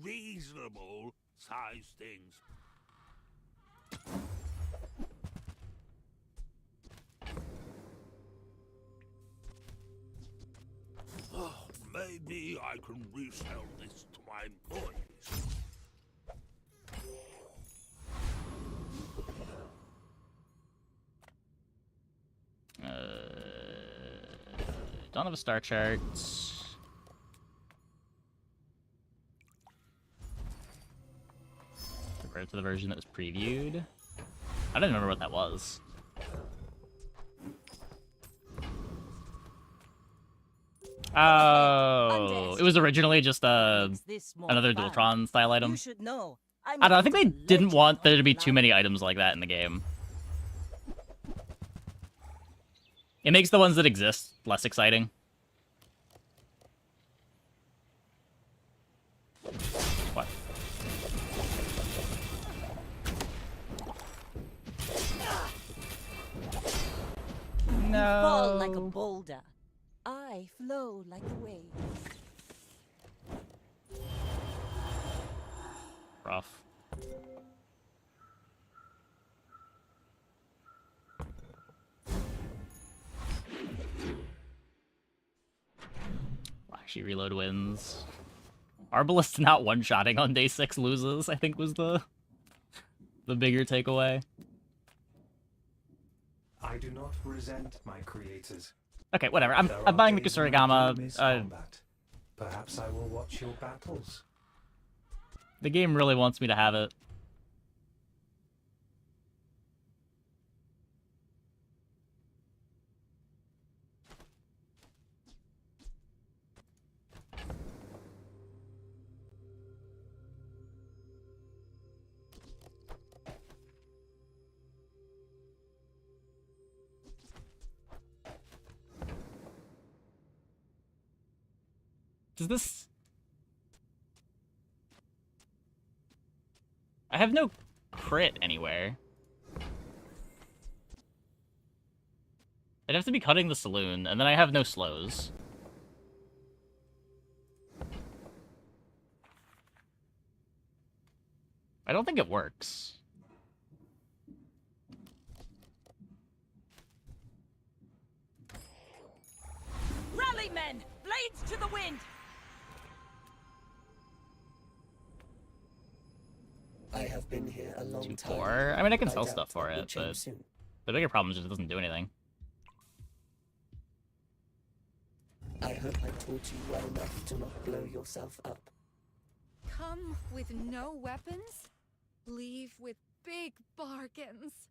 Reasonable size things. Oh, maybe I can resell this to my employees. Don't have a star chart. Compared to the version that was previewed. I don't remember what that was. Oh, it was originally just another Dualtron style item. You should know. I don't know, I think they didn't want there to be too many items like that in the game. It makes the ones that exist less exciting. What? You fall like a boulder. I flow like a wave. Rough. Actually, reload wins. Arbalist not one-shotting on day 6 loses, I think was the bigger takeaway. I do not resent my creators. Okay, whatever. I'm There are buying the days when I do Kusurigama. miss combat. Perhaps I will watch your battles. The game really wants me to have it. Does this... I have no crit anywhere. I'd have to be cutting the saloon, and then I have no slows. I don't think it works. Rally, men! Blades to the wind! I have been here a long time. 2-4. I mean, I can sell doubt stuff for that will it, change but soon. the bigger problem is it doesn't do anything. I hope I taught you well enough to not blow yourself up. Come with no weapons, leave with big bargains.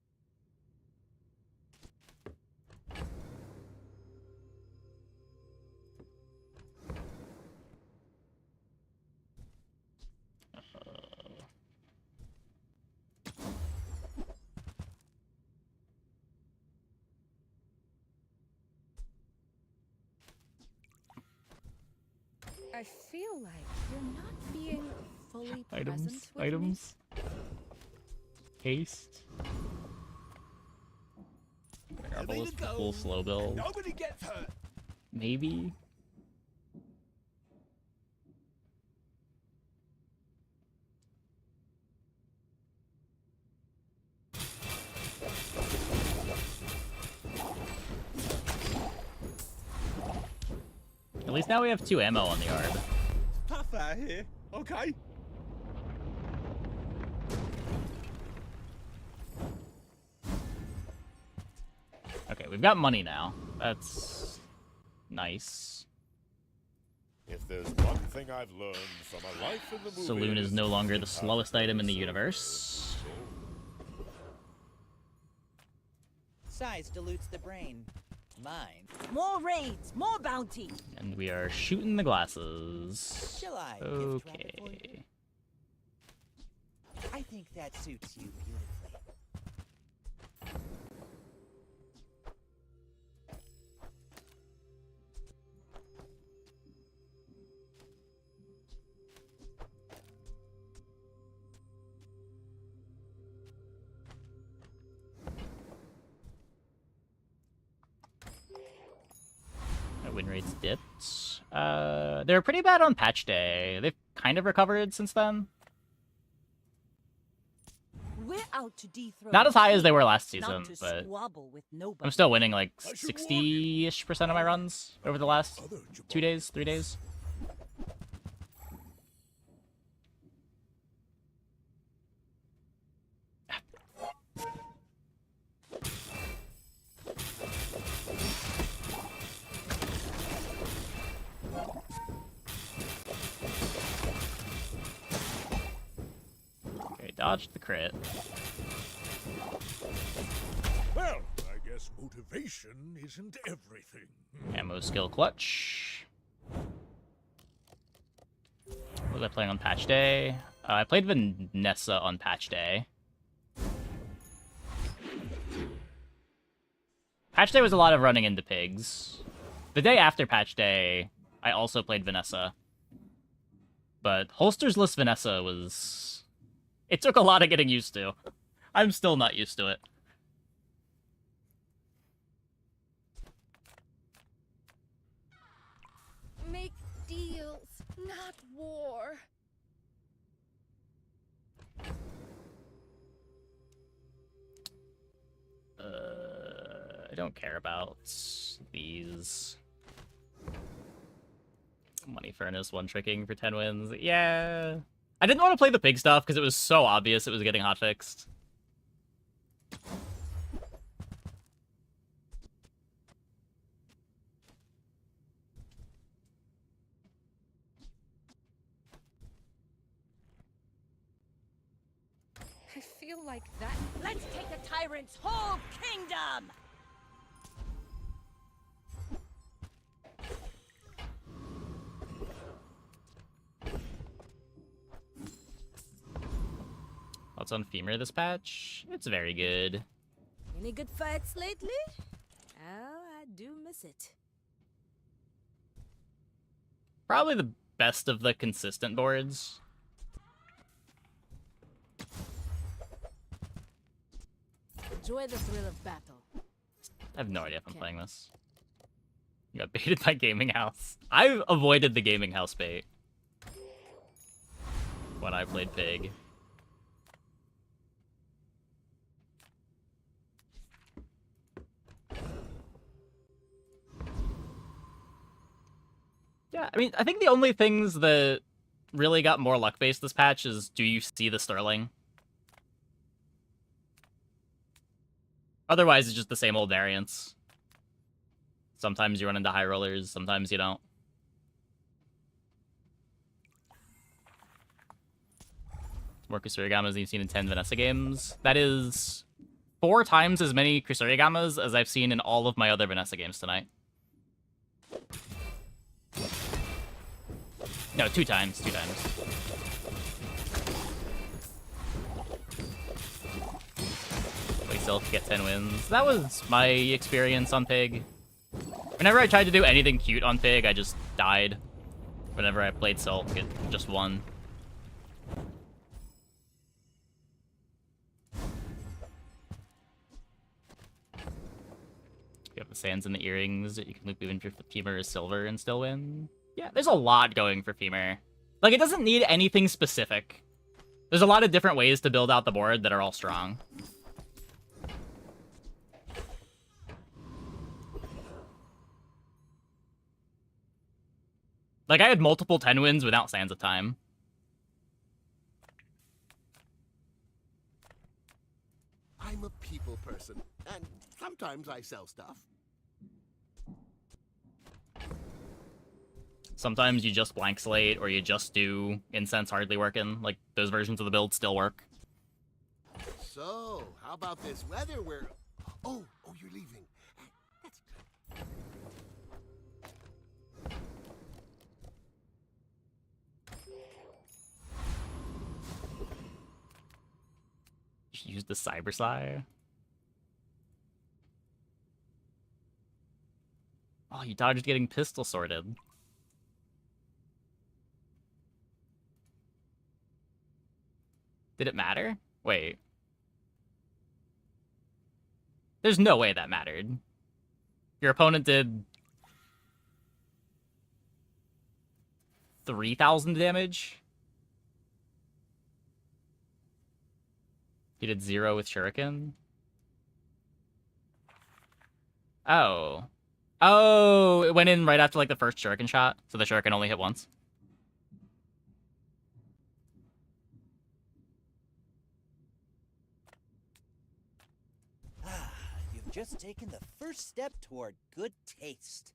I feel like you're not being fully present with Items. Haste. Arbalist for full slow build. Nobody gets hurt. Maybe. At least now we have 2 ammo on the arb. Tough out here. Okay. Okay, we've got money now. That's nice. If there's one thing I've learned from a life in the movies, Saloon is no longer the slowest item in the universe. Size dilutes the brain. Mine. More raids, more bounty. And we are shooting the glasses. Shall I gift wrap it for you? Okay. I think that suits you beautifully. My win rate's dipped. They were pretty bad on patch day. They've kind of recovered since then. We're out to dethrone. Not as high as they were last not season, to but squabble with nobody. I'm still winning like 60-ish% of my runs over the last 2 days, 3 days. Okay, dodged the crit. Well, I guess motivation isn't everything. Ammo skill clutch. What was I playing on patch day? I played Vanessa on patch day. Patch day was a lot of running into pigs. The day after patch day, I also played Vanessa. But holstersless Vanessa was... It took a lot of getting used to. I'm still not used to it. Make deals, not war. I don't care about these. Money Furnace one-tricking for 10 wins. Yeah. I didn't want to play the pig stuff because it was so obvious it was getting hotfixed. I feel like that. Let's take a tyrant's whole kingdom! What's on Femur this patch? It's very good. Any good fights lately? Oh, I do miss it. Probably the best of the consistent boards. Enjoy the thrill of battle. I have no idea if I'm playing this. You got baited by Gaming House. I've avoided the Gaming House bait when I played Pig. Yeah, I mean, I think the only things that really got more luck-based this patch is, do you see the Sterling? Otherwise, it's just the same old variants. Sometimes you run into high rollers, sometimes you don't. More Kusurigamas than you've seen in 10 Vanessa games. That is 4 times as many Kusurigamas as I've seen in all of my other Vanessa games tonight. No, 2 times. 2 times. We still get 10 wins. That was my experience on Pig. Whenever I tried to do anything cute on Pig, I just died. Whenever I played Silk, it just won. You have the sands and the earrings. You can loop even for Femur or Silver and still win. Yeah, there's a lot going for Femur. Like, it doesn't need anything specific. There's a lot of different ways to build out the board that are all strong. Like, I had multiple 10 wins without Sands of Time. I'm a people person, and sometimes I sell stuff. Sometimes you just blank slate, or you just do Incense Hardly Working. Like, those versions of the build still work. So, how about this weather where... Oh, you're leaving. That's good. Use the Cyber Sire. Oh, you dodged getting pistol sorted. Did it matter? Wait. There's no way that mattered. Your opponent did 3,000 damage. He did 0 with Shuriken. Oh. Oh, it went in right after, like, the first Shuriken shot, so the Shuriken only hit once. You've just taken the first step toward good taste.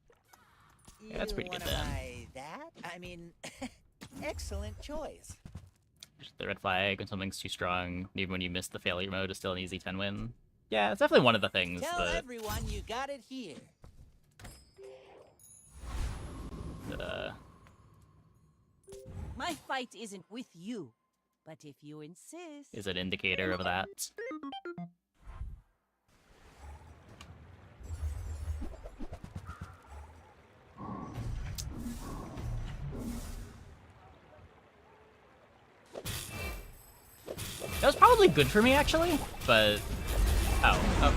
Yeah, that's pretty good You wanna then. buy that? I mean, excellent choice. The red flag when something's too strong, even when you miss the failure mode, is still an easy 10 win. Yeah, it's definitely one of the things Tell that... everyone you got it here. My fight isn't with you, but if you insist... is an indicator of that. That was probably good for me, actually, but... Oh.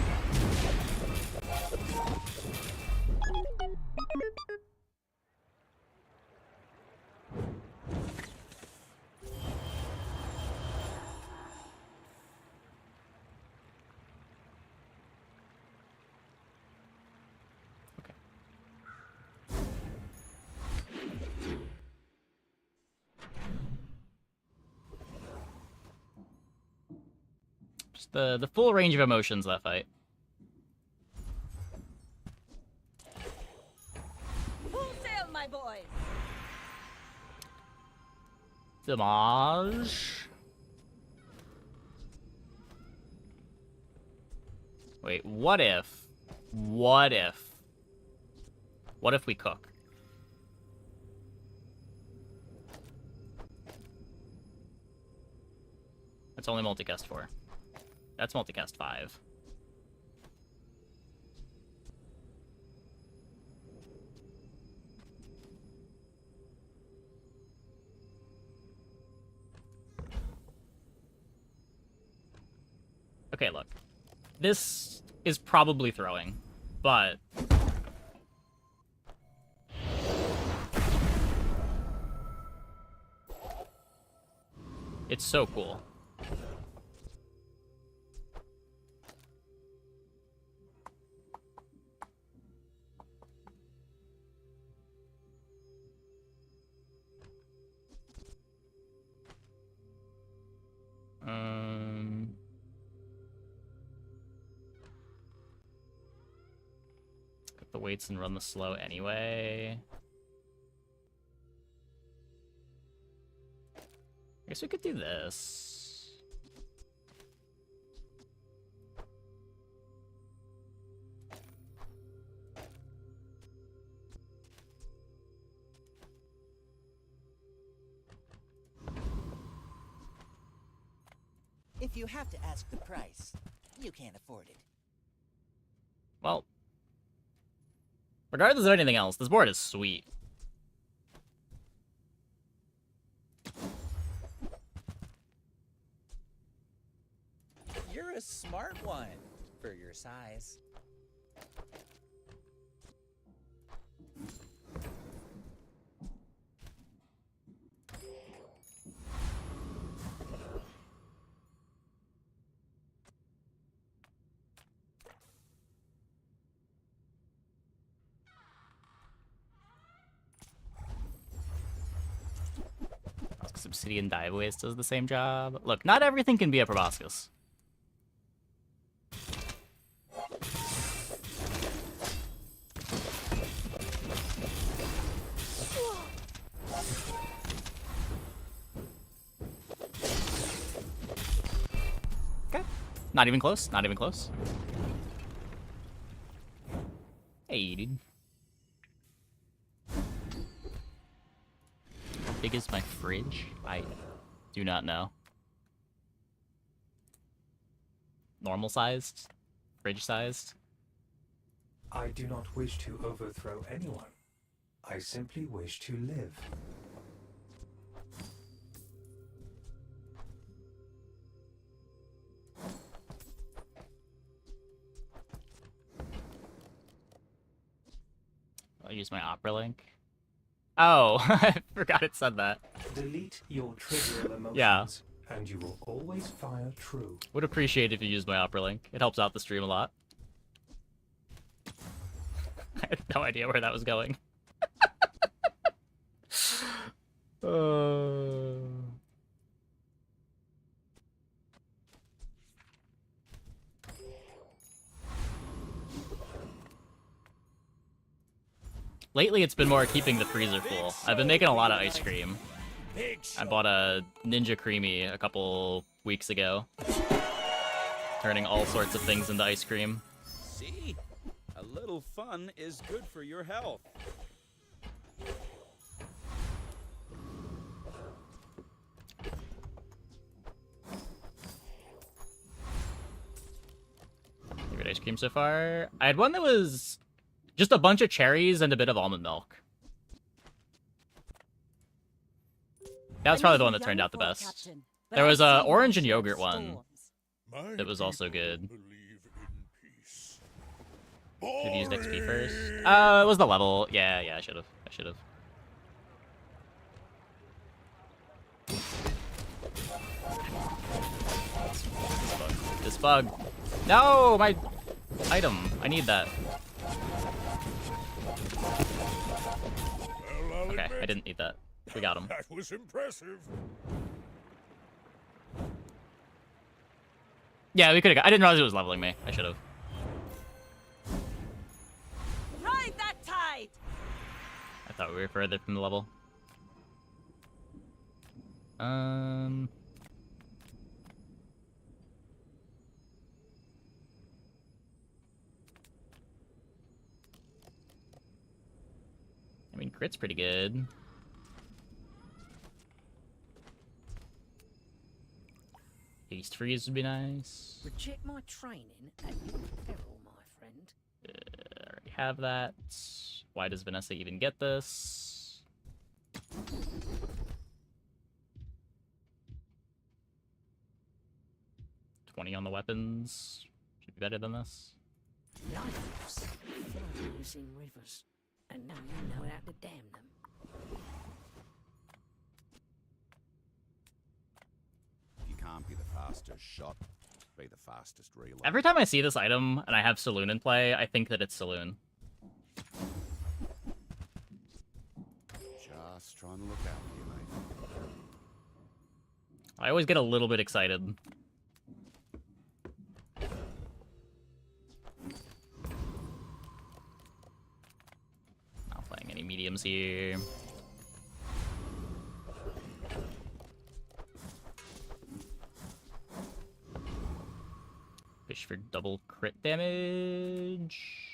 Just the full range of emotions that fight. Full sail, my boys! Damage. Wait, what if? What if we cook? That's only multicast 4. That's multicast 5. Okay, look. This is probably throwing, but it's so cool. Cut the weights and run the slow anyway. I guess we could do this. If you have to ask the price, you can't afford it. Well, regardless of anything else, this board is sweet. You're a smart one for your size. Obsidian Diveways does the same job. Look, not everything can be a proboscis. Okay. Not even close. Not even close. Hey, dude. How big is my fridge? I do not know. Normal sized? Fridge sized? I do not wish to overthrow anyone. I simply wish to live. I'll use my opera link. Oh, I forgot it said that. Delete your trivial emotions, yeah. And you will always fire true. Would appreciate if you used my opera link. It helps out the stream a lot. I had no idea where that was going. Lately, it's been more keeping the freezer full. I've been making a lot of ice cream. I bought a Ninja Creamy a couple weeks ago. Turning all sorts of things into ice cream. See? A little fun is good for your health. Favorite ice cream so far? I had one that was just a bunch of cherries and a bit of almond milk. That was probably the one that turned out the best. There was a orange and yogurt one that was also good. Should have used XP first. It was the level. Yeah, I should have. This bug. No, my item. I need that. Okay, I didn't need that. We got him. That was impressive. Yeah, we could have. I didn't realize it was leveling me. I should have. Ride that tide! I thought we were further from the level. I mean, crit's pretty good. Haste freeze would be nice. Reject my training at your peril, my friend. I already have that. Why does Vanessa even get this? $20 on the weapons. Should be better than this. Lighthouse. Flowers in rivers. And now you know how to dam them. If you can't be the fastest shot, be the fastest reload. Every time I see this item and I have Saloon in play, I think that it's Saloon. Just trying to look out for you, mate. I always get a little bit excited. Not playing any mediums here. Fish for double crit damage.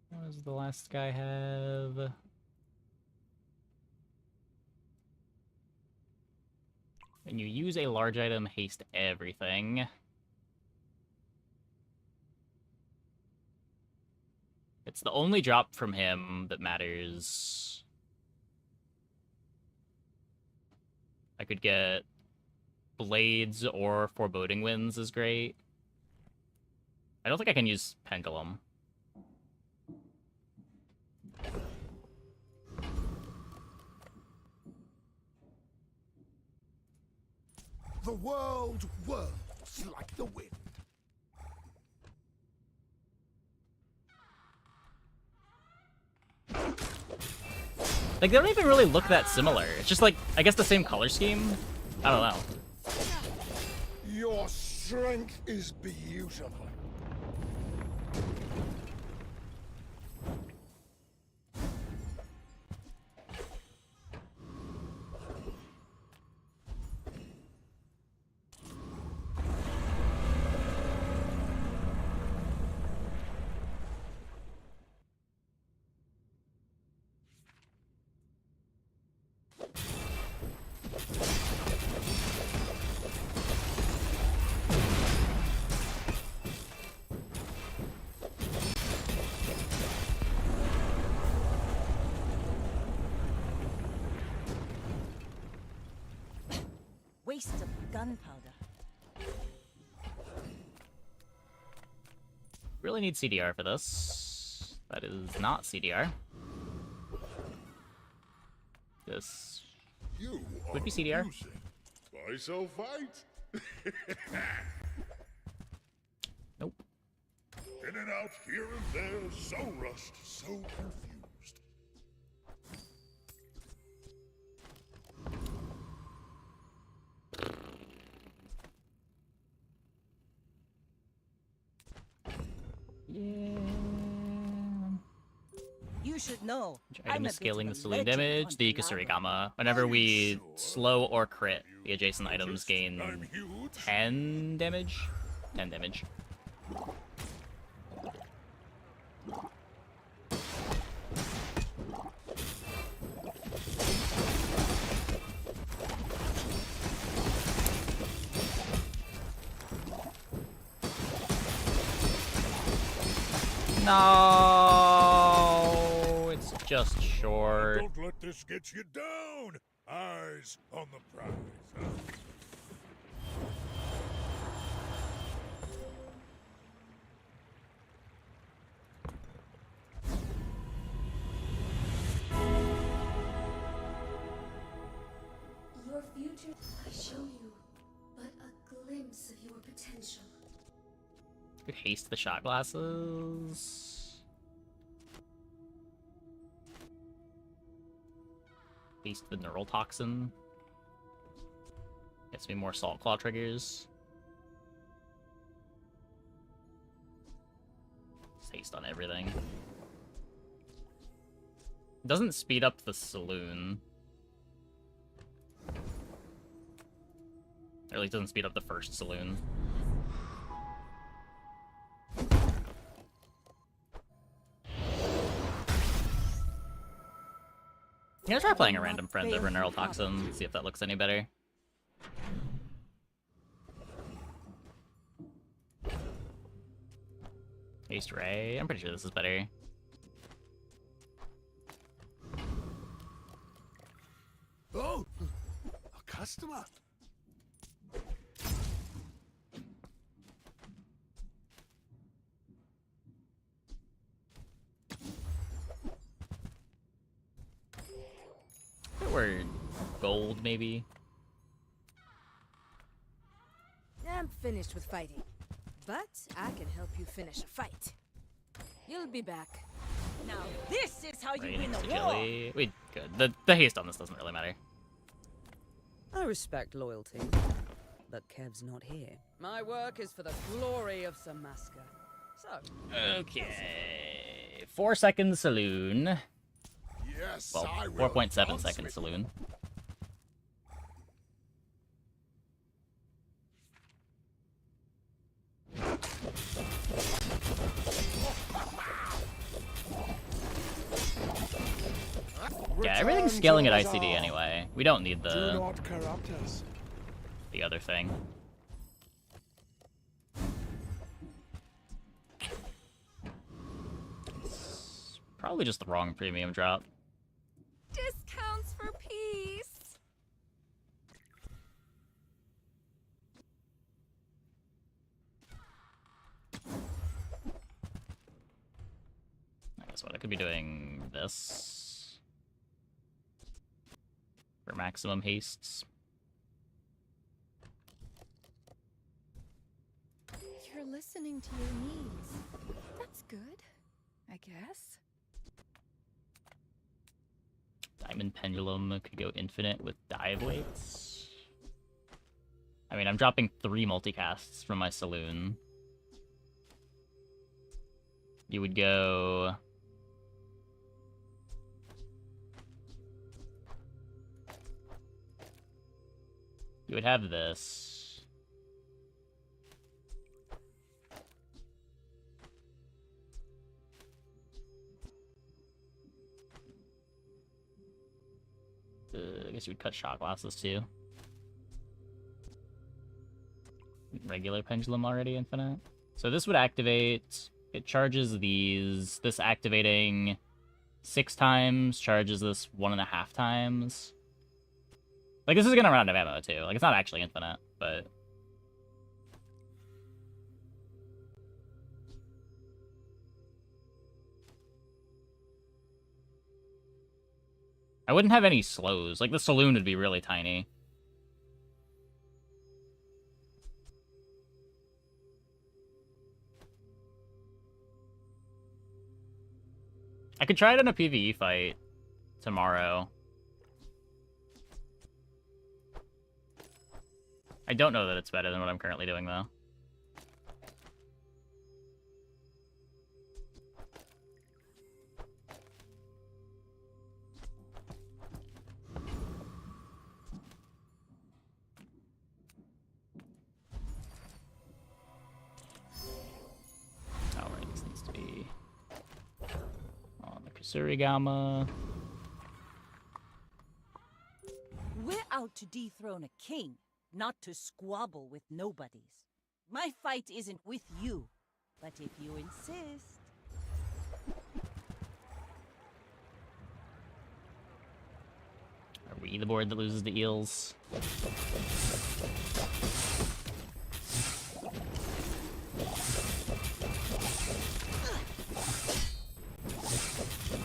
What does the last guy have? When you use a large item, haste everything. It's the only drop from him that matters. I could get Blades or Foreboding Winds is great. I don't think I can use Pendulum. The world whirls like the wind. Like, they don't even really look that similar. It's just like, I guess the same color scheme? I don't know. Your strength is beautiful. Waste of gunpowder. Really need CDR for this. That is not CDR. This You would be CDR. Why so fight? Nope. In and out, here and there, so rushed, so confused. Yeah. You should know. Which item is scaling the saloon damage? The Kusurigama. Whenever we slow or crit, the adjacent items gain 10 damage. 10 damage. No, it's just short. Don't let this get you down. Eyes on the prize. Huh? Your future, I show you but a glimpse of your potential. Could haste the shot glasses. Haste the neural toxin. Gets me more salt claw triggers. Just haste on everything. Doesn't speed up the saloon. Or at least doesn't speed up the first saloon. I'm gonna try playing a random friend over Neural Toxin, see if that looks any better. Haste Ray, I'm pretty sure this is better. Oh, a customer. If it were gold, maybe. I'm finished with fighting, but I can help you finish a fight. You'll be back. Now this is how you Right win next a to war. Jelly. Wait, good. The haste on this doesn't really matter. I respect loyalty, but Kev's not here. My work is for the glory of Samaska. So. Okay. 4 second saloon. Yes, Well, I will. 4.7 second saloon. Yeah, everything's scaling at ICD anyway. We don't need Do the not corrupt us. other thing. It's probably just the wrong premium drop. Discounts for peace. I guess what I could be doing this for maximum hastes. You're listening to your needs. That's good, I guess. Diamond Pendulum could go infinite with dive weights. I mean, I'm dropping 3 multicasts from my saloon. You would go... You would have this. I guess you would cut shot glasses too. Regular pendulum already infinite. So this would activate. It charges these. This activating 6 times, charges this 1.5 times. Like, this is gonna run out of ammo too. Like, it's not actually infinite, but... I wouldn't have any slows. Like, the saloon would be really tiny. I could try it in a PvE fight tomorrow. I don't know that it's better than what I'm currently doing, though. Alright, this needs to be on the Kusurigama. We're out to dethrone a king, not to squabble with nobodies. My fight isn't with you, but if you insist... Are we the board that loses the eels?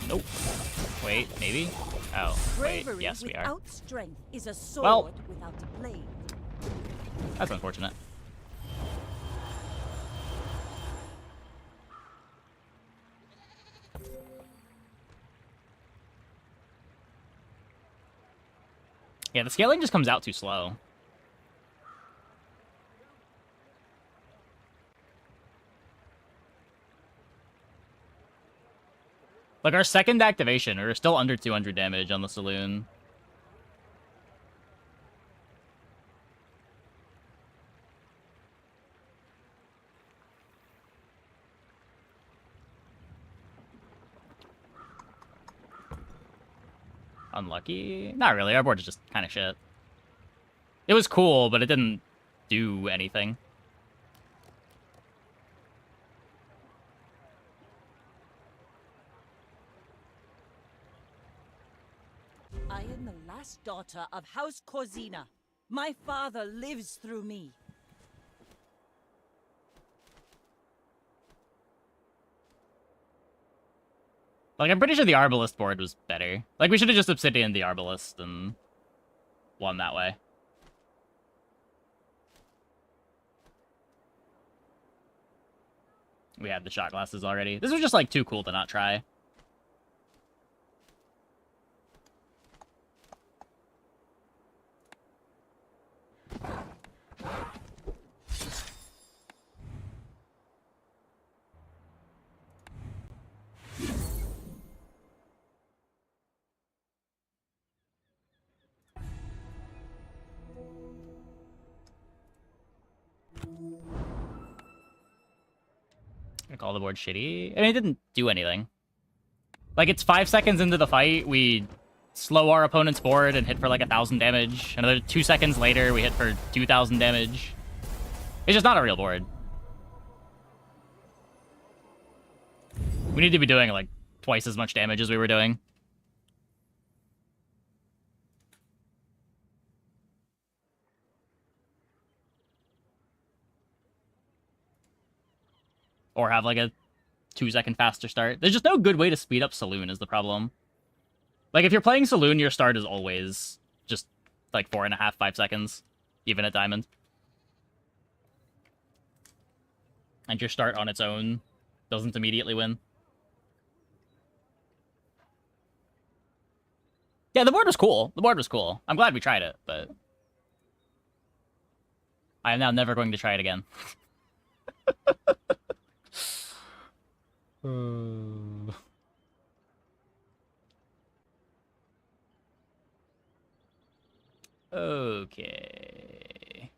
Nope. Wait, maybe? Oh, wait, Bravery yes, we are. without strength is a sword Well. without a blade. That's unfortunate. Yeah, the scaling just comes out too slow. Like, our second activation, we're still under 200 damage on the Saloon. Unlucky? Not really, our board is just kind of shit. It was cool, but it didn't do anything. I am the last daughter of House Corzina. My father lives through me. Like, I'm pretty sure the Arbalest board was better. Like, we should have just Obsidian the Arbalest and won that way. We had the shot glasses already. This was just, like, too cool to not try. I call the board shitty. I mean, it didn't do anything. Like, it's 5 seconds into the fight, we slow our opponent's board and hit for like 1,000 damage. Another 2 seconds later, we hit for 2,000 damage. It's just not a real board. We need to be doing like twice as much damage as we were doing. Or have like a 2-second faster start. There's just no good way to speed up Saloon is the problem. Like, if you're playing Saloon, your start is always just like 4.5, 5 seconds, even at Diamond. And your start on its own doesn't immediately win. Yeah, the board was cool. The board was cool. I'm glad we tried it, but I am now never going to try it again. Okay.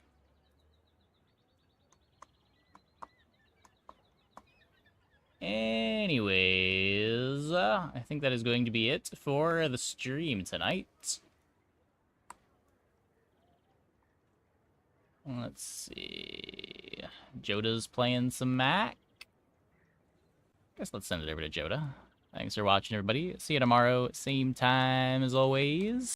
Anyways, I think that is going to be it for the stream tonight. Let's see. Joda's playing some Mac. Guess let's send it over to Joda. Thanks for watching, everybody. See you tomorrow, same time as always.